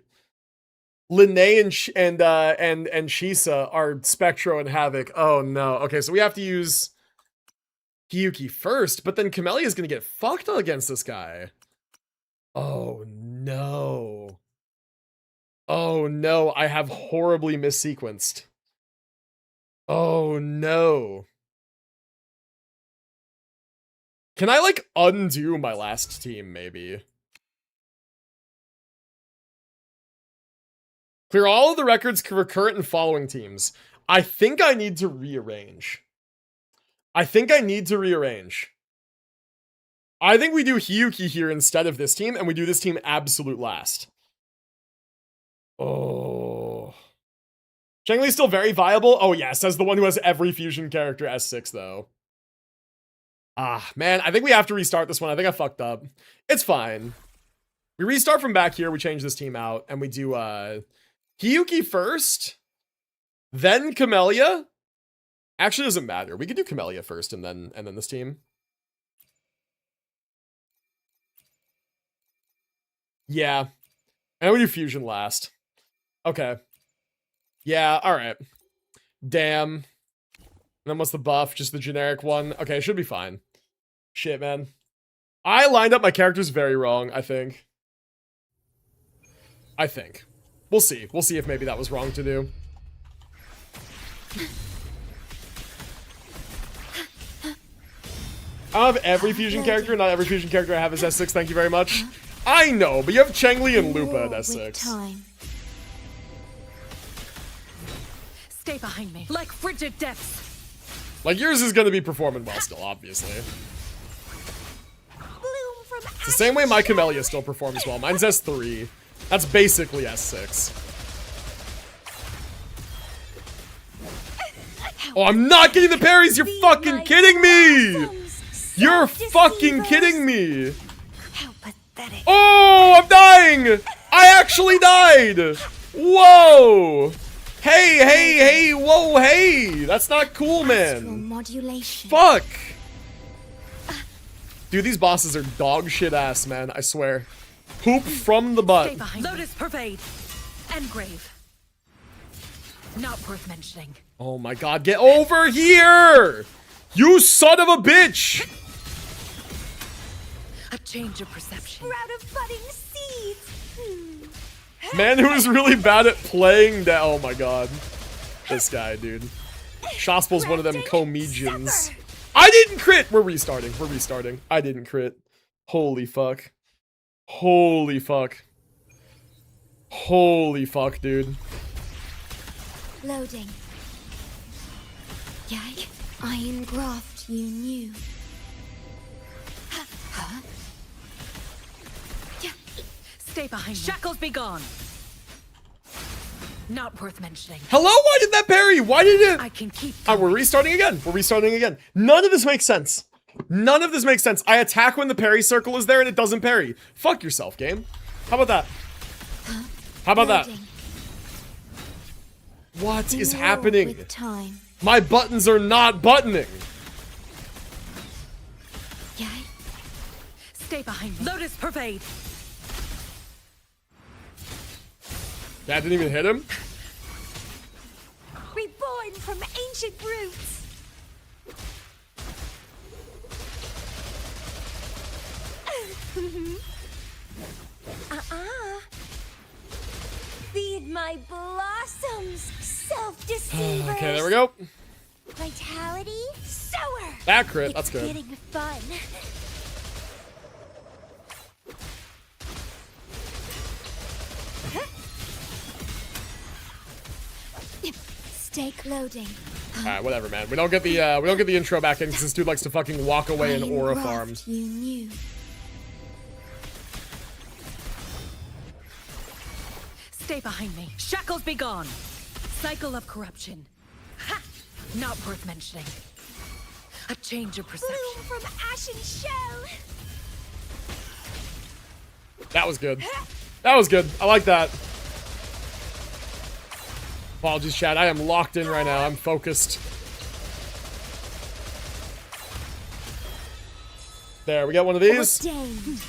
Lene and Chisa are Spectro and Havoc. Oh, no. Okay, so we have to use Hiyuki first, but then Camellia is going to get fucked against this guy. Oh, no. Oh, no. I have horribly missequenced. Oh, no. Can I, like, undo my last team, maybe? Clear all of the records for current and following teams. I think I need to rearrange. I think we do Hiyuki here instead of this team, and we do this team absolute last. Oh. Cheng-Li's still very viable. Oh, yes, as the one who has every fusion character S6, though. Ah, man, I think we have to restart this one. I think I fucked up. It's fine. We restart from back here, we change this team out, and we do, Hiyuki first, then Camellia. Actually, doesn't matter. We could do Camellia first, and then this team. Yeah. And we do fusion last. Okay. Yeah, alright. Damn. And then what's the buff? Just the generic one? Okay, should be fine. Shit, man. I lined up my characters very wrong, I think. We'll see. We'll see if maybe that was wrong to do. I don't have every fusion character. Not every fusion character I have is S6, thank you very much. I know, but you have Cheng-Li and Lupa at S6. Stay behind me, like frigid depths. Like, yours is gonna be performing well still, obviously. It's the same way my Camellia still performs well. Mine's S3. That's basically S6. Oh, I'm not getting the parries! You're fucking kidding me! You're fucking kidding me! How pathetic. Oh, I'm dying! I actually died! Whoa! Hey, whoa, hey! That's not cool, man. Modulation. Fuck! Dude, these bosses are dog shit ass, man, I swear. Poop from the butt. Lotus pervade. Engrave. Not worth mentioning. Oh my god, get over here! You son of a bitch! A change of perception. Sprout of budding seeds. Man who is really bad at playing that. Oh my god. This guy, dude. Shospel's one of them comedians. I didn't crit! We're restarting. I didn't crit. Holy fuck. Holy fuck, dude. Loading. Yay. Iron graft you knew. Huh? Stay behind me. Shackles be gone. Not worth mentioning. Hello? Why did that parry? Why did it? I can keep. We're restarting again. None of this makes sense. I attack when the parry circle is there and it doesn't parry. Fuck yourself, game. How about that? What is happening? My buttons are not buttoning. Yay. Stay behind me. Lotus pervade. That didn't even hit him? Reborn from ancient roots. Feed my blossoms, self-deceivers. Okay, there we go. Vitality, sower. That crit, that's It's good. getting fun. Stake loading. Alright, whatever, man. We don't get the intro back in because this dude likes to fucking walk away and aura farm. You knew. Stay behind me. Shackles be gone. Cycle of corruption. Ha! Not worth mentioning. A change of perception. Bloom from ashen shell. That was good. That was good. I like that. Apologies, chat. I am locked in right now. I'm focused. There, we got one of these. Ordained.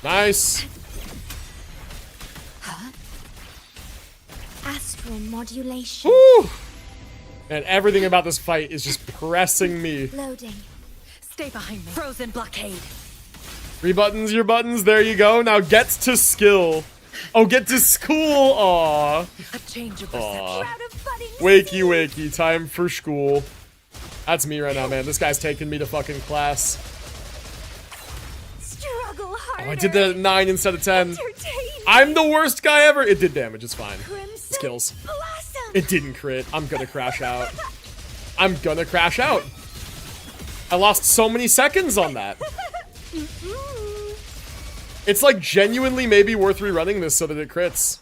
Nice. Astral modulation. Woo! And everything about this fight is just pressing me. Loading. Stay behind me. Frozen blockade. Rebuttons your buttons. There you go. Now get to skill. Oh, get to school. Aw. A change of perception. Wakey, wakey. Time for school. That's me right now, man. This guy's taking me to fucking class. Struggle hard. I did the 9 instead of 10. I'm the worst guy ever. It did damage. It's fine. It's kills. It didn't crit. I'm gonna crash out. I'm gonna crash out. I lost so many seconds on that. It's like genuinely maybe worth rerunning this so that it crits.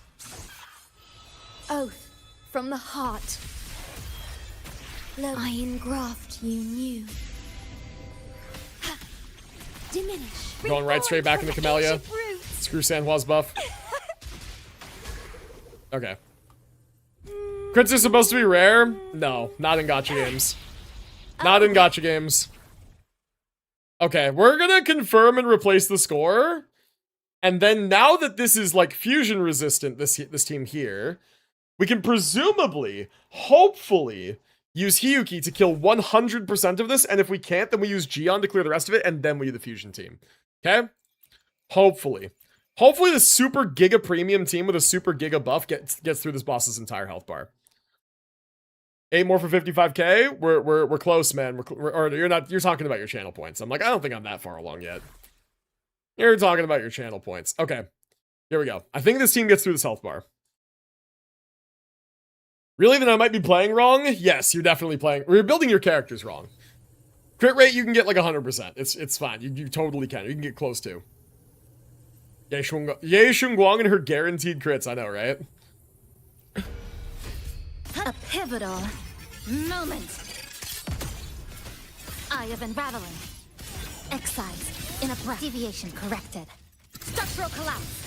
Oath from the heart. I engraft you new. Diminish. Going right straight back into Camellia. Screw Sanhua's buff. Okay. Crits are supposed to be rare? No, not in gacha games. Not in gacha games. Okay, we're gonna confirm and replace the score. And then now that this is like fusion resistant, this team here, we can presumably, hopefully, use Hiyuki to kill 100% of this, and if we can't, then we use Gion to clear the rest of it, and then we do the fusion team. Okay? Hopefully. Hopefully the super giga premium team with a super giga buff gets through this boss's entire health bar. 8 more for 55k? We're close, man. Or you're talking about your channel points. I'm like, I don't think I'm that far along yet. You're talking about your channel points. Okay. Here we go. I think this team gets through this health bar. Really? Then I might be playing wrong? Yes, you're definitely playing. You're building your characters wrong. Crit rate, you can get like 100%. It's fine. You totally can. You can get close to. Ye Shunguang and her guaranteed crits. I know, right? A pivotal moment. Eye of Unraveling. Excise. In a breath. Deviation corrected. Structural collapse.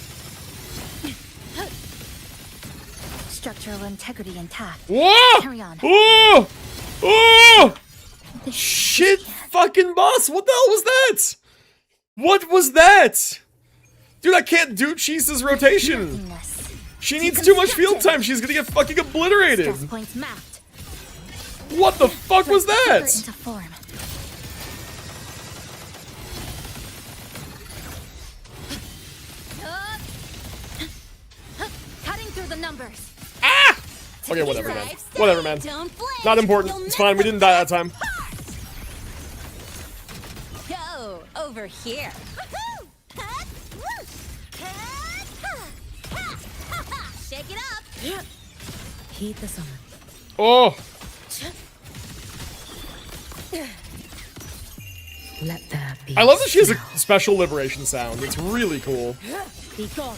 Structural integrity intact. Whoa! Carry on. Oh! Oh! Shit fucking boss! What the hell was that? What was that? Dude, I can't do Chisa's rotation. Nothingness. She needs too much field time. She's gonna get fucking obliterated. Stress points mapped. What the fuck was that? Into form. Cutting through the numbers. Ah! Okay, whatever, man. Whatever, man. Not important. It's fine. We didn't die that time. Go over here. Shake it up. Heed the summon. Oh! Let there be. I love that she has a special liberation sound. It's really cool. Be gone.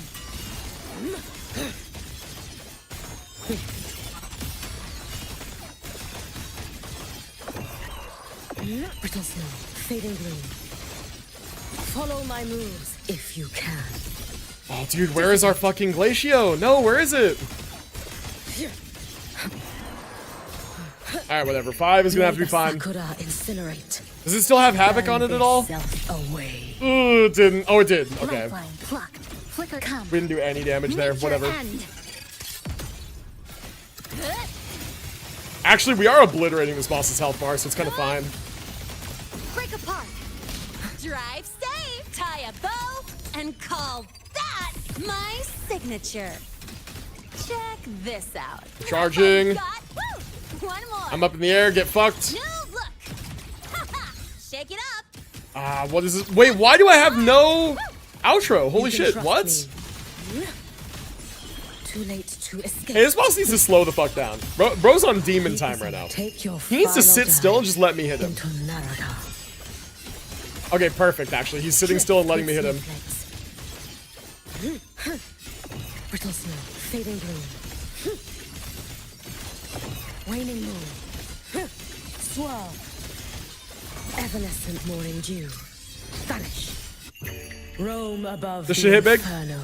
Brittle snow, fading gloom. Follow my moves if you can. Oh, dude, where is our fucking Glacio? No, where is it? Alright, whatever. 5 is gonna have to be fine. Sakura incinerate. Does it still have Havoc on it at all? Away. Ooh, it didn't. Oh, it did. Okay. Lifeline plucked. Flicker come. We didn't do any damage there. Nature Whatever. end. Actually, we are obliterating this boss's health bar, so it's kind of fine. Break apart. Drive safe. Tie a bow and call that my signature. Check this out. Charging. One more. I'm up in the air. Get fucked. New look. Shake it up. Ah, what is this? Wait, why do I have no outro? Holy shit, what? Too late to escape. Hey, this boss needs to slow the fuck down. Bro's on demon time right now. Take your He needs to final sit still and dive just let me hit him. into Narada. Okay, perfect, actually. He's sitting still and letting me hit him. Brittle snow, fading gloom. Waning moon. Swirl. Evanescent morning dew. Vanish. Roam above This the shit hit big? inferno,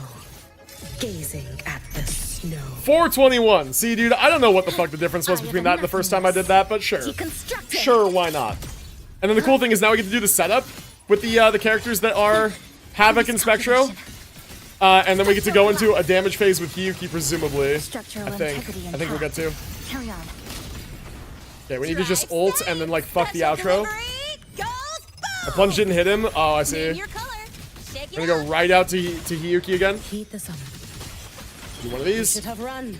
gazing at the snow. 421. See, dude, I don't know what the fuck the difference was between that and the first time I did that, but sure. Deconstructed. Sure, why not? And then the cool thing is now we get to do the setup with the characters that are Havoc and Spectro. And then we get to go into a damage phase with Hiyuki, presumably. I think we'll get to. Carry on. Okay, we need to just ult and then, like, fuck the outro. Goes I plunged it and hit him. Oh, I see. your color. Shake I'm it gonna go up. right out to Hiyuki again. Heed the summon. Do one of these. Should have run.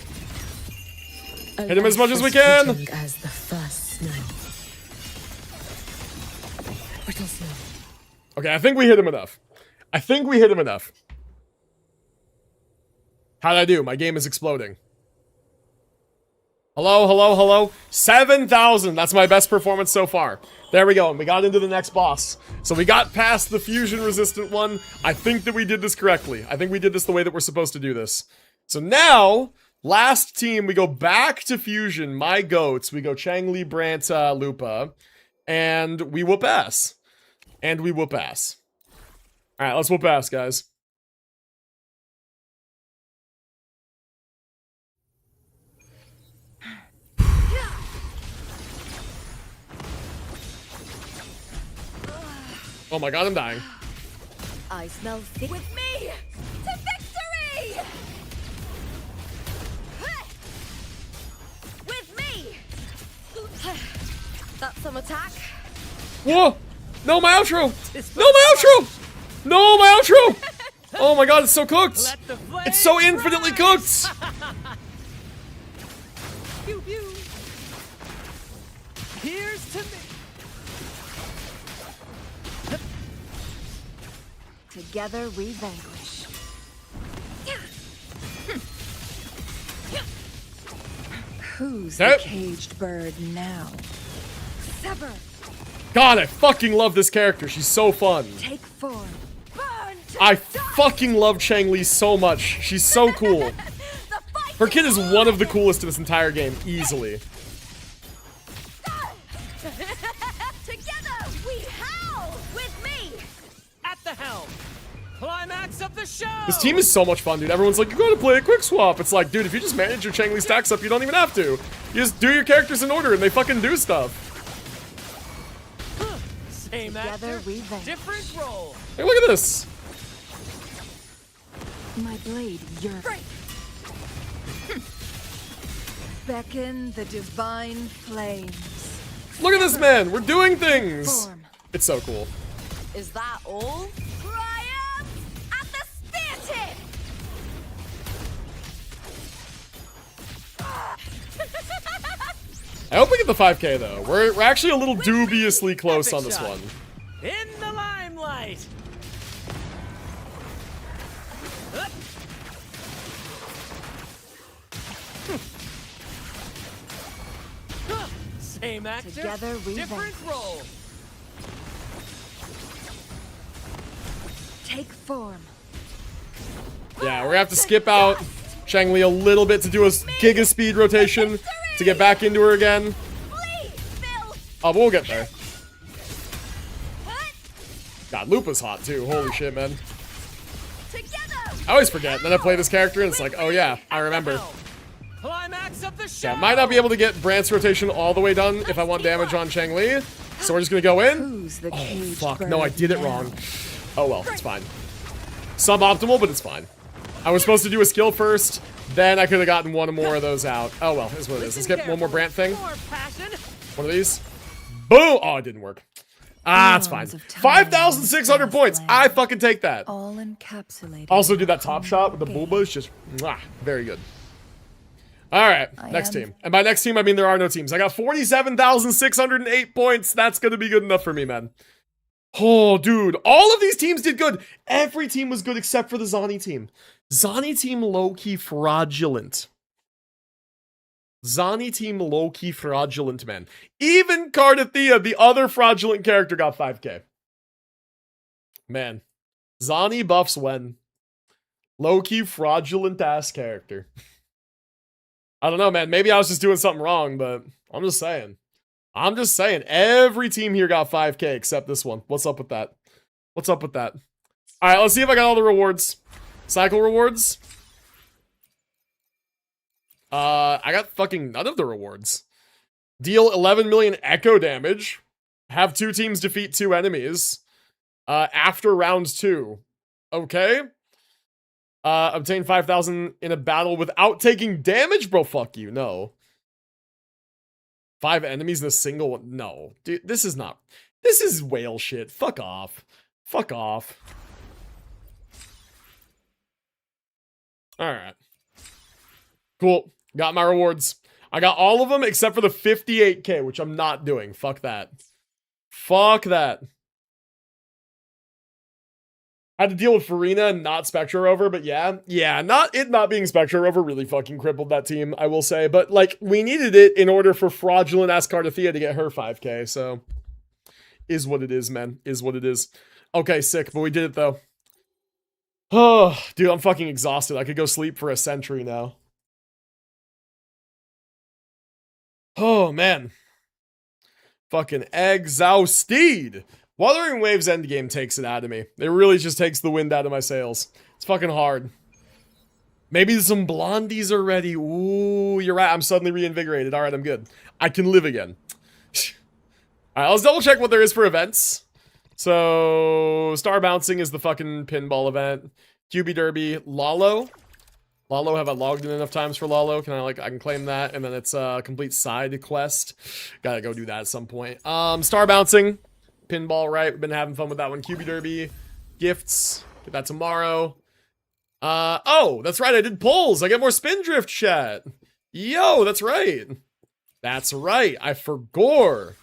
Hit him as much as we can. As the first snow. Brittle snow. Okay, I think we hit him enough. I think we hit him enough. How'd I do? My game is exploding. Hello, hello, hello. 7,000. That's my best performance so far. There we go. And we got into the next boss. So we got past the fusion resistant one. I think that we did this correctly. I think we did this the way that we're supposed to do this. So now, last team, we go back to fusion. My goats. We go Chang-Li, Brant, Lupa. And we whoop ass. And we whoop ass. Alright, let's whoop ass, guys. Oh my god, I'm dying. I smell thick. With me to victory! With me! That's some attack. Whoa! No, my outro! No, my outro! No, my outro! Oh my god, it's so cooked! Let the flame It's so infinitely rise. cooked! Pew, pew. Here's to me. Together we vanquish. Who's Yep. the caged bird now? Sever. God, I fucking love this character. She's so fun. Take form. Burn to I dust! fucking love Chang-Li so much. She's so cool. The fight Her kid is one of the coolest in this entire game, easily. Together we howl! With me! At the helm. Climax of the show. This team is so much fun, dude. Everyone's like, you gotta play a quick swap. It's like, dude, if you just manage your Chang-Li stacks up, you don't even have to. You just do your characters in order and they fucking do stuff. Same Together actor, we vanquish. different role. Hey, look at this. My blade yearns. Break! Beckon the divine flames. Look at this, man. We're doing things. Form. It's so cool. Is that all? Triumph at the spear tip! I hope we get the 5K, though. We're actually a little dubiously close Epic on this shot. one. In the limelight. Same actor, Together we different role. Take form. Yeah, we're gonna have to skip out Chang-Li a little bit to do a giga speed rotation to get back into her again. Flee, Phil! Oh, but we'll get there. God, Lupa's hot too. Holy shit, man. Together! I always forget. Then I play this character and it's like, oh yeah, I remember. Climax of the show. Yeah, might not be able to get Brant's rotation all the way done if I want damage on Chang-Li. So we're just gonna go in. Who's the Oh, caged fuck. bird No, I did it now? wrong. Oh well, it's fine. Suboptimal, but it's fine. I was supposed to do a skill first, then I could have gotten one more of those out. Oh well, is what it is. Let's get one more Brant thing. More passion. One of these. Boom! Oh, it didn't work. Ah, it's fine. Eons of time 5,600 points. fast I fucking take that. All encapsulated. Also in do that top shot with the game. boobas. Just, mwah, very good. All right, next am- team. And by next team, I mean there are no teams. I got 47,608 points. That's going to be good enough for me, man. Oh, dude. All of these teams did good. Every team was good except for the Zani team. Zani team low-key fraudulent. Zani team low-key fraudulent, man. Even Cardathea, the other fraudulent character, got 5K. Man. Zani buffs when. Low-key fraudulent ass character. I don't know, man. Maybe I was just doing something wrong, but I'm just saying. I'm just saying. Every team here got 5K except this one. What's up with that? What's up with that? All right, let's see if I got all the rewards. Cycle rewards. I got fucking none of the rewards. Deal 11 million echo damage. Have 2 teams defeat 2 enemies. After round 2. Okay. Obtain 5,000 in a battle without taking damage? Bro, fuck you. No. 5 enemies in a single one? No. Dude, this is not... This is whale shit. Fuck off. Fuck off. Alright. Cool. Got my rewards. I got all of them except for the 58K, which I'm not doing. Fuck that. Fuck that. Had to deal with Farina, not Spectre Rover, but yeah, not being Spectre Rover really fucking crippled that team, I will say. But like, we needed it in order for fraudulent ass Cardathea to get her 5k. So, is what it is, man. Is what it is. Okay, sick, but we did it though. Oh, dude, I'm fucking exhausted. I could go sleep for a century now. Oh man, fucking exhausted. Wuthering Waves endgame takes it out of me. It really just takes the wind out of my sails. It's fucking hard. Maybe some blondies are ready. Ooh, you're right. I'm suddenly reinvigorated. All right, I'm good. I can live again. All right, let's double check what there is for events. So, Star Bouncing is the fucking pinball event. QB Derby, Lalo. Lalo, have I logged in enough times for Lalo? I can claim that, and then it's a complete side quest. Gotta go do that at some point. Star Bouncing. Pinball, right? We've been having fun with that one. QB Derby, gifts, get that tomorrow. Oh, that's right, I did polls. I get more Spindrift chat. Yo, that's right. That's right, I forgot.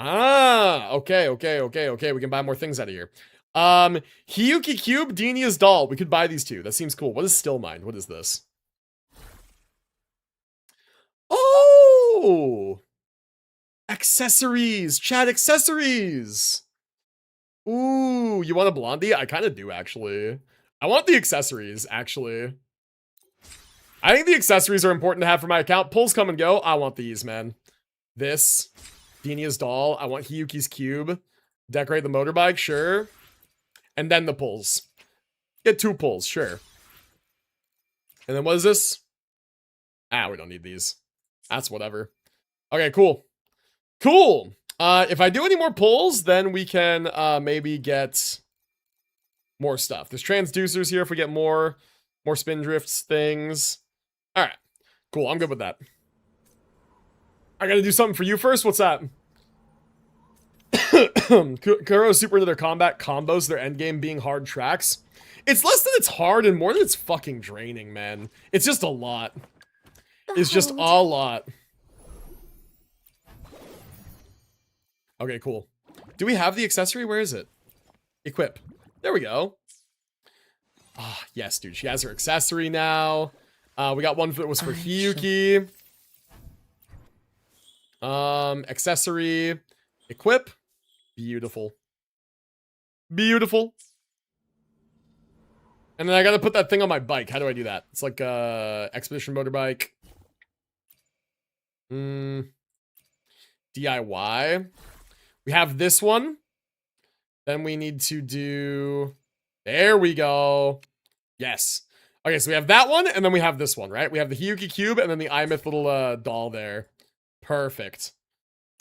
Ah, okay. We can buy more things out of here. Hiyuki Cube, Denia's doll. We could buy these two. That seems cool. What is Still Mind? What is this? Oh! Accessories! Chat accessories! Ooh, you want a blondie? I kind of do, actually. I want the accessories, actually. I think the accessories are important to have for my account. Pulls come and go. I want these, man. This. Denia's doll. I want Hiyuki's cube. Decorate the motorbike, sure. And then the pulls. Get 2 pulls, sure. And then what is this? Ah, we don't need these. That's whatever. Okay, cool. Cool. If I do any more pulls, then we can maybe get more stuff. There's transducers here if we get more Spindrifts things. All right. Cool. I'm good with that. I gotta do something for you first. What's that? Kuro's super into their combat combos, their endgame being hard tracks. It's less than it's hard and more than it's fucking draining, man. It's just a lot. It's just a lot. Okay, cool. Do we have the accessory? Where is it? Equip. There we go. Ah, yes, dude. She has her accessory now. We got one that was for Hiyuki. Accessory. Equip. Beautiful. Beautiful. And then I gotta put that thing on my bike. How do I do that? It's like expedition motorbike. DIY. We have this one. Then we need to do... There we go. Yes. Okay, so we have that one, and then we have this one, right? We have the Hiyuki Cube, and then the iMyth little doll there. Perfect.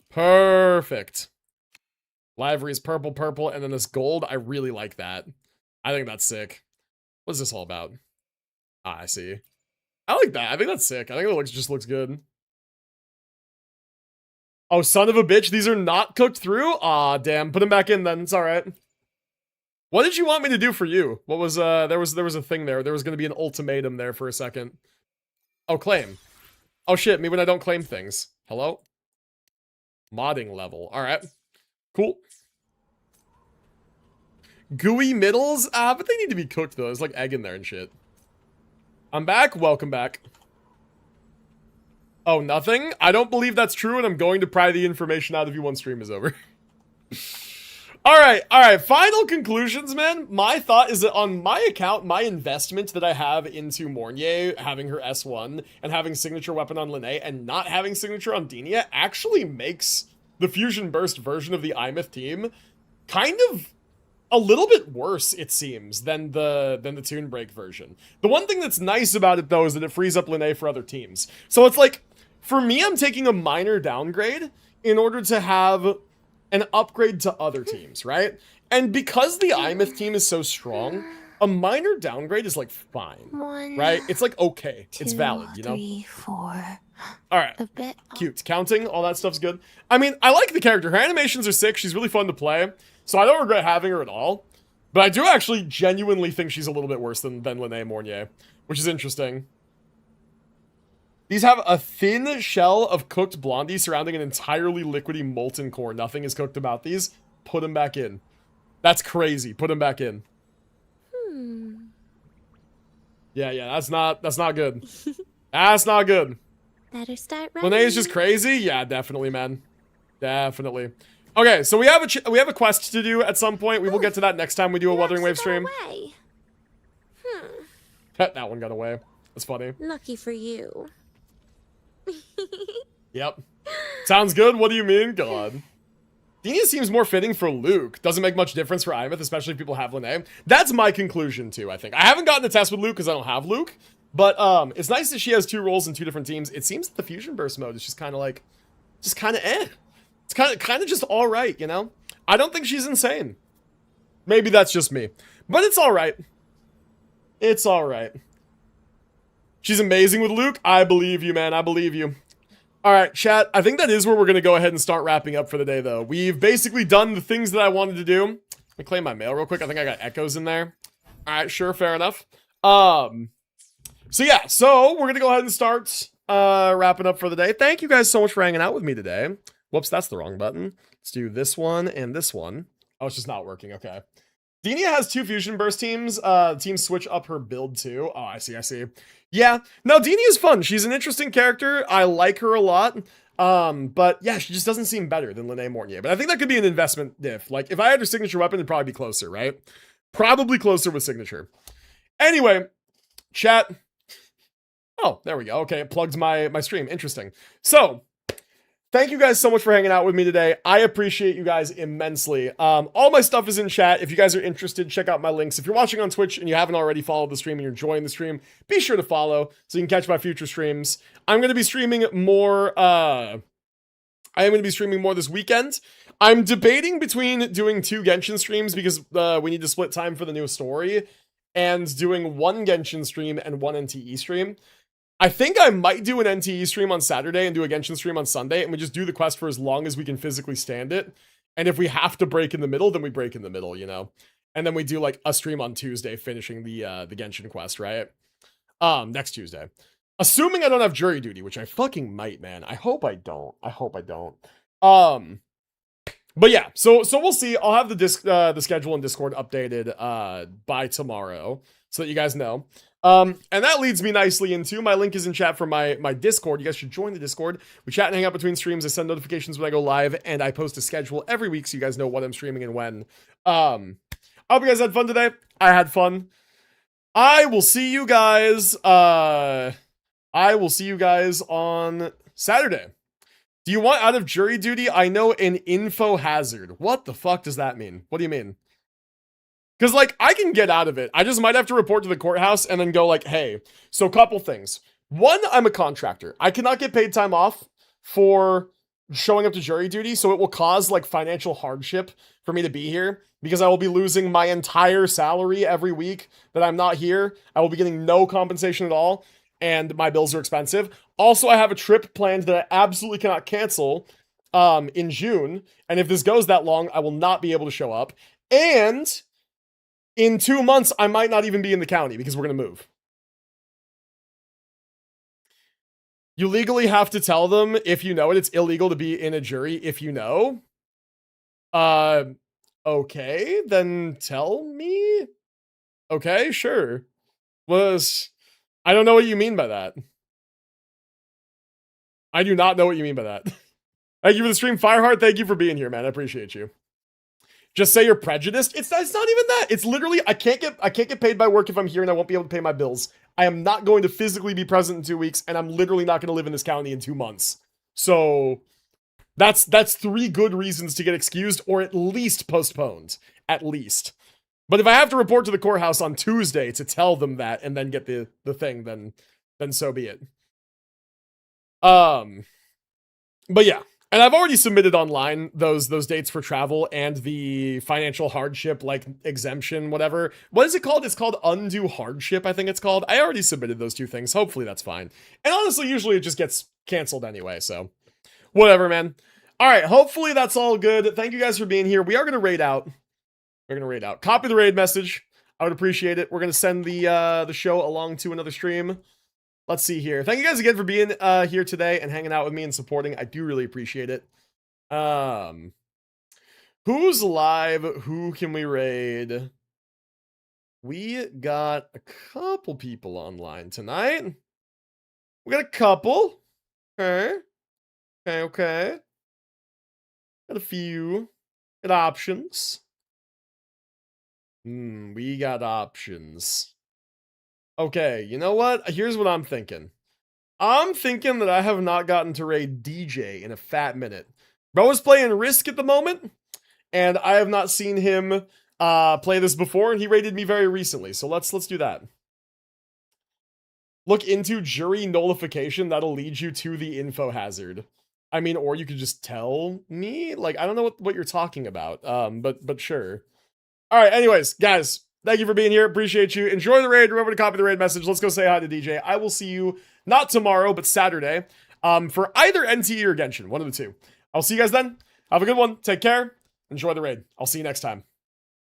Perfect. Livery is purple, and then this gold. I really like that. I think that's sick. What is this all about? Ah, I see. I like that. I think that's sick. I think it just looks good. Oh, son of a bitch. These are not cooked through? Aw, damn. Put them back in then. It's alright. What did you want me to do for you? What was, there was a thing there. There was gonna be an ultimatum there for a second. Oh, claim. Oh, shit. Me when I don't claim things. Hello? Modding level. Alright. Cool. Gooey middles? But they need to be cooked, though. There's, like, egg in there and shit. I'm back. Welcome back. Oh, nothing? I don't believe that's true, and I'm going to pry the information out of you once stream is over. Alright. Final conclusions, man. My thought is that on my account, my investment that I have into Mornier, having her S1, and having signature weapon on Linné, and not having signature on Denia, actually makes the Fusion Burst version of the iMyth team kind of a little bit worse, it seems, than the Toon Break version. The one thing that's nice about it, though, is that it frees up Linné for other teams. So it's like, for me, I'm taking a minor downgrade in order to have an upgrade to other teams, right? And because the iMyth team is so strong, a minor downgrade is, like, fine, right? It's, like, okay. It's valid, you know? 3, 4. Alright. A bit. Cute. Counting, all that stuff's good. I mean, I like the character. Her animations are sick. She's really fun to play. So I don't regret having her at all. But I do actually genuinely think she's a little bit worse than Linné Mornier, which is interesting. These have a thin shell of cooked blondie surrounding an entirely liquidy molten core. Nothing is cooked about these. Put them back in. That's crazy. Put them back in. Yeah, that's not good. That's not good. Better start running. Lene is just crazy? Yeah, definitely, man. Definitely. Okay, so we have a quest to do at some point. We will get to that next time we do a Wuthering Wave stream. Away. That one got away. That's funny. Lucky for you. Yep. Sounds good. What do you mean? God. Denia seems more fitting for Luke. Doesn't make much difference for Iveth, especially if people have Lene. That's my conclusion too, I think. I haven't gotten a test with Luke because I don't have Luke. But it's nice that she has 2 roles in 2 different teams. It seems that the Fusion Burst mode is just kind of like, just kind of eh. It's kind of just all right, you know? I don't think she's insane. Maybe that's just me. But it's all right. It's all right. She's amazing with Luke. I believe you, man. I believe you. All right, chat. I think that is where we're going to go ahead and start wrapping up for the day, though. We've basically done the things that I wanted to do. Let me claim my mail real quick. I think I got echoes in there. All right, sure. Fair enough. So yeah, so we're going to go ahead and start wrapping up for the day. Thank you guys so much for hanging out with me today. Whoops, that's the wrong button. Let's do this one and this one. Oh, it's just not working. Okay. Denia has 2 Fusion Burst teams. Teams switch up her build too. Oh, I see. Yeah. No, Denia is fun. She's an interesting character. I like her a lot. But yeah, she just doesn't seem better than Lene Mornier. But I think that could be an investment diff. Like, if I had her signature weapon, it'd probably be closer, right? Probably closer with signature. Anyway, chat. Oh, there we go. Okay, it plugged my stream. Interesting. So, thank you guys so much for hanging out with me today. I appreciate you guys immensely. All my stuff is in chat. If you guys are interested, check out my links. If you're watching on Twitch and you haven't already followed the stream and you're enjoying the stream, be sure to follow so you can catch my future streams. I'm going to be streaming more. I am going to be streaming more this weekend. I'm debating between doing 2 Genshin streams because we need to split time for the new story, and doing 1 Genshin stream and 1 NTE stream. I think I might do an NTE stream on Saturday and do a Genshin stream on Sunday, and we just do the quest for as long as we can physically stand it. And if we have to break in the middle, then we break in the middle, you know? And then we do like a stream on Tuesday finishing the Genshin quest, right? Next Tuesday. Assuming I don't have jury duty, which I fucking might, man. I hope I don't. But yeah, so we'll see. I'll have the schedule in Discord updated by tomorrow so that you guys know. And that leads me nicely into my link is in chat for my Discord. You guys should join the Discord. We chat and hang out between streams. I send notifications when I go live, and I post a schedule every week so you guys know what I'm streaming and when. I hope you guys had fun today. I had fun. I will see you guys on Saturday. Do you want out of jury duty? I know an info hazard. What the fuck does that mean? What do you mean? Because, like, I can get out of it. I just might have to report to the courthouse and then go, like, hey. So, couple things. 1, I'm a contractor. I cannot get paid time off for showing up to jury duty, so it will cause, like, financial hardship for me to be here, because I will be losing my entire salary every week that I'm not here. I will be getting no compensation at all, and my bills are expensive. Also, I have a trip planned that I absolutely cannot cancel in June, and if this goes that long, I will not be able to show up. And in 2 months, I might not even be in the county because we're going to move. You legally have to tell them if you know it. It's illegal to be in a jury if you know. Okay, then tell me. Okay, sure. I don't know what you mean by that. I do not know what you mean by that. Thank you for the stream, Fireheart. Thank you for being here, man. I appreciate you. Just say you're prejudiced. It's not even that. It's literally I can't get paid by work if I'm here, and I won't be able to pay my bills. I am not going to physically be present in 2 weeks, and I'm literally not going to live in this county in 2 months. So that's 3 good reasons to get excused or at least postponed. At least. But if I have to report to the courthouse on Tuesday to tell them that and then get the thing, then so be it. But yeah. And I've already submitted online those dates for travel and the financial hardship, like exemption, whatever. What is it called? It's called undue hardship, I think it's called. I already submitted those 2 things. Hopefully that's fine. And honestly, usually it just gets canceled anyway, so whatever, man. All right, hopefully that's all good. Thank you guys for being here. We are going to raid out. Copy the raid message. I would appreciate it. We're going to send the show along to another stream. Let's see here. Thank you guys again for being here today and hanging out with me and supporting. I do really appreciate it. Who's live? Who can we raid? We got a couple people online tonight. We got a couple. Okay. Okay. Got a few. Got options. We got options. Okay, you know what? Here's what I'm thinking. I'm thinking that I have not gotten to raid DJ in a fat minute. Bro is playing Risk at the moment, and I have not seen him play this before, and he raided me very recently. So let's do that. Look into jury nullification. That'll lead you to the info hazard. I mean, or you could just tell me. Like, I don't know what you're talking about. But sure. All right. Anyways, guys, thank you for being here. Appreciate you. Enjoy the raid. Remember to copy the raid message. Let's go say hi to DJ. I will see you not tomorrow, but Saturday. For either NTE or Genshin, one of the two. I'll see you guys then. Have a good one. Take care. Enjoy the raid. I'll see you next time.